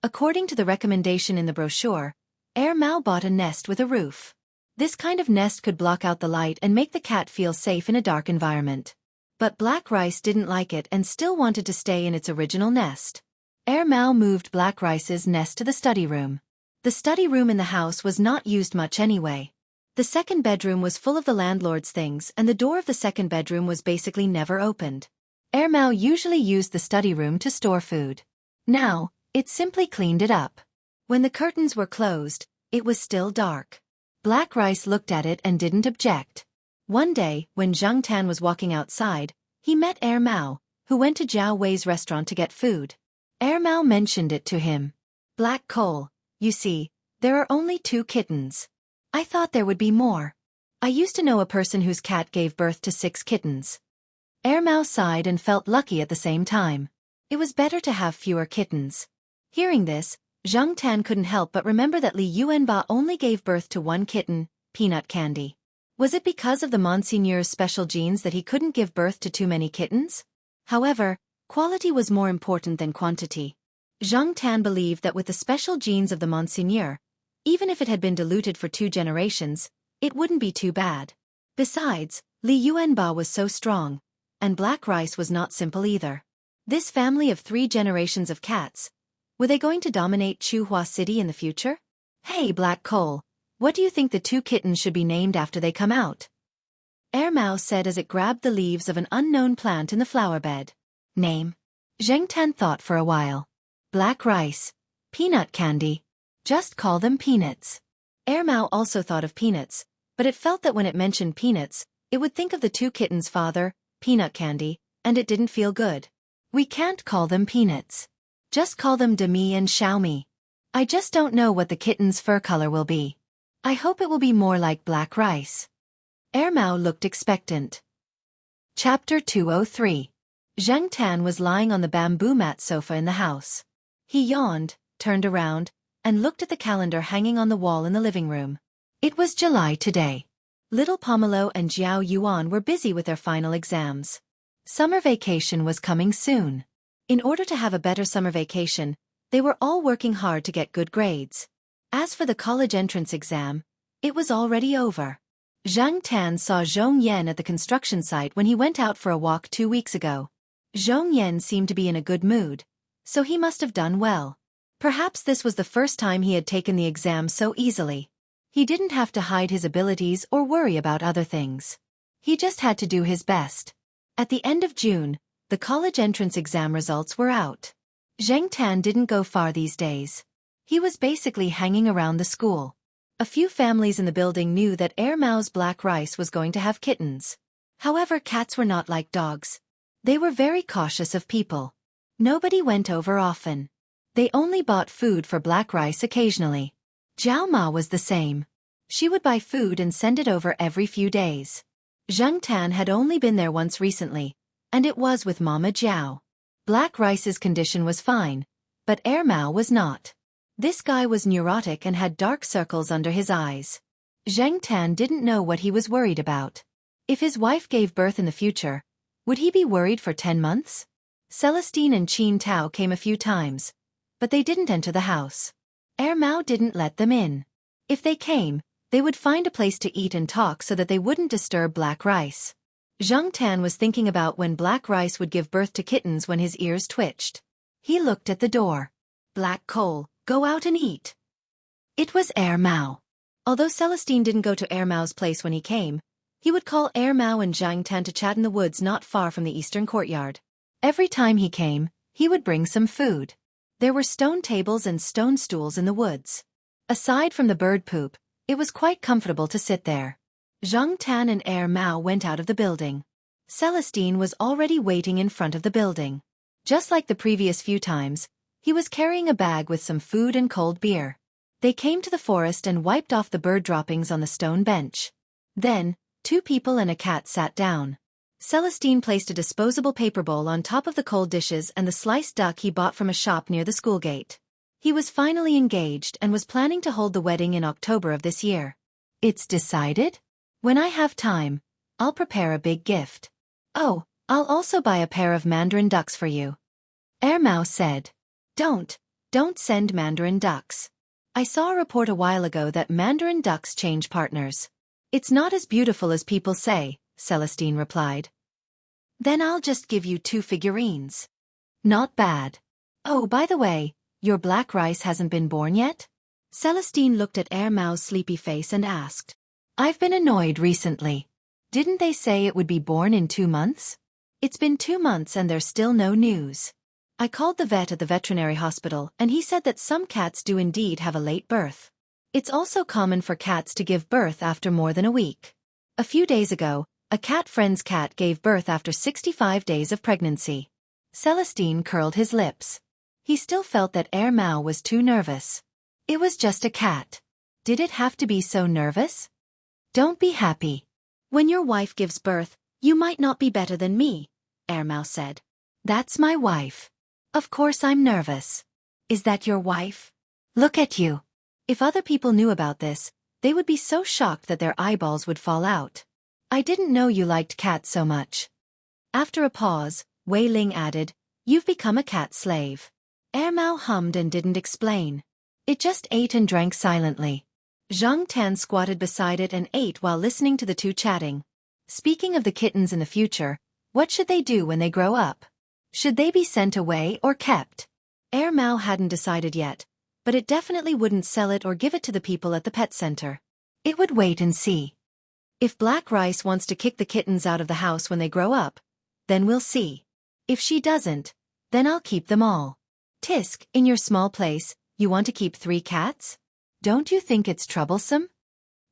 According to the recommendation in the brochure, Mao bought a nest with a roof. This kind of nest could block out the light and make the cat feel safe in a dark environment. But Black Rice didn't like it and still wanted to stay in its original nest. Mao moved Black Rice's nest to the study room. The study room in the house was not used much anyway. The second bedroom was full of the landlord's things and the door of the second bedroom was basically never opened. Mao usually used the study room to store food. Now, it simply cleaned it up. When the curtains were closed, it was still dark. Black Rice looked at it and didn't object. One day, when Xianxia was walking outside, he met Mao, who went to Jiao Wei's restaurant to get food. Mao mentioned it to him. Black Coal, you see, there are only 2 kittens. I thought there would be more. I used to know a person whose cat gave birth to 6 kittens. Mao sighed and felt lucky at the same time. It was better to have fewer kittens. Hearing this, Zhang Tan couldn't help but remember that Li Yuanba only gave birth to one kitten, Peanut Candy. Was it because of the Monseigneur's special genes that he couldn't give birth to too many kittens? However, quality was more important than quantity. Zhang Tan believed that with the special genes of the Monseigneur, even if it had been diluted for 2 generations, it wouldn't be too bad. Besides, Li Yuanba was so strong, and black rice was not simple either. This family of 3 generations of cats, were they going to dominate Chuhua City in the future? Hey Black Coal, what do you think the 2 kittens should be named after they come out? Air Mao said as it grabbed the leaves of an unknown plant in the flower bed. Name? Zheng Tan thought for a while. Black rice. Peanut candy. Just call them peanuts. Air Mao also thought of peanuts, but it felt that when it mentioned peanuts, it would think of the 2 kittens' father, Peanut Candy, and it didn't feel good. We can't call them peanuts. Just call them Demi and Xiaomi. I just don't know what the kitten's fur color will be. I hope it will be more like black rice. Air Mao looked expectant. Chapter 203. Zheng Tan was lying on the bamboo mat sofa in the house. He yawned, turned around, and looked at the calendar hanging on the wall in the living room. It was July today. Little Pomelo and Jiao Yuan were busy with their final exams. Summer vacation was coming soon. In order to have a better summer vacation, they were all working hard to get good grades. As for the college entrance exam, it was already over. Zhang Tan saw Zhong Yan at the construction site when he went out for a walk 2 weeks ago. Zhong Yan seemed to be in a good mood, so he must have done well. Perhaps this was the first time he had taken the exam so easily. He didn't have to hide his abilities or worry about other things. He just had to do his best. At the end of June, the college entrance exam results were out. Zheng Tan didn't go far these days. He was basically hanging around the school. A few families in the building knew that Air Mao's black rice was going to have kittens. However, cats were not like dogs. They were very cautious of people. Nobody went over often. They only bought food for black rice occasionally. Jiao Ma was the same. She would buy food and send it over every few days. Zheng Tan had only been there once recently, and it was with Mama Jiao. Black rice's condition was fine, but Air Mao was not. This guy was neurotic and had dark circles under his eyes. Zheng Tan didn't know what he was worried about. If his wife gave birth in the future, would he be worried for 10 months? Celestine and Qin Tao came a few times, but they didn't enter the house. Air Mao didn't let them in. If they came, they would find a place to eat and talk so that they wouldn't disturb black rice. Zhang Tan was thinking about when black rice would give birth to kittens when his ears twitched. He looked at the door. Black Coal, go out and eat. It was Air Mao. Although Celestine didn't go to Air Mao's place when he came, he would call Air Mao and Zhang Tan to chat in the woods not far from the eastern courtyard. Every time he came, he would bring some food. There were stone tables and stone stools in the woods. Aside from the bird poop, it was quite comfortable to sit there. Zhang Tan and Air Mao went out of the building. Celestine was already waiting in front of the building. Just like the previous few times, he was carrying a bag with some food and cold beer. They came to the forest and wiped off the bird droppings on the stone bench. Then, 2 people and a cat sat down. Celestine placed a disposable paper bowl on top of the cold dishes and the sliced duck he bought from a shop near the school gate. He was finally engaged and was planning to hold the wedding in October of this year. It's decided? When I have time, I'll prepare a big gift. Oh, I'll also buy a pair of mandarin ducks for you. Air Mao said. Don't send mandarin ducks. I saw a report a while ago that mandarin ducks change partners. It's not as beautiful as people say, Celestine replied. Then I'll just give you 2 figurines. Not bad. Oh, by the way, your black rice hasn't been born yet? Celestine looked at Air Mao's sleepy face and asked. I've been annoyed recently. Didn't they say it would be born in 2 months? It's been 2 months and there's still no news. I called the vet at the veterinary hospital and he said that some cats do indeed have a late birth. It's also common for cats to give birth after more than a week. A few days ago, a cat friend's cat gave birth after 65 days of pregnancy. Celestine curled his lips. He still felt that Air Mao was too nervous. It was just a cat. Did it have to be so nervous? Don't be happy. When your wife gives birth, you might not be better than me, Air Mao said. That's my wife. Of course I'm nervous. Is that your wife? Look at you. If other people knew about this, they would be so shocked that their eyeballs would fall out. I didn't know you liked cats so much. After a pause, Wei Ling added, You've become a cat slave. Mao hummed and didn't explain. It just ate and drank silently. Zhang Tan squatted beside it and ate while listening to the two chatting. Speaking of the kittens in the future, what should they do when they grow up? Should they be sent away or kept? Mao hadn't decided yet, but it definitely wouldn't sell it or give it to the people at the pet center. It would wait and see. If Black Rice wants to kick the kittens out of the house when they grow up, then we'll see. If she doesn't, then I'll keep them all. Tisk, in your small place, you want to keep 3 cats? Don't you think it's troublesome?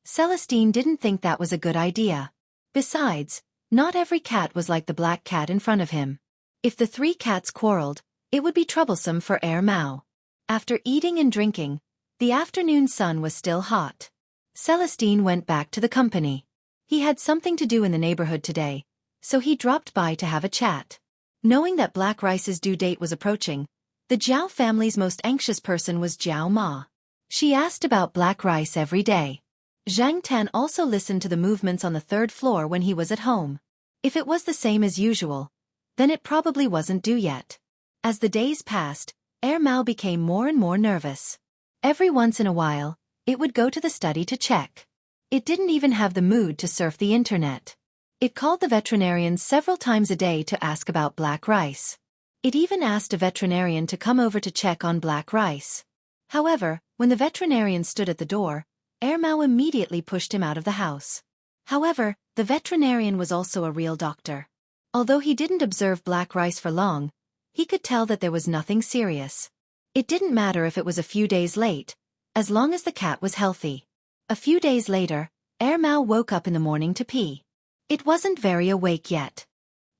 Celestine didn't think that was a good idea. Besides, not every cat was like the black cat in front of him. If the 3 cats quarreled, it would be troublesome for Mao. After eating and drinking, the afternoon sun was still hot. Celestine went back to the company. He had something to do in the neighborhood today, so he dropped by to have a chat. Knowing that Black Rice's due date was approaching, the Jiao family's most anxious person was Jiao Ma. She asked about Black Rice every day. Zhang Tan also listened to the movements on the 3rd floor when he was at home. If it was the same as usual, then it probably wasn't due yet. As the days passed, Mao became more and more nervous. Every once in a while, it would go to the study to check. It didn't even have the mood to surf the internet. It called the veterinarian several times a day to ask about Black Rice. It even asked a veterinarian to come over to check on Black Rice. However, when the veterinarian stood at the door, Mao immediately pushed him out of the house. However, the veterinarian was also a real doctor. Although he didn't observe Black Rice for long, he could tell that there was nothing serious. It didn't matter if it was a few days late, as long as the cat was healthy. A few days later, Mao woke up in the morning to pee. It wasn't very awake yet.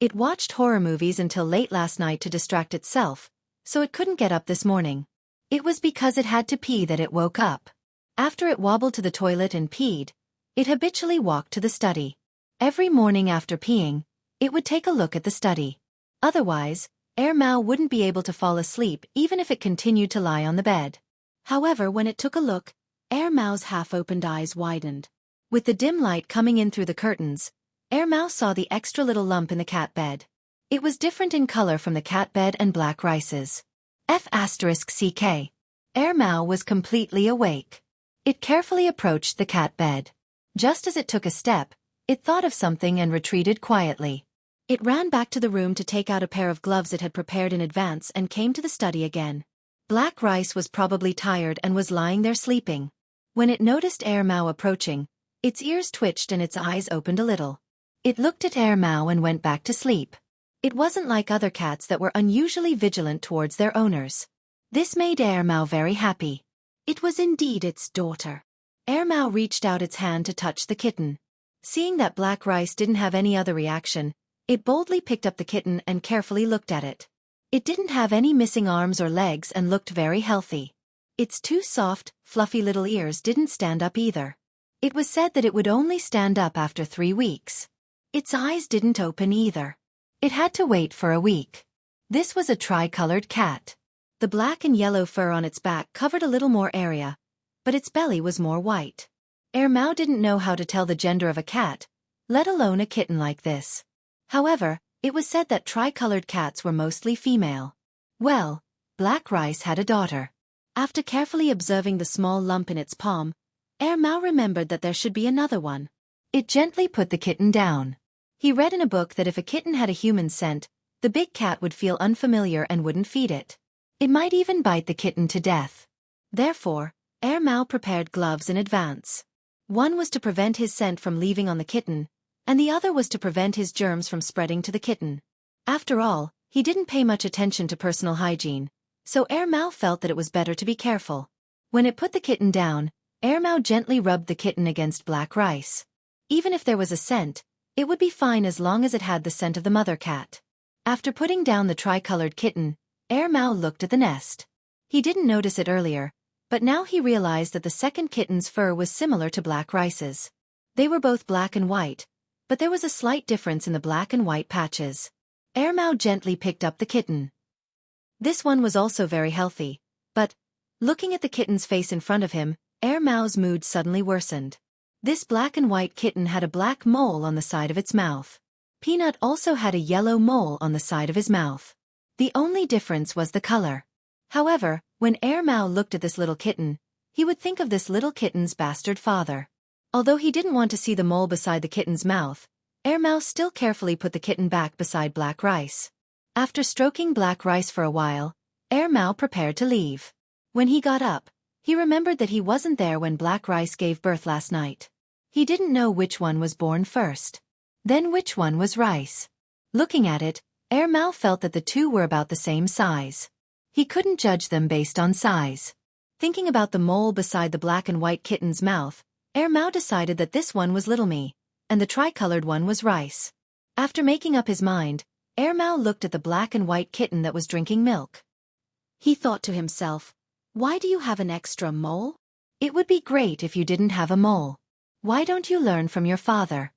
It watched horror movies until late last night to distract itself, so it couldn't get up this morning. It was because it had to pee that it woke up. After it wobbled to the toilet and peed, it habitually walked to the study. Every morning after peeing, it would take a look at the study. Otherwise, Mao wouldn't be able to fall asleep even if it continued to lie on the bed. However, when it took a look, Mao's half-opened eyes widened. With the dim light coming in through the curtains, Mao saw the extra little lump in the cat bed. It was different in color from the cat bed and Black Rice's. F***ck. Mao was completely awake. It carefully approached the cat bed. Just as it took a step, it thought of something and retreated quietly. It ran back to the room to take out a pair of gloves it had prepared in advance and came to the study again. Black Rice was probably tired and was lying there sleeping. When it noticed Mao approaching, its ears twitched and its eyes opened a little. It looked at Mao and went back to sleep. It wasn't like other cats that were unusually vigilant towards their owners. This made Mao very happy. It was indeed its daughter. Mao reached out its hand to touch the kitten. Seeing that Black Rice didn't have any other reaction, it boldly picked up the kitten and carefully looked at it. It didn't have any missing arms or legs and looked very healthy. Its 2 soft, fluffy little ears didn't stand up either. It was said that it would only stand up after 3 weeks. Its eyes didn't open either. It had to wait for a week. This was a tri-colored cat. The black and yellow fur on its back covered a little more area, but its belly was more white. Mao didn't know how to tell the gender of a cat, let alone a kitten like this. However, it was said that tri-colored cats were mostly female. Well, Black Rice had a daughter. After carefully observing the small lump in its palm, Mao remembered that there should be another one. It gently put the kitten down. He read in a book that if a kitten had a human scent, the big cat would feel unfamiliar and wouldn't feed it. It might even bite the kitten to death. Therefore, Mao prepared gloves in advance. One was to prevent his scent from leaving on the kitten, and the other was to prevent his germs from spreading to the kitten. After all, he didn't pay much attention to personal hygiene, so Mao felt that it was better to be careful. When it put the kitten down, Mao gently rubbed the kitten against Black Rice. Even if there was a scent, it would be fine as long as it had the scent of the mother cat. After putting down the tri-colored kitten, Mao looked at the nest. He didn't notice it earlier, but now he realized that the second kitten's fur was similar to Black Rice's. They were both black and white, but there was a slight difference in the black and white patches. Mao gently picked up the kitten. This one was also very healthy. But, looking at the kitten's face in front of him, Mao's mood suddenly worsened. This black and white kitten had a black mole on the side of its mouth. Peanut also had a yellow mole on the side of his mouth. The only difference was the color. However, when Mao looked at this little kitten, he would think of this little kitten's bastard father. Although he didn't want to see the mole beside the kitten's mouth, Mao still carefully put the kitten back beside Black Rice. After stroking Black Rice for a while, Mao prepared to leave. When he got up, he remembered that he wasn't there when Black Rice gave birth last night. He didn't know which one was born first. Then which one was Rice. Looking at it, Mao felt that the two were about the same size. He couldn't judge them based on size. Thinking about the mole beside the black and white kitten's mouth, Mao decided that this one was Little Me, and the tricolored one was Rice. After making up his mind, Mao looked at the black and white kitten that was drinking milk. He thought to himself, "Why do you have an extra mole? It would be great if you didn't have a mole. Why don't you learn from your father?"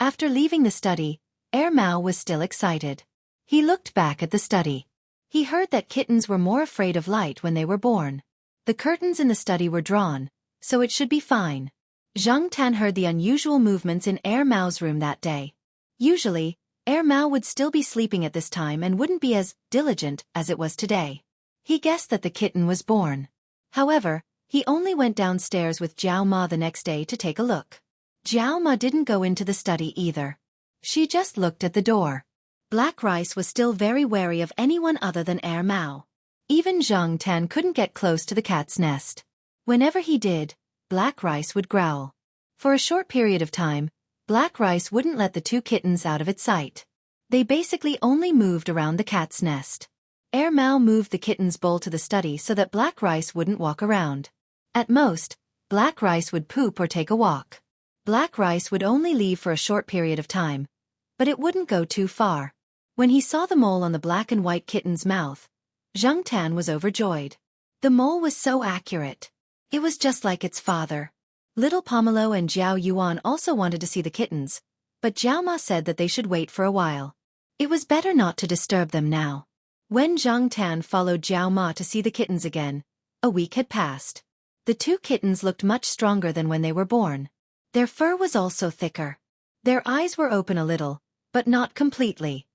After leaving the study, Mao was still excited. He looked back at the study. He heard that kittens were more afraid of light when they were born. The curtains in the study were drawn, so it should be fine. Zhang Tan heard the unusual movements in Mao's room that day. Usually, Mao would still be sleeping at this time and wouldn't be as diligent as it was today. He guessed that the kitten was born. However, he only went downstairs with Jiao Ma the next day to take a look. Jiao Ma didn't go into the study either. She just looked at the door. Black Rice was still very wary of anyone other than Mao. Even Zhang Tan couldn't get close to the cat's nest. Whenever he did, Black Rice would growl. For a short period of time, Black Rice wouldn't let the two kittens out of its sight. They basically only moved around the cat's nest. Mao moved the kitten's bowl to the study so that Black Rice wouldn't walk around. At most, Black Rice would poop or take a walk. Black Rice would only leave for a short period of time, but it wouldn't go too far. When he saw the mole on the black and white kitten's mouth, Zhang Tan was overjoyed. The mole was so accurate. It was just like its father. Little Pomelo and Jiao Yuan also wanted to see the kittens, but Jiao Ma said that they should wait for a while. It was better not to disturb them now. When Zhang Tan followed Jiao Ma to see the kittens again, a week had passed. The two kittens looked much stronger than when they were born. Their fur was also thicker. Their eyes were open a little, but not completely.